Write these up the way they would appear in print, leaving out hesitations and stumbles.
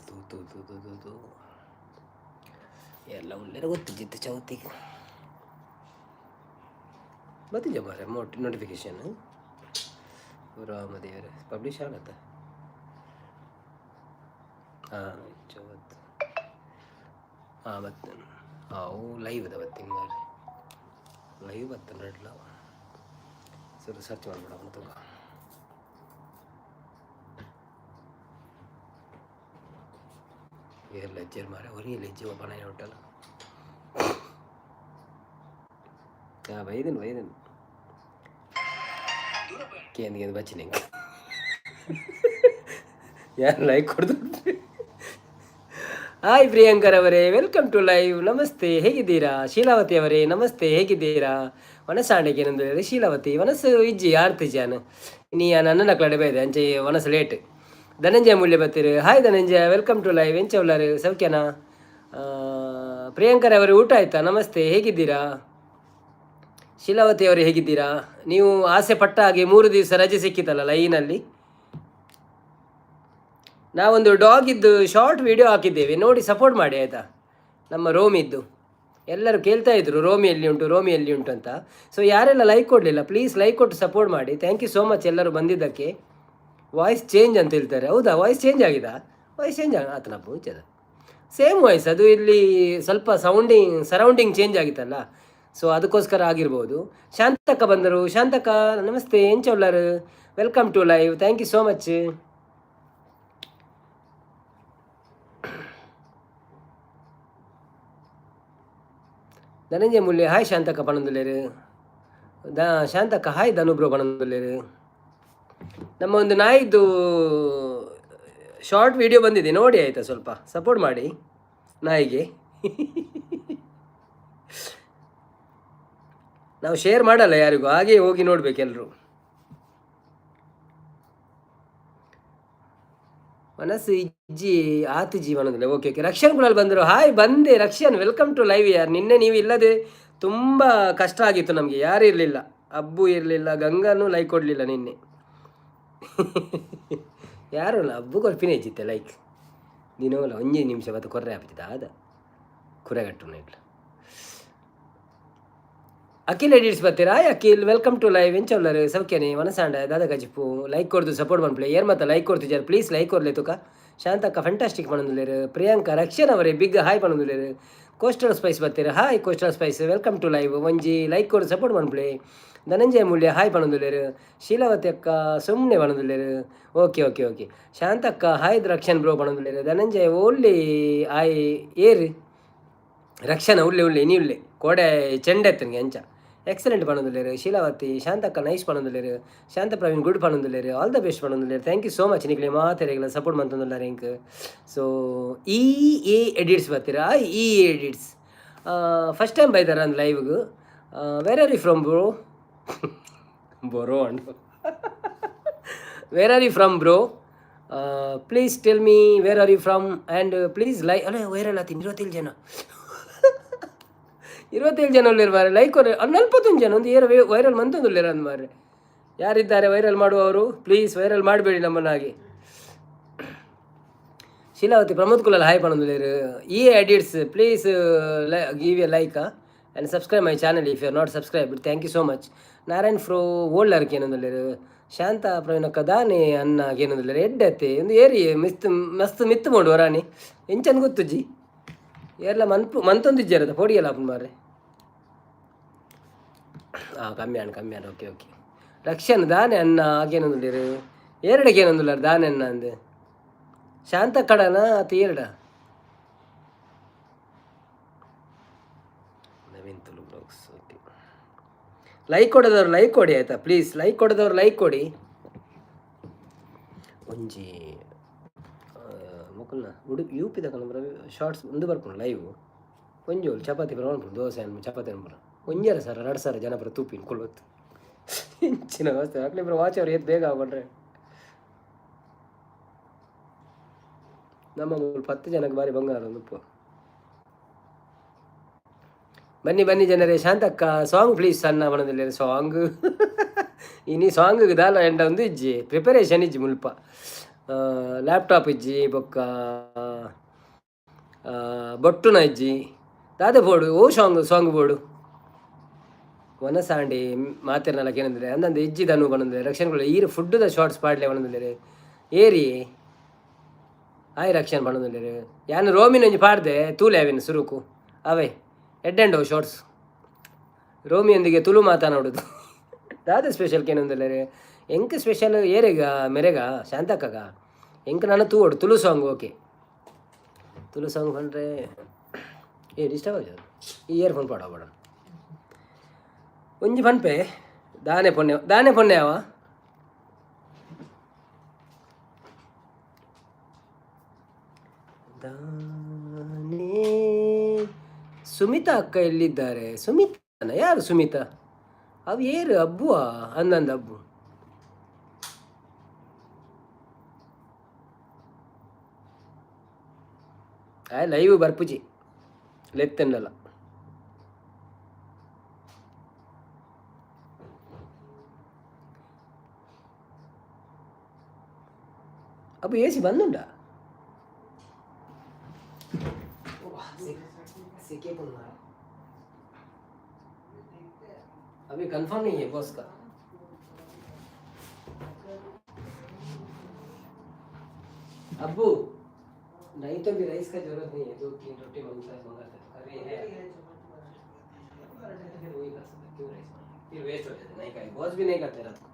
ತೂ ತೂ ತೂ ತೂ ತೂ ತೂ. ಎಲ್ಲ ಒಳ್ಳೆ ಗೊತ್ತಿದ್ದಿತ್ತು ಚೌತಿಗೆ ಬತ್ತಿದ್ಯ ಮಾರೆ ನೋಟಿಫಿಕೇಶನ್ ರಾಮದೇವರ ಪಬ್ಲಿಷ್ ಆಗತ್ತೆ. ಹಾಂ ಚೌವತ್ತು ಹಾಂ ಮತ್ತೆ ಅವು ಲೈವ್ ಅದ ಬತ್ತೀನಿ ಮಾರೆ ಲೈವ್ ಬತ್ತ ನಡ್ಲ ಸರಿ ಸರ್ಚ್ ಮಾಡ್ಬಿಡ ತಗ. ಏರ್ ಲೆಜ್ಜರ್ ಮಾರೆ ಒರಿ ಲೆಜ್ಜಿ ಒಬ್ಬನ ಹೊಟ್ಟಲ್ಲ. ಹಾಂ ವೈದನ್ ಕೇಂದ್ಗೆ ಬಚ್ಚಿ ನಿಂಗೆ ಯಾರು ಲೈಕ್ ಕೊಡ್ದು. ಹಾಯ್ ಪ್ರಿಯಾಂಕರ್ ಅವರೇ, ವೆಲ್ಕಮ್ ಟು ಲೈವ್. ನಮಸ್ತೆ, ಹೇಗಿದ್ದೀರಾ? ಶೀಲಾವತಿ ಅವರೇ ನಮಸ್ತೆ, ಹೇಗಿದ್ದೀರಾ? ವನಸಾಂಡೆಗೆ ಏನಂದ್ರೆ ಶೀಲಾವತಿ ವನಸ್ಸು ಇಜ್ಜಿ ಆರ್ತಿ ಜಾನ್ ನೀ ನನ್ನ ಕಡೆ ಬೈದೆ ಅಂಚೆ ವನಸ್ಸು ಲೇಟ್. ಧನಂಜಯ ಮೂಲ್ಯ ಬತ್ತೀರಿ. Hi Dhananjaya, welcome to live. ಎಂಚ ಉಳ್ಳಾರು ಸೌಖ್ಯನಾ? ಪ್ರಿಯಾಂಕರ್ ಅವರೇ ಊಟ ಆಯ್ತಾ? ನಮಸ್ತೆ, ಹೇಗಿದ್ದೀರಾ? ಶೀಲಾವತಿ ಅವರು ಹೇಗಿದ್ದೀರಾ? ನೀವು ಆಸೆ ಪಟ್ಟ ಹಾಗೆ 3 ದಿವಸ ರಜೆ ಸಿಕ್ಕಿತಲ್ಲ ಲೈನಲ್ಲಿ. ನಾವೊಂದು ಡಾಗಿದ್ದು ಶಾರ್ಟ್ ವಿಡಿಯೋ ಹಾಕಿದ್ದೇವೆ, ನೋಡಿ ಸಪೋರ್ಟ್ ಮಾಡಿ ಆಯಿತಾ. ನಮ್ಮ ರೋಮಿದ್ದು ಎಲ್ಲರೂ ಕೇಳ್ತಾ ಇದ್ರು ರೋಮಿ ಎಲ್ಲಿ ಉಂಟು ಅಂತ. ಸೊ ಯಾರೆಲ್ಲ ಲೈಕ್ ಕೊಡಲಿಲ್ಲ ಪ್ಲೀಸ್ ಲೈಕ್ ಕೊಟ್ಟು ಸಪೋರ್ಟ್ ಮಾಡಿ. ಥ್ಯಾಂಕ್ ಯು ಸೋ ಮಚ್ ಎಲ್ಲರೂ ಬಂದಿದ್ದಕ್ಕೆ. ವಾಯ್ಸ್ ಚೇಂಜ್ ಅಂತ ಹೇಳ್ತಾರೆ, ಹೌದಾ? ವಾಯ್ಸ್ ಚೇಂಜ್ ಆಗಿದಾ? ವಾಯ್ಸ್ ಚೇಂಜ್ ಆತನ ಪೂಚದ ಸೇಮ್ ವಾಯ್ಸ್, ಅದು ಇಲ್ಲಿ ಸ್ವಲ್ಪ ಸರೌಂಡಿಂಗ್ ಚೇಂಜ್ ಆಗಿತ್ತಲ್ಲ, ಸೊ ಅದಕ್ಕೋಸ್ಕರ ಆಗಿರ್ಬೋದು. ಶಾಂತಕ್ಕ ಬಂದರು. ಶಾಂತಕ್ಕ ನಮಸ್ತೆ, ಎಂಚ ಉಳ್ಳಾರು? Welcome to live. Thank you so much. Dhananjaya Moolya hi ಶಾಂತಕ್ಕ ಪಣಂದುಲ್ಲೇರು. ಶಾಂತಕ್ಕ ಹಾಯ್ ಧನುಬ್ರೋ ಪಣಂದುಲ್ಲೇರು. ನಮ್ಮ ಒಂದು ನಾಯಿದ್ದು ಶಾರ್ಟ್ ವಿಡಿಯೋ ಬಂದಿದೆ, ನೋಡಿ ಆಯಿತಾ, ಸ್ವಲ್ಪ ಸಪೋರ್ಟ್ ಮಾಡಿ ನಾಯಿಗೆ. ನಾವು ಶೇರ್ ಮಾಡಲ್ಲ ಯಾರಿಗೂ, ಹಾಗೆ ಹೋಗಿ ನೋಡ್ಬೇಕು ಎಲ್ಲರೂ. ಮನಸ್ಸು ಇಜ್ಜಿ ಆತು ಜೀವನದಲ್ಲಿ. Okay okay. ರಕ್ಷನ್ ಕೂಡ ಬಂದರು. ಹಾಯ್ ಬಂದೆ ರಕ್ಷನ್, ವೆಲ್ಕಮ್ ಟು ಲೈವ್. ಯಾರು ನಿನ್ನೆ ನೀವು ಇಲ್ಲದೆ ತುಂಬ ಕಷ್ಟ ಆಗಿತ್ತು ನಮಗೆ, ಯಾರು ಇರಲಿಲ್ಲ, ಅಬ್ಬು ಇರಲಿಲ್ಲ, ಗಂಗಾನು ಲೈಕ್ ಕೊಡಲಿಲ್ಲ ನಿನ್ನೆ. ಯಾರು ಇಲ್ಲ, ಅಬ್ಬು ಕೊರ್ಪಿನೇ ಇಚ್ಚಿತ್ತೆ ಲೈಕ್ ನೀನೋಲ್ಲ 1 ನಿಮಿಷ ಬತ್ತು ಕೊರ್ರೆ ಆಗ್ತಿದ್ದ ಅದ ಕುರೆಗಟ್ಟು ಇಲ್ಲ. ಅಖಿಲ್ ಎಡಿಟ್ಸ್ ಬರ್ತೀರಾ? Akhil welcome to live. ಎಂಚಲ್ಲರು ಸೌಖ್ಯನೇ? ವನಸಾಂಡ ದಾದ ಗಜಿಪ್ಪು ಲೈಕ್ ಕೊಡ್ದು ಸಪೋರ್ಟ್ ಮಾಡ್ಪ್ಲೆ ಏರ್ ಮತ್ತೆ ಲೈಕ್ ಕೊಡ್ತಿದ್ದಾರೆ ಪ್ಲೀಸ್ ಲೈಕ್ ಕೊಡ್ಲೆ ತುಕ. ಶಾಂತಕ್ಕ ಫಂಟಾಸ್ಟಿಕ್ ಪಣಂದುಲೇರು. ಪ್ರಿಯಾಂಕಾ ರಕ್ಷನ್ ಅವರೇ ಬಿಗ್ ಹಾಯ್ ಪಣಂದುಲೇರು. ಕೋಸ್ಟಲ್ ಸ್ಪೈಸ್ ಬರ್ತೀರಾ? Hi coastal spice, welcome to live. ಒಂಜಿ ಲೈಕ್ ಕೊಡು ಸಪೋರ್ಟ್ ಮಾಡ್ಪ್ಲೆ. ಧನಂಜಯ ಮೂಲ್ಯ ಹಾಯ್ ಪಣಂದುಲೇರು. ಶೀಲಾವತಿ ಅಕ್ಕ ಸುಮ್ಮನೆ ಪಣಂದುಲೇರು. Okay okay okay. ಶಾಂತಕ್ಕ ಹಾಯ್ ರಕ್ಷನ್ ಬ್ರೋ ಪಣಂದುಲೇರು. ಧನಂಜಯ ಒಳ್ಳೆ ಆಯ್ ಏರು ರಕ್ಷಣ ಉಳ್ಳೆ ನೀ ಉಳ್ಳೆ ಕೋಡೆ ಚೆಂಡೆ ಎತ್ತನಿಗೆ ಅಂಚ ಎಕ್ಸಲೆಂಟ್ ಪಣಂದುಲ್ಲೇರು. ಶೀಲಾವತಿ ಶಾಂತಕ್ಕ ನೈಸ್ ಪಣಂದುಲ್ಲೇರು. ಶಾಂತ ಪ್ರವೀಣ್ ಗುಡ್ ಪಣಂದುಲ್ಲೇರು. ಆಲ್ ದ ಬೆಸ್ಟ್ ಪಣಂದುಲ್ಲೇರು. Thank you so much. ನಿಕ್ಲೆ ಮಾತೆರೆಗಳ ಸಪೋರ್ಟ್ ಮಂತಂದುಲ್ಲ ರಿಂಕ್. ಸೊ ಎ ಎಡಿಟ್ಸ್ ಬರ್ತೀರಾ? ಎ ಎಡಿಟ್ಸ್ ಫಸ್ಟ್ ಟೈಮ್ ಬೈದಾರ ಅಂದ್ ಲೈವ್ಗೆ. Where are you from bro? Bro and where are you from bro? Please tell me where are you from and please ಅಲ್ಲ viral ಆತೀನಿ 27 ಜನ 27 ಜನ ಉಳ್ಳಿರ್ಬಾರೆ ಲೈಕ್ ಅವ್ರೆ 41 ಜನ ಒಂದು ವೈರಲ್ ಮಂತೊಂದುಲ್ಲೇರ ಅಂದ ಮಾರ್ರೆ. ಯಾರಿದ್ದಾರೆ ವೈರಲ್ ಮಾಡುವವರು? ಪ್ಲೀಸ್ ವೈರಲ್ ಮಾಡಬೇಡಿ ನಮ್ಮನ್ನಾಗಿ. ಶೀಲಾವತಿ ಪ್ರಮೋದ್ ಕುಲಲ್ ಹಾಯ್ ಪಣಂದುಲ್ಲೇರು. ಈ edits please give a like and subscribe my channel if you are not subscribe. Thank you so much. Narayan bro ಓಲ್ಡರ್ಗೆ ಏನಂದುಲ್ಲೇರು. ಶಾಂತ ಪ್ರವೀಣಕ್ಕ ದಾನೆ ಅನ್ನ ಏನಂದುಲ್ಲೇರು. ಎಡ್ಡತ್ತೆ ಒಂದು ಏರಿ ಮಸ್ತ್ ಮಿತ್ತು ಮಾಡು ವರಾಣಿ ಎಂಚಂದು ಗೊತ್ತುಜ್ಜಿ ಎಲ್ಲ ಮಂತೊಂದಿಜ್ಜಾರದ ಪೊಡಿಯಲ್ಲ ಅಪ್ಪನ ಮಾರ್ರೆ. ಹಾಂ ಕಮ್ಮಿ ಆಣ ಓಕೆ ಓಕೆ. ರಕ್ಷನ್ ದಾನೆ ಅನ್ನ ಆಗೇನೊಂದುಲ್ಲೇರು. ಎರಡಕ್ಕೆ ಏನೊಂದುಲ್ಲಾರ ದಾನೆ ಅನ್ನ ಅಂದು ಶಾಂತ ಕಡನ ಅತಿ ಎರಡ Naveen Tulu blogs. Okay like ಕೊಡೋದವ್ರು ಲೈಕ್ ಕೊಡಿ ಆಯಿತಾ ಪ್ಲೀಸ್. ಲೈಕ್ ಕೊಡೋದವ್ರು ಲೈಕ್ ಕೊಡಿ. ಒಂಜಿ ಮುಕಲ್ನ ಉಡುಪಿ ಯು ಪಿ ತಗೊಂಡ್ರ ಶಾರ್ಟ್ಸ್ ಒಂದು ಬರ್ಕೊಂಡು ಲೈವ್ ಒಂಜಿ ಚಪಾತಿ ಬರ ಅನ್ಕೊಂಡು ದೋಸೆ ಅನ್ಬೋದು ಚಪಾತಿ ಅನ್ಬರ ಒಂಜಾರ ಸರ್ 2 ಸಾವಿರ ಜನ ಬರ ತೂಪಿನ ಕೊಲ್ಲೊತ್ತು ಹೆಚ್ಚಿನ ವ್ಯವಸ್ಥೆ ಆಗ್ಲಿ ಬರೋ ವಾಚ್ ಅವ್ರು ಎದ್ದು ಬೇಗ ಆಗ್ಬಂಡ್ರೆ ನಮ್ಮ 10 ಜನಕ್ಕೆ ಬಾರಿ ಬಂಗಾರ ಒಂದು ಉಪ್ಪು. ಬನ್ನಿ ಜನರೇ. ಶಾಂತಕ್ಕ ಸಾಂಗ್ ಪ್ಲೀಸ್ ಸಣ್ಣ ಬಣದಲ್ಲಿ ಸಾಂಗ್ ಇನ್ನಿ ಸಾಂಗ್ ದಾಲ ಎಂಡ ಒಂದು ಇಜ್ಜಿ ಪ್ರಿಪರೇಷನ್ ಇಜ್ಜಿ ಮುಲ್ಪ ಲ್ಯಾಪ್ಟಾಪ್ ಇಜ್ಜಿ ಬೊಕ್ಕ ಬೊಟ್ಟುನ ಇಜ್ಜಿ ದಾದೆ ಬೋಡು ಓ ಸಾಂಗ್ ಬೋಡು ಒನಸಾಂಡಿ ಮಾತಿರ್ನಲಕ್ಕೆ ಏನಂದರೆ ಅಂದಂದು ಇಜ್ಜಿದನು ಬಂದರೆ ರಕ್ಷಣೆಗಳು ಈರು ಫುಡ್ದ ಶಾರ್ಟ್ಸ್ ಪಾಡ್ಲೆ ಬಂದಿದ್ದಾರೆ ಏರಿ ಆಯ್ ರಕ್ಷಣೆ ಬಂದಿದ್ದಾರೆ ಯಾನು ರೋಮಿನ ಒಂಜಿ ಪಾಡ್ದೆ ತೂಲೆ ಅವಿನ ಸುರುಕು ಅವೇ ಎಡ್ಡೆಂಡೋ ಶಾರ್ಟ್ಸ್ ರೋಮಿಯೊಂದಿಗೆ ತುಳು ಮಾತನಾಡೋದು ದಾದ ಸ್ಪೆಷಲ್ ಏನಂದರೆ ಎಂಕ ಸ್ಪೆಷಲ್ ಏರೆಗ ಮೆರೆಗ ಶಾಂತಕ್ಕಗ ಎಂಕ ನಾನು ತೂಡು Tulu song okay Tulu song ಬಂದರೆ ಡಿಸ್ಟರ್ಬ್ ಆಗೋದು ಈ ಇಯರ್ಫೋನ್ ಪಾಡೋಬೇಡ ಒಂಜಿ ಪನ್ಪೆ ದಾನೆ ಪೊನ್ನೆ ಅವ ದಾನೆ ಸುಮಿತಾ ಅಕ್ಕ ಎಲ್ಲಿದ್ದಾರೆ ಸುಮಿತಾನ ಯಾರು ಸುಮಿತಾ ಅವು ಏರು ಅಬ್ಬುವ ಅಂದಂದ ಅಬ್ಬು ಲೈವ್ ಬರ್ಪುಜಿ ಲೆತ್ತನ್ನಲ್ಲ ಅಬ್ಬು ಎ ಸಿ ಬಂದುಂಡ अभी कंफर्म नहीं है बॉस का अब्बू नहीं तो भी राइस का जरूरत नहीं है 2-3 रोटी मंगाते तो कर रही है फिर वही कर सकते क्यों राइस फिर वेस्ट हो जाता नहीं खाए बॉस भी नहीं करते रात को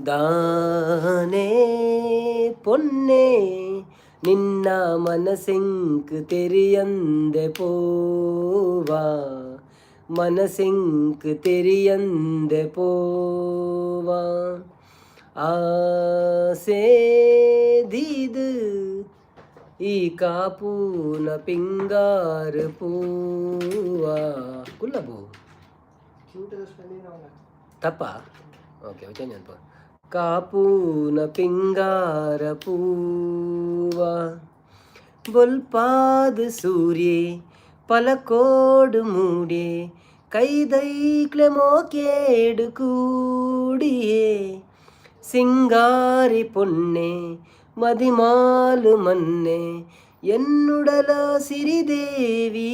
दाने ಪೊನ್ನೆ ನಿನ್ನ ಮನಸೆಂಕ್ ತೆರಿಯಂದೆ ಪೋವಾ ಮನಸೆಂಕ್ ತೆರಿಯಂದೆ ಪೋವಾ ಆಸೆ ದೀದು ಈ ಕಾಪೂನ ಪಿಂಗಾರ ಪೂವಾ ಕುಲ್ಲಬು ತಪ್ಪ ಓಕೆ ಚೇಂಜ್ ಅನ್ಪ ಕಾಪೂನ ಪಿಂಗಾರ ಪೂವಾ ಬೊಲ್ಪಾದ ಸೂರ್ಯೆ ಪಲಕೋಡು ಮೂಡೆ ಕೈದೈಕ್ಲೆ ಮೋಕೇಡು ಕೂಡಿಯೇ ಸಿಂಗಾರಿ ಪೊನ್ನೆ ಮದಿಮಾಲು ಮನ್ನೆ ಎನ್ನುಡಲ ಸಿರಿದೇವಿಯೇ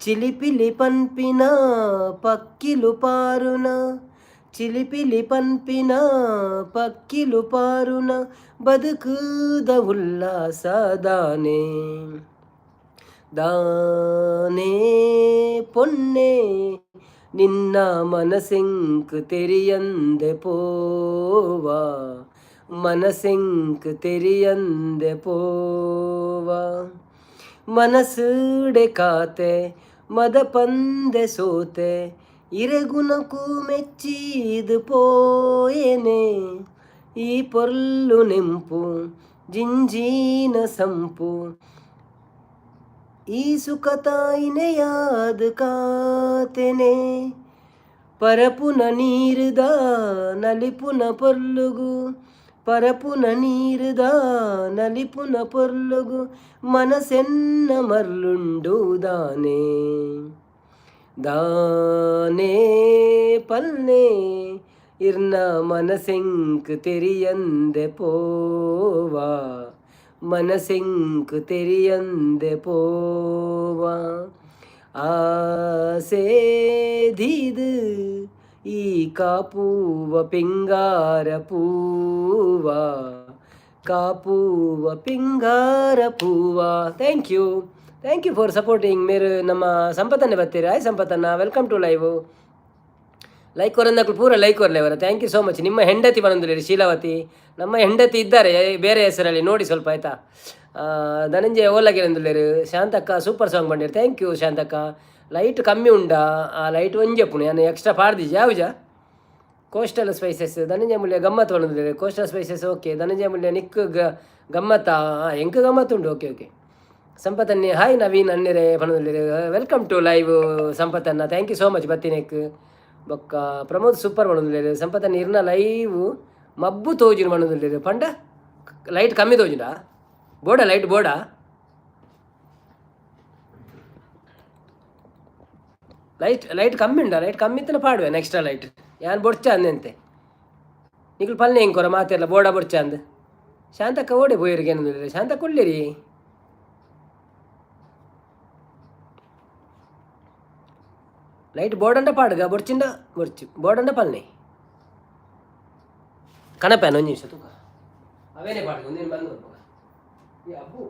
ಚಿಲಿಪಿಲಿ ಪನ್ಪಿನ ಪಕ್ಕಿಲು ಪಾರುನ ಚಿಲಿಪಿಲಿ ಪನ್ಪಿನ ಪಕ್ಕಿಲು ಪಾರುನ ಬದುಕುದ ಉಲ್ಲಾಸ ದಾನೆ ದಾನೆ ಪೊನ್ನೆ ನಿನ್ನ ಮನಸೆಂಕ್ ತೆರಿಯಂದೆ ಪೋವಾ ಮನಸೆಂಕ್ ತೆರಿಯಂದೆ ಪೋವಾ ಮನಸ್ಸುಡೆ ಕಾತೆ ಮದ ಪಂದೆ ಸೋತೆ ಇರೆಗುಣಕ್ಕೂ ಮೆಚ್ಚಿದು ಪೋಯೇನೆ ಈ ಪೊರ್ಲು ನೆಂಪು ಜಿಂಜೀನ ಸಂಪು ಈ ಸುಖ ತಾಯಿನೆಯಾದ ಕಾತೆನೆ ಪರಪುನ ನೀರುದ ನಲಿಪುನ ಪೊರ್ಲುಗು ಪರಪುನ ನೀರುದ ನಲಿಪುನ ಪೊರ್ಲುಗು ಮನಸೆನ್ನ ಮರ್ಲುಂಡು ದಾನೆ ದಾನೆ ಪಲ್ನೆ ಇರ್ನ ಮನಸೆಂಕ್ ತೆರಿಯಂದೆ ಪೋವಾ ಮನಸೆಂಕ್ ತೆರಿಯಂದೆ ಪೋವಾ ಆಸೆ ದೀದು ಈ ಕಾಪೂವ ಪಿಂಗಾರ ಪೂವಾ ಕಾಪೂವ ಪಿಂಗಾರ ಪೂವಾ ಥ್ಯಾಂಕ್ ಯು ಫಾರ್ ಸಪೋರ್ಟಿಂಗ್ ಮೇರು ನಮ್ಮ ಸಂಪತ್ತನ್ನೇ ಬರ್ತೀರಾ ಆಯ್ ಸಂಪತ್ತನ್ನ ವೆಲ್ಕಮ್ ಟು ಲೈವ್ ಲೈಕ್ ವರಂದಕ್ಕೂ ಪೂರ ಲೈಕ್ ವರಲೇ ಅವರ ಥ್ಯಾಂಕ್ ಯು ಸೋ ಮಚ್ ನಿಮ್ಮ ಹೆಂಡತಿ ಬಂದಿರಿ ಶೀಲಾವತಿ ನಮ್ಮ ಹೆಂಡತಿ ಇದ್ದಾರೆ ಬೇರೆ ಹೆಸರಲ್ಲಿ ನೋಡಿ ಸ್ವಲ್ಪ ಆಯಿತಾ ಧನಂಜಯ ಓಲಾಗಿರಂದುಲ್ಲೇರು ಶಾಂತಕ್ಕ ಸೂಪರ್ ಸಾಂಗ್ ಬಂದಿರಿ ಥ್ಯಾಂಕ್ ಯು ಶಾಂತಕ್ಕ ಲೈಟ್ ಕಮ್ಮಿ ಉಂಡಾ ಆ ಲೈಟ್ ಒಂಜೆಪ್ಪು ನಾನು ಎಕ್ಸ್ಟ್ರಾ ಪಾಡ್ದಿಜ ಯಾವುಜ ಕೋಸ್ಟಲ್ ಸ್ಪೈಸಸ್ ಧನಂಜಯ ಮೂಲ್ಯ ಗಮ್ಮತ್ತು ಬಂದಿದ್ದಾರೆ coastal spices okay Dhananjaya Moolya ನಿಕ್ ಗಮ್ಮತ್ತಾ ಎಂಕ ಗಮ್ಮತ್ತುಂಡು ಓಕೆ ಓಕೆ ಸಂಪತ್ತನ್ನೇ ಹಾಯ್ ನವೀನ್ ಅನ್ನಿರೆ ಪಣದಲ್ಲಿ ವೆಲ್ಕಮ್ ಟು ಲೈವ್ ಸಂಪತ್ತನ್ನ ಥ್ಯಾಂಕ್ ಯು ಸೋ ಮಚ್ ಬತ್ತಿನೆಕ್ ಬೊಕ್ಕ ಪ್ರಮೋದ್ ಸೂಪರ್ ಮಾಡೋದಿಲ್ಲ ಸಂಪತ್ತನ್ನ ಇರ್ನ ಲೈವ್ ಮಬ್ಬು ತೋಜಿನ ಮಾಡೋದಿಲ್ಲ ಪಂಡ ಲೈಟ್ ಕಮ್ಮಿ ತೋಜಿನ ಬೋರ್ಡ ಲೈಟ್ ಬೋರ್ಡ ಲೈಟ್ ಕಮ್ಮಿ ಉಂಡ ಲೈಟ್ ಕಮ್ಮಿ ಇತ್ತನ ಪಾಡುವೆ ನೆಕ್ಸ್ಟ್ ಲೈಟ್ ಯಾನ್ ಬೊಡ್ಚ ಅಂದಂತೆ ನಿಖಲ್ ಪಲ್ಲೆ ಹೆಂಗೆ ಕೊರ ಮಾತೆಲ್ಲ ಬೋಡ ಬೊಡ್ಚ ಅಂದ್ ಶಾಂತಕ್ಕ ಓಡೆ ಬೋಯರಿಗೆ ಏನಂದ್ರೆ ಶಾಂತಕ್ಕ ಒಳ್ಳೆರಿ ಲೈಟ್ ಬೋರ್ಡಂಡ ಪಾಡುಗ ಬೊಡ್ಚಿಂಡ ಬೊಡ್ಚು ಬೋರ್ಡಂಡ ಪಲ್ನೆ ಕಣಪ್ಯಾನ ಒಂದು ನಿಮಿಷ ತೂಕ ಅವೇನೇ ಪಾಡುಗ ಒಂದೇನು ಬಂದು ಈ ಅಬ್ಬು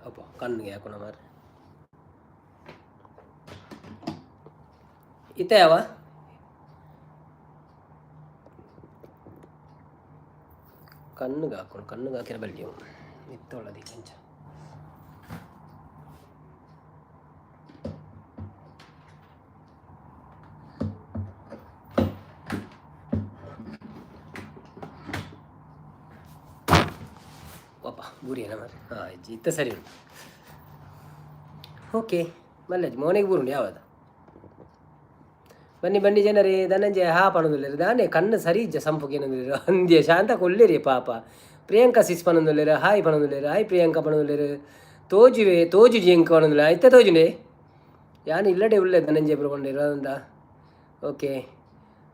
ಅಪ್ಪ ಕಣ್ಣಿಗೆ ಹಾಕೋಣ ಮಾರ ಇತ್ತ ಯಾವ ಕಣ್ಣಿಗೆ ಹಾಕೋಣ ಕಣ್ಣಿಗೆ ಹಾಕಿರ ಬಲ್ಲಿ ಇತ್ತೊಳ್ಳದಿ ಕೊಂಚ ಬೂರಿಯನ ಮಾರೆ ಹಾಂ ಇತ್ತ ಸರಿ ಉಂಟು ಓಕೆ ಮಲ್ಲಜ್ಜಿ ಮೋನಿಗೆ ಬೂರುಂಡು ಯಾವುದು ಬನ್ನಿ ಬನ್ನಿ ಜನರೇ ಧನಂಜಯ ಹಾ ಪಣದುಲ್ಲೇರು ದಾನೆ ಕಣ್ಣು ಸರಿ ಇಜ್ಜ ಸಂಪುಗೆ ಏನಂದಿರು ಅಂದ್ಯ ಶಾಂತ ಕೊಲ್ಲೇರಿ ಪಾಪ ಪ್ರಿಯಾಂಕಾ ಸಿಸ್ ಪಣದುಲ್ಲೇರು ಹಾಯ್ ಪಣದುಲ್ಲೇರು ಹಾಯ್ ಪ್ರಿಯಾಂಕಾ ಪಣದುಲ್ಲೇರು ತೋಜುವೆ ತೋಜುಜಿ ಎಂಕ ಪಣದುಲ್ಲ ಇತ್ತ ತೋಜುಂಡೆ ಯಾನು ಇಲ್ಲಡೆ ಉಳ್ಳೆ ಧನಂಜಯ ಬರ್ಕೊಂಡಿರೋ ಅಂತ ಓಕೆ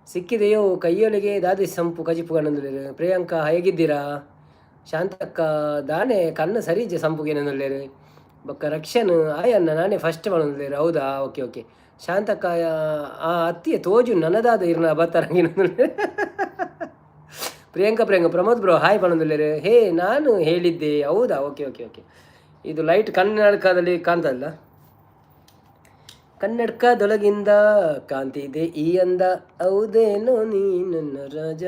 ಸಿಕ್ಕಿದೆಯೋ ಕೈಯೊಳಗೆ ದಾದಿ ಸಂಪು ಕಜಿಪು ಕಣ್ಣಂದುಲ್ಲೇರು ಪ್ರಿಯಾಂಕಾ ಹೇಗಿದ್ದೀರಾ ಶಾಂತಕ್ಕ ದಾನೆ ಕಣ್ಣು ಸರಿ ಇಜ್ಜ ಸಂಪುಗೆ ಏನಂದುಲ್ಲೇರು ಬೊಕ್ಕ ರಕ್ಷನ್ ಆಯನ್ನ ನಾನೇ ಫಸ್ಟ್ ಪಣದುಲ್ಲೇರು ಹೌದಾ ಓಕೆ ಓಕೆ ಶಾಂತಕ್ಕ ಆ ಅತ್ತಿಯ ತೋಜು ನನ್ನದಾದ ಇರ್ನ ಬತ್ತಾರಂಗಿನ ಪ್ರಿಯಾಂಕಾ ಪ್ರಮೋದ್ ಬ್ರೋ ಹಾಯ್ ಪಣದುಲ್ಲೇರು ಹೇ ನಾನು ಹೇಳಿದ್ದೆ ಹೌದಾ ಓಕೆ ಓಕೆ ಓಕೆ ಇದು ಲೈಟ್ ಕನ್ನಡಕದಲ್ಲಿ ಕಾಣ್ತದಲ್ಲ ಕನ್ನಡಕದೊಳಗಿಂದ ಕಾಂತಿದೆ ಈ ಅಂದ ಹೌದೇನೋ ನೀ ನನ್ನ ರಾಜ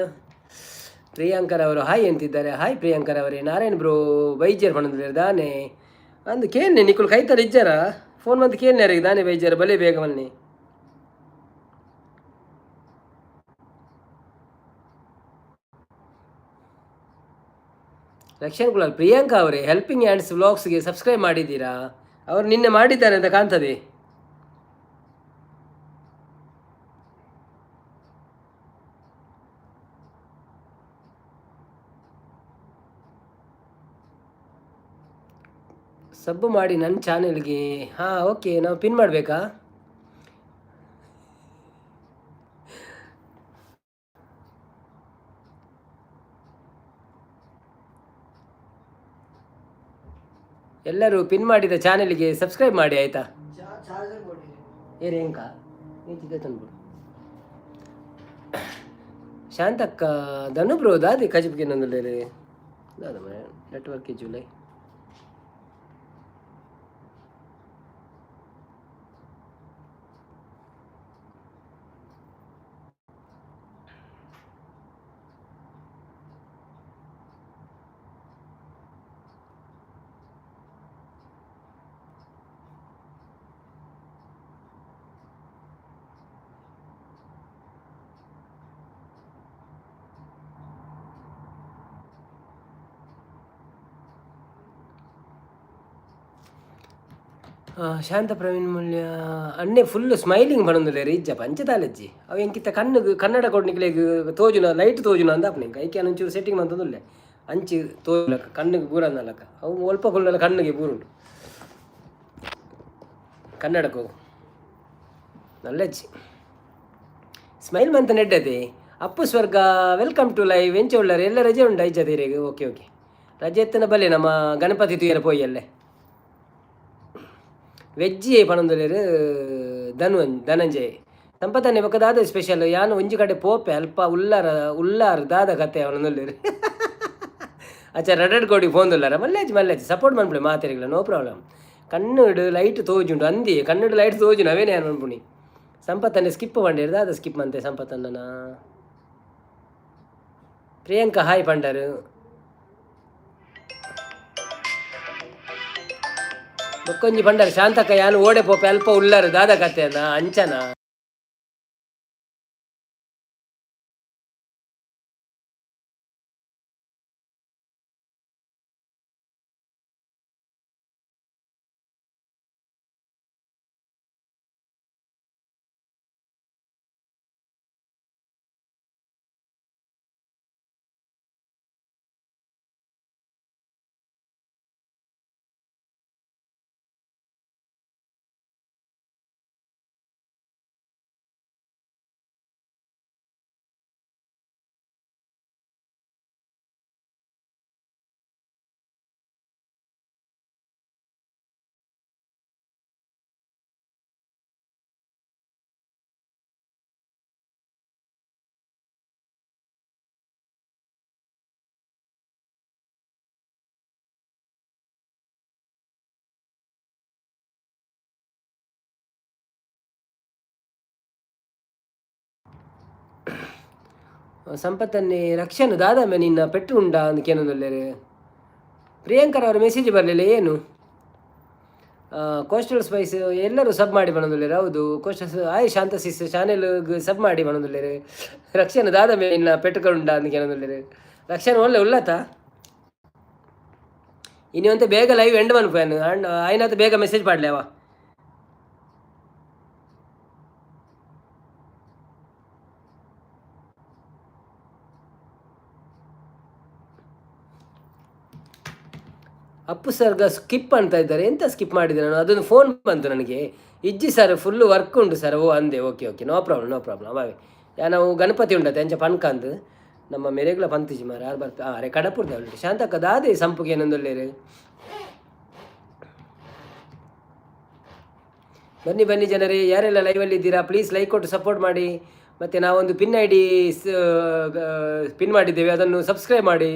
ಪ್ರಿಯಾಂಕರವರು ಹಾಯ್ ಅಂತಿದ್ದಾರೆ ಹಾಯ್ ಪ್ರಿಯಾಂಕರವರೇ ನಾರಾಯಣ್ ಬ್ರೋ ವೈದ್ಯರು ಪಣದುಲ್ಲೇರು ದಾನೆ ಅಂದು ಕೇಳ್ನೆ ನಿಕ್ಕುಲು ಕೈತಲ್ಲಿ ಇಜ್ಜಾರ ಫೋನ್ ಬಂದು ಕೇಳ್ನಾರಿಗೆ ದಾನೆ ವೈದ್ಯರು ಬಲೆ ಬೇಗ ಬನ್ನಿ ರಕ್ಷಣ್ ಕುಲಾಲ್ ಪ್ರಿಯಾಂಕಾ ಅವರೇ ಹೆಲ್ಪಿಂಗ್ ಹ್ಯಾಂಡ್ಸ್ ವ್ಲಾಗ್ಸ್ಗೆ ಸಬ್ಸ್ಕ್ರೈಬ್ ಮಾಡಿದ್ದೀರಾ ಅವರು ನಿನ್ನೆ ಮಾಡಿದ್ದಾರೆ ಅಂತ ಕಾಣ್ತದೆ ಸಬ್ಬು ಮಾಡಿ ನನ್ನ ಚಾನೆಲ್ಗೆ ಹಾಂ ಓಕೆ ನಾವು ಪಿನ್ ಮಾಡಬೇಕಾ ಎಲ್ಲರೂ ಪಿನ್ ಮಾಡಿದ ಚಾನೆಲ್ಗೆ ಸಬ್ಸ್ಕ್ರೈಬ್ ಮಾಡಿ ಆಯಿತಾ ಏ ರೇಂಕಾ ನೀತಿದೆ ತಂದ್ಬಿಡು ಶಾಂತಕ್ಕ ಧನು ಬ್ರೋ ದಾದಿ ಕಜಿಪ್ಗೆ ನಂದುಲ್ಲೇರಿ ದಾದ ನೆಟ್ವರ್ಕ್ ಜುಲೈ ಶಾಂತ ಪ್ರವೀಣ್ ಮೂಲ್ಯ ಅಣ್ಣೆ ಫುಲ್ಲು ಸ್ಮೈಲಿಂಗ್ ಬಣಂದುಲ್ಲೆ ರೀಜ್ಜ ಪಂಚತಾಲಜ್ಜಿ ಅವ ಎಂಕಿತ್ತ ಕಣ್ಣು ಕನ್ನಡ ಕೊಡ್ನಿಕ್ಲೆಗ್ ತೋಜುನ ಲೈಟ್ ತೋಜುನ ಅಂದ ಅಪ್ನೆ ಐಕೆ ಒಂಚೂರು ಸೆಟ್ಟಿಂಗ್ ಮಂತಂದುಲ್ಲೆ ಅಂಚಿ ತೋಜುಲಕ್ಕ ಕಣ್ಣಿಗೆ ಬೂರನ್ನಲಕ್ಕ ಅವು ಒಲ್ಪ ಕೊಲ್ಲಲ್ಲ ಕಣ್ಣಿಗೆ ಬೂರುಂಟು ಕನ್ನಡಕ್ಕೆ ಹೋಗು ನಲ್ಲಜ್ಜಿ ಸ್ಮೈಲ್ ಮಂತ ನೆಡ್ಡದೆ ಅಪ್ಪು ಸ್ವರ್ಗ ವೆಲ್ಕಮ್ ಟು ಲೈವ್ ಎಂಚ ಉಳ್ಳಾರೆ ಎಲ್ಲ ರಜೆ ಉಂಟು ಐಜದೇರಿಗೆ ಓಕೆ ಓಕೆ ರಜೆ ಎತ್ತನ ಬಲ್ಲೆ ನಮ್ಮ ಗಣಪತಿ ತುಯರ ಪೋಯಲ್ಲೇ ವೆಜ್ಜಿ ಪಣಂದುಲೇರು ಧನಂಜಯ್ ಸಂಪತ್ತನ್ನೇ ಬಕ್ಕದಾದ ಸ್ಪೆಷಲ್ ಯಾನು ಒಂಜಿ ಕಡೆ ಪೋಪೆ ಅಲ್ಪ ಉಲ್ಲಾರ ದಾದ ಕತೆ ಅವನೊಂದುಲ್ಲೇರು ಅಚ್ಚ ರೆಡ್ ಕೋಡಿ ಫೋನ್ದುಲ್ಲಾರ ಮಲ್ಲೇಜ್ ಸಪೋರ್ಟ್ ಮಾಡ್ಬಿಡಿ ಮಾತಾಡಿಲ್ಲ ನೋ ಪ್ರಾಬ್ಲಮ್ ಕನ್ನಡ ಲೈಟ್ ತೋಜುಂಡು ಅಂದಿ ಕನ್ನಡ ಲೈಟ್ ತೋಜು ಅವೇನೇ ಅನ್ಪುಣಿ ಸಂಪತ್ತನ್ನೇ ಸ್ಕಿಪ್ ಮಾಡಿರು ದಾದ ಸ್ಕಿಪ್ ಮಂತೆ ಸಂಪತ್ತನ್ನ ಪ್ರಿಯಾಂಕಾ ಹಾಯ್ ಪಂಡರು ಬೊಕ್ಕೊಂಜಿ ಪಂಡರು ಶಾಂತಕ್ಕ ಯಾನು ಓಡೆ ಪೋಪೆ ಅಲ್ಪ ಉಳ್ಳಾರು ದಾದ ಕತೆ ಅಂಚನ ಸಂಪತ್ತನ್ನೇ ರಕ್ಷಣೆ ದಾದಾಮೆ ನಿನ್ನ ಪೆಟ್ಟು ಉಂಡಾ ಅಂತ ಕೇಳೋದಲ್ಲೇ ಪ್ರಿಯಾಂಕರ್ ಅವರ ಮೆಸೇಜ್ ಬರಲಿಲ್ಲ ಏನು ಕೋಸ್ಟಲ್ ಸ್ಪೈಸ್ ಎಲ್ಲರೂ ಸಬ್ ಮಾಡಿ ಬರೋದಿಲ್ಲ ಹೌದು ಕೋಸ್ಟಲ್ ಆಯ್ ಶಾಂತ ಸಿಸ್ ಚಾನೆಲ್ಗೆ ಸಬ್ ಮಾಡಿ ಬರೋದಿಲ್ಲ ರಕ್ಷಣೆ ದಾದಾಮೆ ನಿನ್ನ ಪೆಟ್ಟುಕೊಂಡ ಅಂತ ಕೇಳೋದಿಲ್ಲ ರಕ್ಷಣೆ ಒಳ್ಳೆ ಉಲ್ಲತ ಇನ್ನೊಂದು ಬೇಗ ಲೈವ್ ಎಂಡ್ ಮನ್ಪೇನು ಅಂಡ್ ಆಯ್ನಂತ ಬೇಗ ಮೆಸೇಜ್ ಮಾಡಲಿ ಅವ ಅಪ್ಪು ಸರ್ಗ ಸ್ಕಿಪ್ ಅಂತ ಇದ್ದಾರೆ ಎಂತ ಸ್ಕಿಪ್ ಮಾಡಿದೆ ನಾನು ಅದೊಂದು ಫೋನ್ ಬಂತು ನನಗೆ ಇಜ್ಜಿ ಸರ್ ಫುಲ್ಲು ವರ್ಕ್ ಉಂಟು ಸರ್ ಓ ಅಂದೆ ಓಕೆ ಓಕೆ ನೋ ಪ್ರಾಬ್ಲಮ್ ಅವೇ ನಾವು ಗಣಪತಿ ಉಂಟತ್ತೆ ಎಂಚ ಪನ್ಕಂದ್ ನಮ್ಮ ಮೆರೆಗ್ಲ ಪಂತಿಜಿ ಮಾರ ಯಾರು ಬರ್ತಾ ಅರೆ ಕಡಪುರ್ದ ಆಲ್ರೆಡಿ ಶಾಂತಕ್ಕ ದಾದೆ ಸಂಪುಗೆ ಏನೊಂದೊಳ್ಳೆ ಬನ್ನಿ ಜನರೇ ಯಾರೆಲ್ಲ ಲೈವಲ್ಲಿ ಇದ್ದೀರಾ ಪ್ಲೀಸ್ ಲೈಕ್ ಕೊಟ್ಟು ಸಪೋರ್ಟ್ ಮಾಡಿ ಮತ್ತು ನಾವೊಂದು ಪಿನ್ ಐ ಡಿ ಪಿನ್ ಮಾಡಿದ್ದೇವೆ ಅದನ್ನು ಸಬ್ಸ್ಕ್ರೈಬ್ ಮಾಡಿ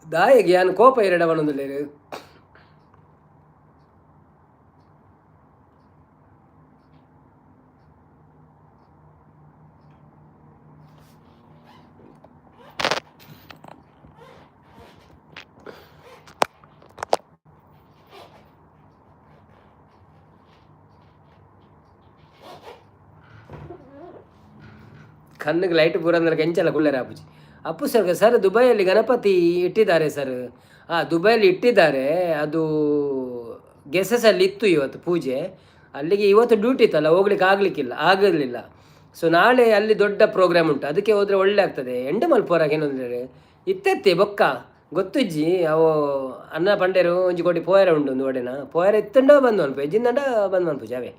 ದಾಯಿಗೆ ಯಾನು ಕೋಪ ಎರಡವನೊಂದಲ್ಲೇ ಕಣ್ಣಿಗೆ ಲೈಟ್ ಬೂರಂದ್ರೆ ಕೆಂಚಲ್ಲ ಕುಳ್ಳರೆ ಅಪ್ಪುಜಿ ಅಪ್ಪು ಸರ್ ದುಬೈಯಲ್ಲಿ ಗಣಪತಿ ಇಟ್ಟಿದ್ದಾರೆ ಸರ್ ದುಬೈಯಲ್ಲಿ ಇಟ್ಟಿದ್ದಾರೆ ಅದು ಗೆಸಸಲ್ಲಿ ಇತ್ತು ಇವತ್ತು ಪೂಜೆ ಅಲ್ಲಿಗೆ ಇವತ್ತು ಡ್ಯೂಟಿ ಇತ್ತಲ್ಲ ಹೋಗ್ಲಿಕ್ಕೆ ಆಗಲಿಲ್ಲ ಸೊ ನಾಳೆ ಅಲ್ಲಿ ದೊಡ್ಡ ಪ್ರೋಗ್ರಾಮ್ ಉಂಟು ಅದಕ್ಕೆ ಹೋದರೆ ಒಳ್ಳೆ ಆಗ್ತದೆ ಎಂಡು ಮಲ್ಪೋರಾಗ ಏನಂದ್ರೆ ಇತ್ತೆತ್ತೆ ಬೊಕ್ಕ ಗೊತ್ತುಜ್ಜಿ ಅವು ಅನ್ನ ಪಂಡೇರು ಒಂಜಿ ಕೋಟಿ ಪೋಯರ ಉಂಟು ಒಂದು ಒಡೆನ ಪೋಯರ ಎತ್ತಂಡ ಬಂದು ಅನ್ಪು ಎಜ್ಜಿಂದಂಡ ಬಂದು ಮನ್ಪು ಜಾವೆ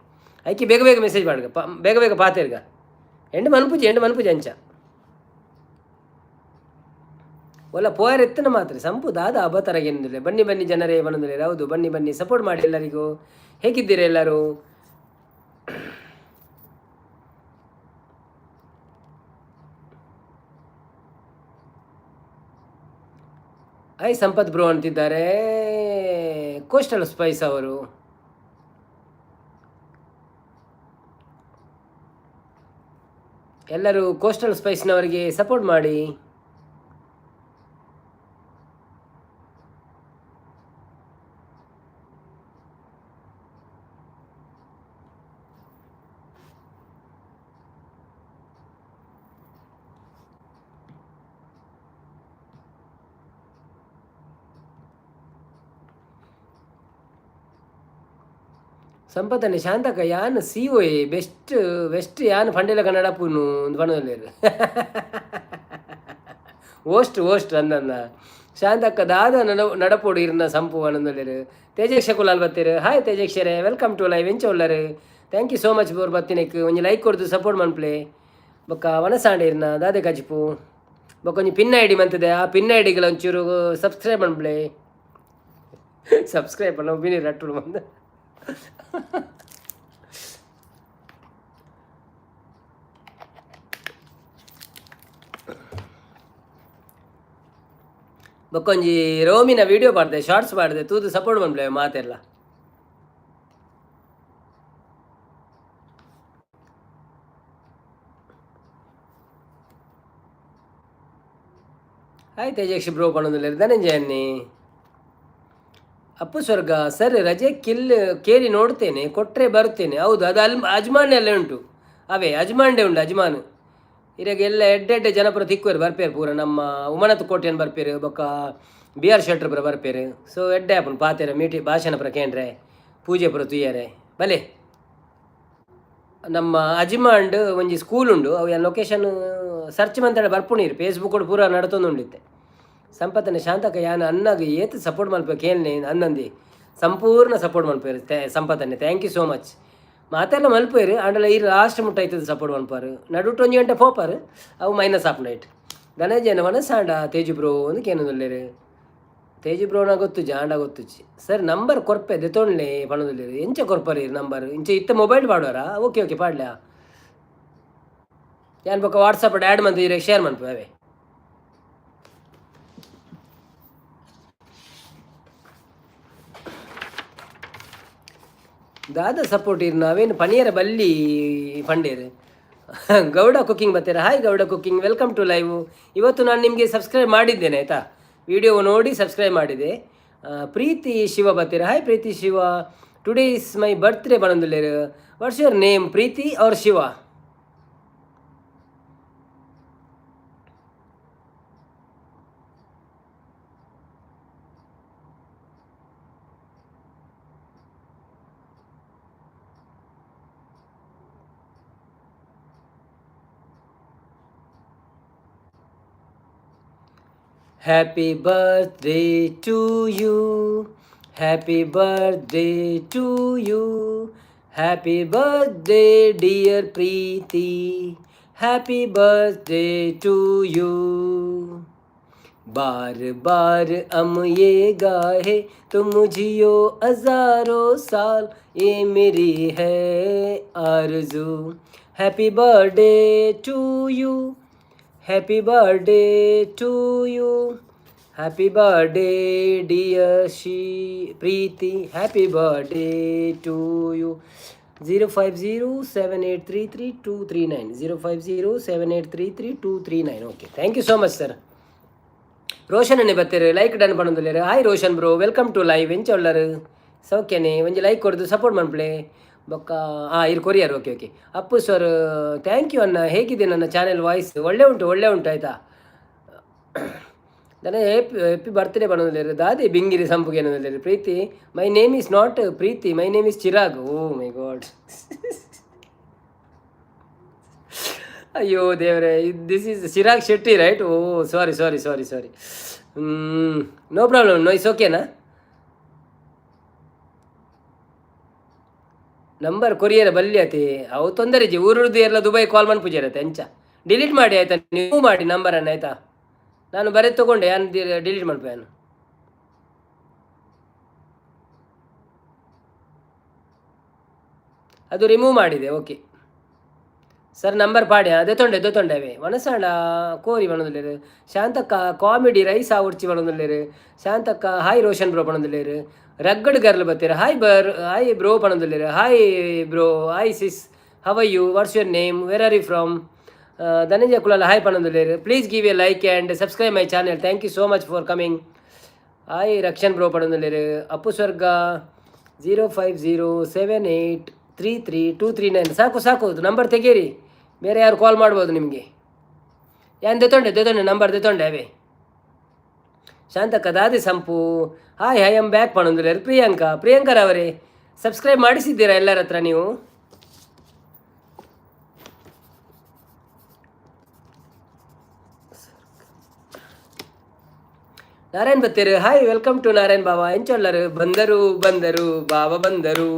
ಐಕಿ ಬೇಗ ಮೆಸೇಜ್ ಮಾಡ್ಗ ಬೇಗ ಪಾತೇರ್ಗ ಎಂಡು ಮನ್ಪುಜಿ ಅಂಚ ಒಲ್ಲ ಪೋಯರ್ ಎತ್ತನ ಮಾತ್ರ ಸಂಪು ದಾದ ಅಬತರಗೇನಿಲ್ಲ ಬನ್ನಿ ಜನರೇ ಬನ್ನದಿಲ್ಲ ಹೌದು ಬನ್ನಿ ಸಪೋರ್ಟ್ ಮಾಡಿ ಎಲ್ಲರಿಗೂ ಹೇಗಿದ್ದೀರಾ ಎಲ್ಲರೂ ಸಂಪತ್ ಬ್ರೋ ಅಂತಿದ್ದಾರೆ ಕೋಸ್ಟಲ್ ಸ್ಪೈಸ್ ಅವರು ಎಲ್ಲರೂ ಕೋಸ್ಟಲ್ ಸ್ಪೈಸ್ನವರಿಗೆ ಸಪೋರ್ಟ್ ಮಾಡಿ ಸಂಪತ್ತನೆ ಶಾಂತಕ ಯಾನ್ ಸಿಒ ಬೆಸ್ಟ್ ಯಾನ್ ಪಂಡೆಲ ಕನ್ನಡ ಪೂನು ಒಂದು ಪಣದಲ್ಲೇರು ಓಸ್ಟ್ ಅಂದನ್ನ ಶಾಂತಕ್ಕ ದಾದ ನಡಪೋಡು ಇರ್ನ ಸಂಪು ಅನ್ನೊಂದಲ್ಲೇರು ತೇಜಕ್ಷ ಕುಲಾಲ್ ಬತ್ತೀರು ಹಾಯ್ ತೇಜಕ್ಷರೇ ವೆಲ್ಕಮ್ ಟು ಲೈವ್ ಎಂಚ ಉಳ್ಳರು ಥ್ಯಾಂಕ್ ಯು ಸೋ ಮಚ್ ಬೋರ್ ಬತ್ತಿನಕ್ಕೆ ಒಂಜಿ ಲೈಕ್ ಕೊಡ್ದು ಸಪೋರ್ಟ್ ಮನ್ಪ್ಲೆ ಬೊಕ್ಕ ವನಸಾಂಡೆ ಇರ್ನ ದಾದೆ ಕಜಿಪು ಬೊಕ್ಕ ಒಂಜಿ ಪಿನ್ ಐ ಡಿ ಮಂತದೆ ಆ ಪಿನ್ ಐ ಡಿಗಳ ಒಂಚೂರು ಸಬ್ಸ್ಕ್ರೈಬ್ ಮನ್ಪ್ಲೆ ಸಬ್ಸ್ಕ್ರೈಬ್ ನಾವು ಬಿನಿ ರಟ್ಟು ಬಂದು ಬೊಕ್ಕೊಂಜಿ ರೋಮಿನ ವಿಡಿಯೋ ಮಾಡಿದೆ ಶಾರ್ಟ್ಸ್ ಮಾಡಿದೆ ತೂದು ಸಪೋರ್ಟ್ ಬಂದ್ಲೆ ಮಾತೆಲ್ಲ ಆಯ್ತು ತೇಜಕ್ಷಿ ಬ್ರೋ ಪಣೊಂದಿಲ್ಲ ಧನಂಜಯನ್ನಿ ಅಪ್ಪು ಸ್ವರ್ಗ ಸರ್ ರಜೆ ಕೇಳಿ ನೋಡ್ತೇನೆ ಕೊಟ್ಟರೆ ಬರ್ತೇನೆ ಹೌದು ಅದು ಅಜ್ಮಾನ್ ಉಂಟು ಅವೇ ಅಜ್ಮಾನ್ಡೆ ಉಂಟು ಅಜ್ಮಾನ್ ಇರಾಗ ಎಲ್ಲ ಎಡ್ಡೆ ಜನಪುರ ತಿಕ್ಕುವರು ಬರ್ಪೇರು ಪೂರ ನಮ್ಮ ಉಮನತ್ ಕೋಟೆಯನ್ನು ಬರ್ಪೇರು ಬೊಕ್ಕ ಬಿ ಆರ್ ಶೆಟ್ರ್ ಪುರ ಬರ್ಪೇರು ಸೊ ಎಡ್ಡೆ ಆಪನ್ ಪಾತೇರ ಮೀಟಿ ಭಾಷಣ ಪುರ ಕೇಂದ್ರೆ ಪೂಜೆ ಪುರ ತುಯ್ಯಾರೆ ಬಲೆ ನಮ್ಮ ಅಜ್ಮಾಂಡ್ ಒಂಜಿ ಸ್ಕೂಲ್ ಉಂಡು ಅವು ಲೊಕೇಶನ್ ಸರ್ಚ್ ಮಂತಾಡ ಬರ್ಪುಣೀರು ಫೇಸ್ಬುಕ್ ಪೂರ ನಡತೊಂದುಂಡಿತ್ತೆ ಸಂಪತ್ತನೆ ಶಾಂತಕ ಯಾನ ಅನ್ನಾಗ ಏತು ಸಪೋರ್ಟ್ ಮಲ್ಪೇ ಕೇಳನೆ ಅನ್ನಂದಿ ಸಂಪೂರ್ಣ ಸಪೋರ್ಟ್ ಮಲ್ಪೇರು ಸಂಪತ್ತನೆ ಥ್ಯಾಂಕ್ ಯು ಸೋ ಮಚ್ ಮಾತೆಲ್ಲ ಮಲ್ಪೇರು ಆಂಡಲ ಈ ಲಾಸ್ಟ್ ಮುಟ್ಟ ಆಯ್ತದೆ ಸಪೋರ್ಟ್ ಮಲ್ಪಾರು ನಡುಟು ಒಂಜಿ ಗಂಟೆ ಪೋಪಾರು ಅವು ಮೈನಸ್ ಆಪ್ ನೈಟ್ ಧನಂಜಯನ ವನಸಾಂಡ ತೇಜು ಬ್ರೋ ಒಂದು ಕೇನೊಂದುಲ್ಲೇರು ತೇಜು ಬ್ರೋನ ಗೊತ್ತುಜಿ ಆಂಡ ಗೊತ್ತುಜಿ ಸರ್ ನಂಬರ್ ಕೊರ್ಪೆ ದೆತೊಂಡ್ಲೆ ಪಣದುಲ್ಲೇರು ಎಂಚ ಕೊರ್ಪರಿ ನಂಬರ್ ಇಂಚ ಇತ್ತ ಮೊಬೈಲ್ ಪಾಡೋರ ಓಕೆ ಪಾಡ್ಲ ಯಾನ್ ಬೊಕ್ಕ ವಾಟ್ಸಪ್ ಆ್ಯಡ್ ಮಂತಿದ್ರೆ ಶೇರ್ ಮನ್ಪೇವೆ ದಾದ ಸಪೋರ್ಟ್ ಇರ್ ನಾವೇನು ಪನಿಯರ ಬಲ್ಲಿ ಪಂಡೇರು ಗೌಡ ಕುಕಿಂಗ್ ಬರ್ತೀರಾ? Hi Gowda cooking, welcome to live. ಇವತ್ತು ನಾನು ನಿಮಗೆ ಸಬ್ಸ್ಕ್ರೈಬ್ ಮಾಡಿದ್ದೇನೆ ಆಯಿತಾ, ವಿಡಿಯೋ ನೋಡಿ ಸಬ್ಸ್ಕ್ರೈಬ್ ಮಾಡಿದೆ. ಪ್ರೀತಿ ಶಿವ ಬರ್ತೀರಾ? Hi Preethi Shiva, today is my birthday ಬನೊಂದುಲ್ಲೇರು. What's your name, Preethi or Shiva? Happy birthday to you. Happy birthday to you. Happy birthday dear Preeti. Happy birthday to you. बार बार हम ये गाहे तुम जियो हजारों साल, ये मेरी है आरज़ू. Happy birthday to you. Happy birthday to you. Happy birthday dear Preeti. Happy birthday to you. 0507833239. 0507833239. Okay, thank you so much sir. Roshan ಅನ್ನೇ ಬರ್ತೀರಿ, ಲೈಕ್ ಡನ್ ಪಣೊಂದುಲ್ಲೇರು. Hi Roshan bro, welcome to live. ಎಂಚ ಉಳ್ಳರು? ಸೌಖ್ಯನೇ? ಒಂಜಿ ಲೈಕ್ ಕೊಡ್ದು ಸಪೋರ್ಟ್ ಮನ್ಪ್ಲೆ ಬೊಕ್ಕ. ಇರು courier. Okay okay. Appu sir thank you ಅಣ್ಣ. ಹೇಗಿದೆ ನನ್ನ ಚಾನೆಲ್ ವಾಯ್ಸ್? ಒಳ್ಳೆ ಉಂಟು ಆಯಿತಾ. ನನ್ನ ಹೆಪ್ಪಿ ಬರ್ತ್ಡೇ ಬನ್ನೋದಿಲ್ಲ ದಾದಿ ಬಿಂಗಿರಿ ಸಂಪುಗೆ ಅನ್ನೋದಿಲ್ಲ. Preethi, my name is not Preethi, my name is Chirag. Oh my god. ಅಯ್ಯೋ ದೇವರೇ, this is Chirag Shetty right? Oh sorry sorry sorry sorry. No problem, no is ಓಕೆನಾ? ನಂಬರ್ ಕೊರಿಯರ್ ಬಲ್ಲಿ ಆತಿ ಅವು ತೊಂದರೆ ಜಿ ಊರುದು ಎಲ್ಲ ದುಬೈ ಕಾಲ್ ಮಾಡಿ ಪೂಜಾರತ್ತೆ ಎಂಚ. ಡಿಲೀಟ್ ಮಾಡಿ ಆಯ್ತಾ, ನೀವು ಮಾಡಿ ನಂಬರನ್ನು ಆಯ್ತಾ. ನಾನು ಬರೀ ತೊಗೊಂಡೆ ಯಾನು ಡಿಲೀಟ್ ಮಾಡ್ಬೇನು. ಅದು ರಿಮೂವ್ ಮಾಡಿದೆ. ಓಕೆ ಸರ್, ನಂಬರ್ ಪಾಡಿ ಅದೇ ತೊಂಡೆವೆ ಮನಸ್ಸಾಂಡ ಕೋರಿ ಬಣದಿಲ್ಲೇರು. ಶಾಂತಕ್ಕ ಕಾಮಿಡಿ ರೈಸ್ ಉಡ್ಚಿ ಬಣದಿಲ್ಲೇರು. ಶಾಂತಕ್ಕ ಹಾಯ್ ರೋಷನ್ ಬ್ರೋ ಬಣದಿಲ್ಲೇರು. ರಗ್ಗಡ್ ಗರ್ಲ್ ಬರ್ತೀರ. ಹಾಯ್ ಬ್ರೋ ಪಣದಿಲ್ಲೇರು. Hi bro, hi sis, how are you, what's your name, where are you from? Dhananjaya Kulal hi ಪಣದಿಲ್ಲೇರು. Please give a like and subscribe my channel. Thank you so much for coming. Hi Rakshan bro ಪಣದಿಲ್ಲೇರು. ಅಪ್ಪು ಸ್ವರ್ಗ 0507833239. ಸಾಕು ಸಾಕು, number ತೆಗೀರಿ, ಬೇರೆ ಯಾರು ಕಾಲ್ ಮಾಡ್ಬೋದು ನಿಮಗೆ. ಏನು ದೆತೊಂಡೆ ನಂಬರ್ ದೆತೊಂಡೆ ಅವೇ. ಶಾಂತಕ್ಕ ದಾದಿ Sampu hi I am back ಪಣಂದುಲೇರು. ಪ್ರಿಯಾಂಕರವರೇ ಸಬ್ಸ್ಕ್ರೈಬ್ ಮಾಡಿಸಿದ್ದೀರಾ ಎಲ್ಲರ ಹತ್ರ ನೀವು? ನಾರಾಯಣ್ ಬತ್ತೇರು. Hi welcome to Narayan Baba. ಎಂಚೊಲ್ಲರು ಬಂದರು ಬಾಬಾ ಬಂದರು.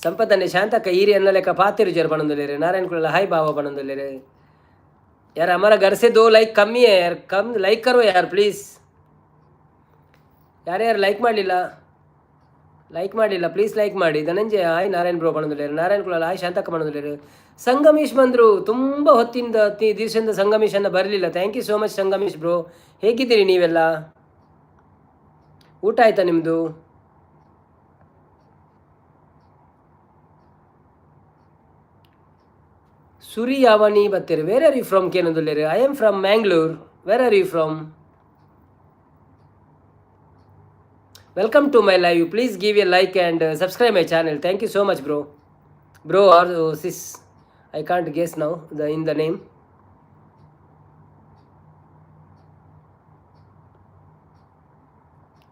ಸಂಪತ್ತನ್ನೇ ಶಾಂತಕ್ಕ ಈರಿ ಅನ್ನ ಲೆಕ್ಕ ಪಾತಿರು ಜರು ಪಣಂದುಲೇರು. ನಾರಾಯಣ್ ಕುಳಲ್ಲ ಹಾಯ್ ಬಾಬಾ ಪಣಂದುಲೇರು. यार हमारा घर से 2 लाइक कम ही है यार, कम लाइक करो यार प्लीज़. ಯಾರ್ಯಾರು ಲೈಕ್ ಮಾಡಲಿಲ್ಲ ಪ್ಲೀಸ್ ಲೈಕ್ ಮಾಡಿ. ಧನಂಜಯ ಹಾಯ್. ನಾರಾಯಣ್ ಬ್ರೋ ಪಣದುಲೇರು. ನಾರಾಯಣ್ ಕುಳಲ್ಲ ಹಾಯ್. ಶಾಂತಕ್ಕ ಪಣದುಲೇರು. ಸಂಗಮೇಶ್ ಬಂದರು. ತುಂಬ ಹೊತ್ತಿಂದ ದಿವಸದಿಂದ ಸಂಗಮೇಶನ್ನ ಬರಲಿಲ್ಲ. Thank you so much Sangamesh bro. ಹೇಗಿದ್ದೀರಿ ನೀವೆಲ್ಲ? ಊಟ ಆಯ್ತಾ ನಿಮ್ಮದು? ಸುರಿಯಾವಣಿ ಬತ್ತೇರು. ವೇರ್ ಆರ್ ಯು ಫ್ರಮ್ ಕೇನದುಲ್ಲೇರು? I am from Mangalore. Where are you from? Welcome to my live. Please give a like and subscribe my channel. Thank you so much bro. Bro or sis, I can't guess now in the name.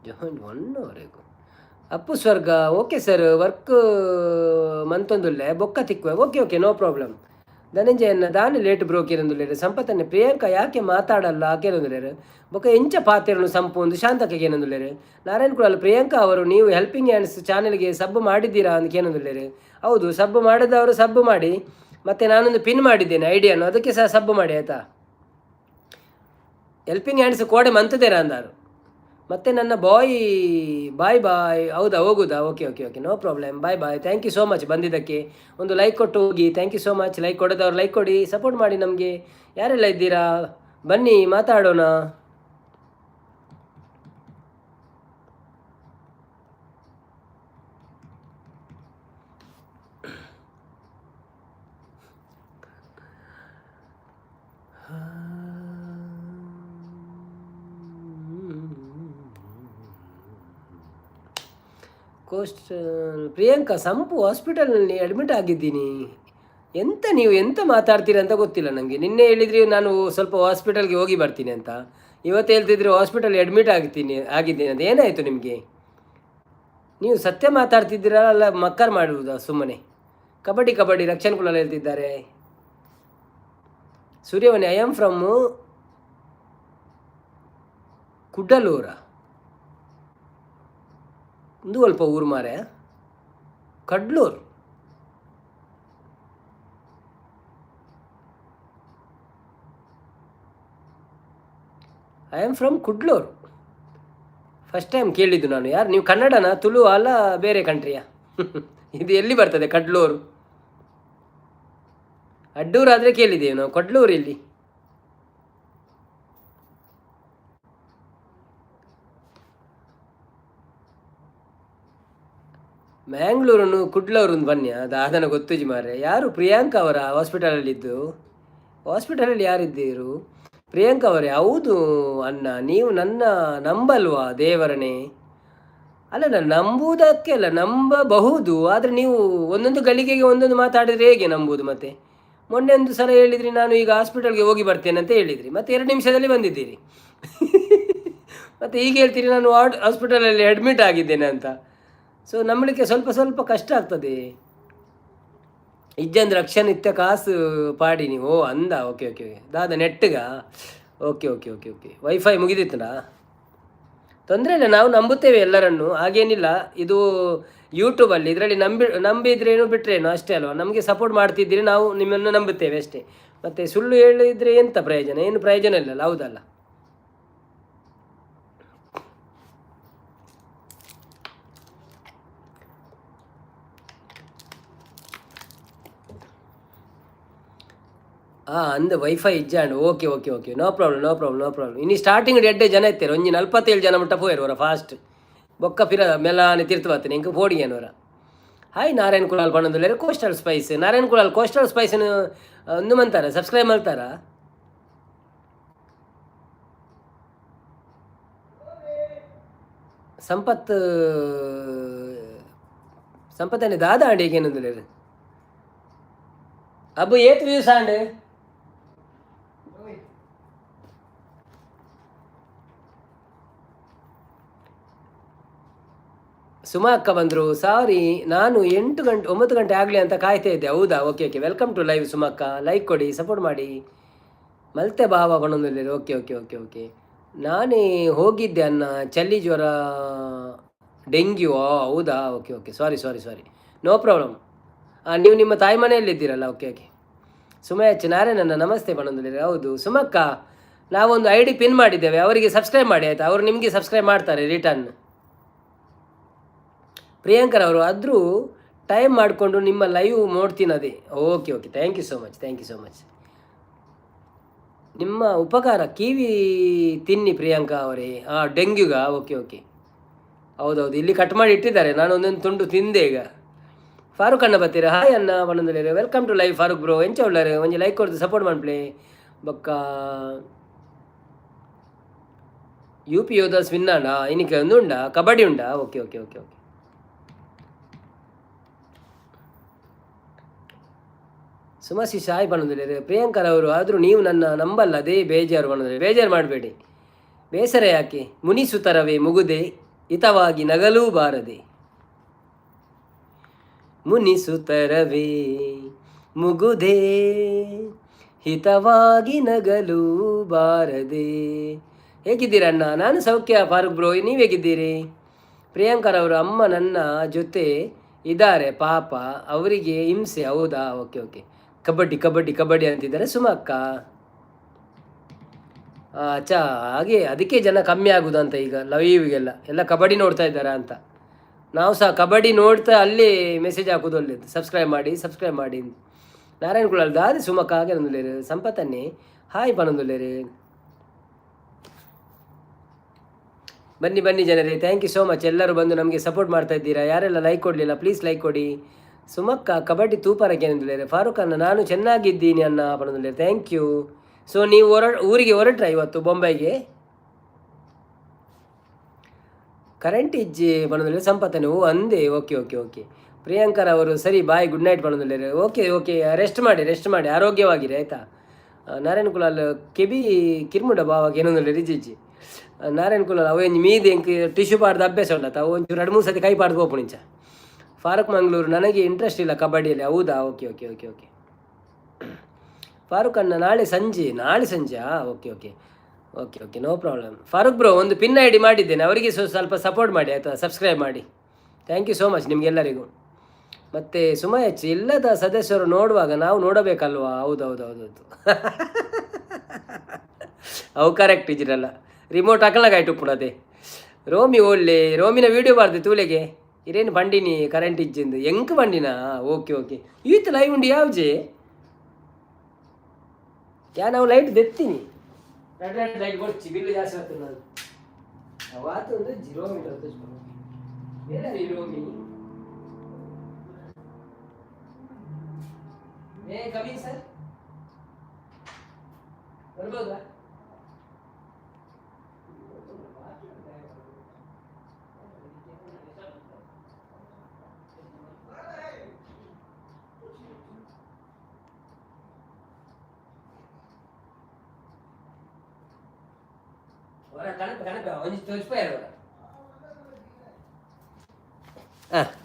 Joint 1 ಅವರೆಗೂ. Appu Swarga okay sir, work ಮಂತೊಂದುಲ್ಲೆ ಬೊಕ್ಕ ತಿಕ್ಕುವೆ. Okay okay, no problem. ಧನಂಜಯನ್ನ ದಾನಿ late bro ಕೇನೊಂದುಲ್ಲೇರು. ಸಂಪತ್ತನ್ನೇ ಪ್ರಿಯಾಂಕ ಯಾಕೆ ಮಾತಾಡಲ್ಲ ಕೇನೊಂದುಲ್ಲೇರು. ಬೊಕ್ಕ ಎಂಚ ಪಾತಿರನು ಸಂಪು ಒಂದು ಶಾಂತಕ್ಕೆ ಏನಂದುಲ್ಲೇರು. ನಾರಾಯಣ್ ಕುಳಲ್ಲ ಪ್ರಿಯಾಂಕಾ ಅವರು ನೀವು ಹೆಲ್ಪಿಂಗ್ ಹ್ಯಾಂಡ್ಸ್ ಚಾನೆಲ್ಗೆ ಸಬ್ ಮಾಡಿದ್ದೀರಾ ಅಂತ ಕೇನೊಂದುಲ್ಲೇರು. ಹೌದು, ಸಬ್ ಮಾಡಿದವರು ಸಬ್ ಮಾಡಿ, ಮತ್ತು ನಾನೊಂದು ಪಿನ್ ಮಾಡಿದ್ದೇನೆ ಐಡಿಯಾನು, ಅದಕ್ಕೆ ಸಹ ಸಬ್ ಮಾಡಿ ಆಯಿತಾ. ಹೆಲ್ಪಿಂಗ್ ಹ್ಯಾಂಡ್ಸ್ ಕೋಡೆ ಮಂತದೇರಾ ಅಂದಾರು. ಮತ್ತು ನನ್ನ ಬಾಯ್ ಹೌದಾ, ಹೋಗುದಾ? Okay okay okay, no problem. Bye. Thank you so much ಬಂದಿದ್ದಕ್ಕೆ. ಒಂದು ಲೈಕ್ ಕೊಟ್ಟು ಹೋಗಿ. Thank you so much. Like ಕೊಡೋದವ್ರು ಲೈಕ್ ಕೊಡಿ, ಸಪೋರ್ಟ್ ಮಾಡಿ ನಮಗೆ. ಯಾರೆಲ್ಲ ಇದ್ದೀರಾ ಬನ್ನಿ ಮಾತಾಡೋಣ. ಕೋಸ್ಟ್ ಪ್ರಿಯಾಂಕಾ ಸಂಪು ಹಾಸ್ಪಿಟಲ್ನಲ್ಲಿ ಅಡ್ಮಿಟ್ ಆಗಿದ್ದೀನಿ. ನೀವು ಎಂತ ಮಾತಾಡ್ತೀರಿ ಅಂತ ಗೊತ್ತಿಲ್ಲ ನನಗೆ. ನಿನ್ನೆ ಹೇಳಿದ್ರಿ ನಾನು ಸ್ವಲ್ಪ ಹಾಸ್ಪಿಟಲ್ಗೆ ಹೋಗಿ ಬರ್ತೀನಿ ಅಂತ, ಇವತ್ತು ಹೇಳ್ತಿದ್ರಿ ಹಾಸ್ಪಿಟಲ್ ಅಡ್ಮಿಟ್ ಆಗಿದ್ದೀನಿ ಅಂತ. ಏನಾಯಿತು ನಿಮಗೆ? ನೀವು ಸತ್ಯ ಮಾತಾಡ್ತಿದ್ದೀರಾ ಅಲ್ಲ ಮಕ್ಕರ್ ಮಾಡುವುದಾ ಸುಮ್ಮನೆ? ಕಬಡ್ಡಿ ಕಬಡ್ಡಿ ರಕ್ಷಣ್ ಕುಲಾಲ್ ಹೇಳ್ತಿದ್ದಾರೆ. Suryavani, I am from Kuddalur. ಒಂದು ಅಲ್ಪ ಊರು ಮಾರೆ, Kadlur. I am from Kudlur. First time ಕೇಳಿದ್ದು ನಾನು. ಯಾರು ನೀವು? ಕನ್ನಡನ, ತುಳು ಅಲ್ಲ ಬೇರೆ ಕಂಟ್ರಿಯಾ? ಇದು ಎಲ್ಲಿ ಬರ್ತದೆ ಕಡ್ಲೂರು? ಅಡ್ಡೂರು ಆದರೆ ಕೇಳಿದ್ದೇವೆ ನಾವು, ಕಡ್ಲೂರು ಇಲ್ಲಿ. ಮ್ಯಾಂಗ್ಳೂರನ್ನು ಕುಡ್ಲೂರು ಬನ್ನಿ, ಅದನ್ನು ಗೊತ್ತುಜಿ ಮಾರೆ. ಯಾರು? ಪ್ರಿಯಾಂಕಾ ಅವರ ಹಾಸ್ಪಿಟಲಲ್ಲಿದ್ದು? ಹಾಸ್ಪಿಟಲಲ್ಲಿ ಯಾರಿದ್ದೀರು? ಪ್ರಿಯಾಂಕಾ ಅವರೇ? ಹೌದು ಅಣ್ಣ, ನೀವು ನನ್ನ ನಂಬಲ್ವಾ ದೇವರನೇ? ಅಲ್ಲ, ನಾನು ನಂಬುವುದಕ್ಕೆ ಅಲ್ಲ, ನಂಬಬಹುದು. ಆದರೆ ನೀವು ಒಂದೊಂದು ಗಳಿಗೆಗೆ ಒಂದೊಂದು ಮಾತಾಡಿದ್ರೆ ಹೇಗೆ ನಂಬುವುದು? ಮತ್ತೆ ಮೊನ್ನೆ ಒಂದು ಸಲ ಹೇಳಿದ್ರಿ ನಾನು ಈಗ ಹಾಸ್ಪಿಟಲ್ಗೆ ಹೋಗಿ ಬರ್ತೇನೆ ಅಂತ ಹೇಳಿದ್ರಿ, ಮತ್ತೆ 2 ನಿಮಿಷದಲ್ಲಿ ಬಂದಿದ್ದೀರಿ. ಮತ್ತು ಈಗ ಹೇಳ್ತೀರಿ ನಾನು ಹಾಸ್ಪಿಟಲಲ್ಲಿ ಅಡ್ಮಿಟ್ ಆಗಿದ್ದೇನೆ ಅಂತ. ಸೊ ನಂಬಲಿಕ್ಕೆ ಸ್ವಲ್ಪ ಸ್ವಲ್ಪ ಕಷ್ಟ ಆಗ್ತದೆ. ಇಜ್ಜಂದು ರಕ್ಷಣೆ ಇತ್ತ ಕಾಸು ಪಾಡಿ ನೀವು. ಓ ಅಂದ, ಓಕೆ ಓಕೆ ಓಕೆ ದಾದ ನೆಟ್ಟಿಗ. Okay okay okay okay wifi ಮುಗಿದಿತ್ತನಾ? ತೊಂದರೆ ಇಲ್ಲ, ನಾವು ನಂಬುತ್ತೇವೆ ಎಲ್ಲರನ್ನು, ಹಾಗೇನಿಲ್ಲ. ಇದು ಯೂಟ್ಯೂಬಲ್ಲಿ, ಇದರಲ್ಲಿ ನಂಬಿದ್ರೇನು ಬಿಟ್ಟರೇನು ಅಷ್ಟೇ ಅಲ್ವಾ. ನಮಗೆ ಸಪೋರ್ಟ್ ಮಾಡ್ತಿದ್ದೀರಿ, ನಾವು ನಿಮ್ಮನ್ನು ನಂಬುತ್ತೇವೆ ಅಷ್ಟೇ. ಮತ್ತು ಸುಳ್ಳು ಹೇಳಿದರೆ ಎಂಥ ಪ್ರಯೋಜನ? ಏನು ಪ್ರಯೋಜನ ಇಲ್ಲಲ್ಲ, ಹೌದಲ್ಲ? ಅಂದ ವೈಫೈ ಇಜ್ಜಾಂಡು. Okay okay okay no problem no problem no problem. ಇನ್ನು ಸ್ಟಾರ್ಟಿಂಗ್ 2 ಜನ ಇರ್ತಾರೆ, ಒಂಜಿ 47 ಜನ ಮುಟ್ಟ ಪೋಯರು ಫಾಸ್ಟ್. ಬೊಕ್ಕ ಪಿರ ಮೆಲಾನೆ ತಿರ್ತು ಬರ್ತೀನಿ ಇಂಕ ಪೋಡಿಯನವರ. ಹಾಯ್ ನಾರಾಯಣ್ ಕುಲಾಲ್ ಪಣ್ಣಂದುಲ್ಲೇರು coastal spice. Narayan Kulal coastal ಸ್ಪೈಸನ್ನು ಒಂದು ಮಂತಾರ ಸಬ್ಸ್ಕ್ರೈಬ್ ಮಾಡ್ತಾರ? ಸಂಪತ್ತನೆ ದಾದ ಆಂಡಿಗೆ ಏನಂದುಲ್ಲೇರು ಅಬ್ಬು ಏತ್ ವ್ಯೂಸ್ ಆಂಡ್ ಸುಮಾ ಅಕ್ಕ ಬಂದರು. ಸಾರಿ, ನಾನು 9 ಗಂಟೆ ಆಗಲಿ ಅಂತ ಕಾಯ್ತಾ ಇದ್ದೆ. ಹೌದಾ? Okay okay welcome to live ಸುಮಕ್ಕ. ಲೈಕ್ ಕೊಡಿ, ಸಪೋರ್ಟ್ ಮಾಡಿ. ಮಲ್ತೆ ಬಾಬಾ ಬಣ್ಣದಲ್ಲಿ. ಓಕೆ ಓಕೆ ಓಕೆ ಓಕೆ ನಾನೇ ಹೋಗಿದ್ದೆ ಅನ್ನ, ಚಳಿ ಜ್ವರ ಡೆಂಗ್ಯೂ. ಹೌದಾ? Okay okay sorry sorry sorry no problem. ನೀವು ನಿಮ್ಮ ತಾಯಿ ಮನೆಯಲ್ಲಿದ್ದೀರಲ್ಲ? ಓಕೆ ಓಕೆ ಸುಮಯಚ್ ನಾರಾಯಣನ್ನ ನಮಸ್ತೆ ಬಣ್ಣದಲ್ಲಿ. ಹೌದು ಸುಮಕ್ಕ, ನಾವೊಂದು ID ಪಿನ್ ಮಾಡಿದ್ದೇವೆ, ಅವರಿಗೆ ಸಬ್ಸ್ಕ್ರೈಬ್ ಮಾಡಿ ಆಯಿತಾ? ಅವರು ನಿಮಗೆ ಸಬ್ಸ್ಕ್ರೈಬ್ ಮಾಡ್ತಾರೆ ರಿಟರ್ನ್. ಪ್ರಿಯಾಂಕರವರು ಆದರೂ ಟೈಮ್ ಮಾಡಿಕೊಂಡು ನಿಮ್ಮ ಲೈವ್ ನೋಡ್ತೀನದೇ. Okay okay thank you so much, thank you so much. ನಿಮ್ಮ ಉಪಕಾರ. ಕಿವಿ ತಿನ್ನಿ ಪ್ರಿಯಾಂಕಾ ಅವರೇ. ಡೆಂಗ್ಯೂಗ? ಓಕೆ ಓಕೆ ಹೌದೌದು, ಇಲ್ಲಿ ಕಟ್ ಮಾಡಿ ಇಟ್ಟಿದ್ದಾರೆ, ನಾನು ಒಂದೊಂದು ತುಂಡು ತಿಂದೆ ಈಗ. ಫಾರೂಕ್ ಅಣ್ಣ ಬರ್ತೀರಾ? ಹಾಯ್ ಅಣ್ಣ ಬಣ್ಣದಲ್ಲಿ. Welcome to live Farooq bro. ಎಂಚ ಉಳ್ಳಾರೆ ಒಂಜಿ ಲೈಕ್ ಕೊಡ್ದು ಸಪೋರ್ಟ್ ಮಾಡ್ಪ್ಲೇ. ಬೊಕ್ಕ UP ಯೋಧಸ್ ವಿನ್ನಾಣ ಇನ್ನಿಕ್ಕೆ ಒಂದು ಉಂಡಾ? ಕಬಡ್ಡಿ ಉಂಡಾ? ಓಕೆ ಓಕೆ ಓಕೆ ಓಕೆ ಸುಮಶಿ ಶಾಯ್ ಬಣ್ಣದಲ್ಲಿ. ಪ್ರಿಯಾಂಕರವರು ಆದರೂ ನೀವು ನನ್ನ ನಂಬಲ್ಲ, ಅದೇ ಬೇಜಾರು ಬಣ್ಣದಲ್ಲಿ. ಬೇಜಾರು ಮಾಡಬೇಡಿ, ಬೇಸರ ಯಾಕೆ? ಮುನಿಸುತ್ತರವೇ ಮುಗುದೆ ಹಿತವಾಗಿ ನಗಲೂ ಬಾರದೆ. ಮುನಿಸುತ್ತರವೇ ಮುಗುದೆ ಹಿತವಾಗಿ ನಗಲೂ ಬಾರದೆ. ಹೇಗಿದ್ದೀರಣ್ಣ? ನಾನು ಸೌಖ್ಯ ಫಾರೂಕ್ ಬ್ರೋ, ನೀವು ಹೇಗಿದ್ದೀರಿ? ಪ್ರಿಯಾಂಕರವರು ಅಮ್ಮ ನನ್ನ ಜೊತೆ ಇದ್ದಾರೆ ಪಾಪ, ಅವರಿಗೆ ಹಿಂಸೆ. ಹೌದಾ? ಓಕೆ ಓಕೆ ಕಬಡ್ಡಿ ಕಬಡ್ಡಿ ಕಬಡ್ಡಿ ಅಂತಿದ್ದಾರೆ ಸುಮಕ್ಕ. ಅಚ್ಚಾ, ಹಾಗೆ ಅದಕ್ಕೆ ಜನ ಕಮ್ಮಿ ಆಗುದಂತ ಈಗ ಲೈವ್ಗೆಲ್ಲ ಎಲ್ಲ ಕಬಡ್ಡಿ ನೋಡ್ತಾ ಇದ್ದಾರಾ ಅಂತ. ನಾವು ಸಹ ಕಬಡ್ಡಿ ನೋಡ್ತಾ ಅಲ್ಲಿ ಮೆಸೇಜ್ ಹಾಕೋದು ಒಳ್ಳೇದು, ಸಬ್ಸ್ಕ್ರೈಬ್ ಮಾಡಿ ಸಬ್ಸ್ಕ್ರೈಬ್ ಮಾಡಿ. ನಾರಾಯಣ್ ಕುಳಲ್ ದಾದಿ ಸುಮಕ್ಕ ಹಾಗೆ ನಂದುಲೇರು. ಸಂಪತ್ತನ್ನೇ ಹಾಯ್ ಪನೊಂದುಲೇರು. ಬನ್ನಿ ಬನ್ನಿ ಜನರೇ, ಥ್ಯಾಂಕ್ ಯು ಸೋ ಮಚ್. ಎಲ್ಲರೂ ಬಂದು ನಮಗೆ ಸಪೋರ್ಟ್ ಮಾಡ್ತಾ ಇದ್ದೀರಾ. ಯಾರೆಲ್ಲ ಲೈಕ್ ಕೊಡಲಿಲ್ಲ ಪ್ಲೀಸ್ ಲೈಕ್ ಕೊಡಿ. ಸುಮಕ್ಕ ಕಬಡ್ಡಿ ತೂಪರಕ್ಕೆ ಅಂದಿದ್ದಾರೆ. ಫಾರೂಕ್ ಅನ್ನ ನಾನು ಚೆನ್ನಾಗಿದ್ದೀನಿ ಅನ್ನ ಪಣದಲ್ಲಿ. Thank you. ಸೊ ನೀವು ಊರಿಗೆ ಹೊರಟ್ರ ಇವತ್ತು ಬೊಂಬೈಗೆ? ಕರೆಂಟ್ ಇಜ್ಜಿ ಪಣದಲ್ಲಿ ಸಂಪತ್ತನೆ ಓ ಅಂದೆ. Okay okay okay. ಪ್ರಿಯಾಂಕರ್ ಅವರು ಸರಿ ಬಾಯ್, ಗುಡ್ ನೈಟ್ ಪಣದಲ್ಲಿ. ಓಕೆ ಓಕೆ, ರೆಸ್ಟ್ ಮಾಡಿ ಆರೋಗ್ಯವಾಗಿರಿ ಆಯಿತಾ. ನಾರಾಯಣ ಕುಲಾಲ್ ಕೆಬಿ ಕಿರ್ಮುಡ ಬಾವಾಗ ಏನೊಂದಿಲ್ಲ ರಿಜಿಜ್ಜಿ. ನಾರಾಯಣ ಕುಲಾಲ್ ಅವು ಎಂಜಿ ಮೀದು ಎಂಕ್ ಟಿಶ್ಯೂ ಪಾಡ್ದು ಅಭ್ಯಾಸ ಉಂಡತ್ತ ಅವು ಒಂಚೂರು 2-3 ಸತಿ ಕೈ ಪಾಡ್ದು ಹೋಪು ನಿಂಚ. ಫಾರೂಕ್ ಮಂಗ್ಳೂರು ನನಗೆ ಇಂಟ್ರೆಸ್ಟ್ ಇಲ್ಲ ಕಬಡ್ಡಿಯಲ್ಲಿ. ಹೌದಾ, okay okay okay okay. Farooq ಅಣ್ಣ ನಾಳೆ ಸಂಜೆ okay okay okay okay, no problem. Farooq bro ಒಂದು ಪಿನ್ ಐ ಡಿ ಮಾಡಿದ್ದೇನೆ, ಅವರಿಗೆ ಸ್ವಲ್ಪ ಸಪೋರ್ಟ್ ಮಾಡಿ ಆಯಿತಾ, ಸಬ್ಸ್ಕ್ರೈಬ್ ಮಾಡಿ. ಥ್ಯಾಂಕ್ ಯು ಸೋ ಮಚ್ ನಿಮಗೆಲ್ಲರಿಗೂ. ಮತ್ತು ಸುಮಯಚ್ ಇಲ್ಲದ ಸದಸ್ಯರು ನೋಡುವಾಗ ನಾವು ನೋಡಬೇಕಲ್ವಾ? ಹೌದೌದೌದೌದು ಅವು ಕರೆಕ್ಟ್ ಇದ್ರಲ್ಲ. ರಿಮೋಟ್ ಹಾಕಲಾಗಾಯ್ತು ಉಪ್ಪುಣದೆ. ರೋಮಿ ಒಳ್ಳೆ ರೋಮಿನ ವೀಡಿಯೋ ಬಾರ್ದು ತೂಲೆಗೆ ಇರೇನು ಬಂಡಿನಿ ಕರೆಂಟ್ ಇಜ್ಜಿಂದು ಎಂಕ್ ಬಂಡಿನ. ಓಕೆ ಓಕೆ, ಈತ ಲೈವ್ ಉಂಡು ಯಾವ್ಜೆ ನಾವು ಲೈಟ್ ದೆತ್ತೀನಿ. ರೆಡ್ ಲೈಟ್ ಕೊಡ್ಚಿ ಬಿಲ್ಲು ಜಾಸ್ತಿ ಆಗ್ತದೆ. ನಾನು ಅವಾತು ಒಂದು ರೋಮಿ ಬೇರೆ ರೋಮಿ ಕವಿ ಸರ್ ಬರ್ಬೋದಾ?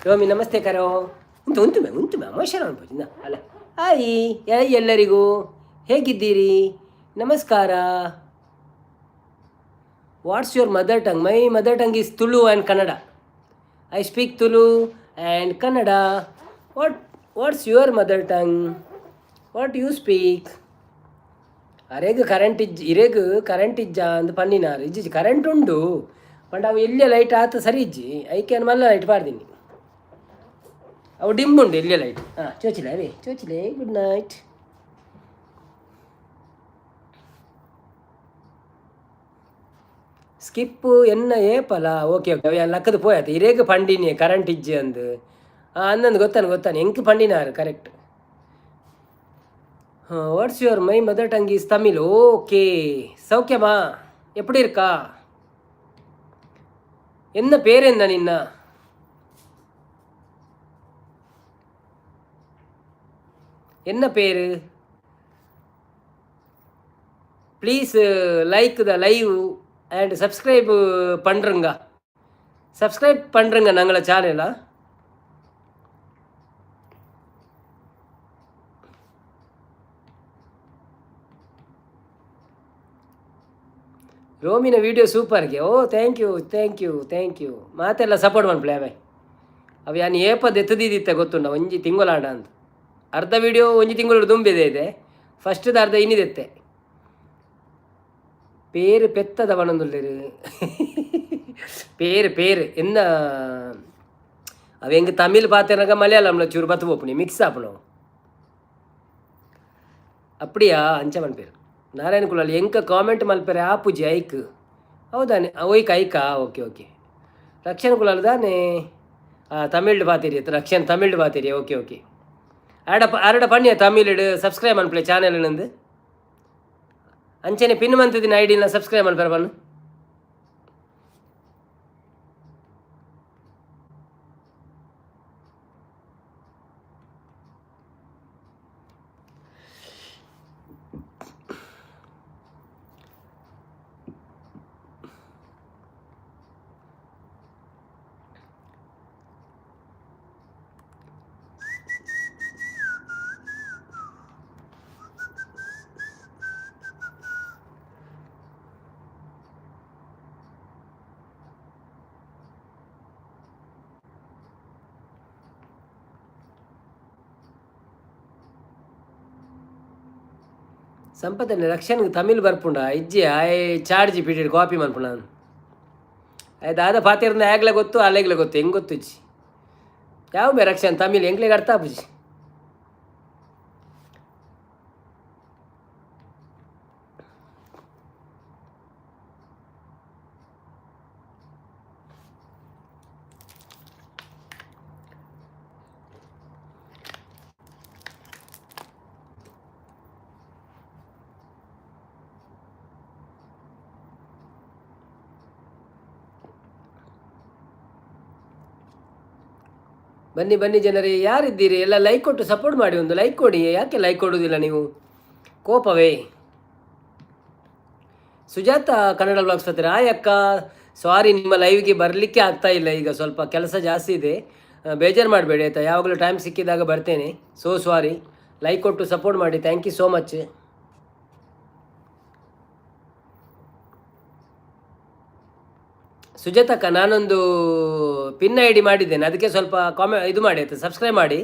ರೋಮಿ ನಮಸ್ತೆ ಕರೋ. ಉಂಟು ಮ್ಯಾಮ್ ಮೋಶನ ಅನ್ಬೋದು ಅಲ್ಲ. ಹಾಯ್ ಎಲ್ಲರಿಗೂ ಹೇಗಿದ್ದೀರಿ? ನಮಸ್ಕಾರ. What's your mother tongue? My mother tongue is Tulu and Kannada. I speak Tulu and Kannada. What's your mother tongue? What you speak? ಅರೆಗ್ ಕರೆಂಟ್ ಇಜ್ಜ ಅಂದ್ ಪನ್ನಿನಾರು ಇಜ್ಜಿ ಕರೆಂಟ್ ಉಂಡು ಪಂಡ ಅವು ಎಲ್ಲೇ ಲೈಟ್ ಆತ ಸರಿ ಇಜ್ಜಿ ಐಕೆ ಮಲ್ಲ ಲೈಟ್ ಪಾಡ್ದೀನಿ. ಅವು ಡಿಮ್ ಉಂಡು ಎಲ್ಲೇ ಲೈಟ್. ಚೋಚಿಲೆ ಗುಡ್ ನೈಟ್. ಸ್ಕಿಪ್ಪು ಎನ್ನ ಏಪಲ. ಓಕೆ ಓಕೆ, ಅವು ಲಕ್ಕದು ಪೋಯತ್ತೆ ಇರೇಗ ಪಂಡಿನಿ ಕರೆಂಟ್ ಇಜ್ಜಿ ಅಂದು ಅಂದಂದು ಗೊತ್ತಾನೆ ಎಂಕ್ ಪಂಡಿನಾರು correct. What's your my mother tongue is Tamil. Okay, சௌக்கியமா? எப்படி இருக்கா? என்ன பேர் என்ன நின்ன? என்ன பேரு? Please like the live and subscribe பண்ணுறங்க நாங்கள சேனலா. ರೋಮಿನ ವೀಡಿಯೋ ಸೂಪರ್ಗೆ. Oh thank you. ಮಾತೆಲ್ಲ ಸಪೋರ್ಟ್ ಮಾಡ್ಪ್ಲೆ ಅವೇ ಅವು ಯಾನು ಏಪದ್ದು ಎತ್ತದಿದ್ದಿತ್ತೆ ಗೊತ್ತುಂಡ ಒಂಜಿ ತಿಂಗಳಾಂಡ ಅಂತ. ಅರ್ಧ ವೀಡಿಯೋ ಒಂಜಿ ತಿಂಗಳು ದುಂಬಿದೆ ಇದೆ, ಫಸ್ಟ್ದು ಅರ್ಧ ಇನ್ನಿದೆತ್ತೆ. பேர் பெத்தத வனந்துள்ளரு பேர் என்ன அவ எங்க தமிழ் பார்த்தேனாக்கா மலையாளம்ல சூறு பத்து போப்பணி மிக்ஸ் ஆப்பணும். அப்படியா? ಅಂಚಮನ್ பேர் ನಾರಾಯಣ ಕುಲಾಲ್ ಎಂಕ ಕಾಮೆಂಟ್ ಮಲ್ಪೆರೆ ಆಪುಜಿ ಐಕ್. ಹೌದಾನೆ ಒಯ್ಕ ಐಕಾ? Okay okay. ರಕ್ಷಣ್ ಕುಲಾಲ್ ದಾನೆ ತಮಿಳ್ಡು ಪಾತಿರಿ ರಕ್ಷಣ್ ತಮಿಳ್ಡು ಪಾತಿರಿ. Okay okay. ಅರಡ ಪಣ್ಣಿಯ ತಮಿಳು ಸಬ್ಸ್ಕ್ರೈಬ್ ಮನ್ಪ್ಲೆ ಚಾನೆಲ್ ನಂದು ಅಂಚನೆ ಪಿನ್ ಮಂತದಿನ ಐಡಿನ ಸಬ್ಸ್ಕ್ರೈಬ್ ಮನ್ಪೆರ ಬನ್ನು. ಸಂಪತ್ತನೆ ರಕ್ಷಣೆಗೆ ತಮಿಳ್ ಬರ್ಪುಂಡ ಇಜ್ಜಿ ಆಯ್ ಚಾರ್ಜ್ ಜಿಪಿಟಿ ಕಾಪಿ ಮನ್ಪುಂಡ ಆಯ್ತು ದಾದ ಪಾತಿರ್ನ ಆಗ್ಲೇ ಗೊತ್ತು ಅಲ್ಲೆಗ್ಲೇ ಗೊತ್ತು ಹೆಂಗೆ ಗೊತ್ತು ಇಜ್ಜಿ ಯಾವ ಬೇ ರಕ್ಷಣೆ ತಮಿಳ್ ಹೆಂಗ್ಲೆಗೆ ಅರ್ಥ ಆಪುಜಿ. ಬನ್ನಿ ಬನ್ನಿ ಜನರೇ, ಯಾರಿದ್ದೀರಿ ಎಲ್ಲ ಲೈಕ್ ಕೊಟ್ಟು ಸಪೋರ್ಟ್ ಮಾಡಿ, ಒಂದು ಲೈಕ್ ಕೊಡಿ. ಯಾಕೆ ಲೈಕ್ ಕೊಡೋದಿಲ್ಲ ನೀವು? ಕೋಪವೇ? ಸುಜಾತ ಕನ್ನಡ ಬ್ಲಾಗ್ಸ್ ಬರ್ತೀರಾ? ಹಾಯ್ ಅಕ್ಕ, ಸಾರಿ ನಿಮ್ಮ ಲೈವ್ಗೆ ಬರಲಿಕ್ಕೆ ಆಗ್ತಾ ಇಲ್ಲ, ಈಗ ಸ್ವಲ್ಪ ಕೆಲಸ ಜಾಸ್ತಿ ಇದೆ, ಬೇಜಾರು ಮಾಡಬೇಡಿ ಆಯಿತಾ. ಯಾವಾಗಲೂ ಟೈಮ್ ಸಿಕ್ಕಿದಾಗ ಬರ್ತೇನೆ. So sorry. ಲೈಕ್ ಕೊಟ್ಟು ಸಪೋರ್ಟ್ ಮಾಡಿ, ಥ್ಯಾಂಕ್ ಯು ಸೋ ಮಚ್. ಸುಜಾತಕ್ಕ, ನಾನೊಂದು ಪಿನ್ ಐ ಡಿ ಮಾಡಿದ್ದೇನೆ, ಅದಕ್ಕೆ ಸ್ವಲ್ಪ ಇದು ಮಾಡಿ ಆಯಿತಾ, ಸಬ್ಸ್ಕ್ರೈಬ್ ಮಾಡಿ,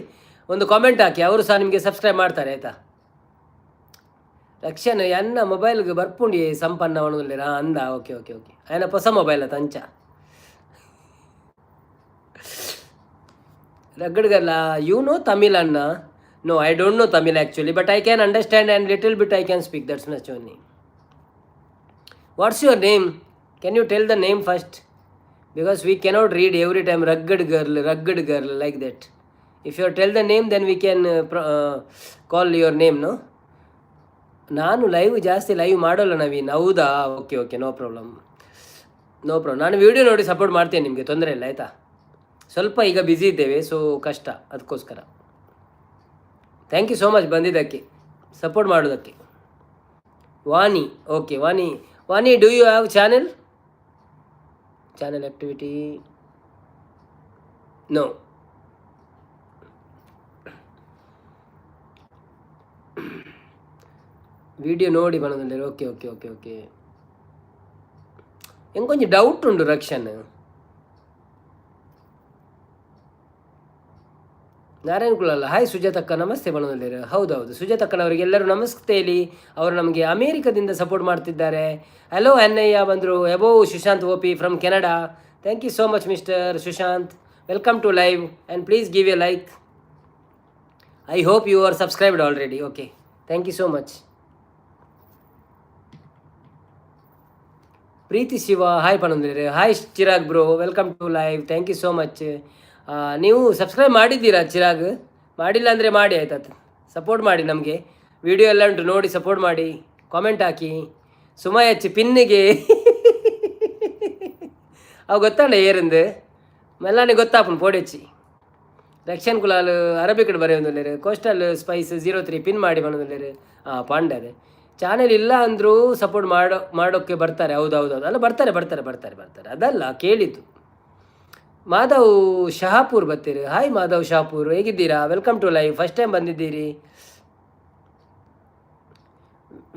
ಒಂದು ಕಾಮೆಂಟ್ ಹಾಕಿ, ಅವರು ಸಹ ನಿಮಗೆ ಸಬ್ಸ್ಕ್ರೈಬ್ ಮಾಡ್ತಾರೆ ಆಯಿತಾ. ರಕ್ಷಣ್ ಎನ್ನ ಮೊಬೈಲ್ಗೆ ಬರ್ಪುಂಡಿ ಸಂಪನ್ನ ಒಣಗಲಿರ ಅಂದ. ಓಕೆ ಓಕೆ ಓಕೆ, ఆయన ಹೊಸ ಮೊಬೈಲ್ ಅತ್ತ ಅಂಚ ರಗಡ್ಗಲ್ಲ. ಯು ನೋ ತಮಿಳ್ ಅಣ್ಣ? No, I don't know Tamil actually, but I can understand and little bit I can speak, that's much only. What's your name? Can you tell the name first? Because we cannot read every time rugged girl like that. If you tell the name then we can call your name. No, ನಾನು ಜಾಸ್ತಿ live ಮಾಡೋಲ್ಲ ನವೀನ್. ಹೌದಾ? Okay okay, no problem. ನಾನು video ನೋಡಿ support ಮಾಡ್ತೇನೆ, ನಿಮಗೆ ತೊಂದರೆ ಇಲ್ಲ ಆಯಿತಾ. ಸ್ವಲ್ಪ ಈಗ ಬ್ಯುಸಿ ಇದ್ದೇವೆ, ಸೊ ಕಷ್ಟ, ಅದಕ್ಕೋಸ್ಕರ. ಥ್ಯಾಂಕ್ ಯು ಸೋ ಮಚ್ ಬಂದಿದ್ದಕ್ಕೆ, ಸಪೋರ್ಟ್ ಮಾಡೋದಕ್ಕೆ. Vani, okay Vani, do you have channel activity? No. Video ನೋಡಿ ಬರೋದಿಲ್ಲ. ಓಕೆ ಓಕೆ ಓಕೆ ಓಕೆ, ಎಂಕೊಂಚ ಡೌಟ್ ಉಂಟು ರಕ್ಷಣ್. ನಾರಾಯಣ್ ಕುಳಲ್ಲ. ಹಾಯ್ ಸುಜಾತಕ್ಕ, ನಮಸ್ತೆ ಬಣದಲ್ಲಿರ. ಹೌದೌದು, ಸುಜಾತಕ್ಕನವರಿಗೆ ಎಲ್ಲರೂ ನಮಸ್ತೆ ಹೇಳಿ. ಅವರು ನಮಗೆ ಅಮೇರಿಕದಿಂದ ಸಪೋರ್ಟ್ ಮಾಡ್ತಿದ್ದಾರೆ. ಹಲೋ ಅನ್ನಯ್ಯ ಬಂದರು. ಎಬೋ ಸುಶಾಂತ್ ಓಪಿ from Canada. Thank you so much mister Sushant. Welcome to live and please give a like. I hope you are subscribed already. Okay, thank you so much. Preethi Shiva, hi ಪಣಂದಿರಿ. Hi Chirag bro, welcome to live. Thank you so much. ನೀವು subscribe ಮಾಡಿದ್ದೀರಾ ಚಿರಾಗ್? ಮಾಡಿಲ್ಲ ಅಂದರೆ ಮಾಡಿ ಆಯ್ತಾ, support ಮಾಡಿ ನಮಗೆ. Video ಎಲ್ಲ ಉಂಟು, ನೋಡಿ ಸಪೋರ್ಟ್ ಮಾಡಿ, ಕಾಮೆಂಟ್ ಹಾಕಿ. ಸುಮ ಹೆಚ್ಚು ಪಿನ್ನಿಗೆ ಅವು ಗೊತ್ತಾಂಡ ಏರಂದು ಮೆಲ್ಲಾನೆ ಗೊತ್ತಾಪನ್ ಪೋಡೆಚ್ಚಿ. ರಕ್ಷಣ್ ಕುಲಾಲ್ ಅರಬಿಕಡ್ ಬರೆಯೊಂದುಲ್ಲೇರು. ಕೋಸ್ಟಲ್ ಸ್ಪೈಸ್ 03 ಪಿನ್ ಮಾಡಿ ಬಂದಲ್ಲೇರು. ಪಾಂಡರೆ ಚಾನೆಲ್ ಇಲ್ಲ ಅಂದರೂ ಸಪೋರ್ಟ್ ಮಾಡೋಕ್ಕೆ ಬರ್ತಾರೆ. ಹೌದೌದು, ಅಲ್ಲ ಬರ್ತಾರೆ. ಅದಲ್ಲ ಕೇಳಿದ್ದು. ಮಾಧವ್ ಶಹಾಪುರ್ ಬರ್ತೀರಿ. ಹಾಯ್ ಮಾಧವ್ ಶಹಾಪುರ್, ಹೇಗಿದ್ದೀರಾ? Welcome to live. First time ಬಂದಿದ್ದೀರಿ.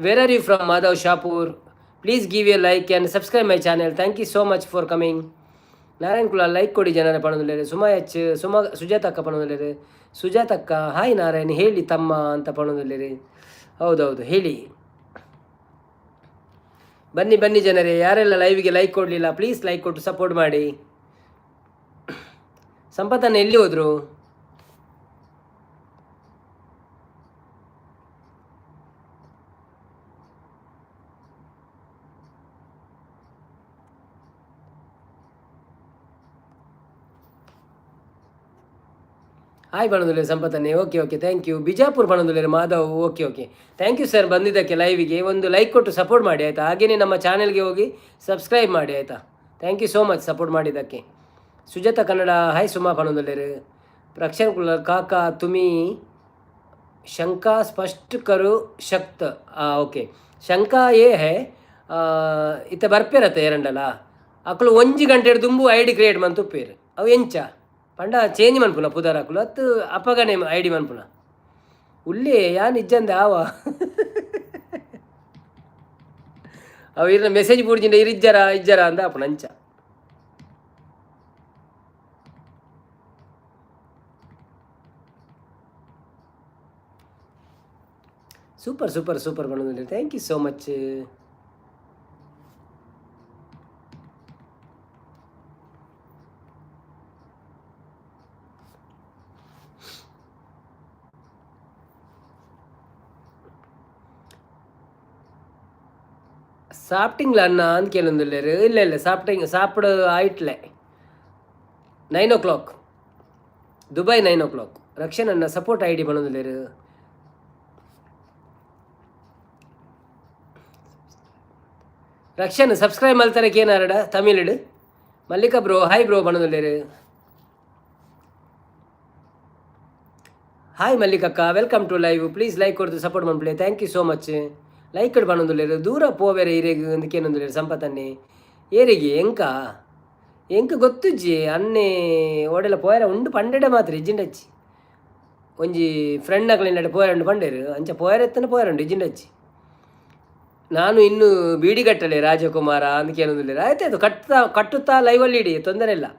Where are you from Madhav Shahapur? Please give a like and subscribe my channel. Thank you so much for coming. Narayan Kulal like ಕೊಡಿ ಜನರ ಪಣದಲ್ಲೇರು. ಸುಜಾತಕ್ಕ ಪಣದಲ್ಲೇರು. ಸುಜಾತಕ್ಕ, ಹಾಯ್ ನಾರಾಯಣ್, ಹೇಳಿ ತಮ್ಮ ಅಂತ ಪಣದಲ್ಲೇರಿ. ಹೌದೌದು, ಹೇಳಿ. ಬನ್ನಿ ಜನರೇ, ಯಾರೆಲ್ಲ ಲೈವ್ಗೆ ಲೈಕ್ ಕೊಡಲಿಲ್ಲ ಪ್ಲೀಸ್ ಲೈಕ್ ಕೊಟ್ಟು ಸಪೋರ್ಟ್ ಮಾಡಿ. ಸಂಪತ್ತನ್ನು ಎಲ್ಲಿ ಹೋದರು? ಹಾಯ್ ಬಣದುಲೆ ಸಂಪತ್ತನ್ನೇ. Okay thank you. ಬಿಜಾಪುರ್ ಬಣದುಲೆ Madhav. Okay thank you sir ಬಂದಿದ್ದಕ್ಕೆ ಲೈವಿಗೆ. ಒಂದು ಲೈಕ್ ಕೊಟ್ಟು ಸಪೋರ್ಟ್ ಮಾಡಿ ಆಯಿತಾ. ಹಾಗೆಯೇ ನಮ್ಮ ಚಾನೆಲ್ಗೆ ಹೋಗಿ ಸಬ್ಸ್ಕ್ರೈಬ್ ಮಾಡಿ ಆಯಿತಾ. Thank you so much support ಮಾಡಿದ್ದಕ್ಕೆ. ಸುಜಾತ ಕನ್ನಡ, ಹಾಯ್ ಸುಮಾ ಬಣದುಲೆ. ರಕ್ಷಣ್ ಕುಲಾಲ್, ಕಾಕಾ ತುಮಿ ಶಂಕಾ ಸ್ಪಷ್ಟ ಕರು ಶಕ್ತ. ಓಕೆ, ಶಂಕಾ ಏ ಹೇ ಇತ್ತ ಬರ್ಪೇರತ್ತೆ ಎರಡಲ್ಲ ಅಕ್ಕಳು 1 ಗಂಟೆ ದುಂಬು ಐ ಡಿ ಕ್ರಿಯೇಟ್ ಮಂತುಪ್ಪೇರು. ಅವು ಎಂಚ ಪಂಡ ಚೇಂಜ್ ಮನ್ಪುನ ಪುದಾರ ಹಾಕಲು ಅತ್ತು ಅಪ್ಪಗನೆ ಐ ಡಿ ಮನ್ಪುನ ಉಲ್ಲೇ ಯಾ ನಿಜಂದ ಆವ ಅವು ಇರ ಮೆಸೇಜ್ ಪೂಡ್ಜಿಂಡ ಇಜ್ಜರ ಅಂದ ಅಪ್ಪನ ಅಂಚ. ಸೂಪರ್ ಬಂದಿದ್ದೀರಿ. Thank you so much. சாப்பிட்டீங்களா அண்ணா கேளுந்துள்ளாரு. இல்லை சாப்பிட ஆயிட்டல. 9 o'clock ದುಬೈ 9 o'clock. ರಕ್ಷಣ್ ಅಣ್ಣ ಸಪೋರ್ಟ್ ಐ ಡಿ ಬಂದಿಲ್ಲೇರು. ರಕ್ಷಣ್ ಸಬ್ಸ್ಕ್ರೈಬ್ ಮಲ್ತಾರಕ್ಕೆ ಏನಾರಡ ತಮಿಳಿಡು. ಮಲ್ಲಿಕಾ ಬ್ರೋ, ಹಾಯ್ ಬ್ರೋ ಬಂದಿಲ್ಲೇರು. ಹಾಯ್ ಮಲ್ಲಿಕಕ್ಕ, welcome to live. Please like ಕೊಡ್ತು ಸಪೋರ್ಟ್ ಮಾಡ್ಬಿಡಿ. Thank you so much. Like ಕಡ್ ಪಣೊಂದುಲ್ಲೇರು ದೂರ ಪೋವೇರೆ ಇರೆಗ್ ಅಂದಕ್ಕೇನೊಂದುಲ್ಲೇರು ಸಂಪತ್ತನ್ನೇ ಏರಿಗೆ ಎಂಕ ಗೊತ್ತುಜ್ಜಿ ಅನ್ನೆ ಓಡೆಲ್ಲ ಪೋಯರ ಉಂಡು ಪಂಡೆಡೆ ಮಾತ್ರ ಇಜ್ಜಿಂಡಚ್ಚಿ ಒಂಜಿ ಫ್ರೆಂಡ್ ಅಕ್ಲಿಂಡ ಪೋಯರಂಡು ಪಂಡೇರು ಅಂಚ ಪೋಯರೆತ್ತನ ಪೋಯರಂಡು ಇಜ್ಜಿಂಡಚ್ಚಿ. ನಾನು ಇನ್ನು ಬೀಡಿಗಟ್ಟಲೆ ರಾಜಕುಮಾರ ಅಂದಕ್ಕೇನೊಂದುಲ್ಲೇರು ಆಯ್ತಾಯ್ತು ಕಟ್ಟುತ್ತಾ ಲೈವಲ್ಲಿ ಇಡಿ ತೊಂದರೆ ಇಲ್ಲ.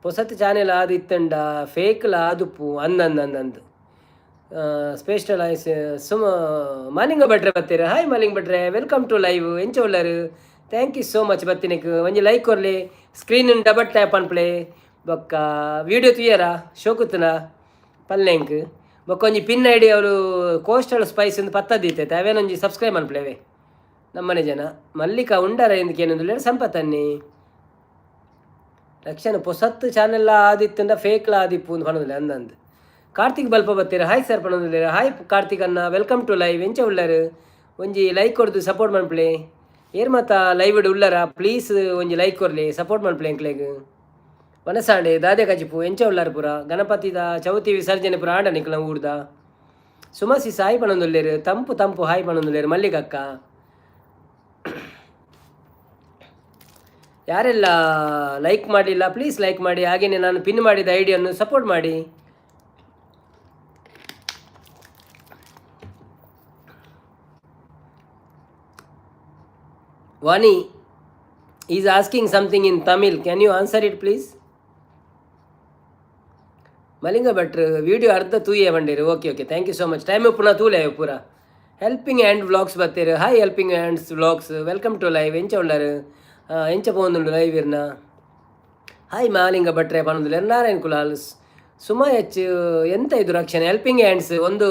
ಹೊಸತು ಚಾನೆಲ್ ಆದು ಇತ್ತಂಡ ಫೇಕ್ಲ ಆದುಪ್ಪು ಅಂದಂದು ಸ್ಪೆಷಲ್ ಆಯ್ಸ್ ಮಾಲಿಂಗ ಭಟ್ರೆ ಬರ್ತೀರ. ಹಾಯ್ ಮಾಲಿಂಗ ಭಟ್ರೆ, ವೆಲ್ಕಮ್ ಟು ಲೈವ್. ಎಂಚ ಉಳ್ಳಾರು? Thank you so much. ಬರ್ತೀನಿಕ್ ಒಂಜಿ ಲೈಕ್ ಕೊರ್ಲಿ, ಸ್ಕ್ರೀನ್ ಡಬಲ್ ಟ್ಯಾಪ್ ಅನ್ಪ್ಲೆ ಬೊಕ್ಕ ವೀಡಿಯೋ ತುಯ್ಯರ ಶೋಕುತ್ತನ ಪಲ್ಲೆಂಕ್ ಬೊಕ್ಕ ಒಂಜಿ ಪಿನ್ ಐಡಿ ಅವರು ಕೋಸ್ಟಲ್ ಸ್ಪೈಸ್ ಎಂದು ಪತ್ತದೀತೈತೆ ಅವೇನೊಂಜಿ ಸಬ್ಸ್ಕ್ರೈಬ್ ಅನ್ಪ್ಲೇವೆ ನಮ್ಮನೆ ಜನ. ಮಲ್ಲಿಕಾ ಉಂಡಾರ ಎಂದಕ್ಕೆ ಏನಂದ್ರೆ ಸಂಪತ್ತನ್ನಿ ರಕ್ಷಣೆ ಪೊಸತ್ತು ಚಾನೆಲ್ಲ ಆದಿತ್ತಂಡ ಫೇಕ್ಲ ಆದಿಪ್ಪು ಅಂತ ಪಣದಿಲ್ಲ ಅಂದಂದು. ಕಾರ್ತಿಕ್ ಬಲ್ಪ ಬರ್ತೀರ. ಹಾಯ್ ಸರ್ ಪಣದಿಲ್ಲ. ಹಾಯ್ ಕಾರ್ತಿಕ್ ಅನ್ನ, ವೆಲ್ಕಮ್ ಟು ಲೈವ್. ಎಂಚ ಉಳ್ಳಾರು? ಒಂಜಿ ಲೈಕ್ ಕೊಡ್ದು ಸಪೋರ್ಟ್ ಮಾಡ್ಪ್ಲೆ. ಏರ್ ಮಾತ ಲೈವ್ ಇಡು ಉಳ್ಳಾರ ಪ್ಲೀಸ್ ಒಂಜಿ ಲೈಕ್ ಕೊರ್ಲಿ ಸಪೋರ್ಟ್ ಮಾಡ್ಪ್ಲೆ ಎಂಕ್ಲೆಗ್. ವನಸಾಂಡೆ ದಾದೆ ಕಜಿಪು ಎಂಚ ಉಳ್ಳಾರು ಪುರ ಗಣಪತಿದ ಚೌತಿ ವಿಸರ್ಜನೆ ಪುರ ಆಂಡ ನಿಕ್ಲ ಊರ್ದ. ಸುಮಸಿಸ್ ಹಾಯ್ ಪಣೊಂದುಲ್ಲೇರು. ತಂಪು ಹಾಯ್ ಪಣೊಂದುಲ್ಲೇರು. ಮಲ್ಲಿಕಕ್ಕ ಯಾರೆಲ್ಲ ಲೈಕ್ ಮಾಡಲಿಲ್ಲ ಪ್ಲೀಸ್ ಲೈಕ್ ಮಾಡಿ. ಹಾಗೆಯೇ ನಾನು ಪಿನ್ ಮಾಡಿದ ಐಡಿಯನ್ನು ಸಪೋರ್ಟ್ ಮಾಡಿ. Vani is asking something in Tamil, can you answer it please? Malinga ಭಟ್ರು ವಿಡಿಯೋ ಅರ್ಧ ತೂಯೇ ಬಂಡೇರು. Okay thank you so much. Time ಪುನಃ ತೂಲೆ ಪೂರ ಹೆಲ್ಪಿಂಗ್ ಹ್ಯಾಂಡ್ ವ್ಲಾಗ್ಸ್ ಬರ್ತೀರು. Hi helping hands vlogs, welcome to live. ಎಂಚ ಉಳ್ಳಾರು? ಎಂಚ ಪೋಂದುಂಡು ಲೈವ್ ಇರ್ನ. ಹಾಯ್ ಮಾಲಿಂಗ ಭಟ್ರೆ ಪಣೊಂದುಲ್ಲೆ ನಾರಾಯಣ್ ಕುಲಾಲ್. ಸುಮಾ ಹೆಚ್ಚು ಎಂತ ಇದು ರಕ್ಷಣೆ ಹೆಲ್ಪಿಂಗ್ ಹ್ಯಾಂಡ್ಸ್ ಒಂದು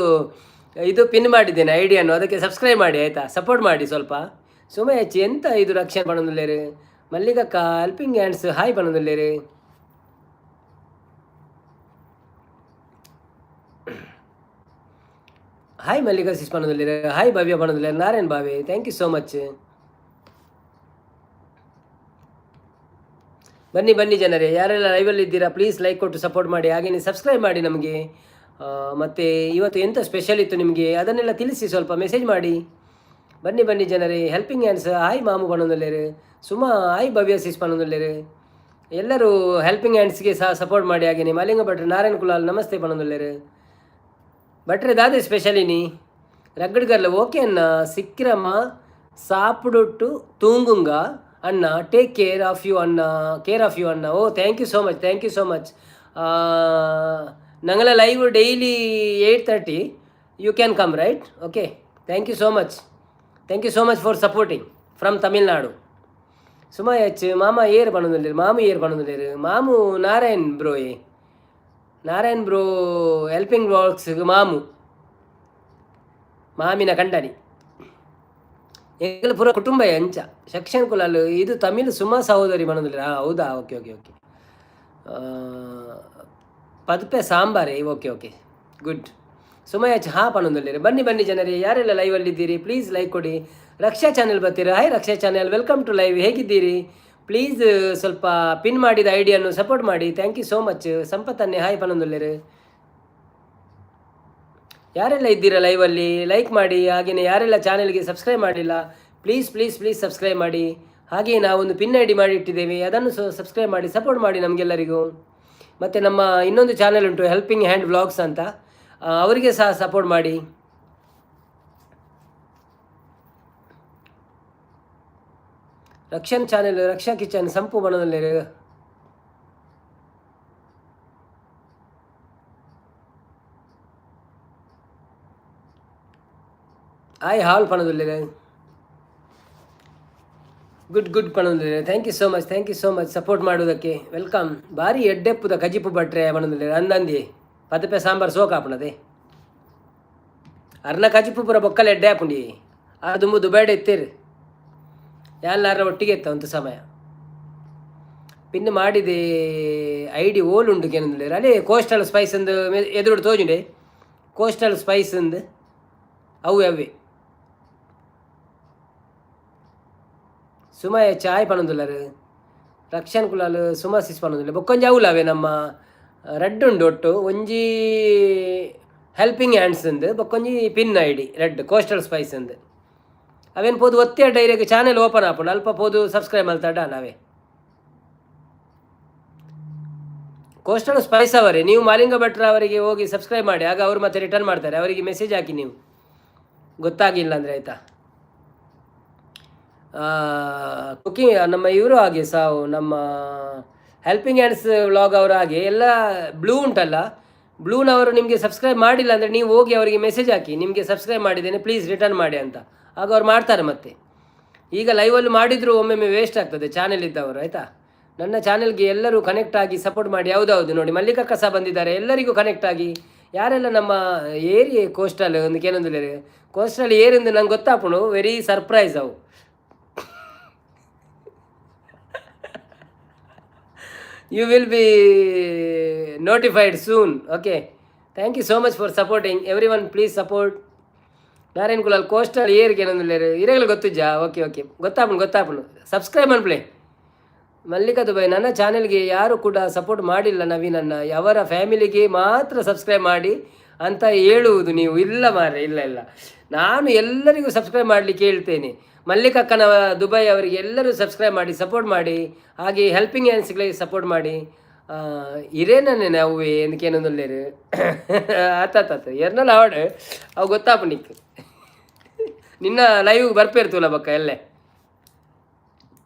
ಇದು ಪಿನ್ ಮಾಡಿದ್ದೇನೆ ಐಡಿಯನ್ನು, ಅದಕ್ಕೆ ಸಬ್ಸ್ಕ್ರೈಬ್ ಮಾಡಿ ಆಯಿತಾ, ಸಪೋರ್ಟ್ ಮಾಡಿ ಸ್ವಲ್ಪ. ಸುಮಾ ಹೆಚ್ಚು ಎಂತ ಇದು ರಕ್ಷಣೆ ಪಣೊಂದುಲ್ಲೇರು. ಮಲ್ಲಿಗಕ್ಕ ಹೆಲ್ಪಿಂಗ್ ಹ್ಯಾಂಡ್ಸ್ ಹಾಯ್ ಪಣೊಂದುಲ್ಲೇರು. ಹಾಯ್ ಮಲ್ಲಿಕಾ ಸಿಸ್ ಪಣೊಂದುಲ್ಲೇರು. ಹಾಯ್ ಭವ್ಯ ಪಣೊಂದುಲ್ಲೇರು. ನಾರಾಯಣ್ ಭಾವೆ, ಥ್ಯಾಂಕ್ ಯು ಸೋ ಮಚ್. ಬನ್ನಿ ಜನರೇ, ಯಾರೆಲ್ಲ ಲೈವಲ್ಲಿ ಇದ್ದೀರಾ ಪ್ಲೀಸ್ ಲೈಕ್ ಕೊಟ್ಟು ಸಪೋರ್ಟ್ ಮಾಡಿ. ಹಾಗೆಯೇ ಸಬ್ಸ್ಕ್ರೈಬ್ ಮಾಡಿ ನಮಗೆ. ಮತ್ತು ಇವತ್ತು ಎಂಥ ಸ್ಪೆಷಲ್ ಇತ್ತು ನಿಮಗೆ ಅದನ್ನೆಲ್ಲ ತಿಳಿಸಿ, ಸ್ವಲ್ಪ ಮೆಸೇಜ್ ಮಾಡಿ. ಬನ್ನಿ ಜನರೇ. ಹೆಲ್ಪಿಂಗ್ ಹ್ಯಾಂಡ್ಸ್ ಹಾಯ್ ಮಾಮು ಪಣೊಂದುಲ್ಲೇರು. ಸುಮಾ ಹಾಯ್ ಭವ್ಯ ಸಿಸ್ ಪಣೊಂದುಲ್ಲೇರು. ಎಲ್ಲರೂ ಹೆಲ್ಪಿಂಗ್ ಹ್ಯಾಂಡ್ಸ್ಗೆ ಸಹ ಸಪೋರ್ಟ್ ಮಾಡಿ. ಹಾಗೆಯೇ ಮಲಿಂಗ ಭಟ್ರೆ ನಾರಾಯಣ್ ಕುಲಾಲ್ ನಮಸ್ತೆ ಪಣೊಂದುಲ್ಲೇರು. ಭಟ್ರೆ ದಾದೆ ಸ್ಪೆಷಲಿನಿ ರಗ್ಗಡ್ಗರ್ಲ ಓಕೆ ಅನ್ನ ಸಿಕ್ಕಿರಮ್ಮ ಸಾಪಿಡೊಟ್ಟು ತೂಂಗುಂಗ ಅಣ್ಣ, ಟೇಕ್ ಕೇರ್ ಆಫ್ ಯು ಅಣ್ಣ. Oh thank you so much. ನಂಗಲ live daily 8:30 you can come right. Okay thank you so much for supporting from Tamil Nadu. Suma H ಮಾಮ ಏರ್ ಪಣೊಂದುಲ್ಲೇರು. ಮಾಮು ನಾರಾಯಣ್ ಬ್ರೋ ಹೆಲ್ಪಿಂಗ್ ವ್ಲಾಗ್ಸ್ ಮಾಮಿನ ಕಂಡನಿ ಎಂಗಲ ಪೂರ ಕುಟುಂಬ ಅಂಚ ಸೆಕ್ಷನ್ ಕುಲಾಲು. ಇದು ತಮಿಳು ಸುಮಾ ಸಹೋದರಿ ಪಣೊಂದುಲ್ಲೇರು. ಹೌದಾ? ಓಕೆ ಪದ್ಪೆ ಸಾಂಬಾರೇ. Okay good. ಸುಮಾ ಎಚ್ ಪಣೊಂದುಲ್ಲೇರು. ಬನ್ನಿ ಜನರೇ, ಯಾರೆಲ್ಲ ಲೈವಲ್ಲಿದ್ದೀರಿ ಪ್ಲೀಸ್ ಲೈಕ್ ಕೊಡಿ. ರಕ್ಷಾ ಚಾನೆಲ್ ಬರ್ತೀರಾ. Hi Raksha channel, welcome to live. ಹೇಗಿದ್ದೀರಿ? ಪ್ಲೀಸ್ ಸ್ವಲ್ಪ ಪಿನ್ ಮಾಡಿದ ಐಡಿಯನ್ನು ಸಪೋರ್ಟ್ ಮಾಡಿ. Thank you so much. ಸಂಪತ್ತನ್ನೇ ಹಾಯ್ ಪಣೊಂದುಲ್ಲೇರು. ಯಾರೆಲ್ಲ ಇದ್ದೀರಾ ಲೈವಲ್ಲಿ ಲೈಕ್ ಮಾಡಿ. ಹಾಗೆಯೇ ಯಾರೆಲ್ಲ ಚಾನೆಲ್ಗೆ ಸಬ್ಸ್ಕ್ರೈಬ್ ಮಾಡಿಲ್ಲ ಪ್ಲೀಸ್ ಸಬ್ಸ್ಕ್ರೈಬ್ ಮಾಡಿ. ಹಾಗೆಯೇ ನಾವೊಂದು ಪಿನ್ ಐಡಿ ಮಾಡಿ ಇಟ್ಟಿದ್ದೇವೆ, ಅದನ್ನು ಸಬ್ಸ್ಕ್ರೈಬ್ ಮಾಡಿ ಸಪೋರ್ಟ್ ಮಾಡಿ ನಮಗೆಲ್ಲರಿಗೂ. ಮತ್ತು ನಮ್ಮ ಇನ್ನೊಂದು ಚಾನೆಲ್ ಉಂಟು ಹೆಲ್ಪಿಂಗ್ ಹ್ಯಾಂಡ್ ವ್ಲಾಗ್ಸ್ ಅಂತ, ಅವರಿಗೆ ಸಹ ಸಪೋರ್ಟ್ ಮಾಡಿ. ರಕ್ಷನ್ ಚಾನೆಲ್, ರಕ್ಷಾ ಕಿಚನ್, ಸಂಪು ಪಣೊಂದುಲ್ಲೇರು. ಹಾಯ್ ಹಾಲ್ ಪಣೊಂದುಲ್ಲೇರು. ಗುಡ್ ಪಣೊಂದುಲ್ಲೇರು. Thank you so much support ಮಾಡೋದಕ್ಕೆ. ವೆಲ್ಕಮ್. ಭಾರಿ ಎಡ್ಡೆಪ್ಪುದ ಕಜಿಪು ಭಟ್ರೆ ಪಣೊಂದುಲ್ಲೇರು. ಅಂದಂದಿ ಪದಪೆ ಸಾಂಬಾರು ಸೋಕಾಪಣದೆ ಅರ್ನ ಕಜಿಪು ಪೂರ ಬೊಕ್ಕಲ ಎಡ್ಡೆ ಹಾಪುಂಡಿ ಅದು ದುಬೈಡೆ ಎತ್ತೇರು ಎಲ್ಲಾರ ಒಟ್ಟಿಗೆ ಎತ್ತ ಒಂದು ಸಮಯ ಪಿನ್ ಮಾಡಿದೆ ಐಡಿ ಓಲ್ ಉಂಡು ಕೇನಂದುಲ್ಲೇರು. ಅದೇ ಕೋಸ್ಟಲ್ ಸ್ಪೈಸ್ ಅಂದು ಎದುರು ತೋಜುಂಡೆ. ಕೋಸ್ಟಲ್ ಸ್ಪೈಸ್ ಅಂದು ಅವೇ ಸುಮಾ ಚಾಯ್ ಪಣೊಂದುಲ್ಲಾರು. ರಕ್ಷನ್ ಕುಲಾಲು ಸುಮಾ ಸಿಸ್ ಪಣೊಂದುಲ್ಲ ಬೊಕ್ಕೊಂಜಿ ಅವಲ್ಲ ಅವೇ ನಮ್ಮ ರೆಡ್ ಉಂಡು ಒಟ್ಟು ಒಂಜಿ ಹೆಲ್ಪಿಂಗ್ ಹ್ಯಾಂಡ್ಸ್ ಅಂದು ಬೊಕ್ಕೊಂಜಿ pin I D red coastal spice ಅಂದು ಅವೇನು ಪೋದು ಒತ್ತೇ ಡೈರೆಕ್ಟ್ ಚಾನೆಲ್ ಓಪನ್ ಆಪುಂಡು ಅಲ್ಪ ಪೋದು ಸಬ್ಸ್ಕ್ರೈಬ್ ಮಲ್ತಾಡ ನಾವೇ ಕೋಸ್ಟಲ್ ಸ್ಪೈಸ್ ಅವರೇ ನೀವು ಮಾಲಿಂಗ ಭಟ್ರ ಅವರಿಗೆ ಹೋಗಿ ಸಬ್ಸ್ಕ್ರೈಬ್ ಮಾಡಿ, ಆಗ ಅವರು ಮತ್ತೆ ರಿಟರ್ನ್ ಮಾಡ್ತಾರೆ. ಅವರಿಗೆ ಮೆಸೇಜ್ ಹಾಕಿ ನೀವು ಗೊತ್ತಾಗಿಲ್ಲ ಅಂದರೆ ಆಯಿತಾ. ಕುಕಿಂಗ್ ನಮ್ಮ ಇವರು ಹಾಗೆ ಸಾವು ನಮ್ಮ ಹೆಲ್ಪಿಂಗ್ ಹ್ಯಾಂಡ್ಸ್ ವ್ಲಾಗ್ ಅವರು ಹಾಗೆ ಎಲ್ಲ ಬ್ಲೂ ಉಂಟಲ್ಲ, ಬ್ಲೂನವರು ನಿಮಗೆ ಸಬ್ಸ್ಕ್ರೈಬ್ ಮಾಡಿಲ್ಲ ಅಂದರೆ ನೀವು ಹೋಗಿ ಅವರಿಗೆ ಮೆಸೇಜ್ ಹಾಕಿ ನಿಮಗೆ ಸಬ್ಸ್ಕ್ರೈಬ್ ಮಾಡಿದ್ದೇನೆ ಪ್ಲೀಸ್ ರಿಟರ್ನ್ ಮಾಡಿ ಅಂತ, ಆಗ ಅವ್ರು ಮಾಡ್ತಾರೆ. ಮತ್ತೆ ಈಗ ಲೈವಲ್ಲಿ ಮಾಡಿದರೂ ಒಮ್ಮೊಮ್ಮೆ ವೇಸ್ಟ್ ಆಗ್ತದೆ ಚಾನೆಲ್ ಇದ್ದವರು ಆಯಿತಾ. ನನ್ನ ಚಾನೆಲ್ಗೆ ಎಲ್ಲರೂ ಕನೆಕ್ಟ್ ಆಗಿ ಸಪೋರ್ಟ್ ಮಾಡಿ. ಯಾವುದಾವುದು ನೋಡಿ ಮಲ್ಲಿಕಕ್ಕ ಸಹ ಬಂದಿದ್ದಾರೆ, ಎಲ್ಲರಿಗೂ ಕನೆಕ್ಟ್ ಆಗಿ ಯಾರೆಲ್ಲ ನಮ್ಮ ಏರಿ ಕೋಸ್ಟಲ್ ಒಂದು ಕೆಲವೊಂದು ಕೋಸ್ಟಲ್ ಏರಿಂದ ನಂಗೆ ಗೊತ್ತಾಪುಣು ವೆರಿ ಸರ್ಪ್ರೈಸ್ ಅವು. You will be notified soon. Okay. Thank you so much for supporting. Everyone please support. Narayan Kulal coastal ಏರ್ಗೆ ಏನಂದ್ರೆ ಇರಗಳು ಗೊತ್ತಿಜ್ಜಾ? ಓಕೆ ಓಕೆ ಗೊತ್ತಾಪುಣು ಸಬ್ಸ್ಕ್ರೈಬ್ ಅನ್ಪ್ಲೇ. ಮಲ್ಲಿಕಾ ದುಬೈ ನನ್ನ ಚಾನೆಲ್ಗೆ ಯಾರು ಕೂಡ ಸಪೋರ್ಟ್ ಮಾಡಿಲ್ಲ ನವೀನನ್ನು, ಅವರ ಫ್ಯಾಮಿಲಿಗೆ ಮಾತ್ರ ಸಬ್ಸ್ಕ್ರೈಬ್ ಮಾಡಿ ಅಂತ ಹೇಳುವುದು ನೀವು. ಇಲ್ಲ ಮಾರ್ರೆ, ಇಲ್ಲ ನಾನು ಎಲ್ಲರಿಗೂ ಸಬ್ಸ್ಕ್ರೈಬ್ ಮಾಡಲಿಕ್ಕೆ ಹೇಳ್ತೇನೆ. ಮಲ್ಲಿಕಕ್ಕನ ದುಬೈ ಅವರಿಗೆ ಎಲ್ಲರೂ ಸಬ್ಸ್ಕ್ರೈಬ್ ಮಾಡಿ ಸಪೋರ್ಟ್ ಮಾಡಿ, ಹಾಗೆ ಹೆಲ್ಪಿಂಗ್ ಹ್ಯಾಂಡ್ಸ್ಗಳಿಗೆ ಸಪೋರ್ಟ್ ಮಾಡಿ. ಇರೇನೇ ನಾವು ಏನಕ್ಕೇನೊಂದು ಆತಾತ ಎರ್ನಲ್ಲ ಆವಾಡ್ ಅವು ಗೊತ್ತಾಪು ನಿಕ್ ನಿನ್ನ ಲೈವ್ ಬರ್ಪೇರ್ತಲ್ಲ ಬಕ್ಕ ಎಲ್ಲೇ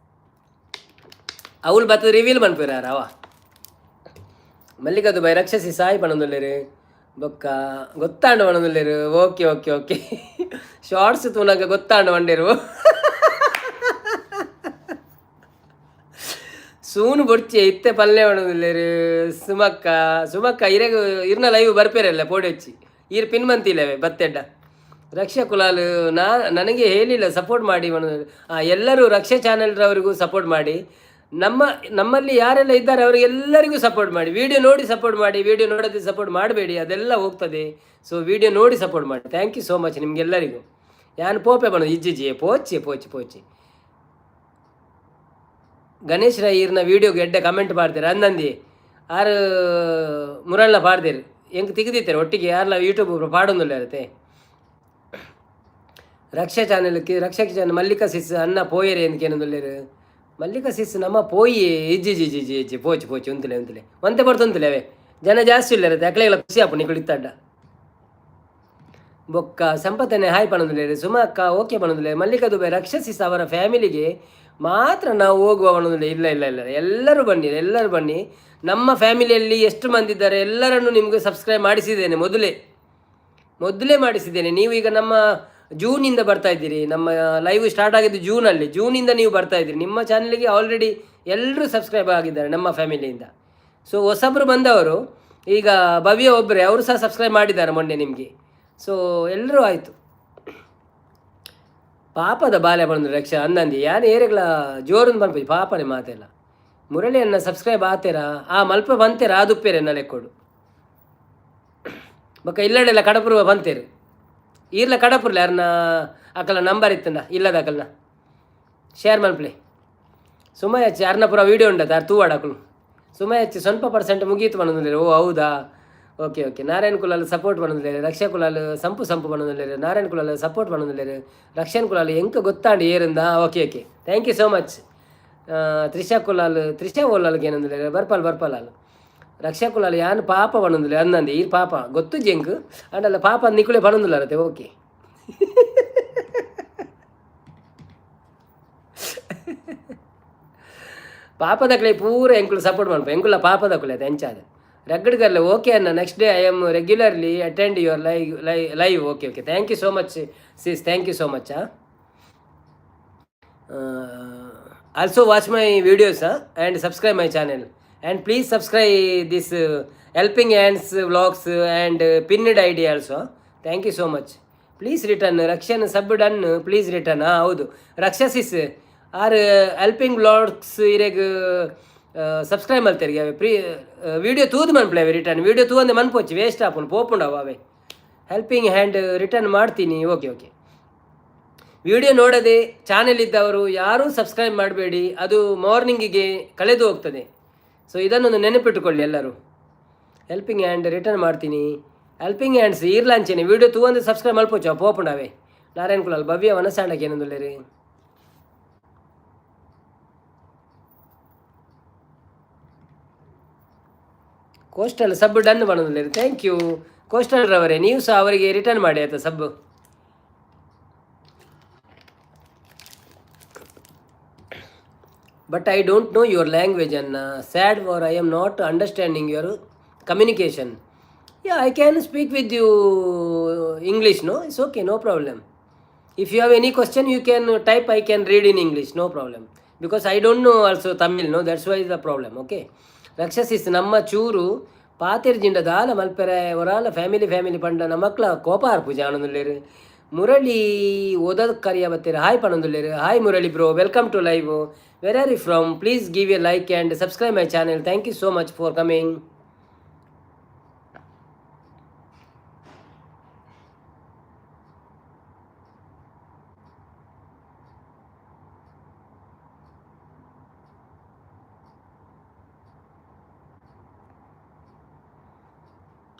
ಅವಳು ಬರ್ತದೆ ರಿವೀಲ್ ಬಂದ್ಪೇರಾರ ಅವ ಮಲ್ಲಿಕಾ ದುಬೈ ರಕ್ಷಸಿ ಸಾಯಿ ಪಣೊಂದುಲ್ಲೇರು ಬೊಕ್ಕ ಗೊತ್ತಾಂಡು ಪಣೊಂದುಲ್ಲೇರು. ಓಕೆ ಶಾರ್ಟ್ಸ್ ತೂನಗ ಗೊತ್ತಾಂಡು ಬಂಡೇರು ಸೂನು ಬೊಡ್ಚೆ ಇತ್ತೆ ಪಲ್ಲೆ ಪಣೊಂದುಲ್ಲೇರು. ಸುಮಕ್ಕ ಇರೆಗು ಇರ್ನ ಲೈವ್ ಬರ್ಪೇರಲ್ಲ ಪೋಡೆಚ್ಚಿ ಈರ್ ಪಿನ್ ಮಂತಿಲ್ಲವೆ ಬತ್ತೆಡ್ಡ ರಕ್ಷಾ ಕುಲಾಲ್ ನನಗೆ ಹೇಳಿಲ್ಲ ಸಪೋರ್ಟ್ ಮಾಡಿ ಎಲ್ಲರೂ ರಕ್ಷಾ ಚಾನೆಲ್ರವರಿಗೂ ಸಪೋರ್ಟ್ ಮಾಡಿ. ನಮ್ಮಲ್ಲಿ ಯಾರೆಲ್ಲ ಇದ್ದಾರೆ ಅವರಿಗೆಲ್ಲರಿಗೂ ಸಪೋರ್ಟ್ ಮಾಡಿ. ವಿಡಿಯೋ ನೋಡಿ ಸಪೋರ್ಟ್ ಮಾಡಿ, ವಿಡಿಯೋ ನೋಡೋದೇ ಸಪೋರ್ಟ್ ಮಾಡಬೇಡಿ, ಅದೆಲ್ಲ ಹೋಗ್ತದೆ. ಸೊ ವಿಡಿಯೋ ನೋಡಿ ಸಪೋರ್ಟ್ ಮಾಡಿ. ಥ್ಯಾಂಕ್ ಯು ಸೋ ಮಚ್ ನಿಮಗೆಲ್ಲರಿಗೂ. ಯಾನು ಪೋಪೆ ಬಣ್ಣು ಇಜ್ಜಿಜಿ ಪೋಚಿ ಗಣೇಶ್ ರೈರ್ನ ವೀಡಿಯೋಗೆ ಎಡ್ಡೆ ಕಮೆಂಟ್ ಮಾಡ್ತಾರೆ ಅಂದಂದಿ ಆರು ಮುರಳ್ನ ಪಾಡ್ದೇರು ಹೆಂಗೆ ತೆಗೆದಿತ್ತಾರೆ ಒಟ್ಟಿಗೆ ಯಾರೆಲ್ಲ ಯೂಟ್ಯೂಬ್ ಪಾಡೊಂದಿಲ್ಲ ಇರುತ್ತೆ. ರಕ್ಷಾ ಚಾನೆಲ್ ಮಲ್ಲಿಕಾ ಸಿಸ್ ಅನ್ನ ಪೋಯರೆ ಎಂದಕ್ಕೇನೊಂದಿಲ್ಲೇರು ಮಲ್ಲಿಕಾ ಸಿಸ್ ನಮ್ಮ ಪೋಯಿ ಇಜ್ಜಿ ಪೋಚಿ ಉಂತಲೆ ಒಂತೆ ಬರ್ತುಂತಲೆ ಅವೇ ಜನ ಜಾಸ್ತಿ ಇಲ್ಲ ಇರುತ್ತೆ ಅಕ್ಲೆಲ್ಲ ಖುಷಿ ಆಪು ನಿಕಳಿತ್ತಡ್ಡ ಬೊಕ್ಕ ಸಂಪತ್ತನೆ ಹಾಯ್ ಪಣೊಂದಿಲ್ಲ ಸುಮ ಅಕ್ಕ ಓಕೆ ಪಣೊಂದಿಲ್ಲ. ಮಲ್ಲಿಕಾ ದುಬೈ ರಕ್ಷಾ ಸಿಸ್ ಅವರ ಫ್ಯಾಮಿಲಿಗೆ ಮಾತ್ರ ನಾವು ಹೋಗುವ ಪಣೊಂದಿಲ್ಲ. ಇಲ್ಲ ಎಲ್ಲರೂ ಬನ್ನಿ. ನಮ್ಮ ಫ್ಯಾಮಿಲಿಯಲ್ಲಿ ಎಷ್ಟು ಮಂದಿ ಇದ್ದಾರೆ ಎಲ್ಲರನ್ನು ನಿಮಗೆ ಸಬ್ಸ್ಕ್ರೈಬ್ ಮಾಡಿಸಿದ್ದೇನೆ, ಮೊದಲೇ ಮಾಡಿಸಿದ್ದೇನೆ. ನೀವು ಈಗ ನಮ್ಮ ಜೂನಿಂದ ಬರ್ತಾ ಇದ್ದೀರಿ, ನಮ್ಮ ಲೈವ್ ಸ್ಟಾರ್ಟ್ ಆಗಿದ್ದು ಜೂನಿಂದ ನೀವು ಬರ್ತಾ ಇದ್ದೀರಿ. ನಿಮ್ಮ ಚಾನಲ್ಗೆ ಆಲ್ರೆಡಿ ಎಲ್ಲರೂ ಸಬ್ಸ್ಕ್ರೈಬ್ ಆಗಿದ್ದಾರೆ ನಮ್ಮ ಫ್ಯಾಮಿಲಿಯಿಂದ. ಸೊ ಹೊಸಬ್ರು ಬಂದವರು ಈಗ ಭವ್ಯ ಒಬ್ಬರೇ, ಅವರು ಸಹ ಸಬ್ಸ್ಕ್ರೈಬ್ ಮಾಡಿದ್ದಾರೆ ಮೊನ್ನೆ ನಿಮಗೆ. ಸೊ ಎಲ್ಲರೂ ಆಯಿತು. ಪಾಪದ ಬಾಲ್ಯ ಬಂದು ರಕ್ಷಾ ಅಂದಂದಿ ಯಾರು ಏರೆಗಳ ಜೋರನ್ನು ಬಂದ್ಪಿ ಪಾಪನೇ ಮಾತೆಲ್ಲ ಮುರಳಿಯನ್ನ ಸಬ್ಸ್ಕ್ರೈಬ್ ಆತೇರಾ ಮಲ್ಪ ಬಂತೇರ ಆದುಪ್ಪೇರೆ ನಲೆಕ್ಕೊಡು ಬೊಕ್ಕ ಇಲ್ಲಡೆಲ್ಲ ಕಡಪುರ ಬಂತೇರು ಈರ್ಲ ಕಡಪುರ್ಲ ಯಾರನ್ನ ಅಕಲ ನಂಬರ್ ಇತ್ತಂಡ ಇಲ್ಲದ ಅಕಲ್ನ ಶೇರ್ ಮಲ್ಪ್ಲೆ ಸುಮ್ಮ ಹಚ್ಚಿ ಅರ್ನಪುರ ವೀಡಿಯೋ ಉಂಡದ ಅರ್ ತೂವಾಡ ಅಕಲು ಸುಮ್ಮ ಹಚ್ಚಿ ಸ್ವಲ್ಪ ಪರ್ಸೆಂಟ್ ಮುಗೀತು ಬಂದಿಲ್ಲ. ಓ ಹೌದಾ, ಓಕೆ ನಾರಾಯಣ್ ಕುಲಾಲ್ ಸಪೋರ್ಟ್ ಬಂದಿಲ್ಲ, ರಕ್ಷಾ ಕುಲಾಲ್ ಸಂಪು ಬಂದಿಲ್ಲ, ನಾರಾಯಣ್ ಕುಲಾಲ್ ಸಪೋರ್ಟ್ ಬಂದಿಲ್ಲ, ರಕ್ಷನ್ ಕುಲಾಲ್ ಎಂಕ ಗೊತ್ತಾಂಡು ಏರಿಂದ. Okay thank you so much. Trisha ಓಲಾಲ್ಗೆ ಏನಂದಿಲ್ಲ ಬರ್ಪಲ್ ಅಲ್ಲ ರಕ್ಷಾ ಕುಲಾಲ್ ಯಾನು ಪಾಪ ಪಣೊಂದಿಲ್ಲ ಅಂದಂದೆ ಈ ಪಾಪ ಗೊತ್ತು ಜೆಂಕ್ ಅಂಡಲ್ಲ ಪಾಪ ನಿಕುಳೆ ಪಣೊಂದಿಲ್ಲ ಅರತೆ. ಓಕೆ ಪಾಪದಕ್ಲೆ ಪೂರ ಎಂಕುಲು ಸಪೋರ್ಟ್ ಮಾಡ್ಪ ಎಂಕುಲ ಪಾಪದಕುಲೆ ಅದು ಎಂಚಾದ ರಗ್ಗಡ್ಗಲ್ಲ. ಓಕೆ ಅನ್ನ next day I am regularly attend your live. Okay thank you so much sis, thank you so much. Also watch my videos and subscribe my channel and please subscribe this helping hands vlogs and pinned ID also. Thank you so much. Please return rakshan sub done, please return. ಹೌದು ರಕ್ಷಾ ಸಿಸ್ are helping vlogs ಇರೆಗ್ subscribe ಮಾಡ್ತಾರೆ video ತೂದು ಮನ್ಪ್ಲೆ return video ತೂಂದೆ ಮನ್ಪೋಚಿ waste ಆಪುನ್ ಪೋಪುಂಡವ ಅವೇ helping hand return ಮಾಡ್ತೀನಿ. Okay video ನೋಡದೆ channel ಇದ್ದವರು ಯಾರೂ subscribe ಮಾಡಬೇಡಿ, ಅದು ಮಾರ್ನಿಂಗಿಗೆ ಕಳೆದು ಹೋಗ್ತದೆ. ಸೊ ಇದನ್ನೊಂದು ನೆನಪಿಟ್ಟುಕೊಳ್ಳಿ ಎಲ್ಲರೂ. ಹೆಲ್ಪಿಂಗ್ ಹ್ಯಾಂಡ್ ರಿಟರ್ನ್ ಮಾಡ್ತೀನಿ. ಹೆಲ್ಪಿಂಗ್ ಹ್ಯಾಂಡ್ಸ್ ಇರ್ಲಾಂಚೇನೆ ವೀಡಿಯೋ ತೂಂದು ಸಬ್ಸ್ಕ್ರೈಬ್ ಮಲ್ಪೋಚು ಪೋಪುಂಡಾವೆ ನಾರಾಯಣ್ ಕುಲಾಲ್ ಭವ್ಯ ಮನಸ್ಸಾಂಡಕ್ಕೆ ಏನಂದುಲ್ಲೇರಿ ಕೋಸ್ಟಲ್ ಸಬ್ ಡನ್ ಮಾಡೋದಿಲ್ಲ ಥ್ಯಾಂಕ್ ಯು ಕೋಸ್ಟಲ್ ರವರೇ ನೀವು ಸಹ ಅವರಿಗೆ ರಿಟರ್ನ್ ಮಾಡಿ ಆಯ್ತಾ sub but I don't know your language ಅನ್ನ sad for I am not understanding your communication yeah I can speak with you English no it's okay no problem if you have any question you can type I can read in English no problem because I don't know also Tamil no that's why the problem okay Raksha sis ನಮ್ಮ ಚೂರು ಪಾತಿರ್ಜಿಂಡ ದಾಲ ಮಲ್ಪೆರೆ ಒರಾಲ family ಪಂಡ ನಮ್ಮ ಮಕ್ಕಳ ಕೋಪ ಪೂಜೆ ಆನಂದುಲ್ಲೇರು ಮುರಳಿ ಓದೋದು ಕರಿಯ ಬತ್ತೀರ ಹಾಯ್ ಪಣಂದುಲ್ಲೇರು hi Murali bro welcome to live where are you from please give a like and subscribe my channel thank you so much for coming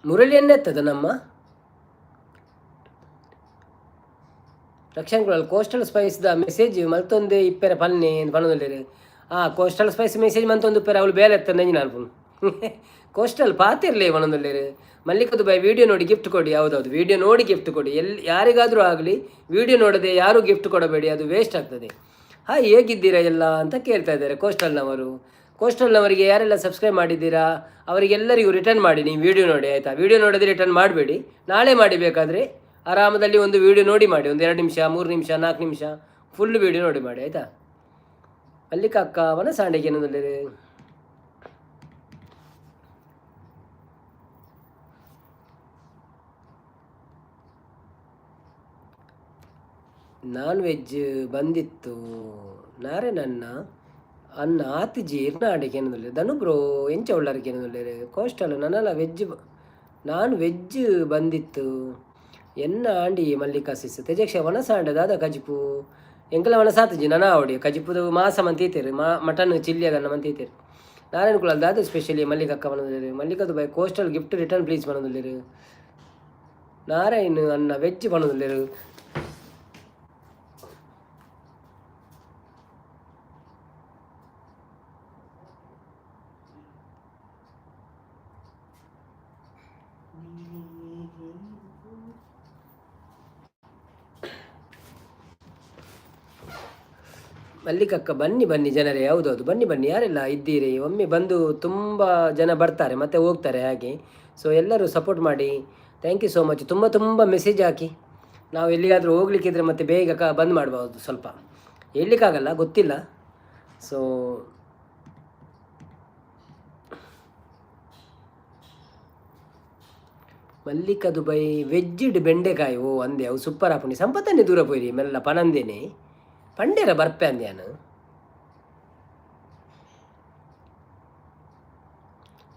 Murali ಎತ್ತದ ನಮ್ಮ ರಕ್ಷಣೆಗಳಲ್ಲಿ ಕೋಸ್ಟಲ್ ಸ್ಪೈಸ್ದ ಮೆಸೇಜ್ ಮಲ್ತೊಂದು ಇಪ್ಪೆರ ಪನ್ನೆ ಪನ್ನೊಂದುಲ್ಲೇರು ಕೋಸ್ಟಲ್ ಸ್ಪೈಸ್ ಮೆಸೇಜ್ ಮಂತೊಂದು ಇಪ್ಪೆರ ಅವಳು ಬೇಲೆ ಎತ್ತ ನೆಂಜಿ ನಾನು ಕೋಸ್ಟಲ್ ಪಾತಿರ್ಲಿ ಮನೊಂದುಲ್ಲೇರು ಮಲ್ಲಿಕದು ಬೈ ವಿಡಿಯೋ ನೋಡಿ ಗಿಫ್ಟ್ ಕೊಡಿ ಹೌದೌದು ವಿಡಿಯೋ ನೋಡಿ ಗಿಫ್ಟ್ ಕೊಡಿ ಯಾರಿಗಾದರೂ ಆಗಲಿ ವಿಡಿಯೋ ನೋಡದೆ ಯಾರೂ ಗಿಫ್ಟ್ ಕೊಡಬೇಡಿ ಅದು ವೇಸ್ಟ್ ಆಗ್ತದೆ ಹಾಂ ಹೇಗಿದ್ದೀರಾ ಎಲ್ಲ ಅಂತ ಕೇಳ್ತಾ ಇದ್ದಾರೆ ಕೋಸ್ಟಲ್ನವರಿಗೆ ಯಾರೆಲ್ಲ ಸಬ್ಸ್ಕ್ರೈಬ್ ಮಾಡಿದ್ದೀರಾ ಅವರಿಗೆಲ್ಲರಿಗೂ ರಿಟರ್ನ್ ಮಾಡಿ ನೀವು ವಿಡಿಯೋ ನೋಡಿ ಆಯಿತಾ ವಿಡಿಯೋ ನೋಡೋದೇ ರಿಟರ್ನ್ ಮಾಡಬೇಡಿ ನಾಳೆ ಮಾಡಿ ಬೇಕಾದರೆ ಆರಾಮದಲ್ಲಿ ಒಂದು ವಿಡಿಯೋ ನೋಡಿ ಮಾಡಿ ಒಂದು 2 ನಿಮಿಷ 3 ನಿಮಿಷ 4 ನಿಮಿಷ ಫುಲ್ ವಿಡಿಯೋ ನೋಡಿ ಮಾಡಿ ಆಯಿತಾ ಮಲ್ಲಿಕ ಅಕ್ಕ ಮನಸ್ಸಾಂಡೆಗೆ ಏನಂದ್ರೆ ನಾನ್ ವೆಜ್ ಬಂದಿತ್ತು ನಾರೇನನ್ನ ಅನ್ನ ಆತಿಜಿ ಇರ್ನಾಡಿಗೆ ಏನಂದ್ರೆ ಧನು ಬ್ರೋ ಎಂಚ ಉಳ್ಳಾರಿಗೆ ಏನಂದ್ರೆ ಕೋಸ್ಟಲ್ ನನ್ನಲ್ಲ ವೆಜ್ ನಾನ್ ವೆಜ್ ಬಂದಿತ್ತು ಎನ್ನ ಆಂಡಿ ಮಲ್ಲಿಕಾಸಿಸ್ ತೆಜಕ್ಷ ವನಸಾಂಡ ದಾದ ಕಜಿಪು ಎಂಕಲ ವನಸಾತಜಿ ನನ್ನ ಆವಡಿ ಕಜಿಪುದು ಮಾಸ ಮಂತೀತೀರಿ ಮಟನ್ ಚಿಲ್ಲಿಯಾಗನ್ನ ಮಂತೀತೀರಿ ನಾರಾಯಣ ಕುಲಾಲ್ ದಾದ ಸ್ಪೆಷಲಿ ಮಲ್ಲಿಕಕ್ಕ ಮನದಲ್ಲಿ ಮಲ್ಲಿಕದು ಬೈ ಕೋಸ್ಟಲ್ ಗಿಫ್ಟ್ ರಿಟರ್ನ್ ಪ್ಲೀಸ್ ಮನದಲ್ಲಿ ನಾರಾಯಣ್ ಅನ್ನ ವೆಜ್ ಮನದಲ್ಲಿ ಮಲ್ಲಿಕಕ್ಕ ಬನ್ನಿ ಜನರೇ ಹೌದೌದು ಬನ್ನಿ ಯಾರೆಲ್ಲ ಇದ್ದೀರಿ ಒಮ್ಮೆ ಬಂದು ತುಂಬ ಜನ ಬರ್ತಾರೆ ಮತ್ತೆ ಹೋಗ್ತಾರೆ ಹಾಗೆ ಸೊ ಎಲ್ಲರೂ ಸಪೋರ್ಟ್ ಮಾಡಿ ಥ್ಯಾಂಕ್ ಯು ಸೋ ಮಚ್ ತುಂಬ ಮೆಸೇಜ್ ಹಾಕಿ ನಾವು ಎಲ್ಲಿಗಾದರೂ ಹೋಗ್ಲಿಕ್ಕಿದ್ರೆ ಮತ್ತೆ ಬೇಗ ಬಂದ್ ಮಾಡ್ಬೋದು ಸ್ವಲ್ಪ ಹೇಳಲಿಕ್ಕಾಗಲ್ಲ ಗೊತ್ತಿಲ್ಲ ಸೊ ಮಲ್ಲಿಕ ದುಬೈ ವೆಜ್ಜಿಡ್ ಬೆಂಡೆಕಾಯಿ ಓ ಅಂದೆ ಅವು ಸೂಪರ್ ಹಾಪುಂಡಿ ಸಂಪತ್ತನ್ನೇ ದೂರ ಪೋಯ್ರಿ ಮೆಲ್ಲ ಪನಂದೇನೆ ಪಂಡೇರ ಬರ್ಪೆ ಅಂದ್ಯಾನು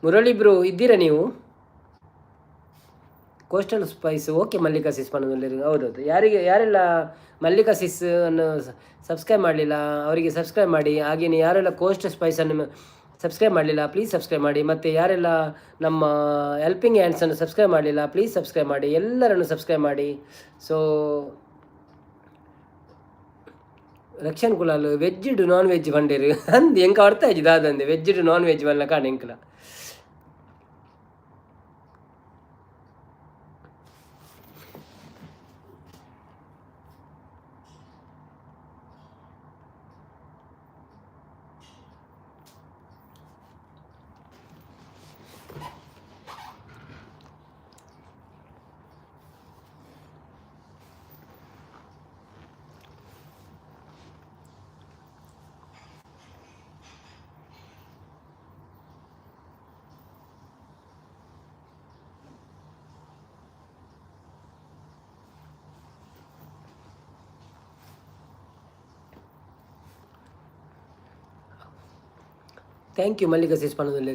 ಮುರಳಿ ಬ್ರೋ ಇದ್ದೀರಾ ನೀವು coastal spice okay Mallika sis ಪಣದಲ್ಲಿ ಹೌದೌದು ಯಾರೆಲ್ಲ ಮಲ್ಲಿಕಾ ಸಿಸ್ ಅನ್ನು ಸಬ್ಸ್ಕ್ರೈಬ್ ಮಾಡಲಿಲ್ಲ ಅವರಿಗೆ ಸಬ್ಸ್ಕ್ರೈಬ್ ಮಾಡಿ ಹಾಗೆಯೇ ಯಾರೆಲ್ಲ ಕೋಸ್ಟಲ್ ಸ್ಪೈಸನ್ನು ಸಬ್ಸ್ಕ್ರೈಬ್ ಮಾಡಲಿಲ್ಲ ಪ್ಲೀಸ್ ಸಬ್ಸ್ಕ್ರೈಬ್ ಮಾಡಿ ಮತ್ತು ಯಾರೆಲ್ಲ ನಮ್ಮ ಹೆಲ್ಪಿಂಗ್ ಹ್ಯಾಂಡ್ಸನ್ನು ಸಬ್ಸ್ಕ್ರೈಬ್ ಮಾಡಲಿಲ್ಲ ಪ್ಲೀಸ್ ಸಬ್ಸ್ಕ್ರೈಬ್ ಮಾಡಿ ಎಲ್ಲರನ್ನು ಸಬ್ಸ್ಕ್ರೈಬ್ ಮಾಡಿ ಸೊ ರಕ್ಷಣ್ ಕುಲಾಲ್ ವೆಜ್ಜಿಡು ನಾನ್ ವೆಜ್ ಬಂಡೇರು ಅಂದು ಎಂಕ ಅರ್ಥ ಆಯ್ತು ದಾದಂದೆ ವೆಜ್ಜಿಡು ನಾನ್ ವೆಜ್ ಬಲ್ಲ ಕಾಣ ಎಂಕಲ ಥ್ಯಾಂಕ್ ಯು ಮಲ್ಲಿಕಾ ಸಿಸ್ ಪಣದಲ್ಲಿ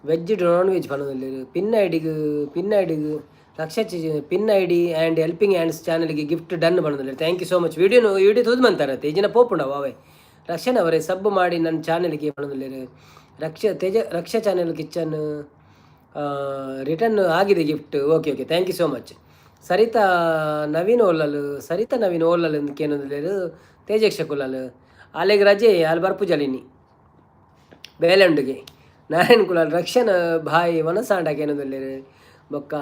ವೆಜ್ ನಾನ್ ವೆಜ್ ಪಣದಲ್ಲಿ ಪಿನ್ ಐಡಿಗೆ Raksha pin ID and helping hands ಚಾನಲ್ಗೆ ಗಿಫ್ಟ್ ಡನ್ ಪಣದಲ್ಲಿ thank you so much video ತೋದು ಬಂತಾರತ್ತೆ ಈಜಿನ ಪೋಪುಂಡವ ಅವೇ ರಕ್ಷನ್ ಅವರೇ ಸಬ್ ಮಾಡಿ ನನ್ನ ಚಾನಲ್ಗೆ ಪಣದಲ್ಲಿ ರಕ್ಷಾ ಚಾನಲ್ ಕಿಚನ್ ರಿಟರ್ನ್ ಆಗಿದೆ gift. Okay okay, thank you so much. Saritha Naveen ಓಲಲ್ ಕೇನೊಂದು ತೇಜಕ್ಷ ಕುಲಾಲ್ ಆಲೆಗ್ ರಜೆ ಅಲ್ಲಿ ಬರ್ಪುಜಲಿನಿ ಬೇಲೆಂಡುಗೆ ನಾರಾಯಣ್ ಕುಲಾಲ್ ರಕ್ಷನ್ ಭಾಯ್ ವನಸಾಂಡಕ್ಕೆ ಏನೊಂದುಲ್ಲೇರು ಬೊಕ್ಕ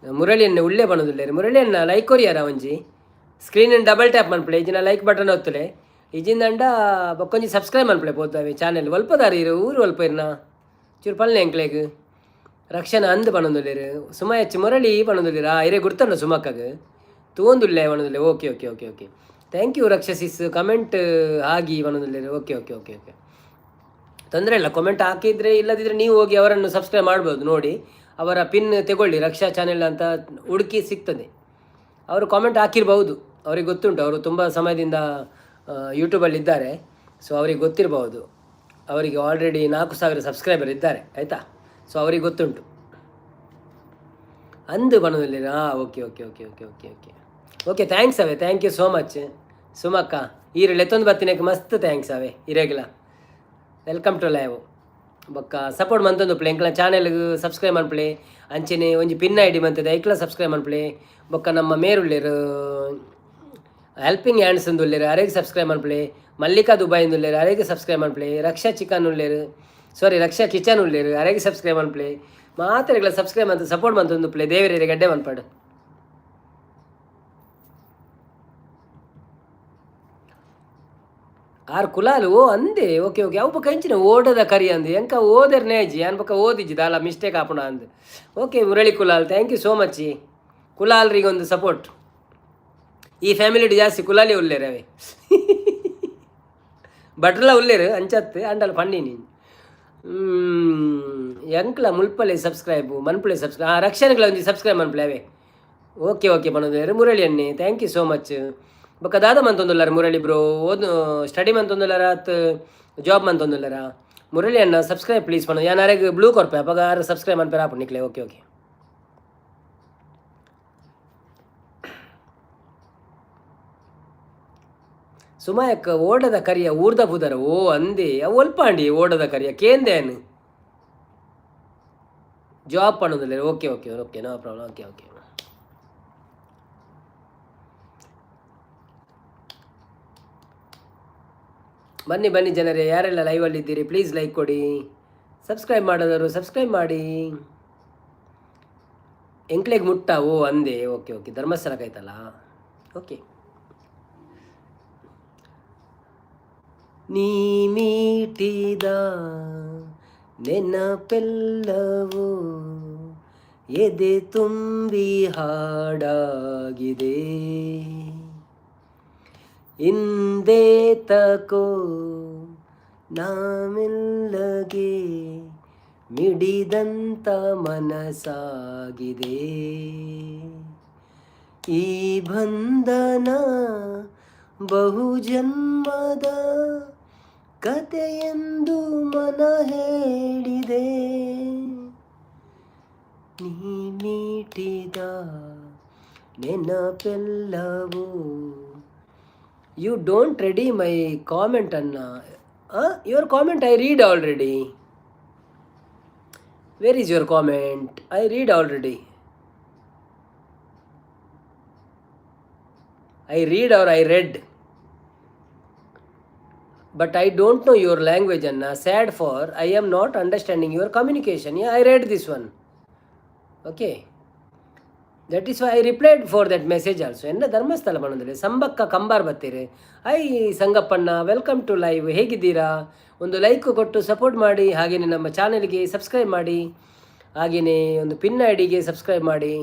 ಮುರಳಿಯನ್ನ ಉಳ್ಳೆ ಬಣ್ಣದುಲ್ಲೇರು ಮುರಳಿಯನ್ನ ಲೈಕ್ ಕೊರಿಯಾರ ಒಂಜಿ ಸ್ಕ್ರೀನ್ ಡಬಲ್ ಟ್ಯಾಪ್ ಮನ್ಪಳೆ ಇಜಿನ ಲೈಕ್ ಬಟನ್ ಒತ್ತಲೆ ಇಜಿಂದಂಡ ಬೊಕ್ಕೊಂಜಿ ಸಬ್ಸ್ಕ್ರೈಬ್ ಮನ್ಪಳೆ ಪೋತಾವೆ ಚಾನೆಲ್ ಒಲ್ಪದಾರಿ ಇರು ಊರು ಒಲ್ಪ ಇರ್ನ ಚೂರು ಪಲ್ಲೆ ಎಂಕ್ಲೆಗ್ ರಕ್ಷಣ ಅಂದು ಪಣೊಂದುಲ್ಲೇರು ಸುಮ ಹೆಚ್ಚು ಮುರಳಿ ಪಣೊಂದುಲ್ಲೇರು ಇರೇ ಗುರ್ತಂಡ ಸುಮಕ್ಕಗೆ ತೂಂದುಲ್ಲೆ ಪಣೊಂದುಲ್ಲೆ. Okay okay okay okay, thank you Raksha sis. Comment ಆಗಿ ಪಣೊಂದುಲ್ಲೇರು. ಓಕೆ ಓಕೆ ಓಕೆ ಓಕೆ, ತೊಂದರೆ ಇಲ್ಲ. ಕಮೆಂಟ್ ಹಾಕಿದರೆ ಇಲ್ಲದಿದ್ದರೆ ನೀವು ಹೋಗಿ ಅವರನ್ನು ಸಬ್ಸ್ಕ್ರೈಬ್ ಮಾಡ್ಬೋದು. ನೋಡಿ ಅವರ ಪಿನ್ ತೆಗೊಳ್ಳಿ, ರಕ್ಷಾ ಚಾನೆಲ್ ಅಂತ ಹುಡುಕಿ ಸಿಗ್ತದೆ. ಅವರು ಕಾಮೆಂಟ್ ಹಾಕಿರ್ಬೋದು, ಅವ್ರಿಗೆ ಗೊತ್ತುಂಟು, ಅವರು ತುಂಬ ಸಮಯದಿಂದ ಯೂಟ್ಯೂಬಲ್ಲಿ ಇದ್ದಾರೆ. ಸೊ ಅವ್ರಿಗೆ ಗೊತ್ತಿರಬಹುದು, ಅವರಿಗೆ ಆಲ್ರೆಡಿ 4,000 ಸಬ್ಸ್ಕ್ರೈಬರ್ ಇದ್ದಾರೆ ಆಯಿತಾ. ಸೊ ಅವ್ರಿಗೆ ಗೊತ್ತುಂಟು. ಅಂದು ಬಣದಲ್ಲಿ okay okay okay okay okay okay okay, thanks ಅವೇ, ಥ್ಯಾಂಕ್ ಯು ಸೋ ಮಚ್ ಸುಮಕ್ಕ. ಈರು ಲೆತ್ತೊಂದು ಬತ್ತಿನಕ್ಕೆ ಮಸ್ತ್ ಥ್ಯಾಂಕ್ಸ್ ಅವೇ ಇರೇಗಿಲ್ಲ. Welcome to live. ಬೊಕ್ಕ ಸಪೋರ್ಟ್ ಮಂತೊಂದು ಪ್ಲೇ ಎಂಕ್ಲ ಚಾನೆಲ್ಗೆ ಸಬ್ಸ್ಕ್ರೈಬ್ ಮನ್ಪ್ಲೆ ಅಂಚೆನೆ ಒಂಜಿ ಪಿನ್ ಐ ಡಿ ಮಂತದೆ ಐಕ್ಲ ಸಬ್ಸ್ಕ್ರೈಬ್ ಮನ್ಪ್ಲೆ. ಬೊಕ್ಕ ನಮ್ಮ ಮೇರುಳ್ಳೇರು ಹೆಲ್ಪಿಂಗ್ ಹ್ಯಾಂಡ್ಸ್ ಉಳ್ಳೇರು ಅರೆಗೆ ಸಬ್ಸ್ಕ್ರೈಬ್ ಮನ್ಪ್ಲೆ. ಮಲ್ಲಿಕಾ ದುಬೈಂದು ಉಳ್ಳೇರು ಅರೆಗೆ ಸಬ್ಸ್ಕ್ರೈಬ್ ಮನ್ಪ್ಲೆ. ರಕ್ಷಾ ಚಿಕನ್ ಉಳ್ಳೇರು ರಕ್ಷಾ ಕಿಚನ್ ಉಳ್ಳೇರು ಅರೆಗೆ ಸಬ್ಸ್ಕ್ರೈಬ್ ಮನ್ಪ್ಲೆ. ಮಾತ್ರೆಗಳ ಸಬ್ಸ್ಕ್ರೈಬ್ ಅಂತ ಸಪೋರ್ಟ್ ಮಂತೊಂದು ಪ್ಲೇ ದೇವರಿಗೆ ಗಡ್ಡೆ ಮನ್ಪಾಡು. ಆರು ಕುಲಾಲು ಅಂದೆ. ಓಕೆ ಓಕೆ, ಅವು ಪಕ್ಕ ಹೆಂಚಿನ ಓಡದ ಕರಿ ಅಂದು ಎಂಕ ಓದರ್ ನೇಜಿ ಅನ್ ಪಕ್ಕ ಓದಿಜ್ಜಿದ ಅಲ್ಲ ಮಿಸ್ಟೇಕ್ ಹಾಪುಣ ಅಂದು. Okay Murali Kulal, thank you so much. ಕುಲಾಲ್ರಿಗೆ ಒಂದು ಸಪೋರ್ಟ್. ಈ ಫ್ಯಾಮಿಲಿ ಜಾಸ್ತಿ ಕುಲಾಲಿ ಉಳ್ಳೇರು ಅವೇ ಬಟ್ರಲ್ಲ ಉಳ್ಳೇರು ಅಂಚತ್ತು ಅಂಡಲ್ಲ ಪಣ್ಣಿ ನೀನು ಎಂಕ್ಲ ಮುಲ್ಪಲೆ ಸಬ್ಸ್ಕ್ರೈಬು ಮನ್ಪಲೆ ಸಬ್ಸ್ಕ್ರೈಬ್ ರಕ್ಷಣೆಗಳ ಒಂದು ಸಬ್ಸ್ಕ್ರೈಬ್ ಮನ್ಪಲೆ ಅವೇ. ಓಕೆ ಓಕೆ ಮನೋದೇರು ಮುರಳಿ ಅಣ್ಣೆ, ಥ್ಯಾಂಕ್ ಯು ಸೋ ಮಚ್. ಬೊಕ್ಕ ದಾದ ಮಂತೊಂದುಲ್ಲಾರ ಮುರಳಿ ಬ್ರೋ ಓದು ಸ್ಟಡಿ ಮಂತೊಂದುಲ್ಲಾರ ಅತ್ ಜಾಬ್ ಮಂತೊಂದುಲ್ಲಾರ ಮುರಳಿ ಅಣ್ಣ ಸಬ್ಸ್ಕ್ರೈಬ್ ಪ್ಲೀಸ್ ಪಣ ಯಾನ್ ಅರೆಗೆ ಬ್ಲೂ ಕೊರ್ಪೆ ಅಪ್ಪಾಗ ಸಬ್ಸ್ಕ್ರೈಬ್ ಮನ್ಪೇರ ಆಪು ನಿಕ್ಲೆ. ಓಕೆ ಓಕೆ, ಸುಮಾಯಕ್ಕ ಓಡದ ಕರಿಯ ಊರ್ದ ಬುದರ ಓ ಅಂದೆ ಅವು ಒಲ್ಪಾಂಡಿ ಓಡದ ಕರಿಯ ಕೇಂದೇನು ಜಾಬ್ ಪಣೋದಿಲ್ಲ. Okay okay okay, no problem. Okay okay, ಬನ್ನಿ ಬನ್ನಿ ಜನರೇ, ಯಾರೆಲ್ಲ ಲೈವಲ್ಲಿ ಇದ್ದೀರಿ ಪ್ಲೀಸ್ ಲೈಕ್ ಕೊಡಿ. ಸಬ್ಸ್ಕ್ರೈಬ್ ಮಾಡೋದವರು ಸಬ್ಸ್ಕ್ರೈಬ್ ಮಾಡಿ. ಎಂಕ್ಲೆಗೆ ಮುಟ್ಟ ಓ ಅಂದೆ. Okay okay, ಧರ್ಮಸ್ಥಳಕ್ಕಾಯ್ತಲ್ಲ. ಓಕೆ, ನೀ ಮೀಟಿದ ನೆನಪೆಲ್ಲವೂ ಎದೆ ತುಂಬಿ ಹಾಡಾಗಿದೆ. ಇಂದೇ ತಕೋ ನಾಮೆಲ್ಲಗೆ ಮಿಡಿದಂತ ಮನಸಾಗಿದೆ. ಈ ಬಂಧನ ಬಹುಜನ್ಮದ ಕಥೆಯೆಂದು ಮನ ಹೇಳಿದೆ. ನೀ ಮೀಟಿದ ನೆನಪೆಲ್ಲವೂ. You don't ready my comment, Anna. Your comment I read already. Where is your comment? I read already. I read or I read. But I don't know your language, Anna. Sad for I am not understanding your communication. Yeah, I read this one. Okay. That is why I replied for that message also. ಎನ್ನ ಧರ್ಮಸ್ಥಳ ಬಣ್ಣದಲ್ಲಿ ಸಂಬಕ್ಕ ಕಂಬಾರ್ ಬರ್ತೀರಿ. Hi ಸಂಗಪ್ಪಣ್ಣ, welcome to live. ಹೇಗಿದ್ದೀರಾ? ಒಂದು like ಕೊಟ್ಟು support ಮಾಡಿ. ಹಾಗೆಯೇ ನಮ್ಮ ಚಾನೆಲ್ಗೆ ಸಬ್ಸ್ಕ್ರೈಬ್ ಮಾಡಿ. ಹಾಗೆಯೇ ಒಂದು ಪಿನ್ ಐ ಡಿಗೆ ಸಬ್ಸ್ಕ್ರೈಬ್ ಮಾಡಿ.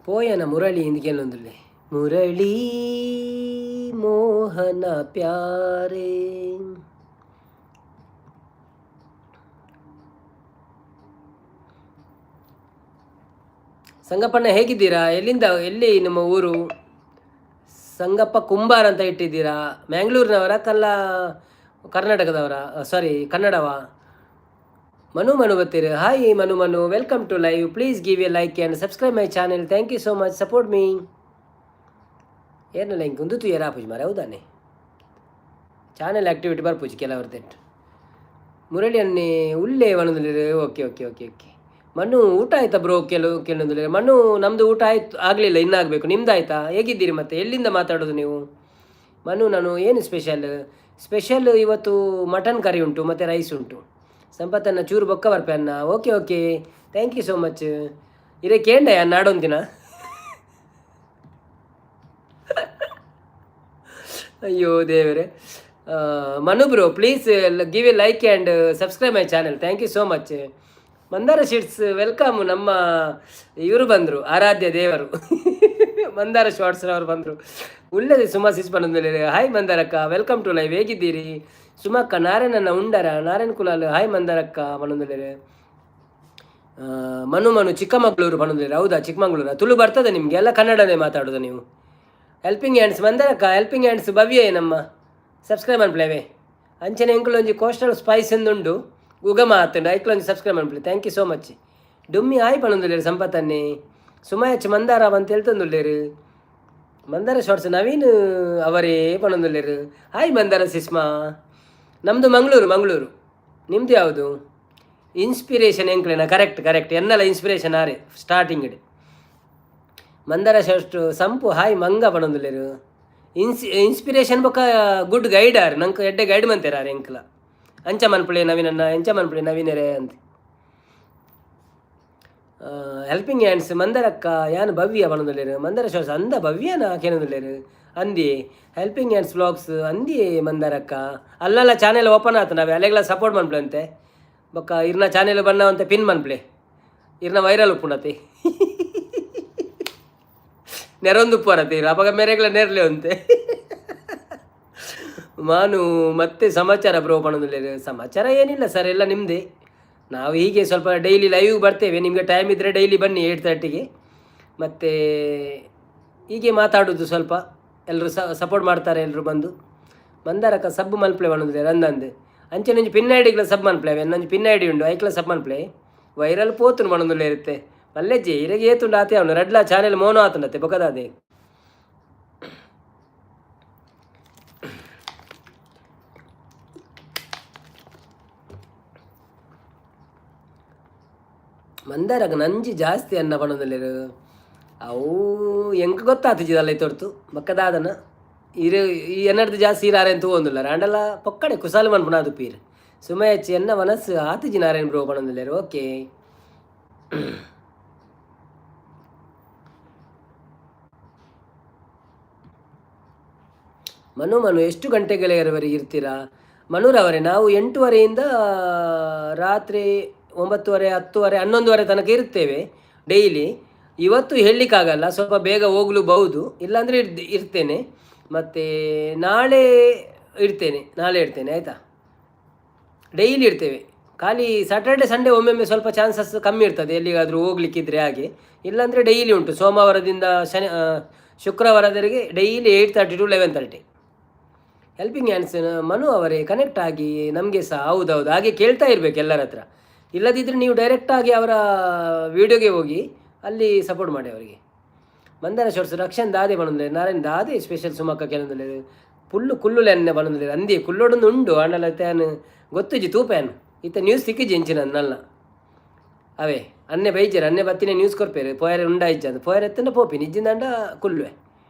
ಪೋಯನ ಮುರಳಿ ಇಂದಿಗೆಲ್ಲೊಂದಿಲ್ಲ. ಮುರಳಿ ಮೋಹನ ಪ್ಯಾರೆ ಸಂಗಪ್ಪಣ್ಣ ಹೇಗಿದ್ದೀರಾ? ಎಲ್ಲಿ ನಿಮ್ಮ ಊರು? ಸಂಗಪ್ಪ ಕುಂಬಾರ್ ಅಂತ ಇಟ್ಟಿದ್ದೀರಾ. ಮ್ಯಾಂಗ್ಳೂರಿನವರ ಕರ್ನಾಟಕದವರ? ಸಾರಿ, ಕನ್ನಡವ? ಮನು ಬರ್ತೀರಿ. Hi Manu welcome to live. Please give a like and subscribe my channel. Thank you so much support me. ಏನಿಲ್ಲ ಹಿಂಗೆ ಕುಂದಿತು ಯಾರು ಪೂಜೆ ಮಾರೆ ಹೌದಾನೆ ಚಾನೆಲ್ ಆ್ಯಕ್ಟಿವಿಟಿ ಬರ್ಪೂಜಿ ಕೆಲವರ್ದೆಂಟು ಮುರಳಿ ಅನ್ನಿ ಉಳ್ಳೇ ಒಣದಲ್ಲಿ. ಓಕೆ ಓಕೆ ಓಕೆ ಓಕೆ ಮಣ್ಣು ಊಟ ಆಯ್ತಾ ಬ್ರೋ? ಕೆಲವೊಂದು ಮಣ್ಣು ನಮ್ಮದು ಊಟ ಆಯ್ತು ಆಗಲಿಲ್ಲ, ಇನ್ನಾಗಬೇಕು. ನಿಮ್ದು ಆಯಿತಾ? ಹೇಗಿದ್ದೀರಿ? ಮತ್ತೆ ಎಲ್ಲಿಂದ ಮಾತಾಡೋದು ನೀವು? ಮನು ನಾನು ಏನು ಸ್ಪೆಷಲ್ ಇವತ್ತು ಮಟನ್ ಕರಿ ಉಂಟು ಮತ್ತು ರೈಸ್ ಉಂಟು. ಸಂಪತ್ತನ್ನ ಚೂರು ಬೊಕ್ಕ ಬರ್ಪೆ ಅನ್ನ. Okay okay thank you so much. ಇರೇ ಕೇಂಡೆ ನಾಡೊಂದಿನ ಅಯ್ಯೋ ದೇವರೇ. Manu bro please give a like and subscribe my channel. Thank you so much. Mandara sheets welcome. ನಮ್ಮ ಇವರು ಬಂದರು, ಆರಾಧ್ಯ ದೇವರು ಮಂದಾರ ಶಾರ್ಟ್ಸ್ರವರು ಬಂದರು. ಒಳ್ಳೆಯದೇ ಸುಮಾ ಸಿಸ್ ಬಂದಿದ್ದಾರೆ. ಹಾಯ್ ಮಂದಾರಕ್ಕ ವೆಲ್ಕಮ್ ಟು ಲೈವ್. ಹೇಗಿದ್ದೀರಿ? ಸುಮಕ್ಕ ನಾರಾಯಣನ ಉಂಡರ ನಾರಾಯಣ್ ಕುಲಾಲ್. ಹಾಯ್ ಮಂದಾರಕ್ಕ ಬಂದಿದ್ದಾರೆ. ಮನು ಚಿಕ್ಕಮಗಳೂರು ಬಂದಿದ್ದಾರೆ. ಹೌದಾ ಚಿಕ್ಕಮಗಳೂರು? ತುಳು ಬರ್ತದೆ ನಿಮಗೆ? ಎಲ್ಲ ಕನ್ನಡನೇ ಮಾತಾಡೋದು ನೀವು? ಹೆಲ್ಪಿಂಗ್ ಹ್ಯಾಂಡ್ಸ್ ಮಂದಾರಕ್ಕ, ಹೆಲ್ಪಿಂಗ್ ಹ್ಯಾಂಡ್ಸ್ ಭವ್ಯ ನಮ್ಮ ಸಬ್ಸ್ಕ್ರೈಬ್ ಅನ್ಪ್ಲೇವೆ ಅಂಚನೆ ಎಂಕುಲೊಂಜಿ ಕೋಸ್ಟಲ್ ಸ್ಪೈಸ್ ಎಂದುಂಡು ಉಗಮ ಆತಂಡು ಐಕ್ಲೊಂಜಿ ಸಬ್ಸ್ಕ್ರೈಬ್ ಅನ್ಪ್ಲೆ. Thank you so much. ಡುಮ್ಮಿ ಆಯ್ ಪಣೊಂದುಲ್ಲೇರು ಸಂಪತ್ತನ್ನೇ ಸುಮಾಯಚ್ ಮಂದಾರ ಅಂತ ಹೇಳ್ತಂದುಲ್ಲೇರು. ಮಂದಾರ ಶಾರ್ಟ್ಸ್ ನವೀನ್ ಅವರೇ ಪಣೊಂದುಲ್ಲೇರು. ಹಾಯ್ ಮಂದಾರ ಸಿಸ್ಮಾ. ನಮ್ಮದು ಮಂಗಳೂರು. ನಿಮ್ಮದು ಯಾವುದು? ಇನ್ಸ್ಪಿರೇಷನ್ ಎಂಕ್ಲೇನಾ? ಕರೆಕ್ಟ್ ಎನ್ನಲ್ಲ ಇನ್ಸ್ಪಿರೇಷನ್ ಆರೆ ಸ್ಟಾರ್ಟಿಂಗ್ ಮಂದಾರ ಶಾರ್ಟ್ ಸಂಪು. ಹಾಯ್ ಮಂಗ ಪಣೊಂದುಲ್ಲೇರು. ಇನ್ಸ್ಪಿರೇಷನ್ ಬೊಕ್ಕ ಗುಡ್ ಗೈಡ್ ಆರು ನಂಗೆ ಎಡ್ಡೆ ಗೈಡ್ ಮಂತೇರ ಆರು ಎಂಕ್ಲ ಅಂಚ ಮನ್ಪುಳೆ ನವೀನನ್ನ ಎಂಚ ಮನ್ಪುಳೆ ನವೀನರೇ ಅಂತ. ಹೆಲ್ಪಿಂಗ್ ಹ್ಯಾಂಡ್ಸ್ ಮಂದರಕ್ಕ ಯಾನು ಭವ್ಯ ಬಣದುಲ್ಲೇರು. ಮಂದರ ಶಾರ್ಟ್ಸ್ ಅಂದ ಭವ್ಯನ ಕೇನದುಲ್ಲೇರು ಅಂದಿ. ಹೆಲ್ಪಿಂಗ್ ಹ್ಯಾಂಡ್ಸ್ ವ್ಲಾಗ್ಸ್ ಅಂದಿ ಮಂದರಕ್ಕ. ಅಲ್ಲೆಲ್ಲ ಚಾನೆಲ್ ಓಪನ್ ಆಯ್ತು, ನಾವೇ ಅಲ್ಲೆಲ್ಲ ಸಪೋರ್ಟ್ ಮನ್ಪ್ಲೆ ಅಂತೆ ಬೊಕ್ಕ ಇರ್ನ ಚಾನೆಲ್ ಬನ್ನವಂತೆ ಪಿನ್ ಮನ್ಪ್ಲೆ ಇರ್ನ ವೈರಲ್ ಉಪ್ಪುಣತೆ ನೆರೊಂದು ಉಪ್ಪರತೆ ಇರು ಅವಾಗ ಮೇರೆಗಳ ನೆರಲೆ ಅಂತೆ ಮಾನು ಮತ್ತೆ ಸಮಾಚಾರ ಬ್ರೋ ಪಣದಲ್ಲಿ. ಸಮಾಚಾರ ಏನಿಲ್ಲ ಸರ್, ಎಲ್ಲ ನಿಮ್ಮದೇ. ನಾವು ಹೀಗೆ ಸ್ವಲ್ಪ ಡೈಲಿ ಲೈವ್ ಬರ್ತೇವೆ. ನಿಮಗೆ ಟೈಮ್ ಇದ್ದರೆ ಡೈಲಿ ಬನ್ನಿ 8:30ಗೆ. ಮತ್ತು ಹೀಗೆ ಮಾತಾಡೋದು ಸ್ವಲ್ಪ. ಎಲ್ಲರೂ ಸಪೋರ್ಟ್ ಮಾಡ್ತಾರೆ ಎಲ್ಲರೂ ಬಂದು. ಮಂದಾರಕ್ಕ ಸಬ್ ಮಲ್ಪ್ಲೆ ಪಣದಲ್ಲಿ ರಂದಂದು ಅಂಚೆ ನಂಜು ಪಿನ್ ಐಡಿಗಳ ಸಬ್ ಮನ್ಪ್ಲೇವೆ. ನಂಜು ಪಿನ್ ಐಡಿ ಉಂಡು ಐಕ್ಲ ಸಬ್ ಮನ್ಪ್ಲೆ ವೈರಲ್ ಪೋತುನು ಪಣದಲ್ಲಿ ಇರುತ್ತೆ. ಮಲ್ಲೆಜ್ಜಿ ಇರಗೆ ಏತುಂಡು ಆತೆ ಅವನು ರಡ್ಲ ಚಾನೆಲ್ ಮೋನೋ ಆತುಂಡತ್ತೆ ಬೊಕದಾದೆ. ಮಂದಾರಗ ನಂಜಿ ಜಾಸ್ತಿ ಅನ್ನ ಪಣದಲ್ಲಿರು ಅವು ಎಂಕ ಗೊತ್ತಾತಿದ್ದಲ್ಲ ತೊಡ್ತು ಬಕ್ಕದಾದನ ಇರು ಈ ಎನ್ನಡ್ದು ಜಾಸ್ತಿ ಇರಾರೆ ಅಂತ ಒಂದಿಲ್ಲ ರಾಂಡಲ್ಲ ಪೊಕ್ಕಡೆ ಕುಸಾಲು ಮನ್ಪುಣ ಅದು ಪೀರ್ ಸುಮ ಹೆಚ್ಚು ಎನ್ನ ಮನಸ್ಸು ಆತಿಜಿ ನಾರಾಯಣ್ ಬ್ರೋ ಪಣದಲ್ಲಿರು. ಓಕೆ ಮನು ಎಷ್ಟು ಗಂಟೆಗಳವರೆಗೆ ಇರ್ತೀರಾ? ಮನೂರವರೇ ನಾವು 8:30ಯಿಂದ ರಾತ್ರಿ 9:30 10:30 11:00 ತನಕ ಇರ್ತೇವೆ ಡೈಲಿ. ಇವತ್ತು ಹೇಳಲಿಕ್ಕಾಗಲ್ಲ, ಸ್ವಲ್ಪ ಬೇಗ ಹೋಗಲೂಬಹುದು, ಇಲ್ಲಾಂದರೆ ಇರ್ತೇನೆ. ಮತ್ತು ನಾಳೆ ಇರ್ತೇನೆ ಆಯಿತಾ. ಡೈಲಿ ಇರ್ತೇವೆ. ಖಾಲಿ ಸ್ಯಾಟರ್ಡೆ ಸಂಡೇ ಒಮ್ಮೊಮ್ಮೆ ಸ್ವಲ್ಪ ಚಾನ್ಸಸ್ ಕಮ್ಮಿ ಇರ್ತದೆ ಎಲ್ಲಿಗಾದರೂ ಹೋಗ್ಲಿಕ್ಕಿದ್ರೆ ಹಾಗೆ. ಇಲ್ಲಾಂದರೆ ಡೈಲಿ ಉಂಟು ಸೋಮವಾರದಿಂದ ಶುಕ್ರವಾರದವರೆಗೆ daily 8:30 to 11:30. Helping hands Manu ಅವರೇ ಕನೆಕ್ಟ್ ಆಗಿ ನಮಗೆ ಸಹ. ಹೌದೌದು ಹಾಗೆ ಕೇಳ್ತಾ ಇರಬೇಕು ಎಲ್ಲರ ಹತ್ರ. ಇಲ್ಲದಿದ್ದರೆ ನೀವು ಡೈರೆಕ್ಟಾಗಿ ಅವರ ವಿಡಿಯೋಗೆ ಹೋಗಿ ಅಲ್ಲಿ ಸಪೋರ್ಟ್ ಮಾಡಿ ಅವರಿಗೆ. ಮಂದಾರ ಶಾರ್ಟ್ಸ್ ರಕ್ಷನ್ ದಾದೆ ಬಂದಿಲ್ಲ, ನಾರಾಯಣ್ ದಾದೆ ಸ್ಪೆಷಲ್ ಸುಮಕ್ಕ ಕೆಲವೊಂದಿಲ್ಲ ಕುಲ್ಲು ಎಣ್ಣೆ ಬಂದಿಲ್ಲ ಅಂದಿ ಕುಲ್ಲೋಡೊಂದು ಉಂಡು ಅಣ್ಣಲ್ಲ ತೇನು ಗೊತ್ತುಜಿ ತೂಪೇನು ಇತ್ತ ನ್ಯೂಸ್ ಸಿಕ್ಕಿಜಿ ಇಂಚಿನ ನಲ್ಲ ಅವೇ ಅನ್ನೆ ಬೈಜರು ಅನ್ನೆ ಬತ್ತಿನ ನ್ಯೂಸ್ ಕೊರ್ಪೇರು ಪೋಯರೆ ಉಂಡ ಇಜ್ಜಂದು ಪೋಯರೆ ಎತ್ತಂಡ ಪೋಪಿ ನಿಜ್ಜಿಂದಂಡ ಕುಲ್ಲುವೆ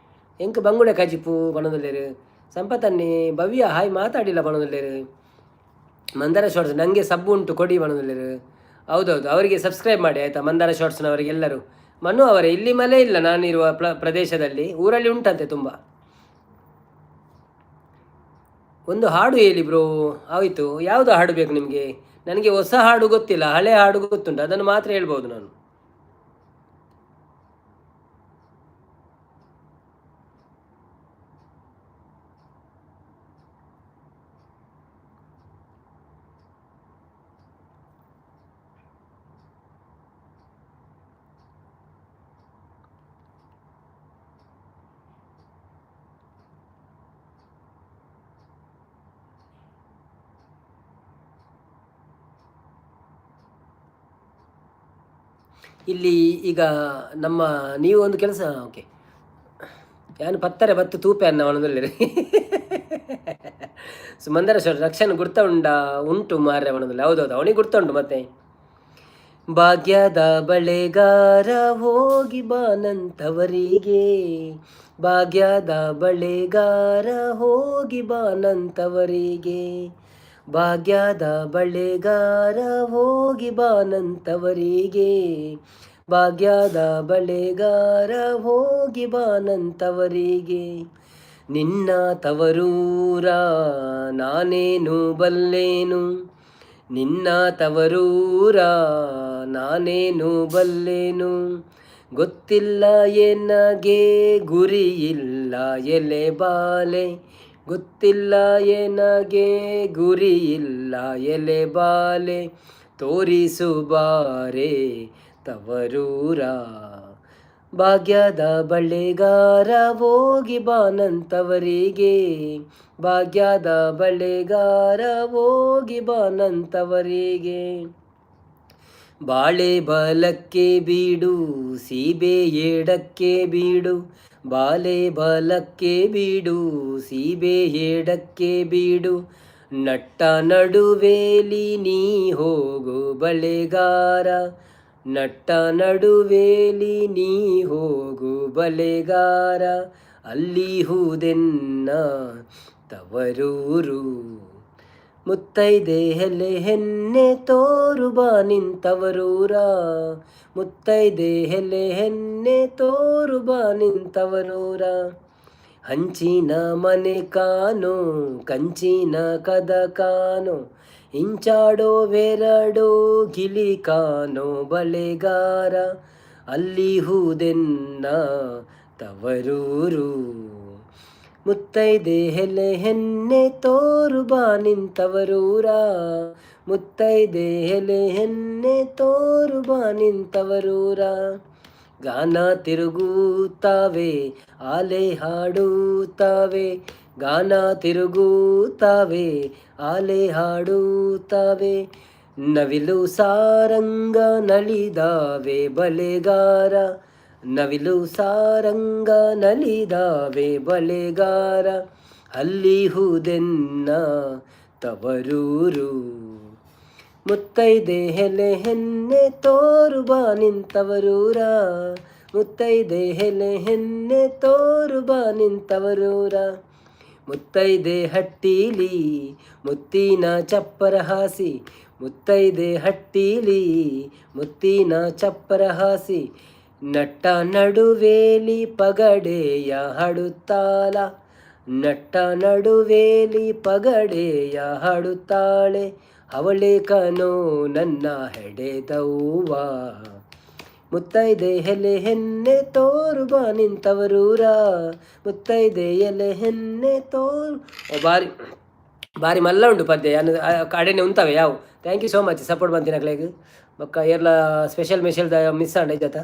ಎಂಕ ಬಂಗುಡೆ ಕಜಿಪು ಬಣದಲ್ಲೇರು. ಸಂಪತ್ತನ್ನಿ ಭವ್ಯ ಹಾಯ್ ಮಾತಾಡಿಲ್ಲ ಬಣದಲ್ಲೇರು. ಮಂದಾರ ಶಾರ್ಟ್ಸ್ ನನಗೆ ಸಬ್ಬು ಉಂಟು ಕೊಡಿ ಬಣದಲ್ಲೇರು. ಹೌದೌದು ಅವರಿಗೆ ಸಬ್ಸ್ಕ್ರೈಬ್ ಮಾಡಿ ಆಯಿತಾ. ಮಂದಾರ ಶಾರ್ಟ್ಸ್ನವರಿಗೆ ಎಲ್ಲರೂ. ಮನು ಅವರೇ ಇಲ್ಲಿ ಮಳೆ ಇಲ್ಲ ನಾನಿರುವ ಪ್ರದೇಶದಲ್ಲಿ, ಊರಲ್ಲಿ ಉಂಟಂತೆ ತುಂಬ. ಒಂದು ಹಾಡು ಹೇಳಿ ಬ್ರೋ. ಆಯಿತು, ಯಾವುದು ಹಾಡು ಬೇಕು ನಿಮಗೆ? ನನಗೆ ಹೊಸ ಹಾಡು ಗೊತ್ತಿಲ್ಲ, ಹಳೆ ಹಾಡು ಗೊತ್ತುಂಟು, ಅದನ್ನು ಮಾತ್ರ ಹೇಳ್ಬೋದು ನಾನು. ಇಲ್ಲಿ ಈಗ ನಮ್ಮ ನೀವು ಒಂದು ಕೆಲಸ ಓಕೆ ಯಾನು ಪತ್ತರೆ ಬತ್ತು ತೂಪೆ ಅನ್ನ ಅವನದಲ್ಲಿ ಸುಮಂದರ ರಕ್ಷಣೆ ಗುರ್ತ ಉಂಟು ಮಾರ್ರೆ ಅವನದಲ್ಲಿ ಹೌದೌದು ಅವನಿಗೆ ಗುರ್ತ ಉಂಟು ಮತ್ತೆ ಭಾಗ್ಯದ ಬಳೆಗಾರ ಹೋಗಿ ಬಾನಂತವರಿಗೆ ಭಾಗ್ಯದ ಬಳೆಗಾರ ಹೋಗಿ ಬಾನಂತವರಿಗೆ ಭಾಗ್ಯದ ಬಳೆಗಾರ ಹೋಗಿ ಬಾನಂತವರಿಗೆ ಭಾಗ್ಯದ ಬಳೆಗಾರ ಹೋಗಿ ಬಾನಂತವರಿಗೆ ನಿನ್ನ ತವರೂರ ನಾನೇನು ಬಲ್ಲೇನು ನಿನ್ನ ತವರೂರ ನಾನೇನು ಬಲ್ಲೇನು ಗೊತ್ತಿಲ್ಲ ಏನಗೆ ಗುರಿ ಇಲ್ಲ ಎಲೆ ಬಾಲೆ ಗೊತ್ತಿಲ್ಲ ಏನಗೆ ಗುರಿ ಇಲ್ಲ ಎಲೆ ಬಾಲೆ ತೋರಿಸು ಬಾರೆ ತವರೂರ ಭಾಗ್ಯದ ಬಳೆಗಾರ ಹೋಗಿ ಬಾನಂತವರಿಗೆ ಭಾಗ್ಯದ ಬಳೆಗಾರ ಹೋಗಿ ಬಾನಂತವರಿಗೆ ಬಾಳೆ ಬಲಕ್ಕೆ ಬೀಡು ಸೀಬೆ ಎಡಕ್ಕೆ ಬೀಡು ಬಾಲೆ ಬಲಕ್ಕೆ ಬೀಡು ಸೀಬೆ ಎಡಕ್ಕೆ ಬೀಡು ನಟ್ಟ ನಡುವೇಲಿ ನೀ ಹೋಗು ಬಳೆಗಾರ ನಟ್ಟ ನಡುವೇಲಿ ನೀ ಹೋಗು ಬಳೆಗಾರ ಅಲ್ಲಿ ಹೂದೆನ್ನ ತವರೂರು ಮುತ್ತೈದೆ ಹೆಲೆ ಹೆನ್ನೆ ತೋರು ಬಾ ನಿಂತವರೂರ ಮುತ್ತೈದೆ ಹೆಲೆ ಹೆನ್ನೆ ತೋರು ಬಾ ನಿಂತವರೂರ ಹಂಚಿನ ಮನೆ ಕಾನೋ ಕಂಚಿನ ಕದ ಕಾನೋ ಇಂಚಾಡೋ ವೆರಡೋ ಗಿಲಿ ಕಾನೋ ಬಳೆಗಾರ ಅಲ್ಲಿ ಹೂದೆನ್ನ ತವರೂರು ಮುತ್ತೈದೆ ಹೆಲೆ ಹೆನ್ನೆ ತೋರು ಬಾ ನಿಂತವರೂರ ಮುತ್ತೈದೆ ಹೆಲೆ ಹೆನ್ನೆ ತೋರು ಬಾ ನಿಂತವರೂರ ಗಾನ ತಿರುಗುತ್ತಾವೆ ಆಲೆ ಹಾಡುತ್ತಾವೆ ಗಾನ ತಿರುಗುತ್ತಾವೆ ಆಲೆ ಹಾಡುತ್ತಾವೆ ನವಿಲು ಸಾರಂಗ ನಲಿದಾವೆ ಬಳೆಗಾರ ನವಿಲು ಸಾರಂಗ ನಲಿದಾವೆ ಬಳೆಗಾರ ಅಲ್ಲಿ ಹೂದೆನ್ನ ತವರೂರು ಮುತ್ತೈದೆ ಹೆಲೆ ಹೆನ್ನೆ ತೋರು ಬಾ ನಿಂತವರೂರ ಮುತ್ತೈದೆ ಹೆಲೆ ಹೆನ್ನೆ ತೋರು ಬಾ ನಿಂತವರೂರ ಮುತ್ತೈದೆ ಹಟ್ಟೀಲಿ ಮುತ್ತಿನ ಚಪ್ಪರ ಹಾಸಿ ಮುತ್ತೈದೆ ಹಟ್ಟೀಲಿ ಮುತ್ತಿನ ಚಪ್ಪರ ಹಾಸಿ ನಟ್ಟ ನಡುವೇಲಿ ಪಗಡೆಯ ಹಾಡುತ್ತಾಳ ನಟ್ಟ ನಡುವೇಲಿ ಪಗಡೆಯ ಹಾಡುತ್ತಾಳೆ ಅವಳೆ ಕನೋ ನನ್ನ ಹೆಡೆದವ್ವ ಮುತ್ತೈದೆ ಹೆಲೆ ಹೆನ್ನೆ ತೋರು ಬಾ ನಿಂತವರೂರ ಮುತ್ತೈದೆ ಎಲೆ ಹೆನ್ನೆ ತೋರು ಬಾರಿ ಬಾರಿ ಮಲ್ಲ ಉಂಟು ಪದ್ಯ ಕಡೆನೆ ಉಂತವೆ ಯಾವು thank you so much support ಬಂತಿನ ಕ್ಲೇಗ್ ಬೊಕ್ಕ ಏರ್ಲ ಸ್ಪೆಷಲ್ ಮೆಷಲ್ ಮಿಸ್ ಆಂಡ ಜತ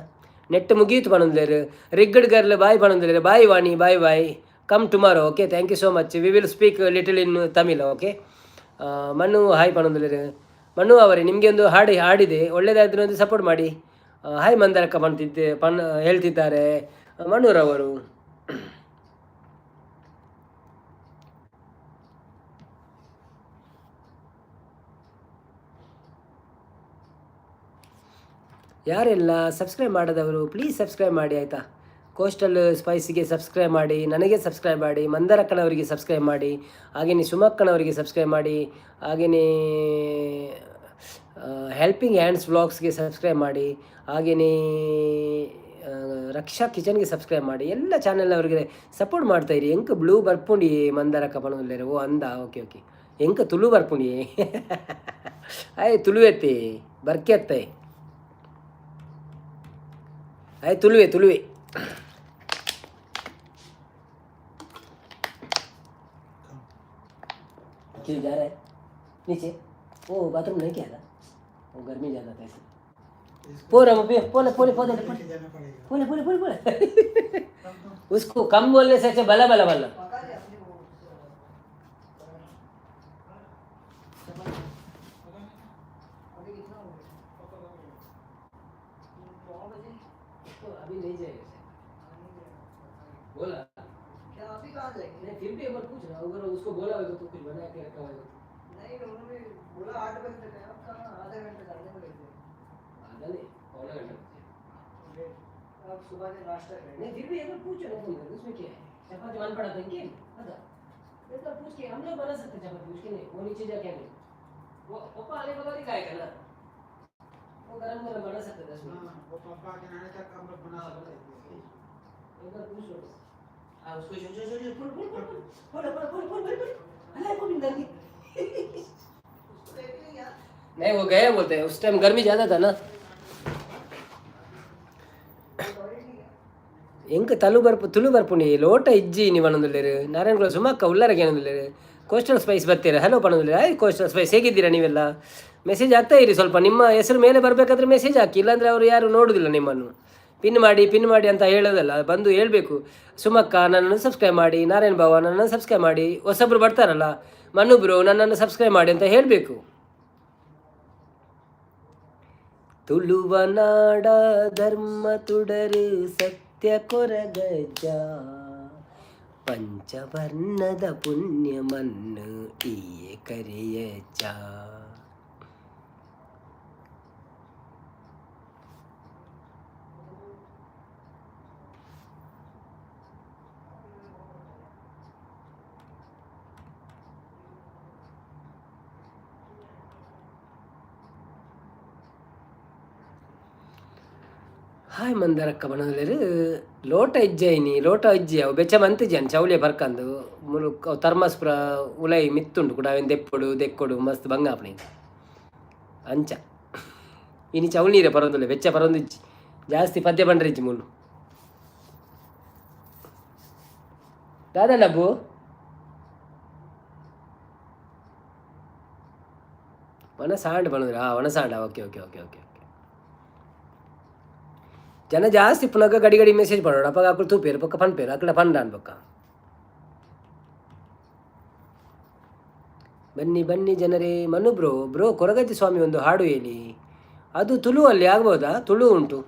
ನೆಟ್ ಮುಗೀತು ಪಣಂದ್ಲೇರು ರಿಗ್ಗಡ್ ಗರ್ಲೆ ಬಾಯ್ ಪಣಂದ್ಲೇರು bye Vani bye bye come tomorrow okay thank you so much we will speak little in Tamil okay ಮಣ್ಣು ಹಾಯ್ ಪಣಂದ್ಲೇರು ಮಣ್ಣು ಅವರೇ ನಿಮಗೆ ಒಂದು ಹಾಡಿದೆ ಒಳ್ಳೆಯದಾದ್ರೂ ಒಂದು ಸಪೋರ್ಟ್ ಮಾಡಿ ಹಾಯ್ ಮಂದಾರಕ್ಕ ಹೇಳ್ತಿದ್ದಾರೆ ಮಣ್ಣೂರವರು ಯಾರೆಲ್ಲ ಸಬ್ಸ್ಕ್ರೈಬ್ ಮಾಡದವರು ಪ್ಲೀಸ್ ಸಬ್ಸ್ಕ್ರೈಬ್ ಮಾಡಿ ಆಯಿತಾ. ಕೋಸ್ಟಲ್ ಸ್ಪೈಸಿಗೆ ಸಬ್ಸ್ಕ್ರೈಬ್ ಮಾಡಿ, ನನಗೆ ಸಬ್ಸ್ಕ್ರೈಬ್ ಮಾಡಿ, ಮಂದರಕ್ಕನವರಿಗೆ ಸಬ್ಸ್ಕ್ರೈಬ್ ಮಾಡಿ, ಹಾಗೆಯೇ ಸುಮಕ್ಕನವರಿಗೆ ಸಬ್ಸ್ಕ್ರೈಬ್ ಮಾಡಿ, ಹಾಗೆಯೇ ಹೆಲ್ಪಿಂಗ್ ಹ್ಯಾಂಡ್ಸ್ ವ್ಲಾಗ್ಸ್ಗೆ ಸಬ್ಸ್ಕ್ರೈಬ್ ಮಾಡಿ, ಹಾಗೆಯೇ ರಕ್ಷಾ ಕಿಚನ್ಗೆ ಸಬ್ಸ್ಕ್ರೈಬ್ ಮಾಡಿ. ಎಲ್ಲ ಚಾನೆಲ್ನವ್ರಿಗೆ ಸಪೋರ್ಟ್ ಮಾಡ್ತಾಯಿರಿ. ಎಂಕ ಬ್ಲೂ ಬರ್ಪುಂಡಿ ಮಂದರಕ್ಕ ಪಣಲ್ಲರು ಓ ಅಂದ ಓಕೆ ಓಕೆ ಎಂಕ ತುಳು ಬರ್ಪುಂಡಿ ಆಯ್ ತುಳುವೆತ್ತಿ ಬರ್ಕೆತ್ತೆ आए तुलवे तुलवे क्यों जा रहा है नीचे? वो बाथरूम नहीं किया था, वो गर्मी ज़्यादा था इसलिए. पूरा पोले पोले पोले पोले पोले पोले पोले उसको कम बोलने से अच्छा बला बला बला. तो अभी नहीं जाएगा बोला क्या अभी कहाँ जाएंगे नहीं फिर भी एक बार पूछ रहा अगर उसको बोला होगा तो कुछ बना के रखा होगा नहीं उन्होंने बोला 8 बजे तक है अब कहाँ आधा घंटा जाने को लेते आधा नहीं पौना घंटा अब सुबह के नाश्ता करें नहीं फिर भी एक बार पूछो ना फोन करके उसमें क्या है चपाती मान पड़ा था क्या आधा एक बार पूछ के हम लोग बना सकते चपाती पूछ के नहीं वो नीचे जाके नहीं वो पापा आने के बाद ही खाएगा ना वो गरम गरम बना सकते 10 मिनट वो पापा के आने तक हम लोग बना सकते एक बार पूछ लो हाँ उसको जो फुल अल्लाह को बिंदा की नहीं वो गए बोलते हैं उस टाइम गर्मी ज़्यादा था ना इंक ತುಳುಬರ್ಪುನಿ ಲೋಟ ಇಜ್ಜಿ ನೀವು ಅನ್ನೋದಿಲ್ಲೇರು ನಾರಾಯಣಗುಳ ಸುಮಕ್ಕ ಉಳ್ಳಾರಗೆ ಅನ್ನೋದಿಲ್ಲೇರು ಕೋಸ್ಟಲ್ ಸ್ಪೈಸ್ ಬರ್ತೀರಾ ಹಲೋ ಪಣೋದಿಲ್ಲ ಕೋಸ್ಟಲ್ ಸ್ಪೈಸ್ ಹೇಗಿದ್ದೀರಾ ನೀವೆಲ್ಲ ಮೆಸೇಜ್ ಆಗ್ತಾ ಇರಿ ಸ್ವಲ್ಪ ನಿಮ್ಮ ಹೆಸರು ಮೇಲೆ ಬರಬೇಕಾದ್ರೆ ಮೆಸೇಜ್ ಹಾಕಿ ಇಲ್ಲಾಂದರೆ ಅವರು ಯಾರು ನೋಡೋದಿಲ್ಲ ನಿಮ್ಮನ್ನು ಪಿನ್ ಮಾಡಿ ಅಂತ ಹೇಳೋದಲ್ಲ ಬಂದು ಹೇಳಬೇಕು ಸುಮಕ್ಕ ನನ್ನನ್ನು ಸಬ್ಸ್ಕ್ರೈಬ್ ಮಾಡಿ ನಾರಾಯಣ ಭಾವ ನನ್ನನ್ನು ಸಬ್ಸ್ಕ್ರೈಬ್ ಮಾಡಿ ಹೊಸಬ್ರು ಬರ್ತಾರಲ್ಲ ಮನು ಬ್ರೋ ನನ್ನನ್ನು ಸಬ್ಸ್ಕ್ರೈಬ್ ಮಾಡಿ ಅಂತ ಹೇಳಬೇಕು ತುಳುವನಾಡ ಧರ್ಮ ತುಡರು ಸತ್ಯ ಕೊರಗಜ್ಜ ಪಂಚವರ್ಣದ ಪುಣ್ಯ ಮಣ್ಣು ಈಯೆ ಕರೆಯಜ್ಜ ಹಾಯ್ ಮಂದರಕ್ಕ ಬಣದಲ್ಲಿರು ಲೋಟ ಇಜ್ಜೈನಿ ಲೋಟ ಇಜ್ಜಿ ಅವು ಬೆಚ್ಚ ಮಂತಿಜ್ಜಾನು ಚೌಳಿಯ ಬರ್ಕಂದು ಮುಲುಕ್ ಅವು ಥರ್ಮಸ್ ಉಲೈ ಮಿತ್ತುಂಡು ಕೂಡ ಅವೇನು ದೆಕ್ಕೊಡು ಮಸ್ತ್ ಬಂಗಾಪಣಿ ಅಂಚ ಇನಿ ಚೌಳಿ ನೀರೇ ಪರೊಂದುಲ್ಲೆ ಬೆಚ್ಚ ಪರೊಂದಿಜ್ಜಿ ಜಾಸ್ತಿ ಪದ್ಯ ಬಂಡ್ರಿಜ್ಜಿ ಮುಲು ದಾದಾ ನಬ್ಬು ವನಸಾಂಡ್ ಬಣದ್ರ ವನಸಾಂಡ ಓಕೆ ಓಕೆ ಓಕೆ ಓಕೆ ಜನ ಜಾಸ್ತಿ ಪುನಃ ಗಡಿ ಮೆಸೇಜ್ ಮಾಡೋಣ ಅಪ್ಪ ಅಕ್ಕಳು ತೂಪೇರು ಪಕ್ಕ ಫನ್ ಪೇರು ಅಕ್ಕಳ ಫಂಡ ಅನ್ಪಕ್ಕ ಬನ್ನಿ ಜನರೇ ಮನು ಬ್ರೋ ಕೊರಗಜ್ಜಿ ಸ್ವಾಮಿ ಒಂದು ಹಾಡು ಹೇಳಿ ಅದು ತುಳು ಅಲ್ಲಿ ಆಗ್ಬೋದಾ ತುಳು ಉಂಟು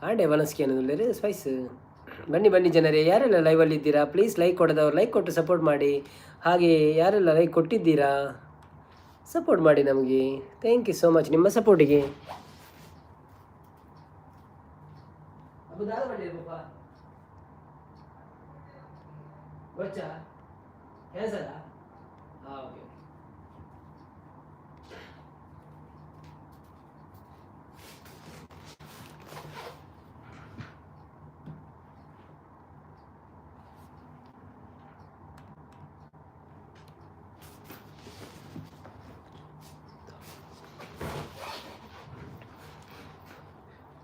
ಹಾಡೆ ವನಸ್ಕಿ ಅನ್ನೋದಿಲ್ಲ ಸ್ಪೈಸ್ ಬನ್ನಿ ಜನರೇ ಯಾರೆಲ್ಲ ಲೈವಲ್ಲಿ ಇದ್ದೀರಾ ಪ್ಲೀಸ್ ಲೈಕ್ ಕೊಡೋದವ್ರು ಲೈಕ್ ಕೊಟ್ಟು ಸಪೋರ್ಟ್ ಮಾಡಿ ಹಾಗೆ ಯಾರೆಲ್ಲ ಲೈಕ್ ಕೊಟ್ಟಿದ್ದೀರಾ ಸಪೋರ್ಟ್ ಮಾಡಿ ನಮಗೆ ಥ್ಯಾಂಕ್ ಯು ಸೋ ಮಚ್ ನಿಮ್ಮ ಸಪೋರ್ಟಿಗೆ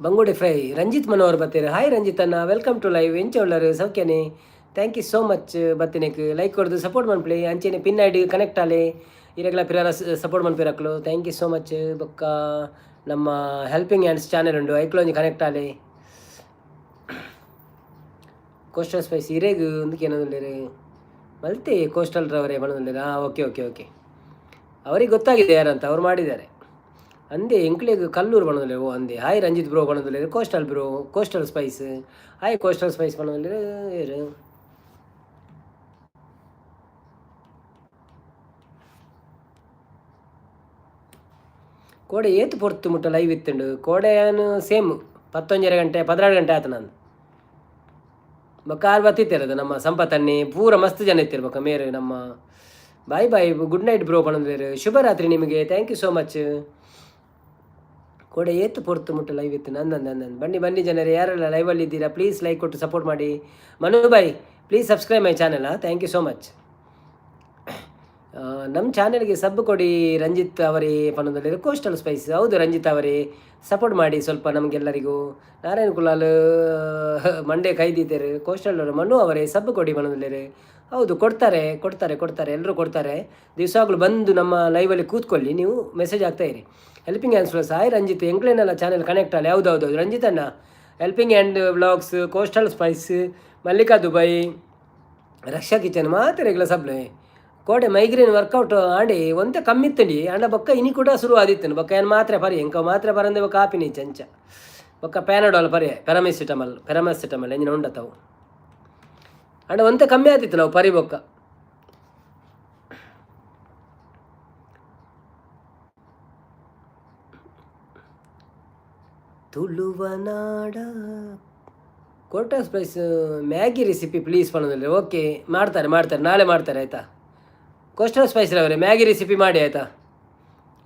ಬಂಗುಡೆ ಫ್ರೈ ರಂಜಿತ್ ಮನೋಹರ್ ಬರ್ತೀರ ಹಾಯ್ ರಂಜಿತ್ ಅನ್ನ ವೆಲ್ಕಮ್ ಟು ಲೈವ್ ಎಂಚ ಉಳ್ಳರು ಸೌಖ್ಯನೇ ಥ್ಯಾಂಕ್ ಯು ಸೋ ಮಚ್ ಬತ್ತಿನಕ್ಕೆ ಲೈಕ್ ಕೊಡ್ದು ಸಪೋರ್ಟ್ ಮನ್ಪ್ಲಿ ಅಂಚೆನೆ ಪಿನ್ ಐ ಡಿ ಕನೆಕ್ಟ್ ಆಲೆ ಇರೆಗ್ಲ ಪಿರಾರ ಸಪೋರ್ಟ್ ಮನ್ಪಿರಕ್ಲು ಥ್ಯಾಂಕ್ ಯು ಸೋ ಮಚ್ ಬೊಕ್ಕ ನಮ್ಮ ಹೆಲ್ಪಿಂಗ್ ಹ್ಯಾಂಡ್ಸ್ ಚಾನೆಲ್ ಉಂಡು ಐಕ್ಲೊಂಜಿ ಕನೆಕ್ಟ್ ಆಲೆ ಕೋಸ್ಟಲ್ ಸ್ಪೈಸ್ ಇರೇಗು ಒಂದಕ್ಕೆ ಏನೋದಿಲ್ಲ ಮಲ್ತೆ ಕೋಸ್ಟಲ್ ರವರೇ ಬಣ್ಣದಿಲ್ಲ ಓಕೆ ಓಕೆ ಓಕೆ ಅವರಿಗೆ ಗೊತ್ತಾಗಿದೆ ಯಾರಂತ ಅವ್ರು ಮಾಡಿದ್ದಾರೆ ಅಂದೆ ಎಂಕ್ಲೆಗ್ ಕಲ್ಲೂರು ಬಣ್ಣದಲ್ಲಿ ಓ ಅಂದೆ ಹಾಯ್ ರಂಜಿತ್ ಬ್ರೋ ಬಣ್ಣದಲ್ಲಿ coastal Spice hi coastal Spice ಬಣ್ಣದಲ್ಲಿ ಏರು ಕೋಡೆ ಏತು ಪೊರ್ತು ಮುಟ್ಟ ಲೈವ್ ಇತ್ತುಂಡು ಕೋಡೆಯನ್ನು ಸೇಮ್ 11 ಗಂಟೆ 16 ಗಂಟೆ ಆಯ್ತು ನಾನು ಕಾರ್ ಬತ್ತಿತ್ತಿರೋದು ನಮ್ಮ ಸಂಪತ್ತನ್ನೇ ಪೂರ ಮಸ್ತ್ ಜನ ಇತ್ತಿರ್ಬೇಕು ಮೇರೆ ನಮ್ಮ ಬಾಯ್ ಗುಡ್ ನೈಟ್ ಬ್ರೋ ಬಣ್ಣದಲ್ಲಿ ಶುಭರಾತ್ರಿ ನಿಮಗೆ ಥ್ಯಾಂಕ್ ಯು ಸೋ ಮಚ್ ಕೋಡೆ ಏತು ಪೊರ್ತು ಮುಟ್ಟ ಲೈವ್ ಇತ್ತು ನಂದು ಬನ್ನಿ ಜನರೇ ಯಾರೆಲ್ಲ ಲೈವಲ್ಲಿ ಇದ್ದೀರಾ ಪ್ಲೀಸ್ ಲೈಕ್ ಕೊಟ್ಟು ಸಪೋರ್ಟ್ ಮಾಡಿ Manu bye please subscribe my channel thank you so much ನಮ್ಮ ಚಾನೆಲ್ಗೆ ಸಬ್ ಕೊಡಿ ರಂಜಿತ್ ಅವರೇ ಪನ್ನದಲ್ಲಿ ಕೋಸ್ಟಲ್ ಸ್ಪೈಸ್ ಹೌದು ರಂಜಿತ್ ಅವರೇ ಸಪೋರ್ಟ್ ಮಾಡಿ ಸ್ವಲ್ಪ ನಮಗೆಲ್ಲರಿಗೂ ನಾರಾಯಣ ಕುಲಾಲ್ ಮಂಡೆ ಕೈದಿದ್ದಾರೆ ಕೋಸ್ಟಲ್ ಮನು ಅವರೇ ಸಬ್ ಕೊಡಿ ಪನ್ನದಲ್ಲಿ ಹೌದು ಕೊಡ್ತಾರೆ ಎಲ್ಲರೂ ಕೊಡ್ತಾರೆ ದಿವಸಗಳು ಬಂದು ನಮ್ಮ ಲೈವಲ್ಲಿ ಕೂತ್ಕೊಳ್ಳಿ ನೀವು ಮೆಸೇಜ್ ಆಗ್ತಾ ಇರಿ helping hands plus hi Ranjith ಎಂಕ್ಲೇನೆಲ್ಲ ಚಾನೆಲ್ ಕನೆಕ್ಟ್ ಅಲ್ಲ ಹೌದು ರಂಜಿತಣ್ಣ helping hand vlogs, coastal spice, Mallika Dubai, Raksha kitchen ಮಾತ್ರ ರೆಗ್ಯುಲರ್ ಸಪ್ಲೈ ಕೋಟೆ ಮೈಗ್ರೇನ್ ವರ್ಕೌಟ್ ಆಂಡಿ ಒಂತೆ ಕಮ್ಮಿತ್ತಂಡಿ ಅಂಡ ಬೊಕ್ಕ ಇನಿ ಕೂಡ ಶುರು ಆದಿತ್ತನು ಬೊಕ್ಕ ಏನು ಮಾತ್ರೆ ಪರಿ ಎಂಕ ಮಾತ್ರೆ ಬರಂದೆ ಬೊಕ್ಕ ಆಪಿನಿ ಚಂಚ ಬೊಕ್ಕ ಪ್ಯಾನಡಾಲ್ ಪರಿ ಪೆರಾಮೆಸಿಟಮಲ್ ಎಂಜಿನ ಉಂಡತ್ತವು ಅಂಡ ಒಂತೆ ಕಮ್ಮಿ ಆದಿತ್ತು ನಾವು ಪರಿ ಬೊಕ್ಕ ತುಳುವನಾಡ ಕೋಟಾ ಸ್ಪೈಸ್ ಮ್ಯಾಗಿ ರೆಸಿಪಿ ಪ್ಲೀಸ್ ಪಣದಲ್ಲಿ ಓಕೆ ಮಾಡ್ತಾರೆ ನಾಳೆ ಮಾಡ್ತಾರೆ ಆಯಿತಾ. ಕೋಸ್ಟಲ್ ಸ್ಪೈಸ್ರವರೇ ಮ್ಯಾಗಿ ರೆಸಿಪಿ ಮಾಡಿ ಆಯಿತಾ,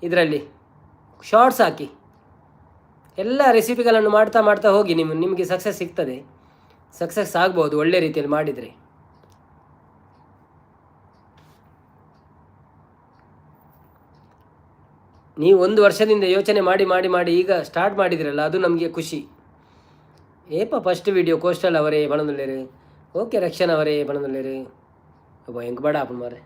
ಇದರಲ್ಲಿ ಶಾರ್ಟ್ಸ್ ಹಾಕಿ ಎಲ್ಲ ರೆಸಿಪಿಗಳನ್ನು ಮಾಡ್ತಾ ಹೋಗಿ ನಿಮಗೆ ಸಕ್ಸಸ್ ಸಿಗ್ತದೆ, ಸಕ್ಸಸ್ ಆಗ್ಬೋದು ಒಳ್ಳೆ ರೀತಿಯಲ್ಲಿ ಮಾಡಿದರೆ. ನೀವು 1 ವರ್ಷದಿಂದ ಯೋಚನೆ ಮಾಡಿ ಈಗ ಸ್ಟಾರ್ಟ್ ಮಾಡಿದ್ರಲ್ಲ, ಅದು ನಮಗೆ ಖುಷಿ. ಏಪ ಫಸ್ಟ್ ವಿಡಿಯೋ ಕೋಸ್ಟಲ್ ಅವರೇ ಬಣದಲ್ಲೇರು, ಓಕೆ ರಕ್ಷನ್ ಅವರೇ ಬಣದಲ್ಲೇರು, ಒಬ್ಬ ಹೆಂಗೆ ಬಡ ಆಪನ್ ಮಾರೆ.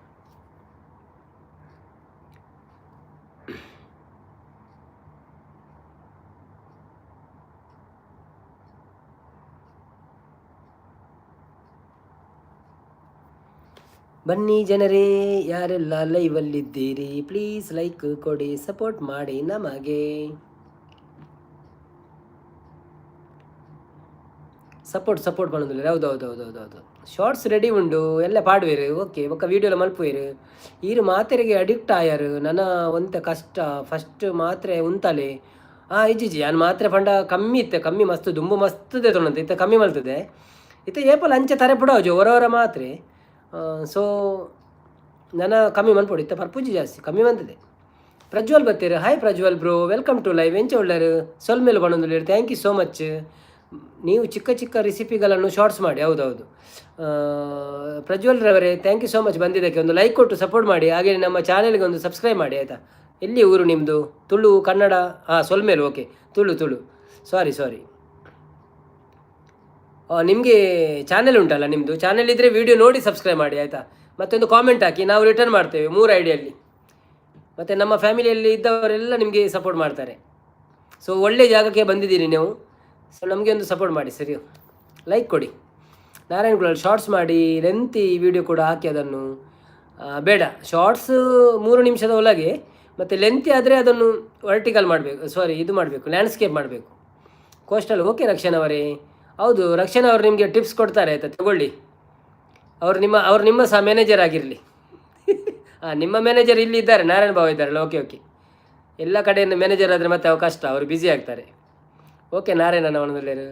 ಬನ್ನಿ ಜನರೇ, ಯಾರೆಲ್ಲ ಲೈವಲ್ಲಿದ್ದೀರಿ ಪ್ಲೀಸ್ ಲೈಕ್ ಕೊಡಿ, ಸಪೋರ್ಟ್ ಮಾಡಿ ನಮಗೆ. ಸಪೋರ್ಟ್ ಮಾಡೋದಿಲ್ಲ. ಹೌದು ಶಾರ್ಟ್ಸ್ ರೆಡಿ ಉಂಡು, ಎಲ್ಲ ಪಾಡುವೇರು ಓಕೆ ಬೊಕ್ಕ ವೀಡಿಯೋಲ ಮಲ್ಪುವೇರು. ಈರು ಮಾತ್ರೆಗೆ ಅಡಿಕ್ಟ್ ಆಯಾರು. ನನ್ನ ಒಂತ ಕಷ್ಟ ಫಸ್ಟ್ ಮಾತ್ರೆ ಉಂತಲೆ ಇಜ್ಜಿಜಿ ನಾನು ಮಾತ್ರೆ ಪಂಡ ಕಮ್ಮಿ ಮಸ್ತ್ ದುಂಬು ಮಸ್ತದೆ ತೊಗೊಂಡಂತ ಇತ್ತ ಕಮ್ಮಿ ಮಲ್ತದೆ ಇತ್ತ ಏಪಲ್ ಅಂಚೆ ತರೆ ಬಿಡೋಜು ಹೊರವರ ಮಾತ್ರೆ. ಸೊ ನನ್ನ ಕಮ್ಮಿ ಮನ್ಪೊಡು ಇತ್ತ ಪರ್ಪುಜಿ ಜಾಸ್ತಿ ಕಮ್ಮಿ ಬಂತದೆ. ಪ್ರಜ್ವಲ್ ಬತ್ತೀರು, hi Prajwal bro, welcome to live. ಎಂಚ ಒಳ್ಳೆಯರು ಸೊಲ್ ಮೇಲೆ ಬಣ್ಣದಲ್ಲಿ, ಥ್ಯಾಂಕ್ ಯು ಸೋ ಮಚ್. ನೀವು ಚಿಕ್ಕ ರೆಸಿಪಿಗಳನ್ನು ಶಾರ್ಟ್ಸ್ ಮಾಡಿ. ಹೌದು ಪ್ರಜ್ವಲ್ ರವರೇ ಥ್ಯಾಂಕ್ ಯು ಸೋ ಮಚ್ ಬಂದಿದ್ದಕ್ಕೆ. ಒಂದು ಲೈಕ್ ಕೊಟ್ಟು ಸಪೋರ್ಟ್ ಮಾಡಿ, ಹಾಗೆ ನಮ್ಮ ಚಾನೆಲ್ಗೆ ಒಂದು ಸಬ್ಸ್ಕ್ರೈಬ್ ಮಾಡಿ ಆಯಿತಾ. ಎಲ್ಲಿ ಊರು ನಿಮ್ಮದು? ತುಳು ಕನ್ನಡ? ಸೊಲ್ಮೇಲು ಓಕೆ, ತುಳು ಸಾರಿ. ನಿಮಗೆ ಚಾನೆಲ್ ಉಂಟಲ್ಲ ನಿಮ್ಮದು? ಚಾನೆಲ್ ಇದ್ದರೆ ವಿಡಿಯೋ ನೋಡಿ ಸಬ್ಸ್ಕ್ರೈಬ್ ಮಾಡಿ ಆಯಿತಾ. ಮತ್ತೊಂದು ಕಾಮೆಂಟ್ ಹಾಕಿ, ನಾವು ರಿಟರ್ನ್ ಮಾಡ್ತೇವೆ 3 ಐಡಿಯಲ್ಲಿ. ಮತ್ತು ನಮ್ಮ ಫ್ಯಾಮಿಲಿಯಲ್ಲಿ ಇದ್ದವರೆಲ್ಲ ನಿಮಗೆ ಸಪೋರ್ಟ್ ಮಾಡ್ತಾರೆ. ಸೊ ಒಳ್ಳೆ ಜಾಗಕ್ಕೆ ಬಂದಿದ್ದೀರಿ ನೀವು. ಸೊ ನಮಗೆ ಒಂದು ಸಪೋರ್ಟ್ ಮಾಡಿ, ಸರಿ, ಲೈಕ್ ಕೊಡಿ. ನಾರಾಯಣಗುಳಲ್ಲಿ ಶಾರ್ಟ್ಸ್ ಮಾಡಿ, ಲೆಂತಿ ವಿಡಿಯೋ ಕೂಡ ಹಾಕಿ. ಅದನ್ನು ಬೇಡ, ಶಾರ್ಟ್ಸ್ 3 ನಿಮಿಷದ ಒಳಗೆ, ಮತ್ತು ಲೆಂತಿ ಆದರೆ ಅದನ್ನು ವರ್ಟಿಕಲ್ ಮಾಡಬೇಕು, ಇದು ಮಾಡಬೇಕು, ಲ್ಯಾಂಡ್ಸ್ಕೇಪ್ ಮಾಡಬೇಕು. ಕೋಸ್ಟಲ್ ಓಕೆ ರಕ್ಷನ್ ಅವರೇ. ಹೌದು ರಕ್ಷನ್ ಅವರು ನಿಮಗೆ ಟಿಪ್ಸ್ ಕೊಡ್ತಾರೆ ಆಯಿತಾ, ತಗೊಳ್ಳಿ. ಅವ್ರು ನಿಮ್ಮ ಸಹ ಮ್ಯಾನೇಜರ್ ಆಗಿರಲಿ. ನಿಮ್ಮ ಮ್ಯಾನೇಜರ್ ಇಲ್ಲಿ ಇದ್ದಾರೆ, ನಾರಾಯಣ ಬಾಬು ಇದ್ದಾರಲ್ಲ. ಓಕೆ ಎಲ್ಲ ಕಡೆಯಿಂದ ಮ್ಯಾನೇಜರ್ ಆದರೆ ಮತ್ತೆ ಅವ್ರು ಕಷ್ಟ, ಅವರು ಬ್ಯುಸಿ ಆಗ್ತಾರೆ. ಓಕೆ ನಾರಾಯಣನ ಅವನದಲ್ಲೇರು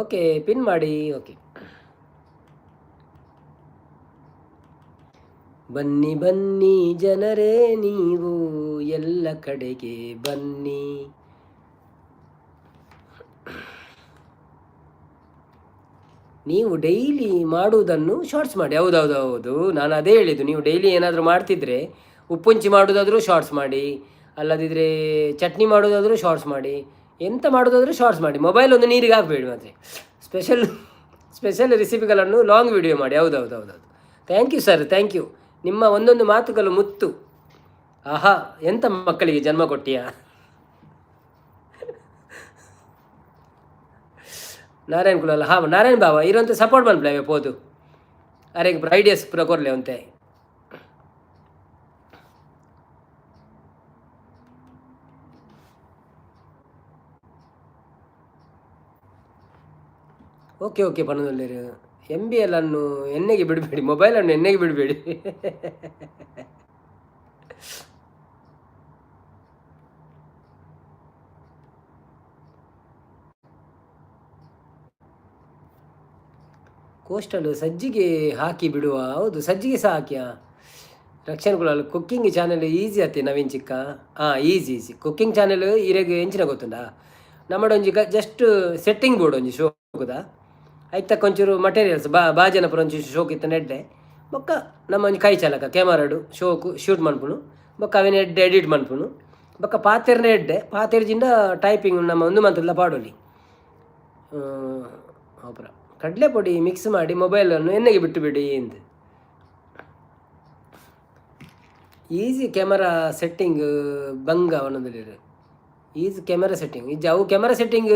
ಓಕೆ ಪಿನ್ ಮಾಡಿ. ಓಕೆ ಬನ್ನಿ ಜನರೇ, ನೀವು ಎಲ್ಲ ಕಡೆಗೆ ಬನ್ನಿ. ನೀವು ಡೈಲಿ ಮಾಡುವುದನ್ನು ಶಾರ್ಟ್ಸ್ ಮಾಡಿ. ಹೌದು ನಾನು ಅದೇ ಹೇಳಿದ್ದು. ನೀವು ಡೈಲಿ ಏನಾದರೂ ಮಾಡ್ತಿದ್ರೆ, ಉಪ್ಪುಂಚಿ ಮಾಡೋದಾದರೂ ಶಾರ್ಟ್ಸ್ ಮಾಡಿ, ಅಲ್ಲದಿದ್ದರೆ ಚಟ್ನಿ ಮಾಡೋದಾದರೂ ಶಾರ್ಟ್ಸ್ ಮಾಡಿ, ಎಂತ ಮಾಡೋದಾದರೂ ಶಾರ್ಟ್ಸ್ ಮಾಡಿ. ಮೊಬೈಲ್ ಒಂದು ನೀರಿಗೆ ಹಾಕಬೇಡಿ. ಮತ್ತು ಸ್ಪೆಷಲ್ ರೆಸಿಪಿಗಳನ್ನು ಲಾಂಗ್ ವಿಡಿಯೋ ಮಾಡಿ. ಹೌದು thank you sir, thank you. ನಿಮ್ಮ ಒಂದೊಂದು ಮಾತುಗಳು ಮುತ್ತು. ಆಹಾ, ಎಂಥ ಮಕ್ಕಳಿಗೆ ಜನ್ಮ ಕೊಟ್ಟಿಯಾ. ನಾರಾಯಣ ಕುಲಲ್ಲ ನಾರಾಯಣ ಬಾಬಾ ಇರುವಂಥ ಸಪೋರ್ಟ್ ಮನ್ಪ್ಲೇವೆ ಪೋದು ಅರೆ ಐಡಿಯಾಸ್ ಪೂರ ಕೊರಲೆ ಅಂತೆ. ಓಕೆ ಪಣದಲ್ಲಿರು. MBL ಅನ್ನು ಎಣ್ಣೆಗೆ ಬಿಡಬೇಡಿ, ಮೊಬೈಲನ್ನು ಎಣ್ಣೆಗೆ ಬಿಡಬೇಡಿ. ಕೋಸ್ಟಲ್ ಸಜ್ಜಿಗೆ ಹಾಕಿ ಬಿಡುವ. ಹೌದು ಸಜ್ಜಿಗೆ ಸಹ ಹಾಕಿಯಾ ರಕ್ಷಣೆಗಳಲ್ಲಿ. ಕುಕ್ಕಿಂಗ್ ಚಾನೆಲ್ ಈಸಿ ಆತಿ ನವೀನ್ ಚಿಕ್ಕ. ಈಸಿ ಕುಕ್ಕಿಂಗ್ ಚಾನೆಲ್ ಇರೆಗೆ ಎಂಚಿನ ಗೊತ್ತುಂಡ. ನಮ್ಮಡೊಂಜಿ ಜಸ್ಟ್ ಸೆಟ್ಟಿಂಗ್ ಬೋರ್ಡ್ ಒಂಜಿ ಶೋ ಹೋಗುದಾ ಐಕ್ ತಕ್ಕ ಒಂಚೂರು ಮಟೀರಿಯಲ್ಸ್ ಬಾಜನಪುರ ಒಂಚೂರು ಶೋಕ್ ಇತ್ತ ನೆಡ್ಡೆ ಬೊಕ್ಕ ನಮ್ಮ ಒಂಜಿ ಕೈ ಚಾಲಕ ಕ್ಯಾಮರಾಡು ಶೂಟ್ ಮನ್ಪುನು ಬೊಕ್ಕ ಅವಿನ ಎಡ್ಡೆ ಎಡಿಟ್ ಮನ್ಪುನು ಬೊಕ್ಕ ಪಾತೆರ್ನ ಎಡ್ಡೆ ಪಾತೆರ್ಜಿಂದ ಟೈಪಿಂಗ್ ನಮ್ಮ ಒಂದು ಮಂತಲ್ಲ ಪಾಡೋಲಿ ಅಪರ ಕಡಲೆ ಪೊಡಿ ಮಿಕ್ಸ್ ಮಾಡಿ ಮೊಬೈಲನ್ನು ಎಣ್ಣೆಗೆ ಬಿಟ್ಟು ಬಿಡಿ ಎಂದು. ಈಸಿ ಕ್ಯಾಮರಾ ಸೆಟ್ಟಿಂಗ್ ಬಂಗ ಅವನದಲ್ಲಿ ಈಸಿ ಕ್ಯಾಮರಾ ಸೆಟ್ಟಿಂಗ್ ಇಜ್ಜ ಅವು ಕ್ಯಾಮರಾ ಸೆಟ್ಟಿಂಗ್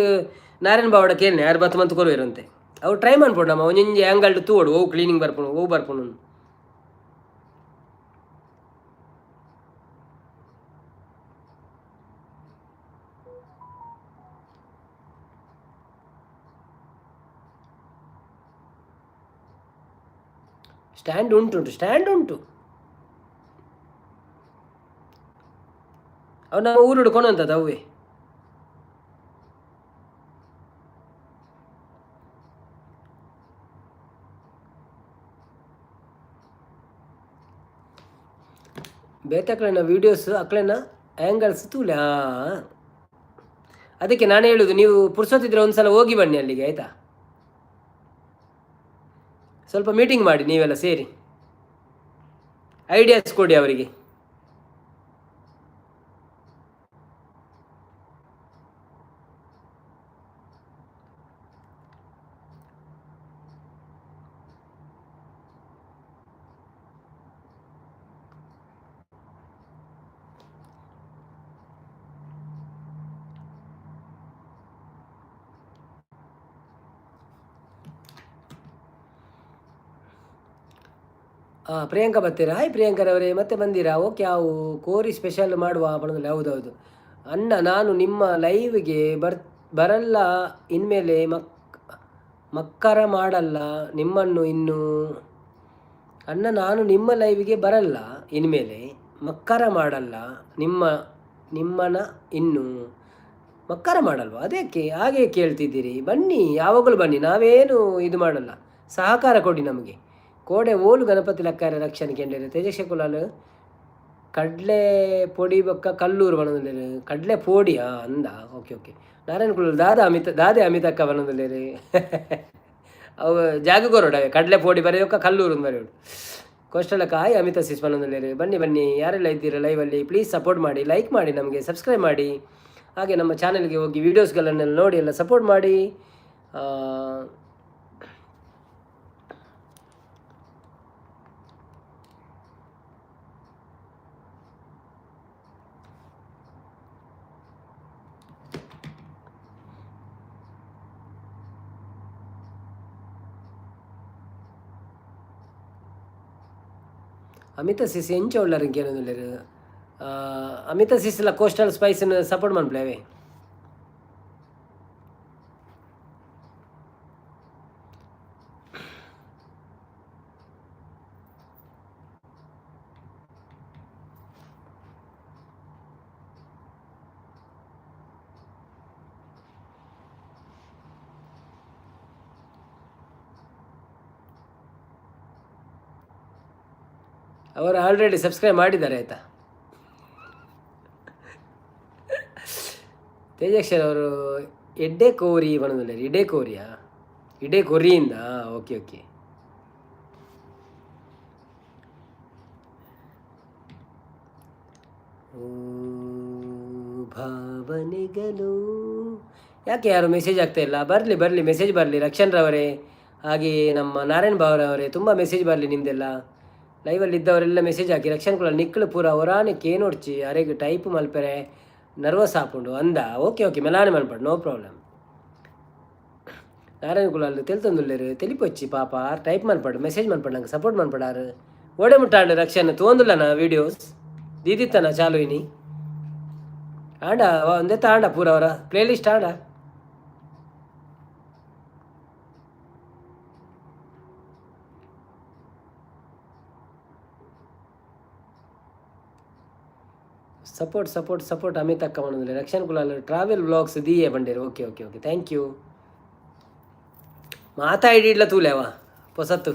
ನಾರಾಯಣ ಬಾವಡ ಕೇಳಿನಿ ಯಾರು ಬತ್ತು ಮಂತ್ ಕೊರುವೇರಂತೆ ಅವು ಟ್ರೈ ಮಾಡ್ಬೋದು ನಮ್ಮ ಒಂಜಿ ಆ್ಯಂಗಲ್ ತೂಡು ಓವು ಕ್ಲೀನಿಂಗ್ ಬರ್ಪುಣು ಓವು ಬರ್ಪುಣು ಸ್ಟ್ಯಾಂಡ್ ಉಂಟು ಅವು ನಮ್ಮ ಊರು ಹಿಡ್ಕೊಂಡು ಅಂತದ್ದು ಅವೇ ಬೇತಕ್ಲನ ವೀಡಿಯೋಸ್ ಅಕ್ಲನ ಆ್ಯಂಗಲ್ಸ್ ತೂಲೆ ಅದಕ್ಕೆ ನಾನು ಹೇಳುದು ನೀವು ಪುರ್ಸೊತ್ತಿದ್ರೆ ಒಂದ್ಸಲ ಹೋಗಿ ಬನ್ನಿ ಅಲ್ಲಿಗೆ ಆಯಿತಾ ಸ್ವಲ್ಪ ಮೀಟಿಂಗ್ ಮಾಡಿ ನೀವೆಲ್ಲ ಸೇರಿ ಐಡಿಯಾಸ್ ಕೊಡಿ ಅವರಿಗೆ ಪ್ರಿಯಾಂಕಾ ಬರ್ತೀರಾ ಹಾಯ್ ಪ್ರಿಯಾಂಕರವರೇ ಮತ್ತೆ ಬಂದಿರಾ ಓಕೆ ಯಾವ ಕೋರಿ ಸ್ಪೆಷಲ್ ಮಾಡುವ ಬಣದಲ್ಲಿ ಹೌದೌದು ಅಣ್ಣ ನಾನು ನಿಮ್ಮ ಲೈವ್ಗೆ ಬರಲ್ಲ ಇನ್ಮೇಲೆ ಮಕ್ಕರ ಮಾಡಲ್ಲ ನಿಮ್ಮನ್ನು ಇನ್ನು ಅಣ್ಣ ನಾನು ನಿಮ್ಮ ಲೈವ್ಗೆ ಬರಲ್ಲ ಇನ್ಮೇಲೆ ಮಕ್ಕರ ಮಾಡಲ್ಲ ನಿಮ್ಮನ ಇನ್ನು ಮಕ್ಕರ ಮಾಡಲ್ವ ಅದಕ್ಕೆ ಹಾಗೆ ಕೇಳ್ತಿದ್ದೀರಿ ಬನ್ನಿ ಯಾವಾಗಲೂ ಬನ್ನಿ ನಾವೇನು ಇದು ಮಾಡಲ್ಲ ಸಹಕಾರ ಕೊಡಿ ನಮಗೆ ಕೋಡೆ ಓಲು ಗಣಪತಿ ಲಕ್ಕಾರ ರಕ್ಷಣೆ ಕೇಂದ್ರ ತೇಜಸ್ವ ಕುಲಾಲು ಕಡಲೆ ಪೊಡಿ ಬೊಕ್ಕ ಕಲ್ಲೂರು ಬಣದಲ್ಲಿ ಕಡಲೆ ಪೋಡಿಯಾ ಅಂದ ಓಕೆ ನಾರಾಯಣ ಕುಲಾಲ್ ದಾದೆ ಅಮಿತಕ್ಕ ಬಣದಲ್ಲಿ ಅವು ಜಾಗ ಕೊರೋಡವೆ ಕಡಲೆ ಪೋಡಿ ಬರೆಯೋಕ್ಕ ಕಲ್ಲೂರು ಬರೆಯೋಡು ಕೋಸ್ಟಲ ಕಾಯಿ ಅಮಿತ ಸಿಸ್ ಬಣದಲ್ಲಿ ಬನ್ನಿ ಯಾರೆಲ್ಲ ಇದ್ದೀರಾ ಲೈವಲ್ಲಿ ಪ್ಲೀಸ್ ಸಪೋರ್ಟ್ ಮಾಡಿ ಲೈಕ್ ಮಾಡಿ ನಮಗೆ ಸಬ್ಸ್ಕ್ರೈಬ್ ಮಾಡಿ ಹಾಗೆ ನಮ್ಮ ಚಾನಲ್ಗೆ ಹೋಗಿ ವೀಡಿಯೋಸ್ಗಳನ್ನೆಲ್ಲ ನೋಡಿ ಎಲ್ಲ ಸಪೋರ್ಟ್ ಮಾಡಿ ಅಮಿತ ಸಿಸ್ ಎಂಚ ಉಳ್ಳರಿಗೆ ಏನೊಂದಿಲ್ಲ ಅಮಿತ ಸಿಸ್ಲ ಕೋಸ್ಟಲ್ ಸ್ಪೈಸನ್ನು ಸಪೋರ್ಟ್ ಮಾಡ್ಲೇವೆ ಅವರು ಆಲ್ರೆಡಿ ಸಬ್ಸ್ಕ್ರೈಬ್ ಮಾಡಿದ್ದಾರೆ ಆಯಿತಾ ತೇಜಕ್ಷರ್ ಅವರು ಎಡ್ಡೆ ಕೋರಿ ಬಣದಲ್ಲಿ ಇಡೇ ಕೋರಿಯಾ ಇಡೇ ಕೊರಿಯಿಂದ ಓಕೆ ಭಾವನೆಗಳು ಯಾಕೆ ಯಾರು ಮೆಸೇಜ್ ಆಗ್ತಾ ಇಲ್ಲ ಬರಲಿ ಮೆಸೇಜ್ ಬರಲಿ ರಕ್ಷಣ್ರವರೇ ಹಾಗೆ ನಮ್ಮ ನಾರಾಯಣ್ ಭಾವರವರೇ ತುಂಬ ಮೆಸೇಜ್ ಬರಲಿ ನಿಮ್ಮದೆಲ್ಲ ಲೈವಲ್ಲಿ ಇದ್ದವರೆಲ್ಲ ಮೆಸೇಜ್ ಹಾಕಿ ರಕ್ಷಣೆ ನಿಕ್ಕಳು ಪೂರ ಹೊರಾನಕ್ಕೆ ಏನೋಡ್ಚಿ ಅರೆಗೆ ಟೈಪ್ ಮಲ್ಪರೆ ನರ್ವಸ್ ಹಾಕೊಂಡು ಅಂದ ಓಕೆ ಮೆಲಾನೆ ಮಲ್ಪಡು ನೋ ಪ್ರಾಬ್ಲಮ್ ನಾರಾಯಣ ಕುಲಾಲ್ ತೆಲ್ತೊಂದುಲ್ಲೇರು ತೆಲಿಪೊಚ್ಚಿ ಪಾಪ ಟೈಪ್ ಮಲ್ಪಡು ಮೆಸೇಜ್ ಮಲ್ಪಡು ನಂಗೆ ಸಪೋರ್ಟ್ ಮಲ್ಪಡಾರು ಓಡೆ ಮುಟ್ಟಾಂಡು ರಕ್ಷಣೆ ತೋಂದುಲ್ಲನ ವೀಡಿಯೋಸ್ ದೀದಿತ್ತನ ಚಾಲು ಇನಿ ಆಂಡ ಒಂದೇ ತಾಂಡ ಪೂರ ಅವರ ಪ್ಲೇಲಿಸ್ಟ್ ಆಂಡ ಸಪೋರ್ಟ್ ಅಮಿತ್ ಅಕ್ಕ ಮಾಡೋದಿಲ್ಲ ರಕ್ಷಣ್ ಕುಲಾಲ್ ಟ್ರಾವೆಲ್ ವ್ಲಾಗ್ಸ್ ದಿಯೇ ಬಂಡೇರು ಓಕೆ ಥ್ಯಾಂಕ್ ಯು ಮಾತಾಡಿಡ್ಲ ತೂಲೆವ ಪೊಸತ್ತು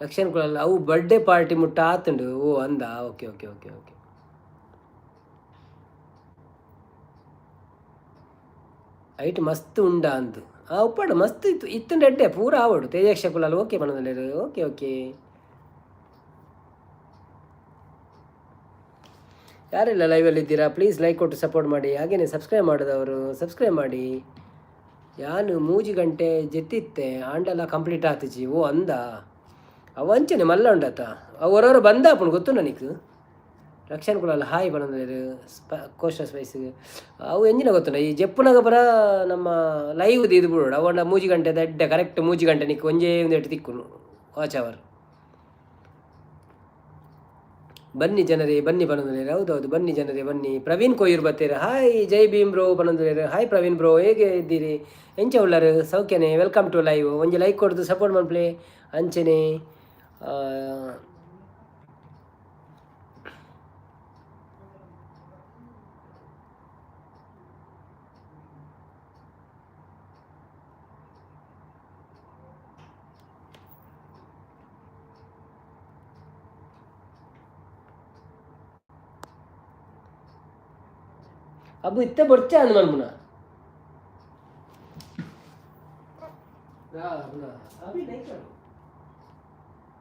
ರಕ್ಷಣ್ ಕುಲಾಲ್ ಅವು ಬರ್ಡೇ ಪಾರ್ಟಿ ಮುಟ್ಟ ಆತುಂಡು ಓ ಅಂದ ಓಕೆ ಐಟ್ ಮಸ್ತ್ ಉಂಡ ಅಂತು ಉಪ್ಪಡು ಮಸ್ತ್ ಇತ್ತುಂಡು ಎಡ್ಡೆ ಪೂರ ಆವಡು ತೇಜಕ್ಷ ಕುಲಾಲ್ ಓಕೆ ಮನದಲ್ಲಿ ಓಕೆ ಯಾರೆಲ್ಲ ಲೈವಲ್ಲಿ ಇದ್ದೀರಾ ಪ್ಲೀಸ್ ಲೈಕ್ ಕೊಟ್ಟು ಸಪೋರ್ಟ್ ಮಾಡಿ. ಹಾಗೆಯೇ ಸಬ್ಸ್ಕ್ರೈಬ್ ಮಾಡಿದವರು ಸಬ್ಸ್ಕ್ರೈಬ್ ಮಾಡಿ. ಯಾನು ಮೂಜಿ ಗಂಟೆ ಜೆತ್ತಿತ್ತೆ ಆಂಡಲ ಕಂಪ್ಲೀಟ್ ಆತಿಜಿ ಓ ಅಂದ ಅವ ಅಂಚನೆ ಮಲ್ಲ ಉಂಡತ ಅವರವರು ಬಂದ ಅಪ್ಪನು ಗೊತ್ತು ನನಗೆ ರಕ್ಷಣ್ ಕುಳಲ್ಲ ಹಾಯ್ ಬಂದರು ಕೋಸ್ಟ ಸ್ಪೈಸ್ ಅವು ಎಂಜಿನ ಗೊತ್ತುಂಡ ಈ ಜಪ್ಪುನಾಗ ಬರ ನಮ್ಮ ಲೈವ್ ಇದು ಬಿಡೋಡು ಅವನ ಮೂಜಿ ಗಂಟೆ ದಡ್ಡ ಕರೆಕ್ಟ್ ಮೂಜಿ ಗಂಟೆ ನಿಕ್ಕು ಒಂಜೇ ಒಂದು ಎಟ್ಟು ತಿಕ್ಕುನು ವಾಚ್ ಅವರ್. ಬನ್ನಿ ಜನರೇ ಬನ್ನಿ ಬನಂದುಲೇರು ಹೌದೌದು ಬನ್ನಿ ಜನರೇ ಬನ್ನಿ. ಪ್ರವೀಣ್ ಕೊಯ್ಯೂರ್ ಬತ್ತೇರು ಹಾಯ್ ಜೈ ಭೀಮ್ ಬ್ರೋ ಬನಂದುಲೇರು ಹಾಯ್ ಪ್ರವೀಣ್ ಬ್ರೋ ಹೇಗೆ ಇದ್ದೀರಿ ಎಂಚ ಉಳ್ಳರು ಸೌಖ್ಯನೇ ವೆಲ್ಕಮ್ ಟು ಲೈವ್ ಒಂಜಿ ಲೈಕ್ ಕೊಡ್ದು ಸಪೋರ್ಟ್ ಮಾಡ್ಪ್ಲೆ ಅಂಚನೆ. अब इतने बढ़ते हैं अनुमान मुना अभी नहीं करो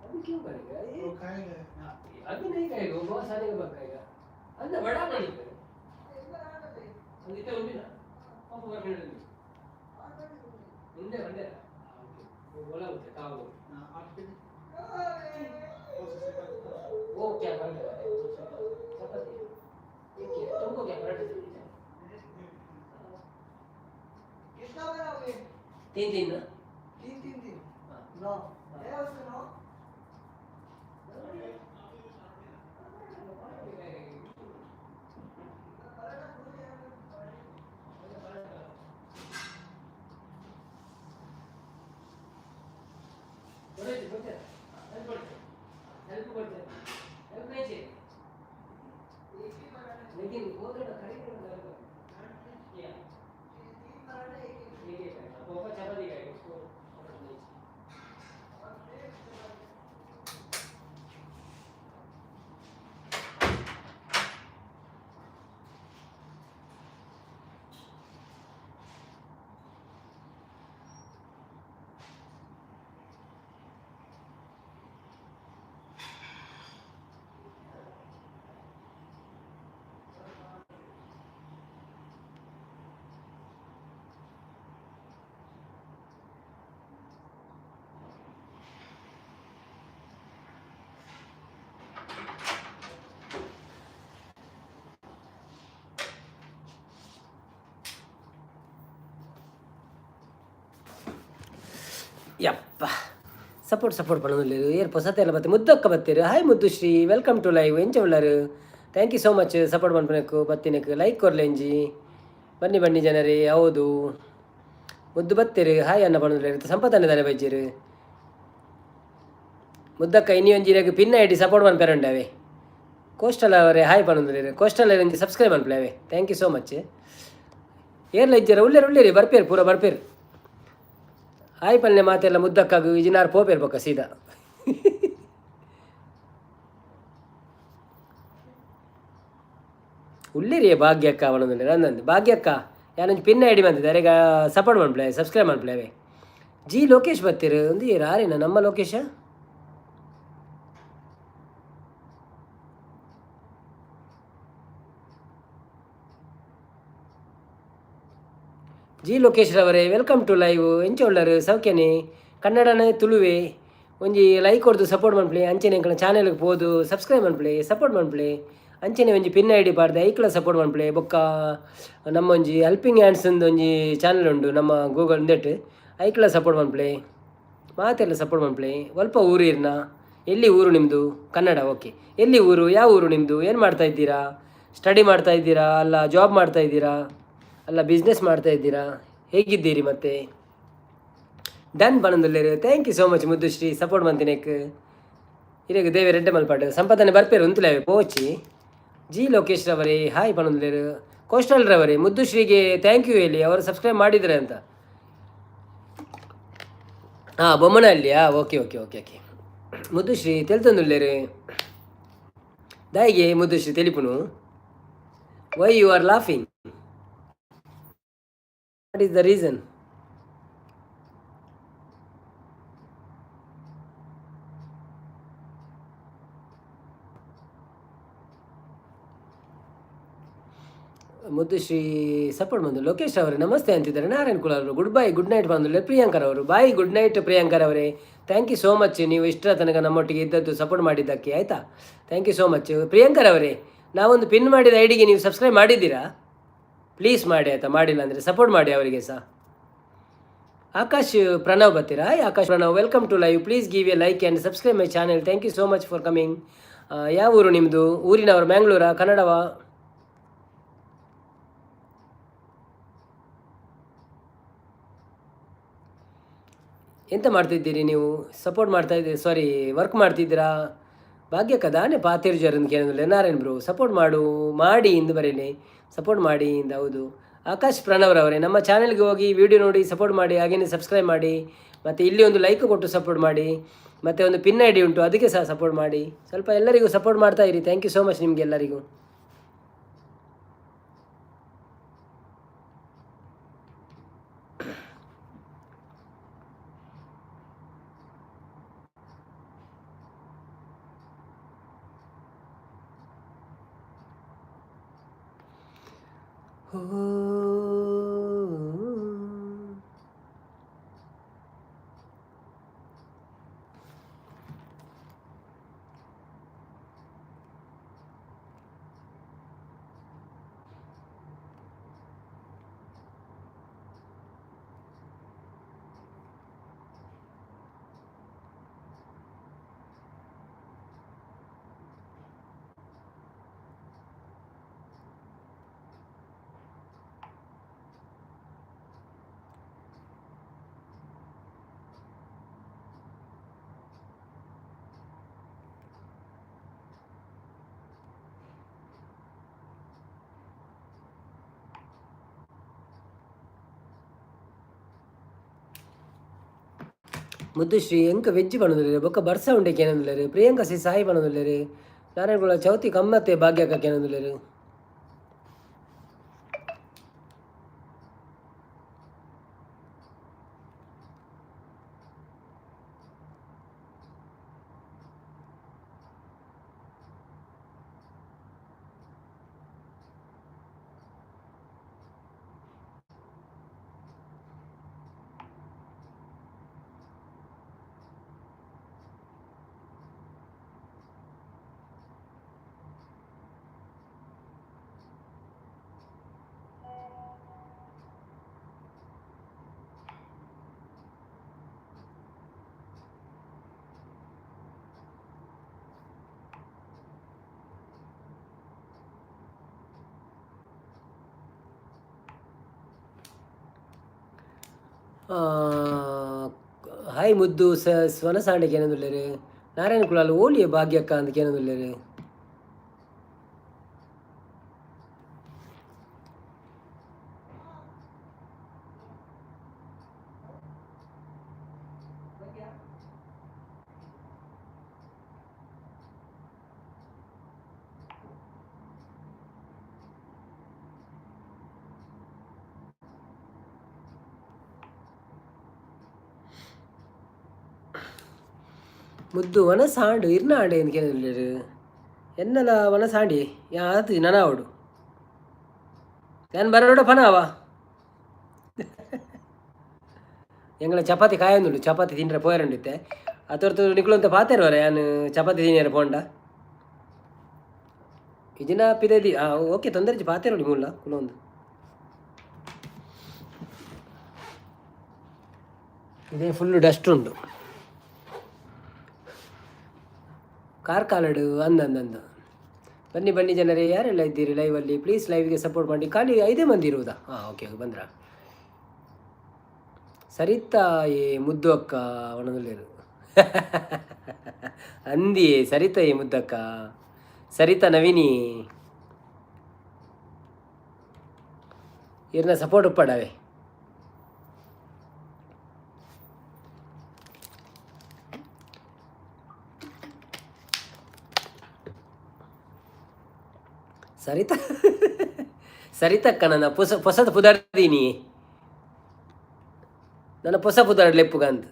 अभी क्यों करेगा ये अभी नहीं करेगा वो बहुत सारे के बाद करेगा अंदर बड़ा नहीं करेगा इतने उन्हीं ना अब वो करने लगे उन्हें बंदे वो बोला उसे कहाँ वो वो क्या कर रहा है तुमको क्या कर रहा है तीन दिन ना तीन नौ है उसका नौ लेकिन वो तो खरीद ಯಪ್ಪ ಸಪೋರ್ಟ್ ಪಣ್ಣುಲ್ಲೇರು ಏರ್ ಹೊಸತೆಲ್ಲ ಮತ್ತೆ ಮುದ್ದಕ್ಕ ಬತ್ತೀರು hi Muddushree welcome to live ಎಂಚ ಉಳ್ಳರು thank you so much support ಮಾಡ್ಬೇಕು ಬತ್ತಿನಕ್ಕೆ ಲೈಕ್ ಕೊರ್ಲೆ ಎಂಜಿ ಬನ್ನಿ ಬನ್ನಿ ಜನರೇ ಹೌದು ಮುದ್ದು ಬತ್ತೀರು ಹಾಯ್ ಅನ್ನ ಪಣ್ಣುಲ್ಲೇರು ಸಂಪತ್ತನ್ನ ತಾನೆ ಬಜ್ಜಿರು ಮುದ್ದಕ್ಕ ಇನ್ನಿ ಒಂಜಿರಾಗ ಪಿನ್ ಐಡಿ ಸಪೋರ್ಟ್ ಮಾಡ್ಪೇರಂಡವೆ ಕೋಸ್ಟಲ್ ಅವರೇ ಹಾಯ್ ಪಣ್ಣುಲ್ಲೇರು ಕೋಸ್ಟಲ್ ಒಂಜಿ ಸಬ್ಸ್ಕ್ರೈಬ್ ಮಾಡ್ಪ್ಲೇವೆ ಥ್ಯಾಂಕ್ ಯು ಸೋ ಮಚ್ ಏರ್ಲ ಇದ್ದೀರ ಉಳ್ಳೇರಿ ಬರ್ಪೇರು ಪೂರ ಬರ್ಪೇರು ಹಾಯ್ ಪಲ್ಲೆ ಮಾತೆಲ್ಲ ಮುದ್ದಕ್ಕಾಗು ಇಜಿನಾರು ಪೋಪೇರ್ಬೇಕ ಸೀದಾ ಉಳ್ಳಿರಿ ಭಾಗ್ಯಕ್ಕ ಅವನೊಂದು ನಂದೊಂದು ಭಾಗ್ಯಕ್ಕ ಯಾನೊಂದು ಪಿನ್ ಐಡಿ ಬಂದಿದೆ ಅರೆಗ ಸಪೋರ್ಟ್ ಮಾಡ್ಪ್ಲೆ ಸಬ್ಸ್ಕ್ರೈಬ್ ಮಾಡ್ಪ್ಲೇವೆ. ಜಿ ಲೋಕೇಶ್ ಬರ್ತೀರಿ ಒಂದು ಯಾರೇನ ನಮ್ಮ ಲೋಕೇಶ ಜಿ ಲೋಕೇಶ್ ರವರೇ ವೆಲ್ಕಮ್ ಟು ಲೈವ್ ಎಂಚ ಉಳ್ಳರು ಸೌಖ್ಯನೇ ಕನ್ನಡನೇ ತುಳುವೆ ಒಂಜಿ ಲೈಕ್ ಕೊಡ್ದು ಸಪೋರ್ಟ್ ಮಾಡ್ಪ್ಲೆ ಅಂಚನೆ ಎಂಕಲ ಚಾನೆಲ್ಗೆ ಪೋದು ಸಬ್ಸ್ಕ್ರೈಬ್ ಮಾಡ್ಪ್ಲೆ ಸಪೋರ್ಟ್ ಮಾಡ್ಪ್ಲೆ ಅಂಚನೆ ಒಂಜಿ ಪಿನ್ ಐಡಿ ಪಾಡ್ದೆ ಐಕ್ಲ ಸಪೋರ್ಟ್ ಮಾಡ್ಪ್ಲೆ ಬೊಕ್ಕ ನಮ್ಮ ಒಂಜಿ ಹೆಲ್ಪಿಂಗ್ ಹ್ಯಾಂಡ್ಸ್ ಒಂಜಿ ಚಾನೆಲ್ ಉಂಡು ನಮ್ಮ ಗೂಗಲ್ ಇಂದೆಟ್ ಐಕ್ಲ ಸಪೋರ್ಟ್ ಮಾಡ್ಪ್ಲೆ ಮಾತೆಲ್ಲ ಸಪೋರ್ಟ್ ಮಾಡ್ಪ್ಲೆ ಸ್ವಲ್ಪ ಊರು ಇರ್ನ ಎಲ್ಲಿ ಊರು ನಿಮ್ಮದು ಕನ್ನಡ ಓಕೆ ಎಲ್ಲಿ ಊರು ಯಾವ ಊರು ನಿಮ್ಮದು ಏನು ಮಾಡ್ತಾ ಇದ್ದೀರಾ ಸ್ಟಡಿ ಮಾಡ್ತಾ ಇದ್ದೀರಾ ಅಲ್ಲ ಜಾಬ್ ಮಾಡ್ತಾ ಇದ್ದೀರಾ ಅಲ್ಲ ಬಿಸ್ನೆಸ್ ಮಾಡ್ತಾ ಇದ್ದೀರಾ ಹೇಗಿದ್ದೀರಿ ಮತ್ತೆ ಡನ್ ಬನಂದುಲ್ಲೇರು thank you so much Muddushree support ಮಂತಿನೇಕ್ ಇರೇಗ ದೇವಿ ರೆಡ್ಡೆ ಮಲ್ಪಾಡು ಸಂಪಾದನೆ ಬರ್ಪೇರು ಉಂತುಲೇವೆ ಪೋಚಿ ಜಿ ಲೋಕೇಶ್ ರವರೇ ಹಾಯ್ ಬನಂದುಲ್ಲೇರು ಕೋಸ್ಟಲ್ ರವರೇ ಮುದ್ದುಶ್ರೀಗೆ ಥ್ಯಾಂಕ್ ಯು ಹೇಳಿ ಅವರು ಸಬ್ಸ್ಕ್ರೈಬ್ ಮಾಡಿದರೆ ಅಂತ ಹಾಂ ಬೊಮ್ಮನಹಳ್ಳಿಯಾ okay okay okay okay Muddushree ತೆಲ್ತಂದುಲ್ಲೇರು ದಾಯಿಗೆ ಮುದ್ದುಶ್ರೀ ತೆಲಿಪುನು why you are laughing what is the reason Muddushree support ಬಂದು ಲೋಕೇಶ್ ಅವರೇ ನಮಸ್ತೆ ಅಂತಿದ್ದಾರೆ. ನಾರಾಯಣ್ ಕುಲಾಲ್ ಅವರು ಗುಡ್ ಬೈ ಗುಡ್ ನೈಟ್ ಬಂದು ಪ್ರಿಯಾಂಕರ್ ಅವರು ಬಾಯ್ ಗುಡ್ ನೈಟ್ ಪ್ರಿಯಾಂಕರ್ ಅವರೇ. ಥ್ಯಾಂಕ್ ಯು ಸೋ ಮಚ್ ನೀವು ಇಷ್ಟರ ತನಕ ನಮ್ಮೊಟ್ಟಿಗೆ ಇದ್ದದ್ದು ಸಪೋರ್ಟ್ ಮಾಡಿದ್ದಕ್ಕೆ ಆಯಿತಾ. ಥ್ಯಾಂಕ್ ಯು ಸೋ ಮಚ್ ಪ್ರಿಯಾಂಕರ್ ಅವರೇ. ನಾವೊಂದು ಪಿನ್ ಮಾಡಿದ ಐಡಿಗೆ ನೀವು ಸಬ್ಸ್ಕ್ರೈಬ್ ಮಾಡಿದ್ದೀರಾ? ಪ್ಲೀಸ್ ಮಾಡಿ ಆಯಿತಾ, ಮಾಡಿಲ್ಲ ಅಂದರೆ ಸಪೋರ್ಟ್ ಮಾಡಿ ಅವರಿಗೆ ಸಹ. ಆಕಾಶ್ ಪ್ರಣವ್ ಬರ್ತೀರಾ? Akash Pranav welcome to live. Please give a like and subscribe my channel. Thank you so much for coming. ಯಾವ ಊರು ನಿಮ್ಮದು? ಊರಿನವರು ಮ್ಯಾಂಗ್ಳೂರಾ ಕನ್ನಡವಾ? ಎಂತ ಮಾಡ್ತಿದ್ದೀರಿ ನೀವು? ಸಪೋರ್ಟ್ ಮಾಡ್ತಾಯಿದ್ದೀರಿ, ಸಾರಿ ವರ್ಕ್ ಮಾಡ್ತಿದ್ದೀರಾ? ಭಾಗ್ಯಕ್ಕ ದಾನೆ ಪಾತಿರ್ಜರ್ ಅಂತ ಕೇಳಿದ್ರೆ ನಾರಾಯಣ್ ಬ್ರೋ ಸಪೋರ್ಟ್ ಮಾಡಿ ಇಂದು ಬರೀಲಿ ಸಪೋರ್ಟ್ ಮಾಡಿ ಇಂದ. ಹೌದು ಆಕಾಶ್ ಪ್ರಣವ್ರವರೇ, ನಮ್ಮ ಚಾನೆಲ್ಗೆ ಹೋಗಿ ವಿಡಿಯೋ ನೋಡಿ ಸಪೋರ್ಟ್ ಮಾಡಿ, ಹಾಗೆಯೇ ಸಬ್ಸ್ಕ್ರೈಬ್ ಮಾಡಿ, ಮತ್ತು ಇಲ್ಲಿ ಒಂದು ಲೈಕ್ ಕೊಟ್ಟು ಸಪೋರ್ಟ್ ಮಾಡಿ, ಮತ್ತು ಒಂದು ಪಿನ್ ಐ ಡಿ ಉಂಟು ಅದಕ್ಕೆ ಸಹ ಸಪೋರ್ಟ್ ಮಾಡಿ. ಸ್ವಲ್ಪ ಎಲ್ಲರಿಗೂ ಸಪೋರ್ಟ್ ಮಾಡ್ತಾ ಇರಿ. ಥ್ಯಾಂಕ್ ಯು ಸೋ ಮಚ್ ನಿಮಗೆಲ್ಲರಿಗೂ. ಮುದ್ದುಶ್ರೀ ಎಂಕ ವೆಜ್ ಬಣ್ಣದಲ್ಲೇ ಬೊಕ್ಕ ಬರ್ಸ ಉಂಡೆ ಕೇನಂದಿಲ್ಲರು. ಪ್ರಿಯಾಂಕಾ ಸಿ ಸಾಯಿ ಬಣ್ಣದಲ್ಲರು. ನಾರಾಯಣಗುಳ ಚೌತಿ ಕಮ್ಮತ್ತೆ ಭಾಗ್ಯಕ್ಕ ಕೇನಂದಿಲ್ಲರು. ಹಾಯ್ ಮುದ್ದು ಸ್ವನಸಾಂಡೆಗೆ ಏನಂದುಳ್ಳರು. ನಾರಾಯಣ ಕುಲಾಲ್ ಓಲಿಯ ಭಾಗ್ಯಕ್ಕ ಅಂತ ಏನಂದುಳ್ಳರು. ಮುದ್ದು ವನಸಾಂಡು ಇರ್ನಾಡೆ ಅಂತ ಕೇಳಿದ್ರು. ಎನ್ನಲ ವನಸಾಂಡಿ ಯಾತು ನನಾವಡು ನಾನು ಬರೋಡ ಪನಾವ ಎಂಗಳ ಚಪಾತಿ ಕಾಯಂದುಂಡು. ಚಪಾತಿ ತಿಂಡ್ರೆ ಪೋಯರಂಡಿತ್ತೆ ಅತೊರ್ತು ನಿಕ್ಲು ಅಂತ ಪಾತೇರ್ವರ ಯಾನು ಚಪಾತಿ ತಿನ್ನಿಯಾರ ಪೋಂಡ ಇದಿನ ಪಿದದಿ ಓಕೆ ತೊಂದರೆ ಪಾತೇರೋಡಿ ಮುಲ್ಲ ಕುಲೊಂದು ಇದೇ ಫುಲ್ಲು ಡಸ್ಟ್ ಉಂಟು. ಕಾರ್ಕಾಲಡು ಅಂದಂದಂದು ಬನ್ನಿ ಬನ್ನಿ ಜನರೇ, ಯಾರೆಲ್ಲ ಇದ್ದೀರಿ ಲೈವಲ್ಲಿ? ಪ್ಲೀಸ್ ಲೈವ್ಗೆ ಸಪೋರ್ಟ್ ಮಾಡಿ. ಖಾಲಿ 5 ಮಂದಿ ಇರುವುದಾ? ಓಕೆ ಬಂದ್ರ. ಸರಿತಾ ಮುದ್ದು ಅಕ್ಕ ಒಣಗಲೇರು ಅಂದಿ ಸರಿತಾ ಮುದ್ದಕ್ಕ ಸರಿತಾ ನವೀನಿ ಇರ್ನ ಸಪೋರ್ಟ್ ಉಪ್ಪಡವೆ. ಸರಿತಾ ಸರಿತಕ್ಕ ನನ್ನ ಹೊಸದು ಪುದಾರ್ದೀನಿ ನನ್ನ ಹೊಸ ಪುದಾರ್ಲೆಪ್ಪುಗಂತ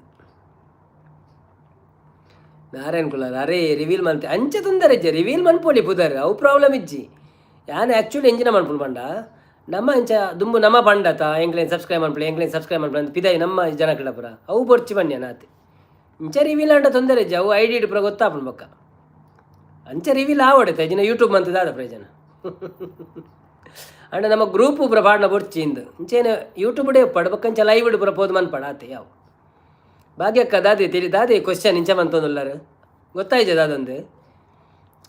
ನಾರಾಯಣ್ ಕುಲಾರ್ ಅರೇ ರಿವೀಲ್ ಮಂತೆ ಅಂಚೆ ತೊಂದರೆ ರಿವೀಲ್ ಮನ್ಪೋಲಿ ಪುದರ್ ಅವು ಪ್ರಾಬ್ಲಮ್ ಇಜ್ಜಿ ಯಾನು ಆ್ಯಕ್ಚುಲಿ ಎಂಜಿನ ಮನ್ಪುಲ್ ಬಂಡ ನಮ್ಮ ಇಂಚ ದುಂಬು ನಮ್ಮ ಪಂಡತ ಎಂಕ್ಲೇನ್ ಸಬ್ಸ್ಕ್ರೈಬ್ ಮಾಡ್ಬಿಡಿ ಎಂಕ್ಲೇನ್ ಸಬ್ಸ್ಕ್ರೈಬ್ ಮಾಡ್ಬಿಡಿ ಅಂತ ಪಿದಾಯಿ ನಮ್ಮ ಜನ ಕಿಡಪುರ ಅವು ಬರ್ಚಿ ಬನ್ನಿ ನಾತಿ ಇಂಚ ರಿವೀಲ್ ಅಂಟ ತೊಂದರೆ ಅವು ಐಡಿ ಇಟ್ಟು ಪುರ ಗೊತ್ತಾಪಣ ಬಕ್ಕ ಅಂಚ ರಿವೀಲ್ ಆವಡೈತೆ ಜಿನ ಯೂಟ್ಯೂಬ್ ಅಂತ ದಾದ ಪ್ರಯೋಜನ ಅಂಡ ನಮ್ಮ ಗ್ರೂಪು ಪುರ ಪಾಡ್ನ ಬರ್ಚಿ ಇಂದು ಇಂಚೇನು ಯೂಟ್ಯೂಬ್ ಡೇ ಪಡ್ಬೇಕಂಚ ಲೈವ್ ಇಡು ಪುರ ಪೋದು ಮನ್ ಪಡಾತೆ ಯಾವ ಭಾಗ್ಯಕ್ಕ ದಾದೆ ತಿಳಿ ದಾದೆ ಕ್ವಶನ್ ಇಂಚ ಮಂತೊಂದುಲ್ಲಾರ ಗೊತ್ತಾಯ್ತು ದಾದಂದು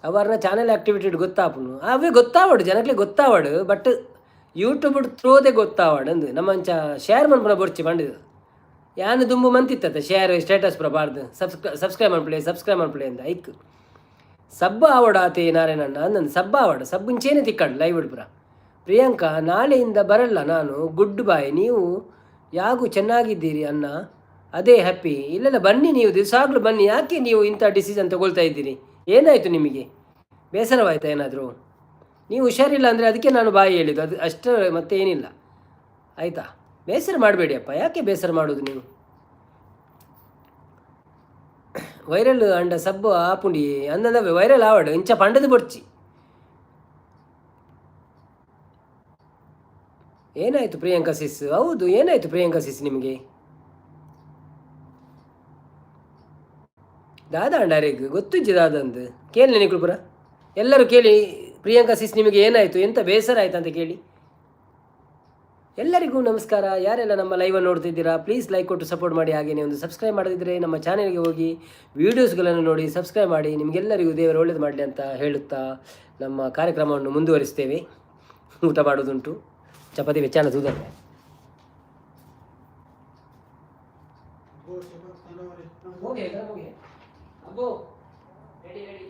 ಅವರನ್ನ ಚಾನಲ್ ಆ್ಯಕ್ಟಿವಿಟಿ ಗೊತ್ತಾಪನು ಅವೇ ಗೊತ್ತಾವಡು ಜನಕ್ಕೆ ಗೊತ್ತಾವಡು ಬಟ್ ಯೂಟ್ಯೂಬ್ ಥ್ರೋದೇ ಗೊತ್ತಾವಡು ಅಂದು ನಮ್ಮ ಅಂಚ ಶೇರ್ ಮನ್ಪುನ ಬರ್ಚಿ ಪಂಡಿದು ಯಾನು ದುಂಬು ಮಂತಿತ್ತ ಶೇರ್ ಸ್ಟೇಟಸ್ ಪುರ ಬಾರ್ದು ಸಬ್ಸ್ಕ್ರೈಬ್ ಮಾಡ್ಬಿಡಿ ಅಂತ ಐಕ್ ಸಬ್ಬ ಆವಡ ಆತೆ ನಾರಾಯಣಣ್ಣ ಅಂದಂದು ಸಬ್ಬ ಆವಡ ಸಬ್ಬು ಇಂಚೇನೆ ತಿಕ್ಕಂಡು ಲೈವ್ ಇಡ್ಪುರ ಪ್ರಿಯಾಂಕಾ ನಾಳೆಯಿಂದ ಬರಲ್ಲ ನಾನು ಗುಡ್ ಬಾಯ್ ನೀವು ಯಾಗೂ ಚೆನ್ನಾಗಿದ್ದೀರಿ ಅಣ್ಣ ಅದೇ ಹ್ಯಾಪಿ ಇಲ್ಲೆಲ್ಲ ಬನ್ನಿ ನೀವು ದಿವಸಾಗ್ಲೂ ಬನ್ನಿ ಯಾಕೆ ನೀವು ಇಂಥ ಡಿಸಿಷನ್ ತಗೊಳ್ತಾ ಇದ್ದೀರಿ ಏನಾಯಿತು ನಿಮಗೆ ಬೇಸರವಾಯ್ತಾ ಏನಾದರೂ ನೀವು ಹುಷಾರಿಲ್ಲ ಅಂದರೆ ಅದಕ್ಕೆ ನಾನು ಬಾಯಿ ಹೇಳಿದ್ದು ಅದು ಅಷ್ಟು ಮತ್ತೆ ಏನಿಲ್ಲ ಆಯಿತಾ ಬೇಸರ ಮಾಡಬೇಡಿಯಪ್ಪ ಯಾಕೆ ಬೇಸರ ಮಾಡೋದು ನೀವು ವೈರಲ್ ಅಂಡ ಸಬ್ಬು ಆಪುಂಡಿ ಅಂದವೆ ವೈರಲ್ ಆವಡು ಇಂಚ ಪಂಡದು ಬರ್ಚಿ ಏನಾಯಿತು ಪ್ರಿಯಾಂಕಾ ಸಿಸ್ ಹೌದು ಏನಾಯಿತು ಪ್ರಿಯಾಂಕಾ ಸಿಸ್ ನಿಮಗೆ ದಾದ ಅಂಡಾರೆಗ್ ಗೊತ್ತಿಜ್ಜಿ ದಾದಂದು ಕೇಳಿ ನೆನಕುಳು ಪುರ ಎಲ್ಲರೂ ಕೇಳಿ ಪ್ರಿಯಾಂಕಾ ಸಿಸ್ ನಿಮಗೆ ಏನಾಯಿತು ಎಂತ ಬೇಸರ ಆಯ್ತು ಅಂತ ಕೇಳಿ ಎಲ್ಲರಿಗೂ ನಮಸ್ಕಾರ ಯಾರೆಲ್ಲ ನಮ್ಮ ಲೈವನ್ನು ನೋಡ್ತಿದ್ದೀರಾ ಪ್ಲೀಸ್ ಲೈಕ್ ಕೊಟ್ಟು ಸಪೋರ್ಟ್ ಮಾಡಿ ಹಾಗೆಯೇ ಒಂದು ಸಬ್ಸ್ಕ್ರೈಬ್ ಮಾಡದಿದ್ದರೆ ನಮ್ಮ ಚಾನೆಲ್ಗೆ ಹೋಗಿ ವೀಡಿಯೋಸ್ಗಳನ್ನು ನೋಡಿ ಸಬ್ಸ್ಕ್ರೈಬ್ ಮಾಡಿ ನಿಮಗೆಲ್ಲರಿಗೂ ದೇವರು ಒಳ್ಳೇದು ಮಾಡಲಿ ಅಂತ ಹೇಳುತ್ತಾ ನಮ್ಮ ಕಾರ್ಯಕ್ರಮವನ್ನು ಮುಂದುವರಿಸ್ತೇವೆ ಊಟ ಮಾಡೋದುಂಟು ಚಪಾತಿ ವೆಚ್ಚಾನ ತೂದರೆ ಅಬ್ಬೋ ರೆಡಿ ರೆಡಿ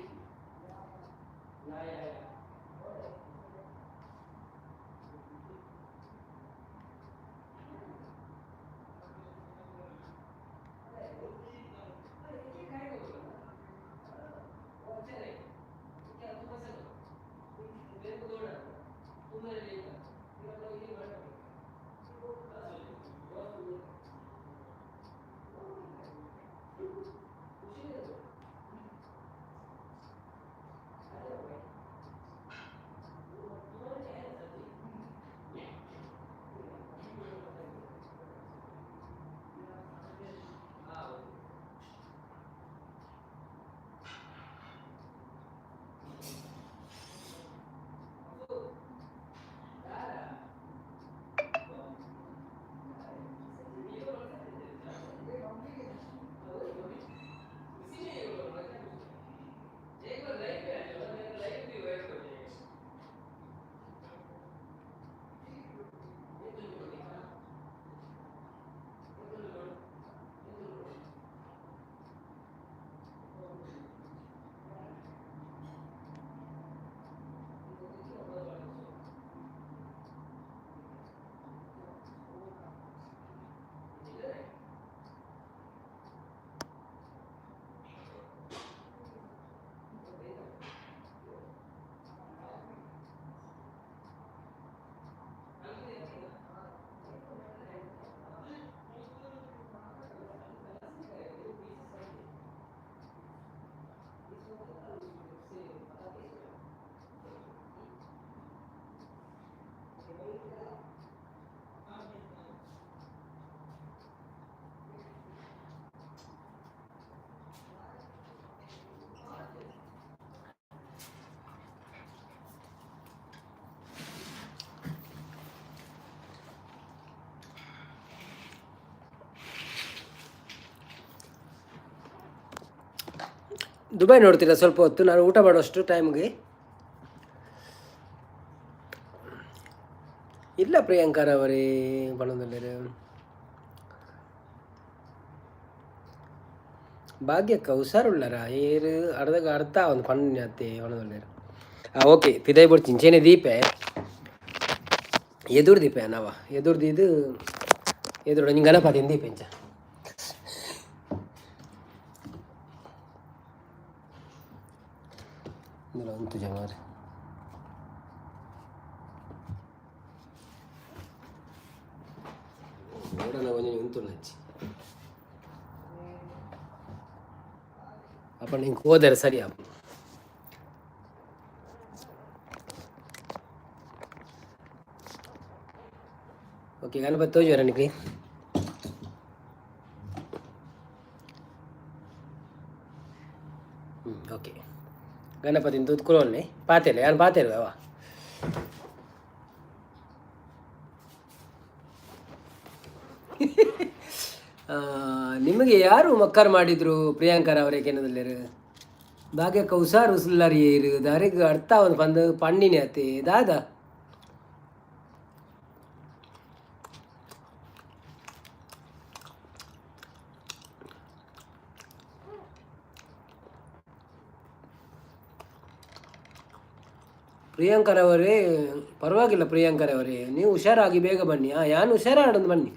ದುಬೈ ನೋಡ್ತೀರಾ ಸ್ವಲ್ಪ ಹೊತ್ತು ನಾನು ಊಟ ಮಾಡೋಷ್ಟು ಟೈಮ್ಗೆ ಇಲ್ಲ ಪ್ರಿಯಾಂಕಾರವರೇ ಬಣ್ಣದಲ್ಲೇ ಭಾಗ್ಯಕ್ಕ ಹುಷಾರುಳ್ಳರ ಏರು ಅರ್ಧ ಒಂದು ಪಣ್ಣೆ ಅತ್ತೆ ಬಣ್ಣದಲ್ಲೇ ಓಕೆ ಪಿದಾಯಿ ಬಿಡ್ತೀನಿ ಇಂಚೇನೆ ದೀಪೆ ಎದುರು ದೀಪೆ ನಾವ ಎದುರ್ದು ಇದು ಎದುರು ನಿಂಗೆ ಗಣಪತಿ ದೀಪ ಇಂಚ ಅಂತು ಜಮಾರೆ ನೋಡೋಣ ಒಂಜಿ ಉಂಟು ನಚ್ಚಿ ಅಪ್ಪ ನಿಂಗೆ ಹೋದರೆ ಸರಿ ಅಪ್ಪ ಓಕೆ ಗಣಪತಿ ತೋಜುವರ ನಿಕ್ಲಿ ಓಕೆ ಗಣಪತಿನ ತುತ್ಕೊಳ್ಳಿ ಪಾತೆಲ್ಲ ಯಾರು ಪಾತೆರು ಅವ ನಿಮಗೆ ಯಾರು ಮಕ್ಕರ್ ಮಾಡಿದ್ರು ಪ್ರಿಯಾಂಕರ್ ಅವರೇ ಕೆನದಲ್ಲರು ಭಾಗ್ಯಕ್ಕ ಉಸಾರು ಉಸುಲ್ಲರಿ ಏರು ದಾರಿಗೆ ಅರ್ಥ ಒಂದು ಬಂದು ಪಣ್ಣಿನಿ ಅತ್ತೆ ದಾದ ಪ್ರಿಯಾಂಕರ್ ಅವರೇ ಪರವಾಗಿಲ್ಲ ಪ್ರಿಯಾಂಕರ್ ಅವರೇ ನೀವು ಹುಷಾರಾಗಿ ಬೇಗ ಬನ್ನಿ ಯಾನು ಹುಷಾರಾಡೋದು ಬನ್ನಿ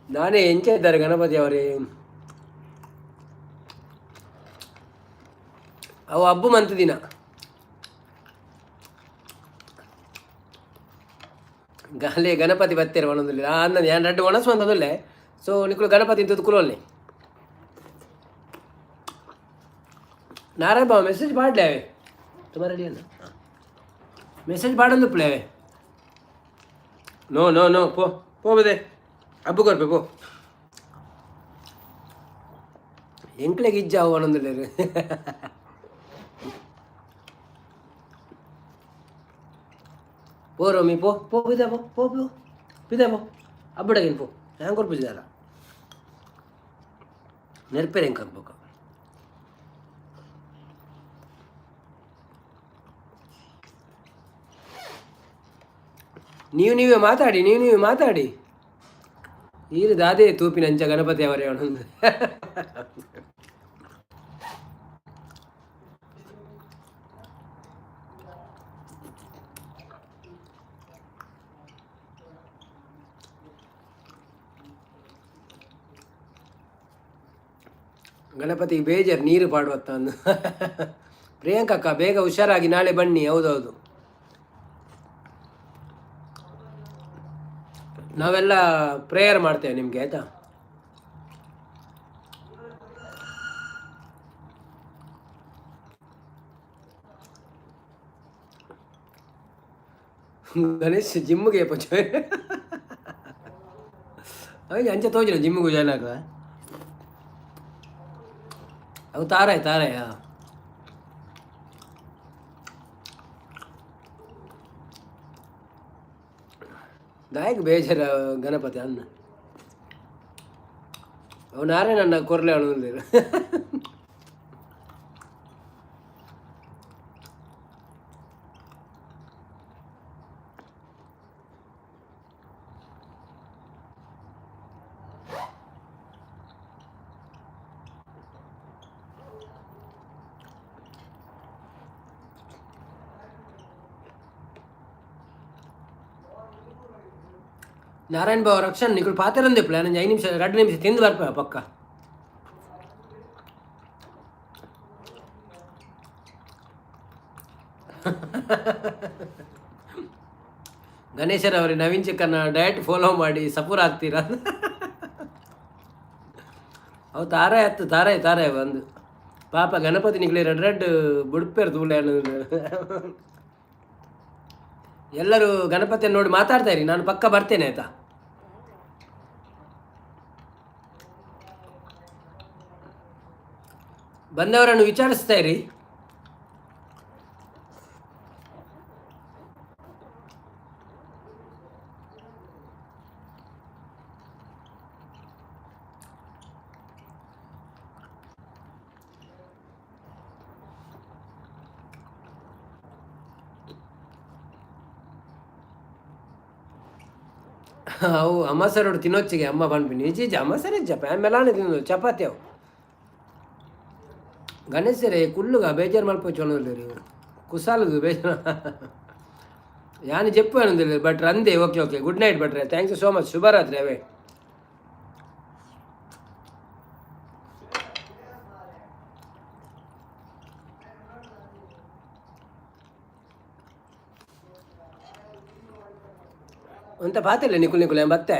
ನಾನೇ ಎಂಚ ಇದ್ದಾರೆ ಗಣಪತಿ ಅವರೇ ಅವು ಹಬ್ಬ ಮಂತ್ ದಿನ ಗಾಲೆ ಗಣಪತಿ ಬತ್ತೇರು ಒಣದಿಲ್ಲ ಅನ್ನದು ಯಾನ್ ರಡ್ಡು ಒಣಸು ಅಂತದಲ್ಲೇ ಸೊ ನಿಕ್ಕಳು ಗಣಪತಿ ಇಂಥದ್ದು ಕುಲೋಲ್ಲಿ ನಾರಾಯಣ ಬಾಬು ಮೆಸೇಜ್ ಪಾಡ್ಲೆ ಅವೆ ತುಂಬ ರೆಡಿ ಅಲ್ಲ ಮೆಸೇಜ್ ಪಾಡೊಂದು ಪ್ಲೇ ಅವೆ ನೋ ನೋ ನೋ ಪೋ ಬದೆ ಹಬ್ಬ ಕೊರ್ಪೆ ಪೋ ಎಂಕ್ಲೆಗೆ ಇಜ್ಜ ಅವು ಒಣದಿಲ್ಲ ಪೋ ರೋಮಿ ಪೋ ಬಿದೆ ಪೋ ಬಿದೆ ಪೋ ಹಬ್ಬಡಗೇನು ಪೋ ಹೆಂಗೆ ಕೊರ್ಪಿದ್ದಾರ ನೆರ್ಪೇರೆ ಹೆಂಗೆ ಹಾಕ್ಬೇಕು ನೀವೇ ಮಾತಾಡಿ ಈರು ದಾದೆ ತೂಪಿನಂಚ ಗಣಪತಿ ಅವರೇ ಅವನೊಂದು ಗಣಪತಿಗೆ ಬೇಜಾರು ನೀರು ಪಾಡುವತ್ತ ಅಂದು ಪ್ರಿಯಾಂಕಕ್ಕ ಬೇಗ ಹುಷಾರಾಗಿ ನಾಳೆ ಬನ್ನಿ ಹೌದೌದು ನಾವೆಲ್ಲ ಪ್ರೇಯರ್ ಮಾಡ್ತೇವೆ ನಿಮಗೆ ಆಯ್ತಾ ಗಣೇಶ್ ಜಿಮ್ಗೆ ಪಂಚ ಹಾಗೆ ಅಂಚೆ ತೋಜಿಲ್ಲ ಜಿಮ್ಮಿಗೂ ಜಾಯ್ನ್ ಆಗ ಅವು ತಾರಾಯ್ ದಾಯಕ ಬೇಜಾರ ಗಣಪತಿ ಅನ್ನ ಅವು ನಾರಾಯಣ ಕೊರ್ಲೆ ಅವನು ನಾರಾಯಣ ಬಾಬು ರಕ್ಷಣ್ ನಿಗಳು ಪಾತ್ರಂದೆ ಪ್ಲಾನ್ 5 ನಿಮಿಷ 2 ನಿಮಿಷ ತಿಂದು ಬರ್ಪ ಪಕ್ಕ ಗಣೇಶರವರೇ ನವೀನ್ ಚಿಕ್ಕನ್ನ ಡಯಟ್ ಫಾಲೋ ಮಾಡಿ ಸಪೂರ್ ಆಗ್ತೀರಾ ಅವು ತಾರಾಯ ಬಂದು ಪಾಪ ಗಣಪತಿ ನಿಗ್ಲಿ ರೆಡ್ ಬುಡ್ಪೇರು ತೂಳೆ ಎಲ್ಲರೂ ಗಣಪತಿಯನ್ನು ನೋಡಿ ಮಾತಾಡ್ತಾ ಇರಿ ನಾನು ಪಕ್ಕ ಬರ್ತೇನೆ ಆಯ್ತಾ ಬಂದವರನ್ನು ವಿಚಾರಿಸ್ತಾ ಇರಿ ಅವು ಅಮ್ಮಸರೋಡು ತಿನ್ನೋಚ್ಚಿಗೆ ಅಮ್ಮ ಬಂದ್ಬಿಟ್ಟು ನಿಜ ಅಮ್ಮಸರೇ ಜಪ ಆಮೇಲೆ ತಿನ್ನೋದು ಚಪಾತಿ ಅವು ಗಣೇಶರೇ ಕುಳ್ಳುಗ ಬೇಜಾರು ಮಲ್ಪೋಚು ಅನ್ನೋದಿಲ್ಲ ರೀ ಕುಸಾಲದು ಬೇಜಾರು ಯಾನು ಜಪ್ಪು ಅನ್ನೋದಿಲ್ಲ ಬಟ್ರೆ ಅಂದೆ ಓಕೆ ಗುಡ್ ನೈಟ್ ಬಟ್ರೆ ಥ್ಯಾಂಕ್ ಯು ಸೋ ಮಚ್ ಶುಭರಾತ್ರಿ ಅವೇ ಅಂತ ಪಾತಿಲ್ಲ ನಿಕುಲ್ ಮತ್ತೆ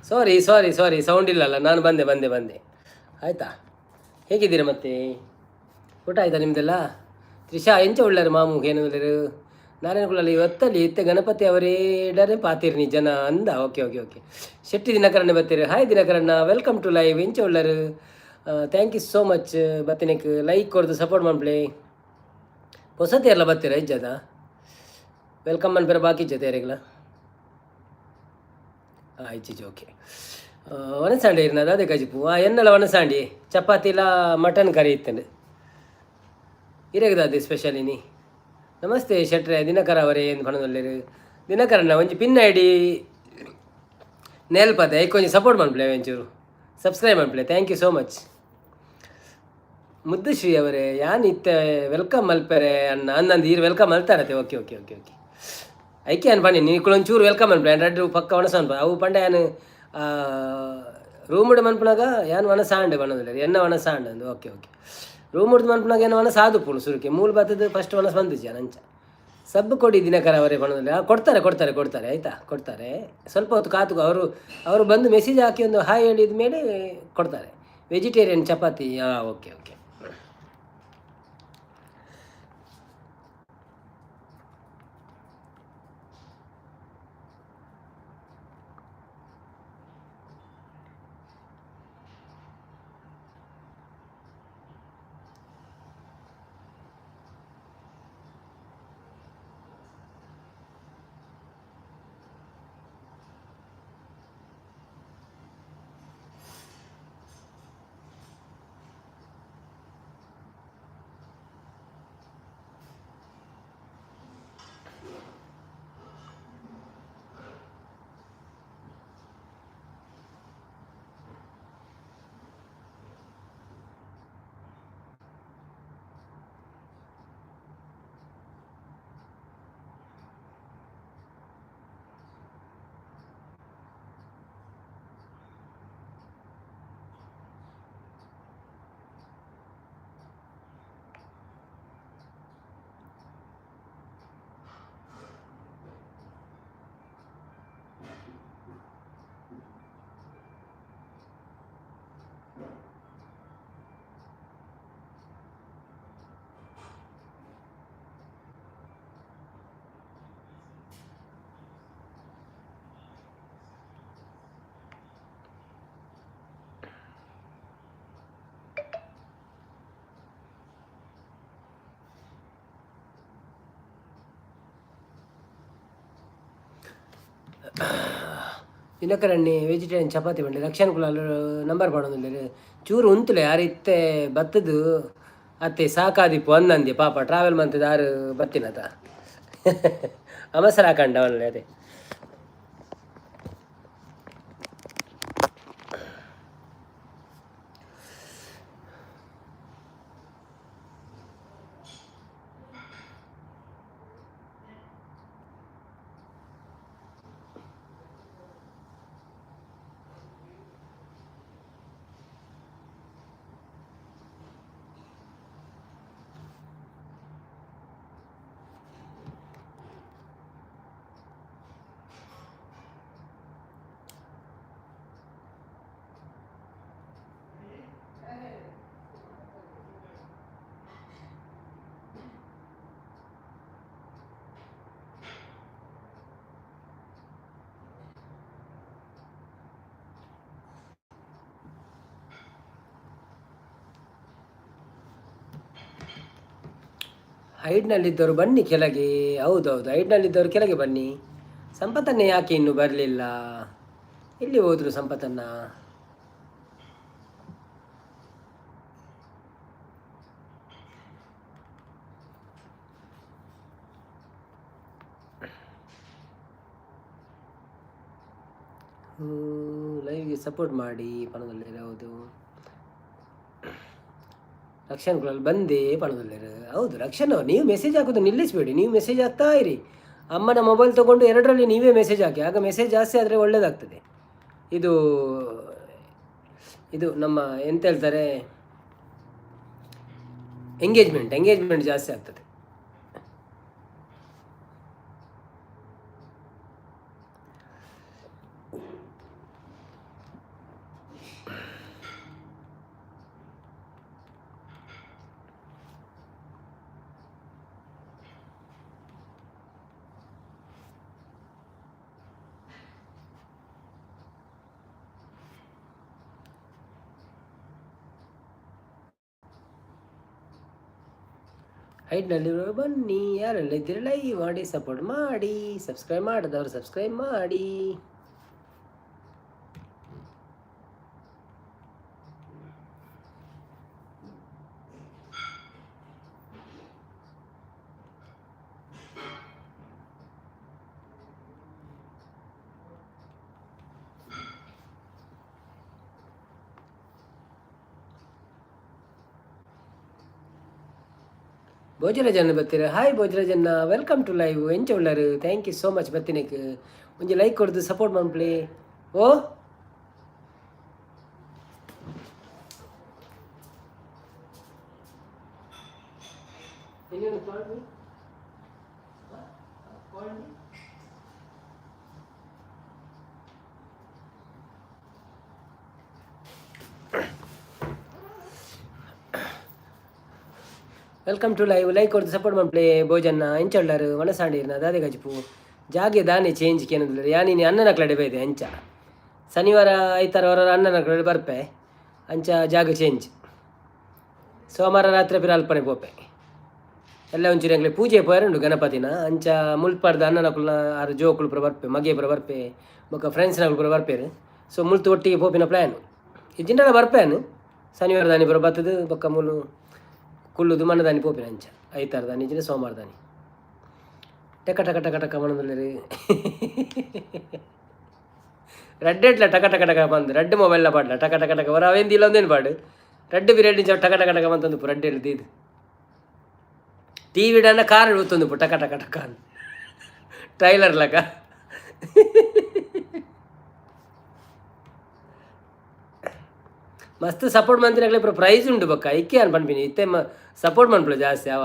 ಸಾರಿ ಸಾರಿ ಸಾರಿ, ಸೌಂಡ್ ಇಲ್ಲಲ್ಲ, ನಾನು ಬಂದೆ ಬಂದೆ ಬಂದೆ. ಆಯಿತಾ, ಹೇಗಿದ್ದೀರಾ ಮತ್ತೆ? ಊಟ ಆಯ್ತಾ ನಿಮ್ಮದೆಲ್ಲ? ತ್ರಿಷಾ ಎಂಚ ಉಳ್ಳಾರು ಮಾಮೂಗೆ ಏನು ಉಳ್ಳರು? ನಾರಾಯಣಗುಳಲ್ಲಿ ಇವತ್ತಲ್ಲಿ ಇತ್ತೆ ಗಣಪತಿ ಅವರೇ ಇಡರೆ ಪಾತೀರಿ ನೀ ಜನ ಅಂದ. Okay okay okay. ಶೆಟ್ಟಿ ದಿನಕರಣ್ಣ ಬರ್ತೀರಿ. ಹಾಯ್ ದಿನಕರಣ್ಣ, ವೆಲ್ಕಮ್ ಟು ಲೈವ್. ಎಂಚ ಉಳ್ಳರು? Thank you so much. ಬತ್ತಿನಕ್ಕೆ ಲೈಕ್ ಕೊಡ್ದು ಸಪೋರ್ಟ್ ಮಾಡ್ಬಿಡಿ. ಹೊಸತಿ ಎಲ್ಲ ಬರ್ತೀರಾ ಇಜ್ಜದ? ವೆಲ್ಕಮ್ ಅನ್ಬೇರೆ ಬಾಕಿ ಇಜ್ಜತೆ ಯಾರಿಗಲ್ಲ? ಆಯ್ತು ಓಕೆ. ಒಣಸಾಂಡಿ ಇರ್ನದ ಅದೇ ಗಜಿಪು ಎನ್ನಲ್ಲ ಒಣಸಾಂಡಿ ಚಪಾತಿಲ ಮಟನ್ ಕರಿ ಇತ್ತಂಡು ಇರೇಗದ ಸ್ಪೆಷಲ್ ಇನಿ. ನಮಸ್ತೆ ಶೆಟ್ರೆ, ದಿನಕರ ಅವರೇ ಏನು ಪಣದಲ್ಲಿರು? ದಿನಕರಣ್ಣ ಒಂಜಿ ಪಿನ್ ಐಡಿ ನೇಲ್ಪದೆ ಐಕೊಂಜಿ ಸಪೋರ್ಟ್ ಮಾಡ್ಬಿಳೆ, ಒಂಚೂರು ಸಬ್ಸ್ಕ್ರೈಬ್ ಮಾಡ್ಬಿಳೆ. Thank you so much. Muddushree ಅವರೇ ಯಾನ್ ಇತ್ತೆ ವೆಲ್ಕಮ್ ಮಲ್ಪೆರೆ ಅನ್ನ ಅನ್ನಂದು ಈರು ವೆಲ್ಕಮ್ ಮಲ್ತಾರತ್ತೆ. Okay okay okay okay. ಐಕೆ ಅನ್ ಬನ್ನಿ ನೀವು ಒಂಚೂರು ವೆಲ್ಕಮ್ ಅನ್ಬಿಡ ರೆಡ್ ಪಕ್ಕ ಒಣಸ ಅನ್ಪ ಅವು ಪಂಡ ಯಾನು ರೂಮ್ ಮನ್ಪನಾಗ ಯಾನು ಒಣಸಾಂಡೆ ಬಣ್ಣದಿಲ್ಲ ಎನ್ನ ಒಣಸಾಂಡ್ ಅಂದು. Okay okay. ರೂಮ್ ಹಿಡ್ದು ಮನ್ಪನಾಗ ಏನು ಒಣಸ ಆದು ಪುಣು ಸುರುಕೆ ಮೂಲ ಬತ್ತದ ಫಸ್ಟ್ ಒಣಸ ಬಂದಿದ್ಯಾ ನಂಚ ಸಬ್ಬು ಕೊಡಿ ದಿನಕರ ಅವರೇ ಬಣ್ಣದಲ್ಲಿ ಕೊಡ್ತಾರೆ ಕೊಡ್ತಾರೆ ಕೊಡ್ತಾರೆ ಆಯಿತಾ, ಕೊಡ್ತಾರೆ. ಸ್ವಲ್ಪ ಹೊತ್ತು ಕಾತು ಅವರು ಬಂದು ಮೆಸೇಜ್ ಹಾಕಿ ಒಂದು ಹಾಯ್ ಹೇಳಿದ ಮೇಲೆ ಕೊಡ್ತಾರೆ. ವೆಜಿಟೇರಿಯನ್ ಚಪಾತಿ. ಹಾಂ ಓಕೆ ಓಕೆ. ದಿನಕರಣ್ಣಿ ವೆಜಿಟೇರಿಯನ್ ಚಪಾತಿ ಬಂಡಿ ರಕ್ಷಣ ಕುಲಾಲು ನಂಬರ್ ಮಾಡೋದಿಲ್ಲ ಚೂರು ಉಂತುಲೆ ಯಾರಿತ್ತೆ ಬತ್ತದು ಅತ್ತೆ ಸಾಕಾದಿಪ್ಪು ಅಂದಂದೆ ಪಾಪ ಟ್ರಾವೆಲ್ ಮಂತದ ಯಾರು ಬತ್ತಿನದ ಅಮಸರ ಹಾಕಂಡ ಒಳ್ಳೆ ಅದೇ. ಹೈಡ್ನಲ್ಲಿದ್ದವರು ಬನ್ನಿ ಕೆಳಗೆ. ಹೌದೌದು, ಹೈಡ್ನಲ್ಲಿದ್ದವರು ಕೆಳಗೆ ಬನ್ನಿ. ಸಂಪತ್ತನ್ನ ಯಾಕೆ ಇನ್ನೂ ಬರಲಿಲ್ಲ? ಎಲ್ಲಿ ಹೋದ್ರು ಸಂಪತ್ತನ್ನ? ಲೈವ್ಗೆ ಸಪೋರ್ಟ್ ಮಾಡಿ ಪಣದಲ್ಲಿ. ಹೌದು, ರಕ್ಷಣಗಳಲ್ಲಿ ಬಂದೇ ಪಣದಲ್ಲಿರು. ಹೌದು ರಕ್ಷಣ್ ಅವ್ರು, ನೀವು ಮೆಸೇಜ್ ಹಾಕೋದು ನಿಲ್ಲಿಸಬೇಡಿ. ನೀವು ಮೆಸೇಜ್ ಹಾಕ್ತಾ ಇರಿ. ಅಮ್ಮನ ಮೊಬೈಲ್ ತೊಗೊಂಡು ಎರಡರಲ್ಲಿ ನೀವೇ ಮೆಸೇಜ್ ಹಾಕಿ, ಆಗ ಮೆಸೇಜ್ ಜಾಸ್ತಿ ಆದರೆ ಒಳ್ಳೆಯದಾಗ್ತದೆ. ಇದು ಇದು ನಮ್ಮ ಎಂತ ಹೇಳ್ತಾರೆ, ಎಂಗೇಜ್ಮೆಂಟ್ ಜಾಸ್ತಿ ಆಗ್ತದೆ. ಹೈಟ್ನಲ್ಲಿರುವ ಬನ್ನಿ, ಯಾರೆಲ್ಲ ಇದ್ದೀರಿ ಲೈವ್ ಮಾಡಿ ಸಪೋರ್ಟ್ ಮಾಡಿ, ಸಬ್ಸ್ಕ್ರೈಬ್ ಮಾಡಿದವರು ಸಬ್ಸ್ಕ್ರೈಬ್ ಮಾಡಿ. ಭೋಜರಾಜನ್ನ ಬರ್ತೀರ? ಹಾಯ್ ಭೋಜರಾಜನ್ನ, ವೆಲ್ಕಮ್ ಟು ಲೈವ್. ಎಂಚ ಉಳ್ಳಾರು? Thank you so much. ಬರ್ತೀನಿಕ್ ಒಂಜಿ ಲೈಕ್ ಕೊಡ್ದು ಸಪೋರ್ಟ್ ಮಾಡ್ಪ್ಲಿ. ಓ ವೆಲ್ಕಮ್ ಟು ಲೈವ್. ಲೈಕ್ ಕೊಡ್ದು ಸಪೋರ್ಟ್ ಮಾಡ್ಪ್ಲೆ. ಭೋಜನ್ನ ಎಂಚೊಳ್ಳಾರು ಮನಸಾಂಡಿರ್ನ ದಾದೆ ಗಜ್ಪು ಜಾಗೆ ದಾನೆ ಚೇಂಜ್ ಕೇನದಿಲ್ಲ ಯಾನಿ ಅನ್ನನ ಕಡೆ ಬೈದೆ ಅಂಚ ಶನಿವಾರ ಐತಾರ ಹೊರ ಅನ್ನನ ಕಡೆ ಬರ್ಪೆ ಅಂಚ ಜಾಗ ಚೇಂಜ್. ಸೋಮವಾರ ರಾತ್ರಿ ಪಿರ ಅಲ್ಪನೆ ಪೋಪೆ ಎಲ್ಲ ಒಂಚೂರು ಎಂಗ್ಲೆ ಪೂಜೆ ಪೋಯರುಂಡು ಗಣಪತಿನ ಅಂಚ ಮುಲ್ಪಾರ್ದ ಅನ್ನನಕುಲ್ನ ಆರು ಜೋಕುಲು ಪುರ ಬರ್ಪೆ, ಮಗೆ ಪುರ ಬರ್ಪೆ, ಬೊಕ್ಕ ಫ್ರೆಂಡ್ಸ್ನಗಳು ಪುರ ಬರ್ಪೇರು. ಸೊ ಮುಲ್ತು ಒಟ್ಟಿಗೆ ಪೋಪಿನ ಪ್ಲ್ಯಾನ್ ಇಜ್ಜಿಂಡಲ ಬರ್ಪೇನು. ಶನಿವಾರ ದಾನಿ ಪುರ ಬತ್ತದು ಬೊಕ್ಕ ಮುಲು ಕುಲ್ಲುದು ಮನ ದಾನಿ ಪೋಪಿನ ಅಂಚ ಐತಾರ ದಾನಿ ಇಜ್ಜಿನ ಸೋಮವಾರ ದಾನಿ ಟಕ ಟಕ ಟಕ ಟಕ ಮನದಲ್ಲಿ ರಡ್ಡೆಟ್ಲ ಟಕ ಟಕ ಟಕ ಬಂದು ರಡ್ಡು ಮೊಬೈಲ್ನ ಪಾಡ್ಲ ಟಕ ಟಕ ಟಕ ಬರ ಅವೇಂದು ಇಲ್ಲೊಂದೇನು ಪಾಡು ರಡ್ಡು ಬಿರಿಯಾನಿ ಟಕ ಟಕ ಟಕ ಬಂತಂದು ರಡ್ಡು ಹೇಳ್ದು ಇದು ಟಿ ವಿ ಡನ್ನ ಕಾರ್ ಉತ್ತೊಂದು ಟಕ ಟಕ ಟಕ ಅಂತ ಟ್ರೈಲರ್ ಲಕ ಮಸ್ತ್ ಸಪೋರ್ಟ್ ಮಂತ್ರಿನಾಗಲೇ ಪ್ರೈಸ್ ಉಂಡು ಬಕ್ಕ ಇಕ್ಕೆ ಅನ್ ಪನ್ಪಿನಿ ಇತ್ತೆ ಸಪೋರ್ಟ್ ಮನ್ಪುಳ ಜಾಸ್ತಿ ಅವ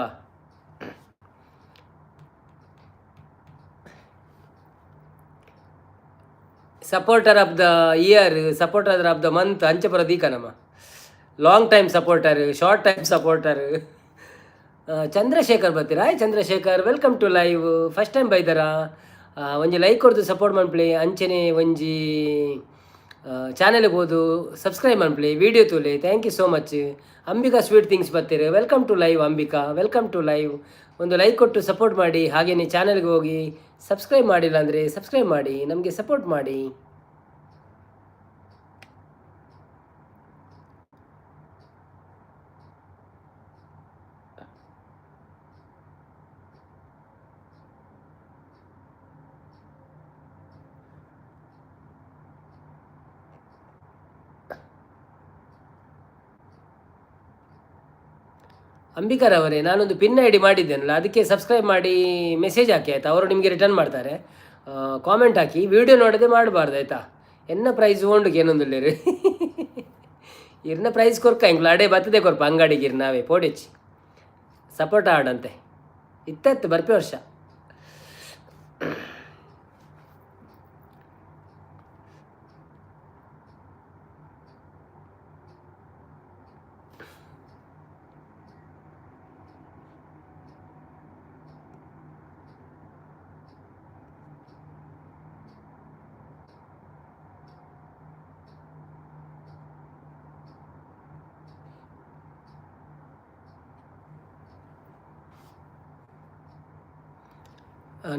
supporter of the year, supporter of the month ಅಂಚೆ ಪರ ದೀಕನಮ್ಮ. Long time supporter, short time supporter. Chandrashekhar ಬರ್ತೀರಾ? Hi Chandrashekhar, welcome to live. First time ಬೈದಾರ ಒಂಜಿ ಲೈಕ್ ಕೊಡ್ದು ಸಪೋರ್ಟ್ ಮನ್ಪ್ಲಿ. ಅಂಚನೆ ಒಂಜಿ ಚಾನಲ್ಗೆ ಹೋದು ಸಬ್ಸ್ಕ್ರೈಬ್ ಮನ್ಪ್ಲಿ, ವಿಡಿಯೋ ತೂಲೆ. Thank you so much. Ambika sweet things ಬರ್ತೀರಿ? Welcome to live Ambika, welcome to live. ಒಂದು ಲೈಕ್ ಕೊಟ್ಟು ಸಪೋರ್ಟ್ ಮಾಡಿ. ಹಾಗೆಯೇ ಚಾನಲ್ಗೆ ಹೋಗಿ ಸಬ್ಸ್ಕ್ರೈಬ್ ಮಾಡಿಲ್ಲ ಅಂದರೆ ಸಬ್ಸ್ಕ್ರೈಬ್ ಮಾಡಿ, ನಮಗೆ ಸಪೋರ್ಟ್ ಮಾಡಿ. ಅಂಬಿಕಾರವರೇ, ನಾನೊಂದು ಪಿನ್ ಐ ಡಿ ಮಾಡಿದ್ದೇನಲ್ಲ, ಅದಕ್ಕೆ ಸಬ್ಸ್ಕ್ರೈಬ್ ಮಾಡಿ ಮೆಸೇಜ್ ಹಾಕಿ ಆಯಿತಾ. ಅವರು ನಿಮಗೆ ರಿಟರ್ನ್ ಮಾಡ್ತಾರೆ. ಕಾಮೆಂಟ್ ಹಾಕಿ, ವಿಡಿಯೋ ನೋಡದೆ ಮಾಡಬಾರ್ದು ಆಯಿತಾ. ಎನ್ನ ಪ್ರೈಸ್ ಓಂಡುಗೆ ಏನೊಂದಿಲ್ಲ ರೀ ಇರ್ನ ಪ್ರೈಸ್ ಕೊರ್ಕ ಇಂಗ್ಲ ಅಡೆ ಬರ್ತದೆ ಕೊರ್ಪ ಅಂಗಡಿಗೆ ಇರ್ ನಾವೇ ಪೋಡಿಚ್ಚಿ ಸಪೋರ್ಟ್ ಆಡಂತೆ ಇತ್ತತ್ತು ಬರ್ಪೆ ವರ್ಷ.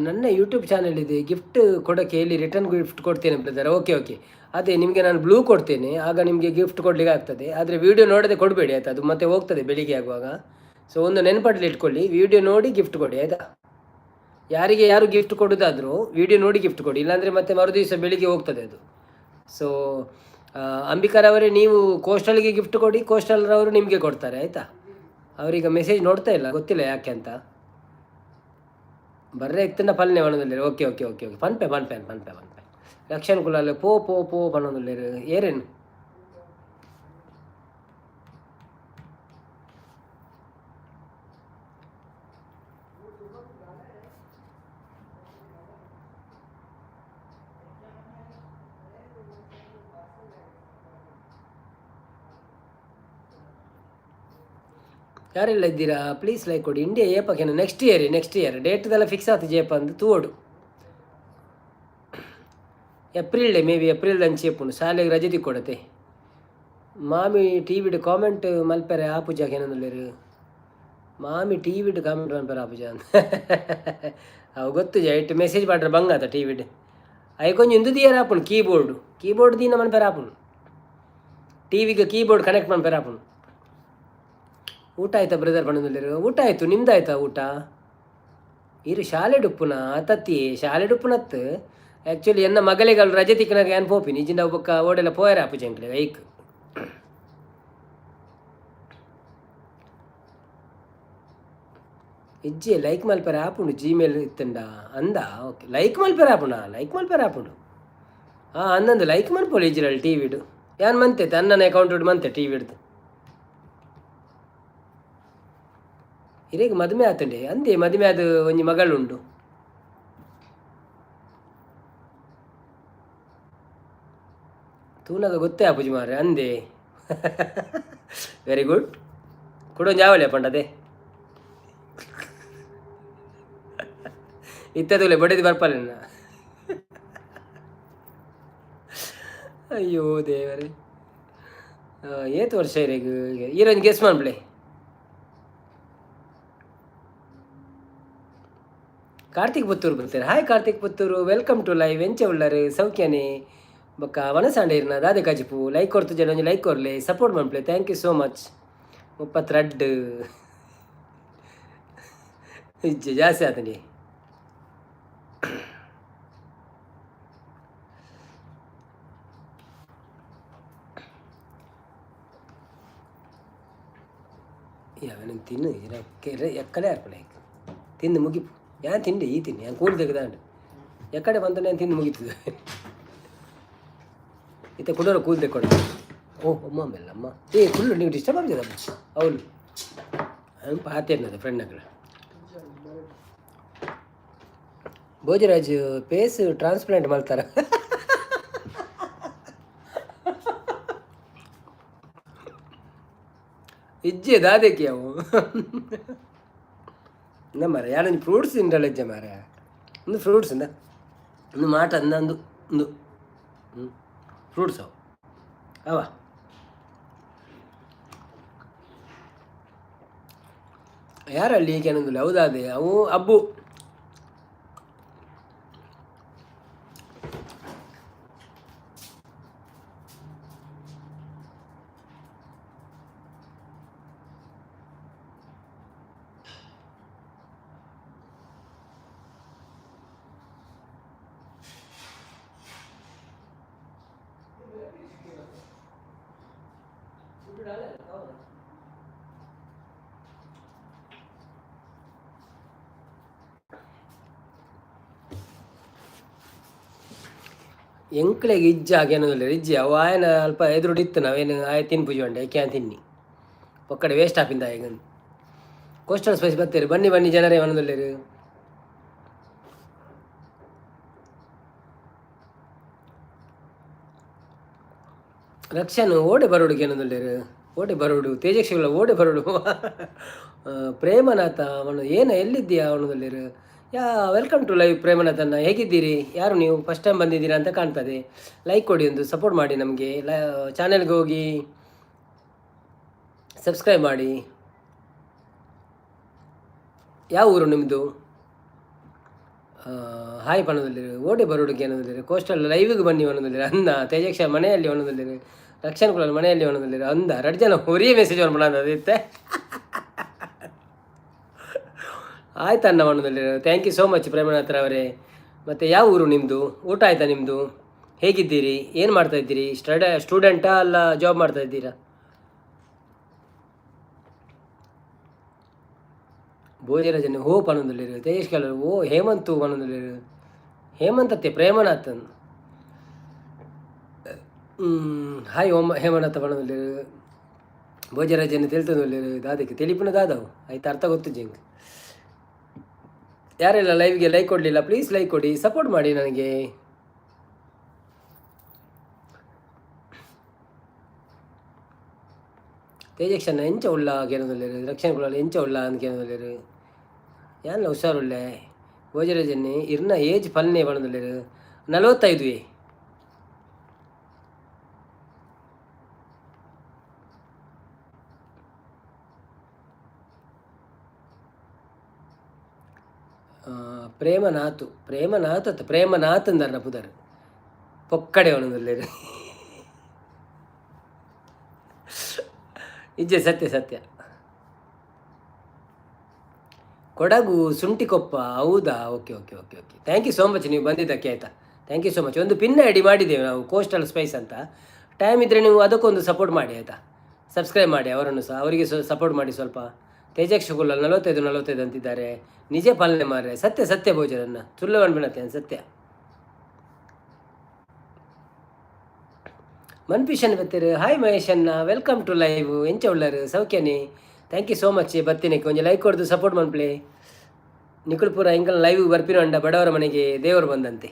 ನನ್ನ ಯೂಟ್ಯೂಬ್ ಚಾನಲ್ ಇದೆ, ಗಿಫ್ಟ್ ಕೊಡೋಕ್ಕೆ ಇಲ್ಲಿ ರಿಟರ್ನ್ ಗಿಫ್ಟ್ ಕೊಡ್ತೇನೆ ಬ್ರದರ್. ಓಕೆ ಓಕೆ, ಅದೇ ನಿಮಗೆ ನಾನು ಬ್ಲೂ ಕೊಡ್ತೇನೆ, ಆಗ ನಿಮಗೆ ಗಿಫ್ಟ್ ಕೊಡಲಿಕ್ಕೆ ಆಗ್ತದೆ. ಆದರೆ ವೀಡಿಯೋ ನೋಡದೆ ಕೊಡಬೇಡಿ ಆಯಿತಾ, ಅದು ಮತ್ತೆ ಹೋಗ್ತದೆ ಬೆಳಿಗ್ಗೆ ಆಗುವಾಗ. ಸೊ ಒಂದು ನೆನಪಲ್ಲಿ ಇಟ್ಕೊಳ್ಳಿ, ವೀಡಿಯೋ ನೋಡಿ ಗಿಫ್ಟ್ ಕೊಡಿ ಆಯಿತಾ. ಯಾರಿಗೆ ಯಾರು ಗಿಫ್ಟ್ ಕೊಡೋದಾದರೂ ವೀಡಿಯೋ ನೋಡಿ ಗಿಫ್ಟ್ ಕೊಡಿ, ಇಲ್ಲಾಂದರೆ ಮತ್ತೆ ಮರುದಿವಸ ಬೆಳಿಗ್ಗೆ ಹೋಗ್ತದೆ ಅದು. ಸೊ ಅಂಬಿಕಾರವರೇ, ನೀವು ಕೋಸ್ಟಲ್ಗೆ ಗಿಫ್ಟ್ ಕೊಡಿ, ಕೋಸ್ಟಲ್ರವರು ನಿಮಗೆ ಕೊಡ್ತಾರೆ ಆಯಿತಾ. ಅವರೀಗ ಮೆಸೇಜ್ ನೋಡ್ತಾ ಇಲ್ಲ, ಗೊತ್ತಿಲ್ಲ ಯಾಕೆ ಅಂತ. ಬರ್ರೆ ಎತ್ತಿನ ಪಲ್ನೆ ಪಣದಲ್ಲಿ. ಓಕೆ ಓಕೆ ಓಕೆ ಓಕೆ, ಪನ್ಪೆ ಪನ್ಪೆ ಪನ್ಪೆ ಪನ್ಪೆ ಲಕ್ಷಣ ಕುಲಾಲೆ ಪೋ ಪೋ ಪೋ ಪಣದಲ್ಲಿ ಏರೇನು. ಯಾರೆಲ್ಲ ಇದ್ದೀರಾ ಪ್ಲೀಸ್ ಲೈಕ್ ಕೊಡಿ. ಇಂಡಿಯಾ ಏಪಕ್ಕೇನು ನೆಕ್ಸ್ಟ್ ಇಯರ್ ಡೇಟ್ದೆಲ್ಲ ಫಿಕ್ಸ್ ಆಯ್ತು ಜೇಪ ಅಂದು ತೂಡು. ಏಪ್ರಿಲ್ ಮೇ ಬಿ ಏಪ್ರಿಲ್ ಅಂಚೆಪ್ಪುಂಡು ಶಾಲೆಗೆ ರಜೆ ತಿಕ್ಕೊಡತೆ. ಮಾಮಿ ಟಿ ವಿಡು ಕಾಮೆಂಟ್ ಮಲ್ಪೆರೆ ಆ ಪೂಜಾಗೆ ಏನಂದಿರು. ಮಾಮಿ ಟಿ ವಿಡ್ ಕಾಮೆಂಟ್ ಮಾಡ್ಬಾರ ಅಪ್ಪುಜಾನ್ ಅವು ಗೊತ್ತು ಜೈಟ್ ಮೆಸೇಜ್ ಮಾಡ್ರೆ ಬಂಗಾತ ಟಿ ವಿಡ್ ಅవి కొంచెం ఎందుకు తీయరా అప్పుడు కీబోర్డ్ దీన మన పేరు అప్పుడు ಟಿವಿಗೆ ಕೀಬೋರ್ಡ್ ಕನೆಕ್ಟ್ మన పేరు అప్పుడు ಊಟ ಆಯ್ತಾ ಬ್ರದರ್ ಪಣ್ಣದಿಲ್ಲರು ಊಟ ಆಯಿತು ನಿಮ್ದು ಆಯ್ತಾ ಊಟ ಇರು ಶಾಲೆ ಡುಪ್ಪುನ ತತ್ತಿ ಶಾಲೆ ಡುಪ್ಪುನತ್ತು ಆ್ಯಕ್ಚುಲಿ ಎನ್ನ ಮಗಳಿಗಳು ರಜೆ ತಿಕ್ಕನಾಗ ಏನು ಪೋಪಿ ನಿಜಿಂದ ಒಬ್ಬಕ್ಕ ಓಡೆಲ್ಲ ಪೋಯರ ಅಪ್ಪು ಜಂಕ್ಲೆ ಐಕ್ ಇಜ್ಜಿ ಲೈಕ್ ಮಲ್ಪರ ಆಪುಂಡು ಜಿಮೇಲ್ ಇತ್ತಂಡ ಅಂದ ಓಕೆ ಲೈಕ್ ಮಲ್ಪರ ಆಪುಂಡ ಲೈಕ್ ಮಲ್ಪರ ಆಪುಂಡು ಹಾಂ ಅಂದಂದು ಲೈಕ್ ಮಲ್ಪೋಲಿ ಇಜ್ಜಿರಲ್ಲಿ ಟಿ ವಿಡು ಯಾನ್ ಮಂತೆ ತನ್ನನ ಅಕೌಂಟ್ ಮಂತೆ ಟಿ ವಿಡ್ದು ಹಿರೇಗ ಮದುವೆ ಆತಂಡೆ ಅಂದೆ ಮದುವೆ ಅದು ಒಂಜಿ ಮಗಳುಂಡು ತೂನಗ ಗೊತ್ತೇ ಆಪುಜಿ ಮಾರೆ ಅಂದೆ ವೆರಿ ಗುಡ್ ಕೊಡೊಂದು ಯಾವಲೆ ಪಂಡದೆ ಇತ್ತದೂಲೆ ಬಡಿದು ಬರ್ಪಲ್ಲ ಅಯ್ಯೋ ದೇವರೇ ಏತು ವರ್ಷ ಇರೇಗ ಈರೊಂದು ಗೆಸ್ ಮಾಡ್ಬಿಳೆ ಕಾರ್ತಿಕ್ ಪುತ್ತೂರು ಬರ್ತಾರೆ hi Karthik Puttur welcome to live ಎಂಚ ಉಳ್ಳಾರು ಸೌಖ್ಯನೇ ಬೊಕ್ಕ ವನಸಾಂಡೆ ಇರ್ನ ದಾದೆ ಕಜಿಪು ಲೈಕ್ ಕೊಡ್ತು ಜನ ಒಂಜಿ ಲೈಕ್ ಕೊರ್ಲೆ ಸಪೋರ್ಟ್ ಮಾಡ್ಪ್ಲೆ ಥ್ಯಾಂಕ್ ಯು ಸೋ ಮಚ್ 32 ಇಜ್ಜೆ ಜಾಸ್ತಿ ಆತನಿ ಯಾವನ ತಿನ್ನು ಎಕ್ಕಡೆ ಆರ್ಪಣೆ ತಿಂದು ಮುಗಿಪು ಯಾನ್ ತಿಂಡಿ ಈ ತಿನ್ನಿ ಯಾನ್ ಕೂಡಿ ತೆಗೆದಾಂಡು ಎಕ್ಕಡೆ ಬಂತ ನಾನು ತಿಂದು ಮುಗಿತದೆ ಇತ್ತೆ ಕುಡೋರು ಕೂಲ್ ತೆಕ್ಕೊಡು ಓಹ್ ಅಮ್ಮ ಆಮೇಲೆ ಅಮ್ಮ ಫುಲ್ಲು ನೀವು ಡಿಸ್ಟರ್ಬ್ ಆಗ್ತದೆ ಅವಳು ಅವ್ನು ಪಾತೇನದು ಫ್ರೆಂಡ್ ಅక్కడ ಭೋಜರಾಜ್ ಪೇಸ್ ಟ್ರಾನ್ಸ್ಪ್ಲಾಂಟ್ ಮಾಡ್ತಾರ ಇಜ್ಜೆ ದಾದಕ್ಕೆ ಅವು ಇಂದ ಮರ ಯಾರೊಂದು ಫ್ರೂಟ್ಸ್ ತಿಂಡಲ್ಲ ಇಜ್ಜೆ ಮಾರ ಒಂದು ಫ್ರೂಟ್ಸ್ ಇಂದ ಒಂದು ಮಾಟ ಅಂದಂದು ಒಂದು ಫ್ರೂಟ್ಸ್ ಅವು ಅವ ಯಾರಲ್ಲಿ ಈಗ ಏನಂದಿಲ್ಲ ಹೌದಾದೆ ಅವು ಅಬ್ಬು ಎಂಕ್ಲೆಗೆ ಇಜ್ಜ ಹಾಗೇನೋದಿಲ್ಲ ಇಜ್ಜಿ ಅವು ಆಯನ ಅಲ್ಪ ಎದುರುಡಿತ್ತು ನಾವೇನು ಆಯ ತಿನ್ಪುಜಿ ಉಂಡೆ ಕ್ಯಾನ್ ತಿನ್ನಿ ಒಕ್ಕಡೆ ವೇಸ್ಟ್ ಆಪಿಂದ ಈಗ ಕೋಸ್ಟಲ್ ಸ್ಪೈಸ್ ಬರ್ತೀರಿ ಬನ್ನಿ ಬನ್ನಿ ಜನರೇ ಮನದಲ್ಲಿರು ರಕ್ಷನು ಓಡೆ ಬರೋಡು ಏನದಲ್ಲಿರು ಓಡೆ ಬರೋಡು ತೇಜಸ್ವಿಗಳ ಓಡೆ ಬರೋಡು ಪ್ರೇಮನಾಥ ಅವನು ಏನು ಎಲ್ಲಿದ್ದೀಯಾ ಅವನದಲ್ಲಿರು ವೆಲ್ಕಮ್ ಟು ಲೈವ್ ಪ್ರೇಮನಾಥನ್ನ ಹೇಗಿದ್ದೀರಿ ಯಾರು ನೀವು ಫಸ್ಟ್ ಟೈಮ್ ಬಂದಿದ್ದೀರಾ ಅಂತ ಕಾಣ್ತದೆ ಲೈಕ್ ಕೊಡಿ ಒಂದು ಸಪೋರ್ಟ್ ಮಾಡಿ ನಮಗೆ ಚಾನೆಲ್ಗೆ ಹೋಗಿ ಸಬ್ಸ್ಕ್ರೈಬ್ ಮಾಡಿ ಯಾವ ಊರು ನಿಮ್ಮದು ಹಾಯ್ ಪಣದಲ್ಲಿರು ಓಡೆ ಬರೋಡಿಗೆ ಅನ್ನೋದಿಲ್ಲ ಕೋಸ್ಟಲ್ ಲೈವಿಗೆ ಬನ್ನಿ ಅನ್ನೋದಿಲ್ಲ ಅಂದ ತೇಜಕ್ಷ ಮನೆಯಲ್ಲಿ ಅನ್ನೋದಿಲ್ಲ ರಕ್ಷಣ್ ಕುಲ ಮನೆಯಲ್ಲಿ ಅನ್ನೋದಿಲ್ಲ ಅಂದ 2 ಜನ ಹೊರಿಯ ಮೆಸೇಜ್ ಮಾಡೋದಿತ್ತೆ ಆಯ್ತು ಅನ್ನ ಮಾಡೋದಿಲ್ಲ thank you so much Premnath ಅವರೇ ಮತ್ತು ಯಾವ ಊರು ನಿಮ್ಮದು ಊಟ ಆಯಿತಾ ನಿಮ್ಮದು ಹೇಗಿದ್ದೀರಿ ಏನು ಮಾಡ್ತಾಯಿದ್ದೀರಿ ಸ್ಟೂಡೆಂಟಾ ಅಲ್ಲ ಜಾಬ್ ಮಾಡ್ತಾಯಿದ್ದೀರಾ ಭೋಜರಾಜನ ಹೋಪ್ ಅನ್ನೋದಿಲ್ಲ ತೇಜ್ ಕೆಲವರು ಓ ಹೇಮಂತು ಅನ್ನೋದಿಲ್ಲ ಹೇಮಂತತ್ತೆ ಪ್ರೇಮನಾಥನ್ ಹಾಯ್ ಓಮ್ ಹೇಮನಾಥ ಅನ್ನೋದಿಲ್ಲ ಭೋಜರಾಜನ ತಿಳ್ತದಲ್ಲಿರು ದಾದಕ್ಕೆ ತಿಳಿಪುನ ದಾದವು ಆಯ್ತು ಅರ್ಥ ಗೊತ್ತು ಜಿಂಗ್ ಯಾರೆಲ್ಲ ಲೈವ್ಗೆ ಲೈಕ್ ಕೊಡಲಿಲ್ಲ ಪ್ಲೀಸ್ ಲೈಕ್ ಕೊಡಿ ಸಪೋರ್ಟ್ ಮಾಡಿ ನನಗೆ ತೇಜಕ್ಷನ ಎಂಚ ಉಳ್ಳ ಕೇಳೋದಿಲ್ಲ ರಕ್ಷಣೆ ಕೊಡಲ್ಲ ಎಂಚ ಉಳ್ಳ ಅಂತ ಕೇಳೋದಿಲ್ಲ ಯಾನಲ್ಲ ಹುಷಾರುಳ್ಳೆ ಭೋಜರಾಜನ್ನೇ ಇರ್ನ ಏಜ್ ಪಲ್ನೇ ಬಣ್ಣದಿಲ್ಲ 45 ಪ್ರೇಮನಾಥ್ ಅಂದಾರ ಪುದರ್ ಪೊಕ್ಕಡೆ ಅವನದಲ್ಲಿ ಇಜ್ಜೆ ಸತ್ಯ ಸತ್ಯ. ಕೊಡಗು ಸುಂಟಿಕೊಪ್ಪ, ಹೌದಾ? Okay okay okay okay, thank you so much ನೀವು ಬಂದಿದ್ದಕ್ಕೆ, ಆಯಿತಾ. Thank you so much. ಒಂದು ಪಿನ್ ಐ ಡಿ ಮಾಡಿದ್ದೇವೆ ನಾವು, ಕೋಸ್ಟಲ್ ಸ್ಪೈಸ್ ಅಂತ. ಟೈಮ್ ಇದ್ದರೆ ನೀವು ಅದಕ್ಕೊಂದು ಸಪೋರ್ಟ್ ಮಾಡಿ, ಆಯಿತಾ. ಸಬ್ಸ್ಕ್ರೈಬ್ ಮಾಡಿ ಅವರನ್ನು ಸಹ, ಅವರಿಗೆ ಸಪೋರ್ಟ್ ಮಾಡಿ ಸ್ವಲ್ಪ. ತೇಜಕ್ಷ ಕುಲ್ಲಲ್ 45 ಅಂತಿದ್ದಾರೆ. ನಿಜ ಪಾಲನೆ ಮಾರ್ರೆ, ಸತ್ಯ ಸತ್ಯ ಭೋಜನನ್ನ ಸುಳ್ಳು ಅನ್ಬಿಡತ್ತೆ ಸತ್ಯ. ಮನ್ಪಿಷನ್ ಬತ್ತೀರು. ಹಾಯ್ ಮಹೇಶನ್ನ, ವೆಲ್ಕಮ್ ಟು ಲೈವ್. ಎಂಚ ಉಳ್ಳರು ಸೌಖ್ಯನೇ? Thank you so much. ಬತ್ತೀನಿ ಕೊಂಚ ಲೈಕ್ ಕೊಡ್ದು ಸಪೋರ್ಟ್ ಮನ್ಪ್ಲೆ. ನಿಖುಲ್ಪುರ ಇಂಕಲ್ ಲೈವ್ ಬರ್ಪಿನೋ ಅಂಡ, ಬಡವರ ಮನೆಗೆ ದೇವರು ಬಂದಂತೆ.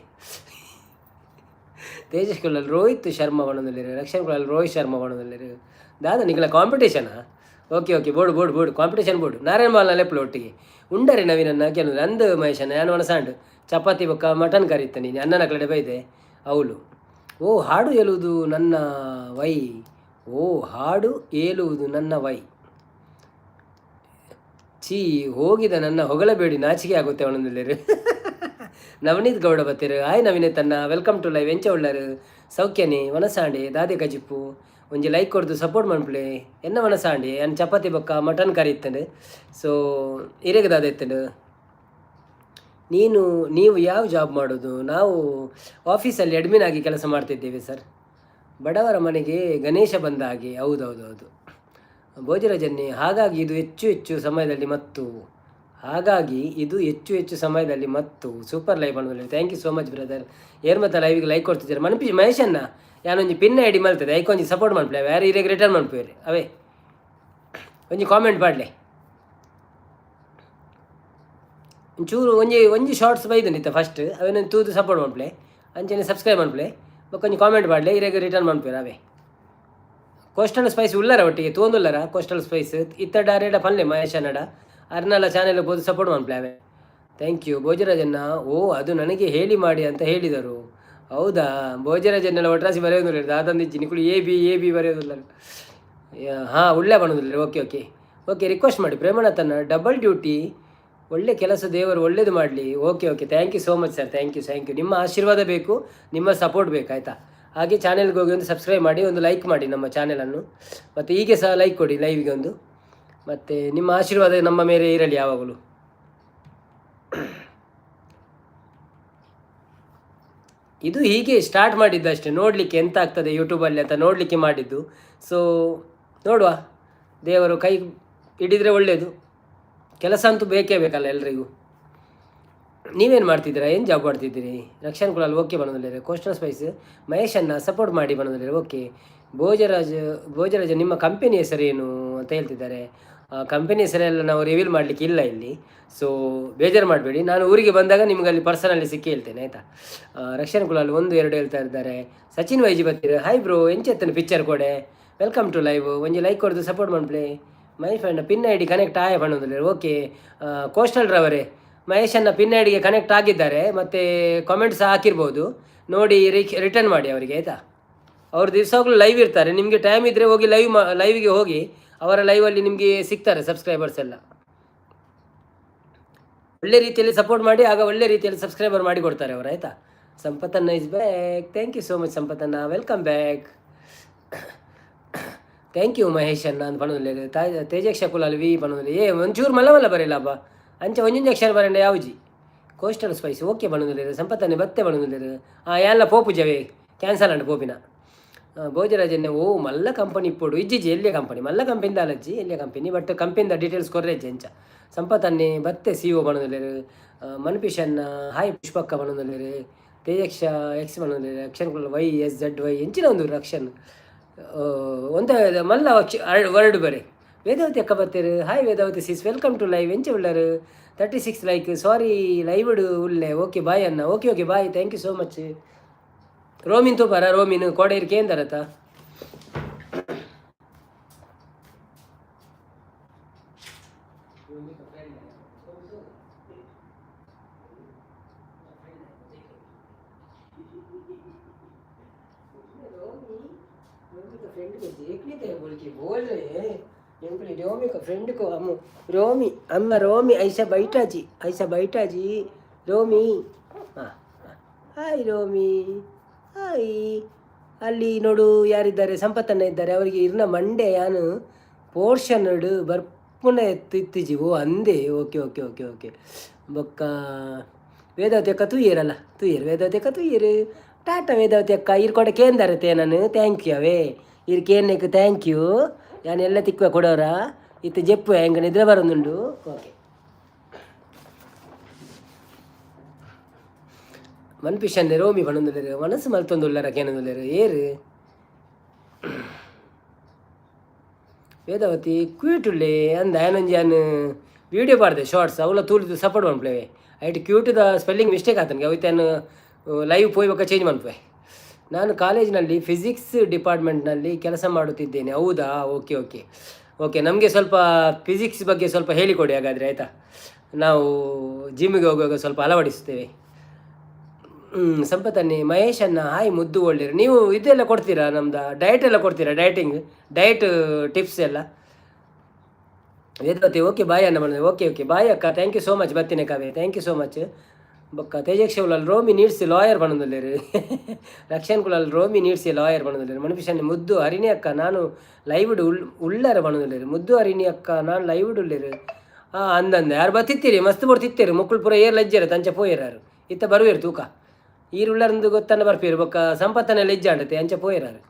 ತೇಜಸ್ ಕುಲ್ಲಲ್ ರೋಹಿತ್ ಶರ್ಮಾ ಬಣ್ಣದಲ್ಲಿರು, ರಕ್ಷಣ್ ಕುಲ್ಲಲ್ ರೋಹಿತ್ ಶರ್ಮಾ ಬಣ್ಣದಲ್ಲಿರು. ದಾದ ನಿಖಲ ಕಾಂಪಿಟೇಷನಾ? Okay okay, board competition board. Narayana ಮಾಲ್ ಲೆಪ್ಪಲು ಒಟ್ಟಿಗೆ ಉಂಡರೆ ನವೀನನ್ನ ಕೆಲವು ಅಂದು ಮಹೇಶನ ನಾನು ಒಣಸಾಂಡು ಚಪಾತಿ ಬೊಕ್ಕ ಮಟನ್ ಕರಿ ಇತ್ತ ನೀನು ಅನ್ನನ ಕಡೆ ಬೈದೆ ಅವಳು. ಓ ಹಾಡು ಹೇಳುವುದು ನನ್ನ ವೈ, ಓ ಹಾಡು ಹೇಳುವುದು ನನ್ನ ವೈ, ಛೀ ಹೋಗಿದ ನನ್ನ ಹೊಗಳಬೇಡಿ, ನಾಚಿಕೆ ಆಗುತ್ತೆ ಅವನೊಂದಿಲ್ಲರು. ನವನೀತ್ ಗೌಡ ಬತ್ತೀರು. ಹಾಯ್ ನವೀನತ್ ಅನ್ನ, ವೆಲ್ಕಮ್ ಟು ಲೈವ್. ಎಂಚ ಉಳ್ಳರು ಸೌಖ್ಯನೇ? ವನಸಾಂಡೆ ದಾದೆ ಕಜಿಪ್ಪು ಒಂಜಿ ಲೈಕ್ ಕೊಡ್ದು ಸಪೋರ್ಟ್ ಮನ್ಪ್ಲೆ. ಎನ್ನ ವನಸಾಂಡೆ ಅನ್ನ ಚಪಾತಿ ಬೊಕ್ಕ ಮಟನ್ ಕರಿ ಇತ್ತಂಡು. ಸೊ ಇರೇಗ ದಾದ ಇತ್ತಂಡು. ನೀವು ಯಾವ ಜಾಬ್ ಮಾಡೋದು? ನಾವು ಆಫೀಸಲ್ಲಿ ಅಡ್ಮಿನ್ ಆಗಿ ಕೆಲಸ ಮಾಡ್ತಿದ್ದೇವೆ ಸರ್. ಬಡವರ ಮನೆಗೆ ಗಣೇಶ ಬಂದ ಹಾಗೆ. ಹೌದೌದೌದು ಭೋಜರಾಜನ್ನೇ. ಹಾಗಾಗಿ ಇದು ಹೆಚ್ಚು ಸಮಯದಲ್ಲಿ ಮತ್ತು ಸೂಪರ್ ಲೈವ್ ಮಾಡೋದಿಲ್ಲ. Thank you so much brother. ಏರ್ಮತ್ತ ಲೈವಿಗೆ ಲೈಕ್ ಕೊಡ್ತಿದ್ದಾರೆ. ಮನಪಿ ಮಹೇಶನ್ನ ಯಾನೊಂಜಿ ಪಿನ್ ಐ ಡಿ ಮಲ್ತದೆ, ಐಕೊಂಜಿ ಸಪೋರ್ಟ್ ಮನ್ಪ್ಲೆ. ಯಾರು ಇರೇಗ ರಿಟರ್ನ್ ಮನ್ಪೇರಿ ಅವೇ ಒಂಜಿ ಕಾಮೆಂಟ್ ಪಾಡ್ಲೆ. ಒಂಚೂರು ಒಂಜಿ ಶಾರ್ಟ್ಸ್ ಬೈದನಿತ್ತ ಫಸ್ಟ್ ಅವೇನೊಂದು ತೂದು ಸಪೋರ್ಟ್ ಮನ್ಪ್ಲೆ, ಅಂಚನೆ ಸಬ್ಸ್ಕ್ರೈಬ್ ಮನ್ಪ್ಲೆ, ಕೊಂಚ ಕಾಮೆಂಟ್ ಪಾಡ್ಲೆ. ಇರೇಗ ರಿಟರ್ನ್ ಮನ್ಪೇರು ಅವೇ. ಕೋಸ್ಟಲ್ ಸ್ಪೈಸ್ ಉಳ್ಳರ ಒಟ್ಟಿಗೆ ತೋಂದುಲ್ಲರ ಕೋಸ್ಟಲ್ ಸ್ಪೈಸ್ ಇತ್ತ ಡಾರೇಡ ಪಲ್ಲೆ ಮಹೇಶನಡ ಅರ್ನಲ್ಲ ಚಾನೆಲ್ ಬೋದು ಸಪೋರ್ಟ್ ಮನ್ಪ್ಲೆ ಅವೇ. ಥ್ಯಾಂಕ್ ಯು ಭೋಜರಾಜನ್ನ. ಓ ಅದು ನನಗೆ ಹೇಳಿ ಮಾಡಿ ಅಂತ ಹೇಳಿದರು. ಹೌದಾ? ಭೋಜರಾಜನ್ನೆಲ್ಲ ಒಟ್ರಾಸಿ ಬರೆಯೋದಿಲ್ಲ, ದಾದಂದಿಜ್ಜಿ ನಿಕುಳು ಎ ಬಿ ಬರೆಯೋದಿಲ್ಲ. ಹಾಂ ಒಳ್ಳೆ ಮಾಡೋದಿಲ್ಲ. ಓಕೆ ಓಕೆ ಓಕೆ, ರಿಕ್ವೆಸ್ಟ್ ಮಾಡಿ ಪ್ರೇಮನಾಥನ್ನ. ಡಬಲ್ ಡ್ಯೂಟಿ, ಒಳ್ಳೆ ಕೆಲಸ, ದೇವರು ಒಳ್ಳೇದು ಮಾಡಲಿ. Okay okay, thank you so much sir. Thank you. ನಿಮ್ಮ ಆಶೀರ್ವಾದ ಬೇಕು, ನಿಮ್ಮ ಸಪೋರ್ಟ್ ಬೇಕು, ಆಯಿತಾ. ಹಾಗೆ ಚಾನೆಲ್ಗೆ ಹೋಗಿ ಒಂದು ಸಬ್ಸ್ಕ್ರೈಬ್ ಮಾಡಿ, ಒಂದು ಲೈಕ್ ಮಾಡಿ ನಮ್ಮ ಚಾನೆಲನ್ನು, ಮತ್ತು ಹೀಗೆ ಸಹ ಲೈಕ್ ಕೊಡಿ ಲೈವಿಗೆ ಒಂದು. ಮತ್ತು ನಿಮ್ಮ ಆಶೀರ್ವಾದ ನಮ್ಮ ಮೇಲೆ ಇರಲಿ ಯಾವಾಗಲೂ. ಇದು ಹೀಗೆ ಸ್ಟಾರ್ಟ್ ಮಾಡಿದ್ದು ಅಷ್ಟೇ, ನೋಡಲಿಕ್ಕೆ ಎಂತ ಆಗ್ತದೆ ಯೂಟ್ಯೂಬಲ್ಲಿ ಅಂತ ನೋಡಲಿಕ್ಕೆ ಮಾಡಿದ್ದು. ಸೊ ನೋಡುವ, ದೇವರು ಕೈ ಹಿಡಿದರೆ ಒಳ್ಳೆಯದು. ಕೆಲಸ ಅಂತೂ ಬೇಕೇ ಬೇಕಲ್ಲ ಎಲ್ರಿಗೂ. ನೀವೇನು ಮಾಡ್ತಿದ್ದೀರಾ? ಏನು ಜಾಬ್ ಮಾಡ್ತಿದ್ದೀರಿ? ರಕ್ಷಣ್ ಕುಲಾಲ್ ಓಕೆ ಬನ್ನೋದಿಲ್ಲ. ಕೋಸ್ಟಲ್ ಸ್ಪೈಸ್ ಮಹೇಶನ್ನ ಸಪೋರ್ಟ್ ಮಾಡಿ ಬನ್ನೋದಿಲ್ಲ. ಓಕೆ ಭೋಜರಾಜ ನಿಮ್ಮ ಕಂಪನಿ ಹೆಸರೇನು ಅಂತ ಹೇಳ್ತಿದ್ದಾರೆ. ಕಂಪನಿ ಹೆಸರೆಲ್ಲ ನಾವು ರಿವೀಲ್ ಮಾಡಲಿಕ್ಕೆ ಇಲ್ಲ ಇಲ್ಲಿ, ಸೊ ಬೇಜಾರು ಮಾಡಬೇಡಿ. ನಾನು ಊರಿಗೆ ಬಂದಾಗ ನಿಮ್ಗೆ ಅಲ್ಲಿ ಪರ್ಸನಲ್ಲಿ ಸಿಕ್ಕಿ ಹೇಳ್ತೇನೆ, ಆಯಿತಾ. ರಕ್ಷಣ್ ಕುಲಾಲ್ 1 2 ಹೇಳ್ತಾ ಇದ್ದಾರೆ. ಸಚಿನ್ ವೈಜಿ ಬರ್ತೀರ. ಹಾಯ್ ಬ್ರೋ, ಎಂಚೆತ್ತನ ಪಿಕ್ಚರ್ ಕೊಡೆ. Welcome to live. ಒಂಜಿ ಲೈಕ್ ಕೊಡ್ದು ಸಪೋರ್ಟ್ ಮಾಡ್ಪ್ಲೆ. My friend pin I D connect ಆಯ ಬನ್ನೋದಿಲ್ಲ. ಓಕೆ ಕೋಸ್ಟಲ್ ಡ್ರೈವರೇ, ಮಹೇಶನ್ನ ಪಿನ್ ಐ ಡಿಗೆ ಕನೆಕ್ಟ್ ಆಗಿದ್ದಾರೆ, ಮತ್ತು ಕಾಮೆಂಟ್ಸ್ ಹಾಕಿರ್ಬೋದು ನೋಡಿ, ರಿಟರ್ನ್ ಮಾಡಿ ಅವರಿಗೆ, ಆಯಿತಾ. ಅವ್ರು ದಿವಸವಾಗ್ಲೂ ಲೈವ್ ಇರ್ತಾರೆ. ನಿಮಗೆ ಟೈಮ್ ಇದ್ದರೆ ಹೋಗಿ ಲೈವಿಗೆ ಹೋಗಿ, ಅವರ ಲೈವಲ್ಲಿ ನಿಮಗೆ ಸಿಗ್ತಾರೆ ಸಬ್ಸ್ಕ್ರೈಬರ್ಸ್ ಎಲ್ಲ. ಒಳ್ಳೆ ರೀತಿಯಲ್ಲಿ ಸಪೋರ್ಟ್ ಮಾಡಿ, ಆಗ ಒಳ್ಳೆ ರೀತಿಯಲ್ಲಿ ಸಬ್ಸ್ಕ್ರೈಬರ್ ಮಾಡಿ ಕೊಡ್ತಾರೆ ಅವರು, ಆಯಿತಾ. ಸಂಪತ್ತನ್ನ is back. Thank you so much ಸಂಪತ್ತನ್ನ, ವೆಲ್ಕಮ್ ಬ್ಯಾಕ್. ಥ್ಯಾಂಕ್ ಯು ಮಹೇಶನ್ನ ಅಂತ ಪಣೋದಿಲ್ಲ. ತೇಜಕ್ಷ ಕುಲಾಲ್ ವಿ ಪಣೋದಿಲ್ಲ. ಒಂಚೂರು ಮಲ್ಲ ಬರೀಲ್ಲ ಹಬ್ಬ ಅಂಚೆ ಒಂದೊಂದು ಅಕ್ಷರ ಬರಂಡ ಯಾವ್ಜಿ. ಕೋಸ್ಟಲ್ ಸ್ಪೈಸ್ ಓಕೆ ಬಣ್ಣದಿಲ್ಲ. ಸಂಪತ್ತನ್ನೇ ಬತ್ತೆ ಬಣ್ಣದಿಲ್ಲ. ಎಲ್ಲ ಪೋಪು ಜವೆ ಕ್ಯಾನ್ಸಲ್ ಅಂಡ್ ಪೋಪಿನ. ಭೋಜರಾಜನ್ನೇ ಓ ಮಲ್ಲ ಕಂಪನಿ ಇಪ್ಪಡು ಇಜ್ಜಿಜ್ಜಿ ಎಲ್ಲಿಯ ಕಂಪನಿ ಮಲ್ಲ ಕಂಪನಿದ ಅಲಜ್ಜಿ ಎಲ್ಲಿಯ ಕಂಪನಿ, ಬಟ್ ಕಂಪನಿದ ಡೀಟೇಲ್ಸ್ ಕೊರ್ರೆಜ್ಜಿ ಎಂಚ. ಸಂಪತ್ತನ್ನೇ ಬತ್ತೆ CO ಬಣ್ಣದಿಲ್ಲ. ಮನ್ಪಿಷನ್ನ ಹಾಯ್ ಪುಷ್ಪಕ್ಕ ಬಣ್ಣದಿಲ್ಲ. ತೇಜಕ್ಷ ಎಕ್ಸ್ ಬಣ್ಣದಿಲ್ಲ. ರಕ್ಷಣ್ YSZY ಎಂಚಿನ ಒಂದು ರಕ್ಷಣ್ ಒಂದ ಮಲ್ಲ ವರ್ಡ್ ಬರೆ. ವೇದಾವತಿ ಅಕ್ಕ ಬರ್ತೀರು. Hi Vedavathi sis, welcome to live. ಎಂಚ ಉಳ್ಳರು 36 ಲೈಕ್. ಸಾರಿ ಲೈವ್ ಉಳ್ಳೆ. ಓಕೆ ಬಾಯ್ ಅನ್ನ. Okay bye, thank you so much. ರೋಮಿನ್ ತೂಪಾರ ರೋಮಿನ್ ಕೋಡೇರಿ ಕೇಂದರತ. ఎంకులి రోమి ఒక ఫ్రెండ్కు అమ్ము రోమి అమ్మ రోమి ಐಸಾ ಬೈಟಾಜಿ ರೋಮಿ ಹಾಯ್ ರೋಮಿ ಹಾಯ್ ಅಲ್ಲಿ ನೋಡು ಯಾರಿದ್ದಾರೆ ಸಂಪತ್ತನ್ನ ಇದ್ದಾರೆ ಅವರಿಗೆ ಇರ್ನ ಮಂಡೆ ಯಾನು ಪೋರ್ಷನ್ ಬರ್ಪುನ ಎತ್ತಿಜ್ಜಿ ಓ ಅಂದೆ ಓಕೆ ಓಕೆ ಓಕೆ ಓಕೆ ಬೊಕ್ಕ ವೇದಾವತಿ ಅಕ್ಕ ತೂಯೇರಲ್ಲ ತೂಯೇರು ವೇದಾವತಿ ಅಕ್ಕ ತೂಯೇರು ಟಾಟಾ ವೇದಾವತಿ ಅಕ್ಕ ಇರ್ ಕೊಡ ಕೇಂದರತೆ ನಾನು ಥ್ಯಾಂಕ್ ಯು ಅವೇ ಇರ್ ಕೇನ್ನಕ್ಕೆ ಥ್ಯಾಂಕ್ ಯು ನಾನು ಎಲ್ಲ ತಿಕ್ಕುವ ಕೊಡೋರ ಇತ್ತು ಜೆಪ್ಪು ಹೆಂಗೆ ನಿದ್ರೆ ಬರೋದುಂಡು ಓಕೆ ಮನ್ಪಿಷನ್ನೆ ರೋಮಿ ಪಣೊಂದುಲ್ಲೆರು ಮನಸ್ಸು ಮಲ್ತೊಂದುಳ್ಳರ ಕೇನೊಂದುಲ್ಲೆರು ಏರು ವೇದಾವತಿ ಕ್ಯೂಟುಳ್ಳೆ ಅಂದ ಏನೊಂಜಿ ನಾನು ವೀಡಿಯೋ ಪಾಡ್ದೆ ಶಾರ್ಟ್ಸ್ ಅವಳ ತೂಲಿದು ಸಪೋರ್ಟ್ ಮನ್ಪ್ಲೇವೆ ಐಟ್ ಕ್ಯೂಟ್ದ ಸ್ಪೆಲ್ಲಿಂಗ್ ಮಿಸ್ಟೇಕ್ ಆತನಿಗೆ ಅವತ್ತೇನು ಲೈವ್ ಪೋಯ್ಬೇಕಾ ಚೇಂಜ್ ಮನ್ಪೆ ನಾನು ಕಾಲೇಜಿನಲ್ಲಿ ಫಿಸಿಕ್ಸ್ ಡಿಪಾರ್ಟ್ಮೆಂಟ್ನಲ್ಲಿ ಕೆಲಸ ಮಾಡುತ್ತಿದ್ದೇನೆ ಹೌದಾ ಓಕೆ ಓಕೆ ಓಕೆ ನಮಗೆ ಸ್ವಲ್ಪ ಫಿಸಿಕ್ಸ್ ಬಗ್ಗೆ ಸ್ವಲ್ಪ ಹೇಳಿಕೊಡಿ ಹಾಗಾದರೆ ಆಯಿತಾ ನಾವು ಜಿಮ್ಮಿಗೆ ಹೋಗುವಾಗ ಸ್ವಲ್ಪ ಅಳವಡಿಸ್ತೇವೆ ಸಂಪತ್ತನ್ನಿ ಮಹೇಶ್ ಅನ್ನ ಹಾಯ್ ಮುದ್ದು ಒಳ್ಳೆಯರು ನೀವು ಇದೆಲ್ಲ ಕೊಡ್ತೀರಾ ನಮ್ದು ಡಯಟ್ ಎಲ್ಲ ಕೊಡ್ತೀರಾ ಡಯಟ್ ಟಿಪ್ಸ್ ಎಲ್ಲ ವೇದಾವತಿ ಓಕೆ ಬಾಯ್ ಅನ್ನ ಮಾಡಿದೆ ಓಕೆ ಓಕೆ ಬಾಯ್ ಅಕ್ಕ ಥ್ಯಾಂಕ್ ಯು ಸೋ ಮಚ್ ಬರ್ತೀನಿ ಕಾವ್ಯ ಥ್ಯಾಂಕ್ ಯು ಸೋ ಮಚ್ ಬೊಕ್ಕ ತೇಜಕ್ಷವುಲಲ್ಲಿ ರೋಮಿ ನೀಡ್ಸಿ ಲಾಯರ್ ಬಣ್ಣದಲ್ಲಿರು ರಕ್ಷಣ್ ಕುಲಲ್ಲಿ ರೋಮಿ ನೀಡ್ಸಿ ಲಾಯರ್ ಬಣ್ಣದಲ್ಲಿರು ಮನುಷ್ಯನ ಮುದ್ದು ಹರಿಣಿ ಅಕ್ಕ ನಾನು ಲೈವ್ಡು ಉಳ್ಳರ ಬಣ್ಣದಲ್ಲಿರು ಮುದ್ದು ಹರಿಣಿ ಅಕ್ಕ ನಾನು ಲೈವ್ಡು ಉಳ್ಳಿರು ಅಂದಂದೆ ಯಾರು ಬತ್ತಿತ್ತೀರಿ ಮಸ್ತ್ ಬರ್ತಿತ್ತೀರಿ ಮಕ್ಕಳು ಪೂರ ಏರ್ ಲಜ್ಜರು ತಂಚ ಪೋಯಿರಾರು ಇತ್ತ ಬರುವೇರು ತೂಕ ಈರುಳ್ಳರಂದು ಗೊತ್ತನ್ನ ಬರ್ಪೀರು ಬೊಕ್ಕ ಸಂಪತ್ತನ ಲೆಜ್ಜ ಆಡತ್ತೆ ಅಂಚ ಪೋಯಿರಾರು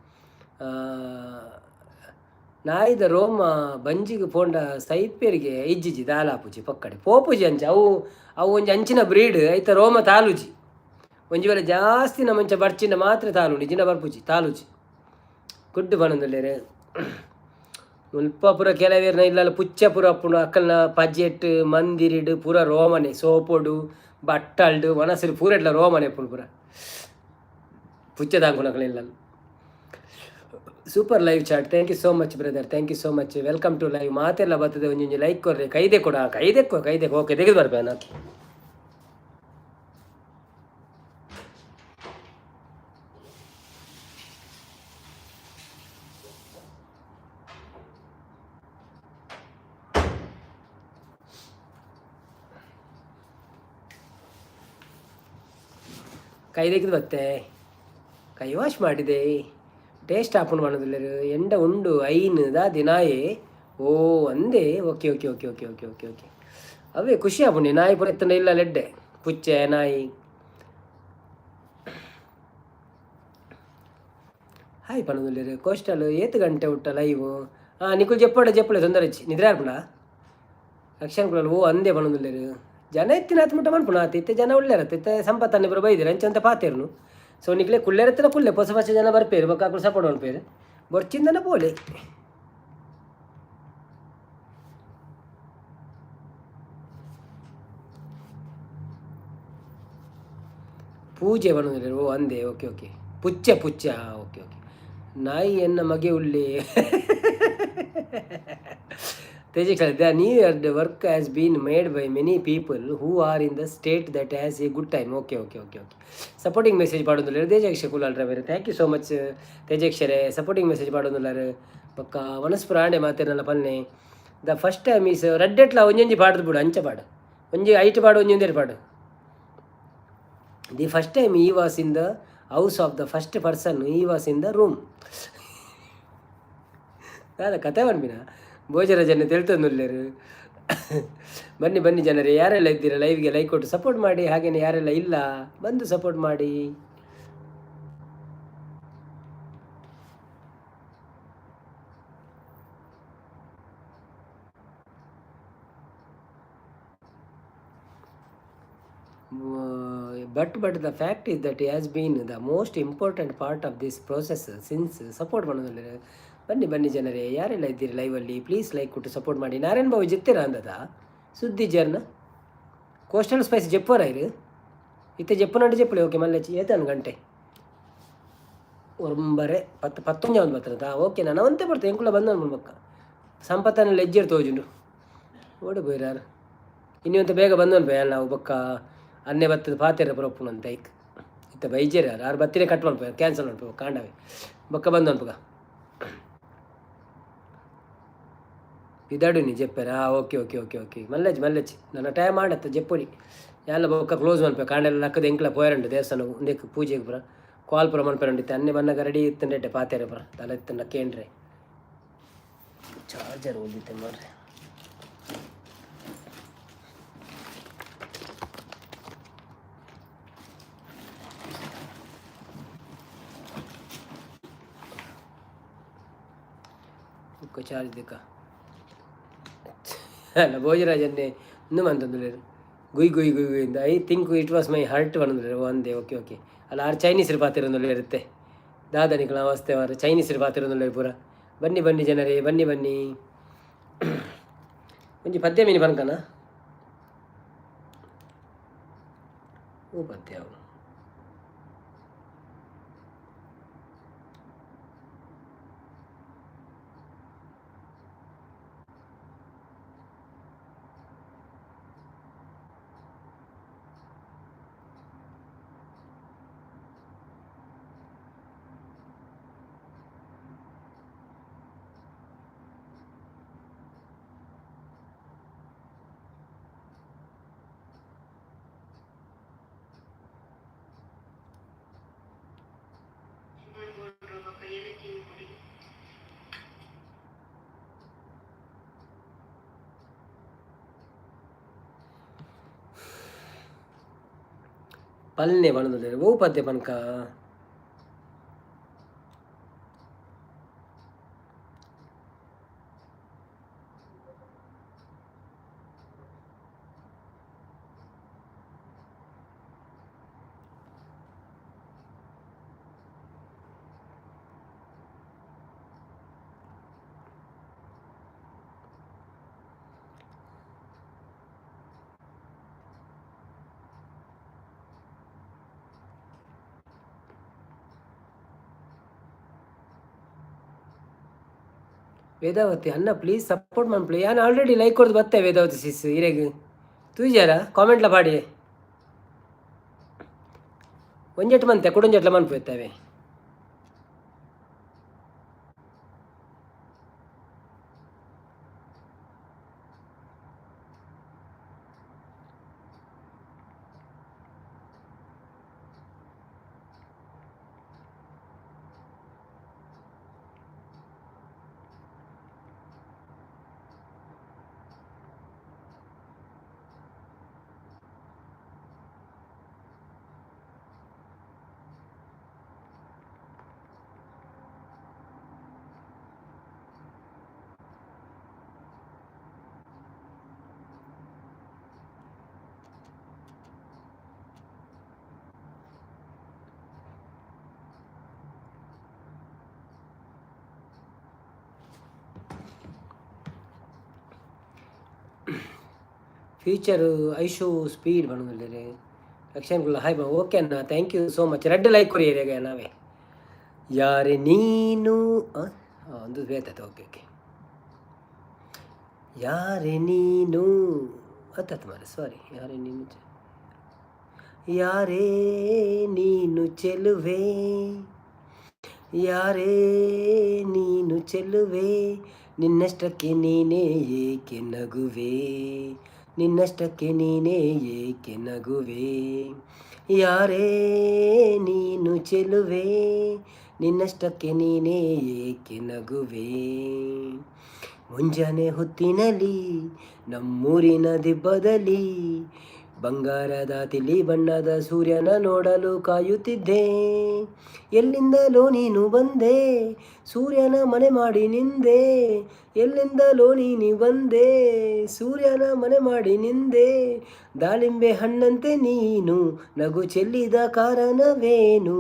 ನಾಯಿದ ರೋಮ ಬಂಜಿಗೆ ಪೋಂಡ ಸೈಪೇರಿಗೆ ಇಜ್ಜಿಜಿ ದಾಲಾಪುಜಿ ಪಕ್ಕಡೆ ಪೋಪುಜಿ ಅಂಚ ಅವು ಒಂಜಿ ಅಂಚಿನ ಬ್ರೀಡ್ ಐತ ರೋಮ ತಾಲುಜಿ ಒಂಜಿ ವೇಳೆ ಜಾಸ್ತಿ ನಮ್ಮಂಚ ಬರ್ಚಿನ ಮಾತ್ರ ತಾಲುಂಡಿ ಜಿನ ಬರ್ಪುಜಿ ತಾಲುಜಿ ಗುಡ್ಡು ಬಣ್ಣದಲ್ಲೇರೆ ಮುಲ್ಪ ಪುರ ಕೆಲವೇರ್ನ ಇಲ್ಲಲ್ಲ ಪುಚ್ಚ ಪುರ ಅಪ್ಪುಂಡು ಅಕ್ಕಲ್ನ ಪಜೆಟ್ ಮಂದಿರಿಡು ಪೂರ ರೋಮನೆ ಸೋಪೊಡು ಬಟ್ಟಲ್ಡು ಮನಸ್ಸರು ಪೂರ ಇಡ್ಲ ರೋಮನೆ ಪುಂಡು ಪೂರ ಪುಚ್ಚದಾಂಕುನಕಲಿಲ್ಲ super live chat thank you so much brother thank you so much welcome to live ಮಾತೆಲ್ಲ ಬರ್ತದೆ ಒಂಜೊಂಜಿ ಲೈಕ್ ಕೊಡ್ರಿ ಕೈದೆ ಕೊಡ ಕೈದೆ ಓಕೆ ತೆಗೆದು ಬರ್ಬೇನ ಕೈ ತೆಗೆದು ಬತ್ತೆ ಕೈ ವಾಶ್ ಮಾಡಿದೆ ಟೇಸ್ಟ್ ಹಾಕೊಂಡು ಮಾಡೋದಿಲ್ಲರು ಎಂಡ ಉಂಡು ಐನು ದಾದಿ ನಾಯಿ ಓ ಅಂದೆ okay okay okay okay okay okay okay ಅವೇ ಖುಷಿ ಆಪುಂಡಿ ನಾಯಿ ಪುರ ಎತ್ತಂಡ ಇಲ್ಲ ಲೆಡ್ಡೆ ಪುಚ್ಚೆ ನಾಯಿ ಹಾಯ್ ಪಣದಿಲ್ಲರು ಕೋಸ್ಟಲ್ ಏತು ಗಂಟೆ ಉಟ್ಟ ಲೈವು ನಿಕುಲ್ ಜಪ್ಪಳೆ ತೊಂದರೆ ಹಚ್ಚಿ ನಿದ್ರೆ ಆರ್ಪುಂಡ ರಕ್ಷಣ್ ಕುಲಲ್ಲಿ ಓ ಅಂದೆ ಪಣದಿಲ್ಲರು ಜನ ಎತ್ತಿನ ಹತ್ತು ಮುಟ್ಟ ಮನ್ಪುಣ ಇತ್ತೆ ಜನ ಒಳ್ಳೆರತ್ತೆ ಸಂಪತ್ತನ್ನೇ ಬರೋ ಬೈದಿರ ಅಂಚಂತ ಪಾತೇರ್ನು ಸೊ ನಿಕ್ಲೆ ಕುಳ್ಳೆರತ್ತಿನ ಕುಳ್ಳೆ ಹೊಸ ಜನ ಬರ್ಪೇರು ಬೊಕ್ಕ ಸಪೋರ್ಟ್ ಮನ್ಪೇರು ಬೊರ್ಚಿಂದನ ಪೋಲೆ ಪೂಜೆ ಬಣ್ಣದಿಲ್ಲ ಓ ಅಂದೆ ಓಕೆ ಓಕೆ ಪುಚ್ಚ ಓಕೆ ಓಕೆ ನಾಯಿ ಎನ್ನ ಮಗೆ ಉಳ್ಳಿ Tejas, the new year, the work has been made by many people who are in the state that has a good time. Okay. Supporting message ಪಾಡೋದಿಲ್ಲ Tejaksha ಕುಲಾಲ್ರ ಬೇರೆ ಥ್ಯಾಂಕ್ ಯು ಸೋ ಮಚ್ ತೇಜಕ್ಷರೇ supporting message ಪಾಡೋದಿಲ್ಲ ಪಕ್ಕ ಮನಸ್ಪುರ ಆಂಡೆ ಮಾತೇನಲ್ಲ ಪನ್ನೆ the first time is red ಎಟ್ಲ ಒಂಜೊಂಜಿ ಪಾಡದು ಬಿಡು ಅಂಚ ಪಾಡು ಒಂಜಿ ಐಟ್ ಪಾಡು ಒಂಜೊಂದೇರು ಪಾಡು ದಿ ಫಸ್ಟ್ ಟೈಮ್ ಈ was in the house of the first person ಈ ವಾಸ್ ಇನ್ ದ ರೂಮ್ ಅದ ಕತೆ ಬಂದ್ಬಿನ ಭೋಜನ ಜನ ತಿಳ್ತಂದುಲ್ಲೇರು ಬನ್ನಿ ಜನರೇ ಯಾರೆಲ್ಲ ಇದ್ದೀರಾ ಲೈವ್ಗೆ ಲೈಕ್ ಕೊಟ್ಟು ಸಪೋರ್ಟ್ ಮಾಡಿ ಹಾಗೇನೆ ಯಾರೆಲ್ಲ ಇಲ್ಲ ಬಂದು ಸಪೋರ್ಟ್ ಮಾಡಿ but the fact is that he has been the most important part of this process since support ಮಾಡೋದಿಲ್ಲ ಬನ್ನಿ ಜನರೇ ಯಾರೆಲ್ಲ ಇದ್ದೀರಿ ಲೈವಲ್ಲಿ ಪ್ಲೀಸ್ ಲೈಕ್ ಕೊಟ್ಟು ಸಪೋರ್ಟ್ ಮಾಡಿ ನಾರಾಯಣ್ ಬಾಬು ಜೆತ್ತಿರ ಅಂದದ ಸುದ್ದಿ ಜರ್ನ ಕೋಸ್ಟಲ್ ಸ್ಪೈಸ್ ಜೆಪ್ಪರ ಇರು ಇತ್ತೆ ಜೆಪ್ಪನಂಡು ಜೆಪ್ಪಲಿ ಓಕೆ ಮಲ್ಲೆಚ್ಚಿ ಏತನು ಗಂಟೆ ಒಂಬರೆ 19 ಬರ್ತದ ಓಕೆ ನಾನು ಅವಂತೆ ಬರ್ತೇನೆ ಎಂಕುಲ ಬಂದ ಬಕ್ಕ ಸಂಪತ್ತನ ಲೆಜ್ಜರ್ ತೋಜುಂಡು ಓಡಿ ಬೋಯ್ರಾರು ಇನ್ನೊಂದು ಬೇಗ ಬಂದವನು ಬೇ ನಾವು ಬಕ್ಕ ಅನ್ನೆ ಬತ್ತದ ಪಾತೆರ ಬರೋಪ್ಪು ಅಂತ ಐಕ್ ಇತ್ತ ಬೈಜೇರ ಯಾರು ಬತ್ತಿನೇ ಕಟ್ ಮಾಡ್ಬೇಕು ಕ್ಯಾನ್ಸಲ್ ಮಾಡ್ಬೇಕು ಕಾಂಡವೆ ಬಕ್ಕ ಬಂದವನು ಬಗ ಇದಾಡು ನೀ ಜೆಪ್ಪರ ಓಕೆ ಓಕೆ ಓಕೆ ಓಕೆ ಮಲ್ಲಜ್ ಮಲ್ಲಜ್ ನನ್ನ ಟೈಮ್ ಮಾಡತ್ತ ಜೆಪ್ಪುರಿ ಎಲ್ಲ ಬೊಕ್ಕ ಕ್ಲೋಸ್ ಮನ್ಪೆ ಕಾಂಡೆಲ್ಲ ಲಕ್ಕದ ಎಂಕ್ಲ ಪೋಯರಂಡು ದೇವಸ್ಥಾನ ಒಂದಕ್ಕೆ ಪೂಜೆಗೆ ಪುರ ಕಾಲ್ ಪುರ ಮನ್ಪೆರಂಡಿತ್ತೆ ಅನ್ನೆ ಬನ್ನಾಗ ರೆಡಿ ಇತ್ತಂಡೆ ಪಾತೇರೆ ಪುರ ತಲೆ ಇತ್ತಂಡ ಕೇಂಡ್ರೆ ಚಾರ್ಜರ್ ಓದಿತ್ತೆ ಮಾರ್ರೆ ಚಾರ್ಜ್ ದಿಕ್ಕ ಅಲ್ಲ ಭೋಜರಾಜನ್ನೇ ಇನ್ನೂ ಮಂತಂದುಲೇರು ಗುಯ್ ಗುಯ್ ಗುಯ್ ಗುಯ್ ಇಂದ I think it was my hurt ಬಂದ್ರೆ ಒಂದೇ ಓಕೆ ಓಕೆ ಅಲ್ಲ ಆರು ಚೈನೀಸರು ಪಾತಿರೊಂದುಲ್ಲ ಇರುತ್ತೆ ದಾದನಿಗಳ ಅವಸ್ಥೆ ಮಾರು ಚೈನೀಸರು ಪಾತಿರೊಂದುಲ್ಲ ಪೂರ ಬನ್ನಿ ಬನ್ನಿ ಜನರೇ ಬನ್ನಿ ಬನ್ನಿ ಒಂಜಿ ಪದ್ಯ ಮೀನು ಬನ್ಕನ ಹ್ಞೂ ಪದ್ಯ ಅವು ಪಲ್ಲೆ ಬಣ್ಣದ ಓ ಪದ್ಯ ಪನ್ಕ ವೇದಾವತಿ ಅನ್ನ ಪ್ಲೀಸ್ ಸಪೋರ್ಟ್ ಮನ್ಪ್ಲಿ ಯಾನು ಆಲ್ರೆಡಿ ಲೈಕ್ ಕೊಡ್ದು ಬತ್ತೆ ವೇದಾವತಿ ಸಿಸ್ ಇರೆಗ್ ತೂಜಾರ ಕಾಮೆಂಟ್ಲ ಪಾಡಿ ಒಂಜೆಟ್ ಮಂತೆ ಕುಡೊಂಜೆಟ್ಲ ಮನ್ಪು ಇರ್ತವೆ ಫ್ಯೂಚರು ಐಶು ಸ್ಪೀಡ್ ಬಣ್ಣದಲ್ಲಿ ಲಕ್ಷಣಗಳು ಹಾಯ್ ಬಾ ಓಕೆ ಅಣ್ಣ thank you so much red like ಕೊರಿ ಏರಿಯಾಗೆ ನಾವೇ ಯಾರೇ ನೀನು ಒಂದು ಬೇತೈತೆ ಓಕೆ ಓಕೆ ಯಾರೇ ನೀನು ಅತ್ತತ್ತು ಮಾರೆ ಸಾರಿ ಯಾರೇ ನೀನು ಯಾರೇ ನೀನು ಚೆಲುವೆ ಯಾರೇ ನೀನು ಚೆಲುವೆ ನಿನ್ನಷ್ಟಕ್ಕೆ ನೀನೇ ಏಕೆ ನಗುವೆ ನಿನ್ನಷ್ಟಕ್ಕೆ ನೀನೇ ಏಕೆ ನಗುವೆ ಯಾರೇ ನೀನು ಚೆಲುವೆ ನಿನ್ನಷ್ಟಕ್ಕೆ ನೀನೇ ಏಕೆ ನಗುವೆ ಮುಂಜಾನೆ ಹೊತ್ತಿನಲ್ಲಿ ನಮ್ಮೂರಿನ ದಿಬ್ಬದಲ್ಲಿ ಬಂಗಾರದ ತಿಳಿ ಬಣ್ಣದ ಸೂರ್ಯನ ನೋಡಲು ಕಾಯುತ್ತಿದ್ದೆ ಎಲ್ಲಿಂದಲೋ ನೀನು ಬಂದೆ ಸೂರ್ಯನ ಮನೆ ಮಾಡಿ ನಿಂದೆ ಎಲ್ಲಿಂದಲೋ ನೀನು ಬಂದೆ ಸೂರ್ಯನ ಮನೆ ಮಾಡಿ ನಿಂದೆ ದಾಳಿಂಬೆ ಹಣ್ಣಂತೆ ನೀನು ನಗು ಚೆಲ್ಲಿದ ಕಾರಣವೇನು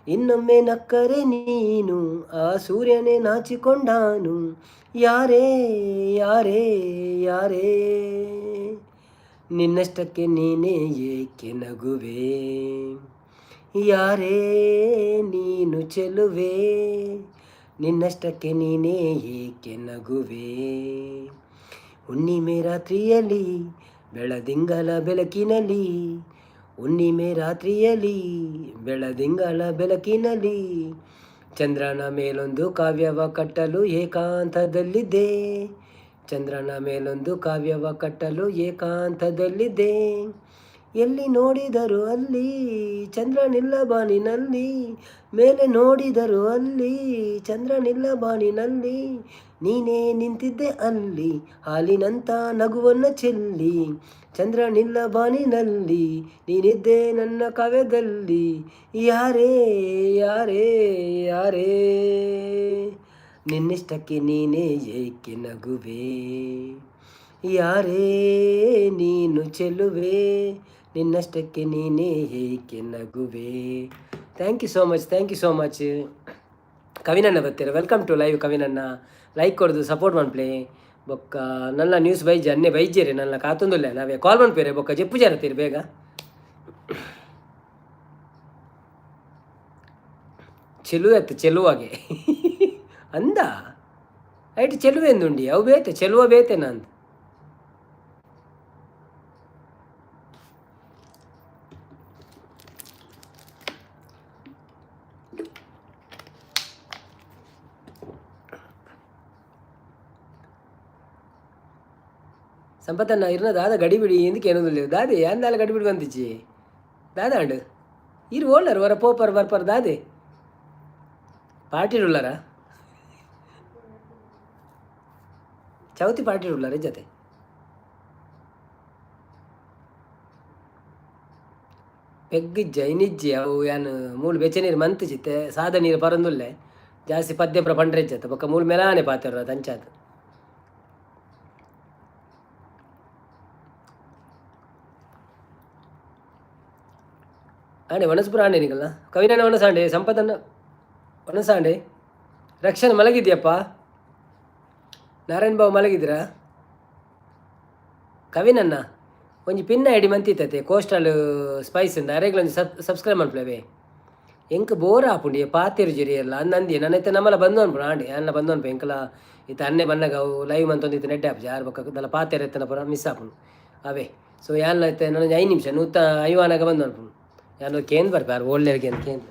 ಇನ್ನೊಮ್ಮೆ ನಕ್ಕರೆ ನೀನು ಆ ಸೂರ್ಯನೇ ನಾಚಿಕೊಂಡಾನು ಯಾರೇ ಯಾರೇ ಯಾರೇ ನಿನ್ನಷ್ಟಕ್ಕೆ ನೀನೇ ಏಕೆ ನಗುವೆ ಯಾರೇ ನೀನು ಚೆಲುವೆ ನಿನ್ನಷ್ಟಕ್ಕೆ ನೀನೇ ಏಕೆ ನಗುವೆ ಹುಣ್ಣಿಮೆ ರಾತ್ರಿಯಲ್ಲಿ ಬೆಳದಿಂಗಳ ಬೆಳಕಿನಲ್ಲಿ ಹುಣ್ಣಿಮೆ ರಾತ್ರಿಯಲ್ಲಿ ಬೆಳದಿಂಗಳ ಬೆಳಕಿನಲ್ಲಿ ಚಂದ್ರನ ಮೇಲೊಂದು ಕಾವ್ಯವ ಕಟ್ಟಲು ಏಕಾಂತದಲ್ಲಿದ್ದೆ ಚಂದ್ರನ ಮೇಲೊಂದು ಕಾವ್ಯವ ಕಟ್ಟಲು ಏಕಾಂತದಲ್ಲಿದೆ, ಎಲ್ಲಿ ನೋಡಿದರು ಅಲ್ಲಿ ಚಂದ್ರನಿಲ್ಲ ಬಾನಿನಲ್ಲಿ, ಮೇಲೆ ನೋಡಿದರು ಅಲ್ಲಿ ಚಂದ್ರನಿಲ್ಲ ಬಾನಿನಲ್ಲಿ, ನೀನೇ ನಿಂತಿದ್ದೆ ಅಲ್ಲಿ ಹಾಲಿನಂಥ ನಗುವನ್ನು ಚೆಲ್ಲಿ, ಚಂದ್ರನಿಲ್ಲ ಬಾನಿನಲ್ಲಿ ನೀನಿದ್ದೆ ನನ್ನ ಕಾವ್ಯದಲ್ಲಿ, ಯಾರೇ ಯಾರೇ ಯಾರೇ ನಿನ್ನಿಷ್ಟಕ್ಕೆ ನೀನೇ ಏಕೆ ನಗುವೆ, ಯಾರೇ ನೀನು ಚೆಲುವೆ ನಿನ್ನಷ್ಟಕ್ಕೆ ನೀನೇ ಏಕೆ ನಗುವೆ. Thank you so much, thank you so much. ಕವಿನನ್ನ ಬರ್ತೀರ, ವೆಲ್ಕಮ್ ಟು ಲೈವ್ ಕವಿನನ್ನ. ಲೈಕ್ ಕೊಡ್ದು ಸಪೋರ್ಟ್ ಮಾಡ್ಪ್ಲೇ ಬೊಕ್ಕ ನನ್ನ ನ್ಯೂಸ್ ಬೈಜ್ ಅನ್ನೆ ಬೈಜೇರಿ ನನ್ನ ಕಾತೊಂದುಲ್ಲ ನಾವೇ ಕಾಲ್ ಮಾಡ್ಪೇರೆ ಬೊಕ್ಕ ಜಪ್ಪು ಜರತ್ತೀರಿ ಬೇಗ. ಚೆಲುವೆ ಚೆಲುವಾಗೆ ಅಂದ ಐಟ್ ಚೆಲುವೆ ಎಂದುಂಡಿ ಅವು ಬೇತೆ ಚೆಲುವ ಬೇತೆ ನಂದು. ಸಂಪತ್ತನ್ನ ಇರ್ನ ದಾದ ಗಡಿಬಿಡಿ ಎಂದಕ್ಕೆ ಏನೊಂದಿಲ್ಲ ದಾದೆ ಅಂದಾಲ ಗಡಿಬಿಡಿ ಬಂದಿಚ್ಚಿ ದಾದಾಂಡು ಇರು ಓಳ್ಳರು ವರ ಪೋಪರ್ ಬರ್ಪರ್ ದಾದೆ ಪಾರ್ಟಿ ಉಳ್ಳಾರ ಚೌತಿ ಪಾರ್ಟಿ ಉಳ್ಳಾರ ಜೊತೆ ಪೆಗ್ಗಿ ಜೈನಿಜ್ಜಿ ಅವು ಯಾನು ಮೂಲು ಬೆಚ್ಚ ನೀರು ಮಂತ್ ಚಿತ್ತೆ ಸಾದ ನೀರು ಪರಂದುಲ್ಲೆ ಜಾಸ್ತಿ ಪದ್ಯ ಪ್ರಪಂಡ್ರೆ ಜತೆ ಬೊಕ್ಕ ಮೂಲು ಮೆಲಾನೆ ಪಾತಿರ ತಂಚಾದ ಆಂಡೆ ವನಸ್ಪುರ ಆಂಡೆ ನಿಗಲ್ಲ ಕವಿನನ್ನ ವನಸಾಂಡೆ ಸಂಪದನ್ನ ವನಸಾಂಡೆ ರಕ್ಷಣೆ ಮಲಗಿದ್ಯಪ್ಪ ನಾರಾಯಣ್ ಬಾಬು ಮಲಗಿದ್ದೀರಾ ಕವಿನನ್ನ ಒಂಜಿ ಪಿನ್ನ ಐಡಿ ಮಂತಿತ್ತತೆ ಕೋಸ್ಟಲ್ ಸ್ಪೈಸ್ ಇಂದ ಅರೆಗ್ಲೊಂದು ಸಬ್ಸ್ಕ್ರೈಬ್ ಮಾಡ್ಪ್ಲೇವೆ ಎಂಕ್ ಬೋರ್ ಆಪುಂಡಿ ಪಾತಿರು ಜಿರಿ ಎಲ್ಲ ಅಂದಂದಿ ನನ್ನ ನಮ್ಮಲ್ಲ ಬಂದು ಅನ್ಪು ಆಂಡೆ ಅನ್ನ ಬಂದು ಅನ್ಪು ಎಂಕಲ ಇತ್ತ ಅನ್ನೆ ಬಂದಾಗ ಅವು ಲೈವ್ ಮಂತೊಂದಿತ್ತು ನೆಡ್ಡೆ ಆಪು ಯಾರು ಬಕ್ಕಲ್ಲ ಪಾತಿರ ಎತ್ತನ ಪುರ ಮಿಸ್ ಆಪುಂಡು ಅವೇ ಸೊ ಯಾನ್ಲ ಐತೆ ನನಗೆ 5 ನಿಮಿಷ ನೂತ ಐವಾನಾಗ ಬಂದು ಅನ್ಪು ಯಾರು ಕೇಂದ್ರ ಬರ್ಪ ಯಾರು ಒಳ್ಳೆಯವ್ರಿಗೆ ಅಂತ ಕೇಂದ್ರ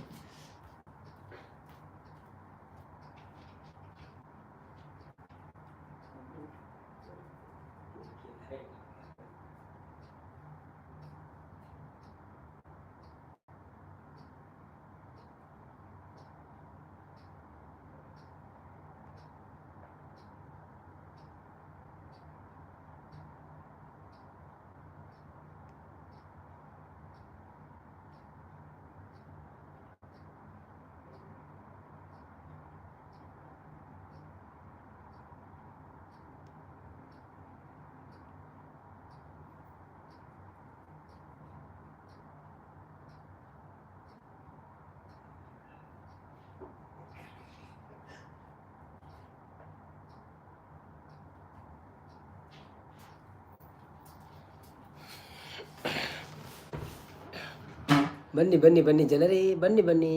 ಬನ್ನಿ ಬನ್ನಿ ಬನ್ನಿ ಜನರೇ ಬನ್ನಿ ಬನ್ನಿ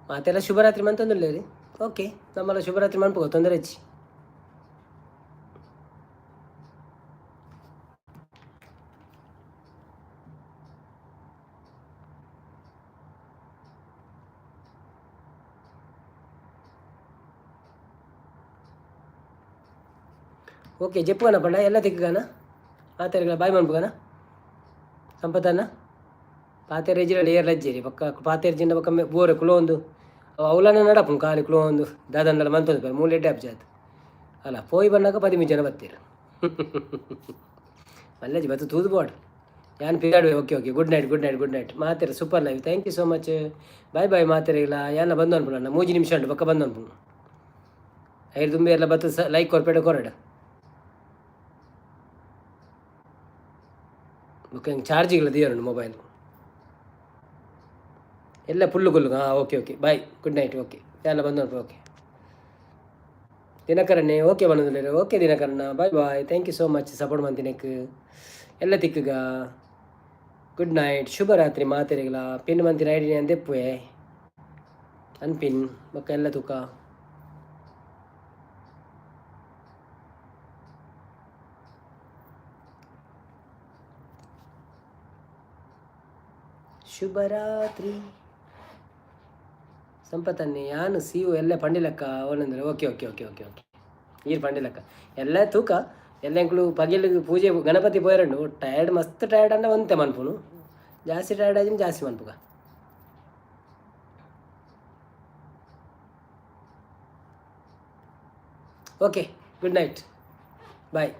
ಮಾತೆಲ್ಲ ಶುಭರಾತ್ರಿ ಮಂತಂದುಲ್ಲ ರೀ ಓಕೆ ನಮ್ಮೆಲ್ಲ ಶುಭರಾತ್ರಿ ಮನ್ಪೋ ತೊಂದರೆ ಹಚ್ಚಿ ಓಕೆ చెప్పుగానా పండ ಎಲ್ಲ తిక్కగానా పాతేరుగా బాయ్ మనుపుగానా ಸಂಪತ್ತನ್ನ ಪಾತೇರು ಎಜಿರಲ್ಲಿ ಏರ್ ಲಜ್ಜೇರಿ ಪಕ್ಕ ಪಾತೇರು ಜಿಂದ ಪಕ್ಕ ಬೋರೆ ಕುಲೋ ಒಂದು ಅವಲನ್ನ ನಡಪು ಖಾಲಿ ಕುಲೋ ಒಂದು ದಾದಂಡಲ ಮಂತೊಂದು ಪೇರು 3 ಎಡ್ಡೆ ಅಬ್ಜಾತ್ ಅಲ್ಲ ಪೋಯಿ ಬಂದಾಗ 10 ಜನ ಬರ್ತೀರ ಮಲ್ಲಜಿ ಬತ್ತು ತೂದು ಬೋಡ್ ಯಾನ್ ಪಿರಾಡುವೆ okay okay good night good night good night ಮಾತೇರು super live thank you so much bye bye ಮಾತೇರಿಲ್ಲ ಯಾನ ಬಂದು ಅನ್ಪು ನನ್ನ 3 ನಿಮಿಷ ಉಂಟು ಪಕ್ಕ ಬಂದು ಅನ್ಪು ಐದು ತುಂಬಿ ಎಲ್ಲ ಬತ್ತು ಲೈಕ್ ಕೊರ್ಪೇಟೆ ಕೊರಡ ಓಕೆ ಚಾರ್ಜಿಗಿಲ್ಲ ದಿಯೋರು ಮೊಬೈಲ್ ಎಲ್ಲ ಫುಲ್ಲು ಗುಲ್ಲು ಹಾಂ okay okay bye good night okay ಎಲ್ಲ ಬಂದು ಓಕೆ ದಿನಕರನ್ನೇ ಓಕೆ ಬಂದಿಲ್ಲ ಓಕೆ ದಿನಕರಣ bye bye thank you so much support ಮಂತಿನಕ್ಕೆ ಎಲ್ಲ ತಿಕ್ಕಗ ಗುಡ್ ನೈಟ್ ಶುಭರಾತ್ರಿ ಮಾತೆರಿಗಲ ಪಿನ್ ಮಂತಿನ ಐಡಿ ಅಂದೆಪ್ಪುವೆ ಅನ್ಪಿನ್ ಬೊಕ್ಕ ಎಲ್ಲ ತುಕ ಶುಭರಾತ್ರಿ ಸಂಪತ್ತನ್ನೇ ಯಾನು ಸಿಯು ಎಲ್ಲ ಪಂಡಿಲಕ್ಕ ಅವನಂದ್ರೆ okay okay okay okay okay ಈರು ಪಂಡಿಲಕ್ಕ ಎಲ್ಲ ತೂಕ ಎಲ್ಲ ಎಂಕ್ಲು ಪಗಿಲಿಗೆ ಪೂಜೆ ಗಣಪತಿ ಪೋಯರಂಡು ಟಯರ್ಡ್ ಮಸ್ತ್ ಟಯರ್ಡ್ ಅಂಡ ಒಂತೆ ಮನ್ಪುನು ಜಾಸ್ತಿ ಟಯರ್ಡ್ ಆದಿನ ಜಾಸ್ತಿ ಮನ್ಪುಗ. ಓಕೆ ಗುಡ್ ನೈಟ್ ಬಾಯ್.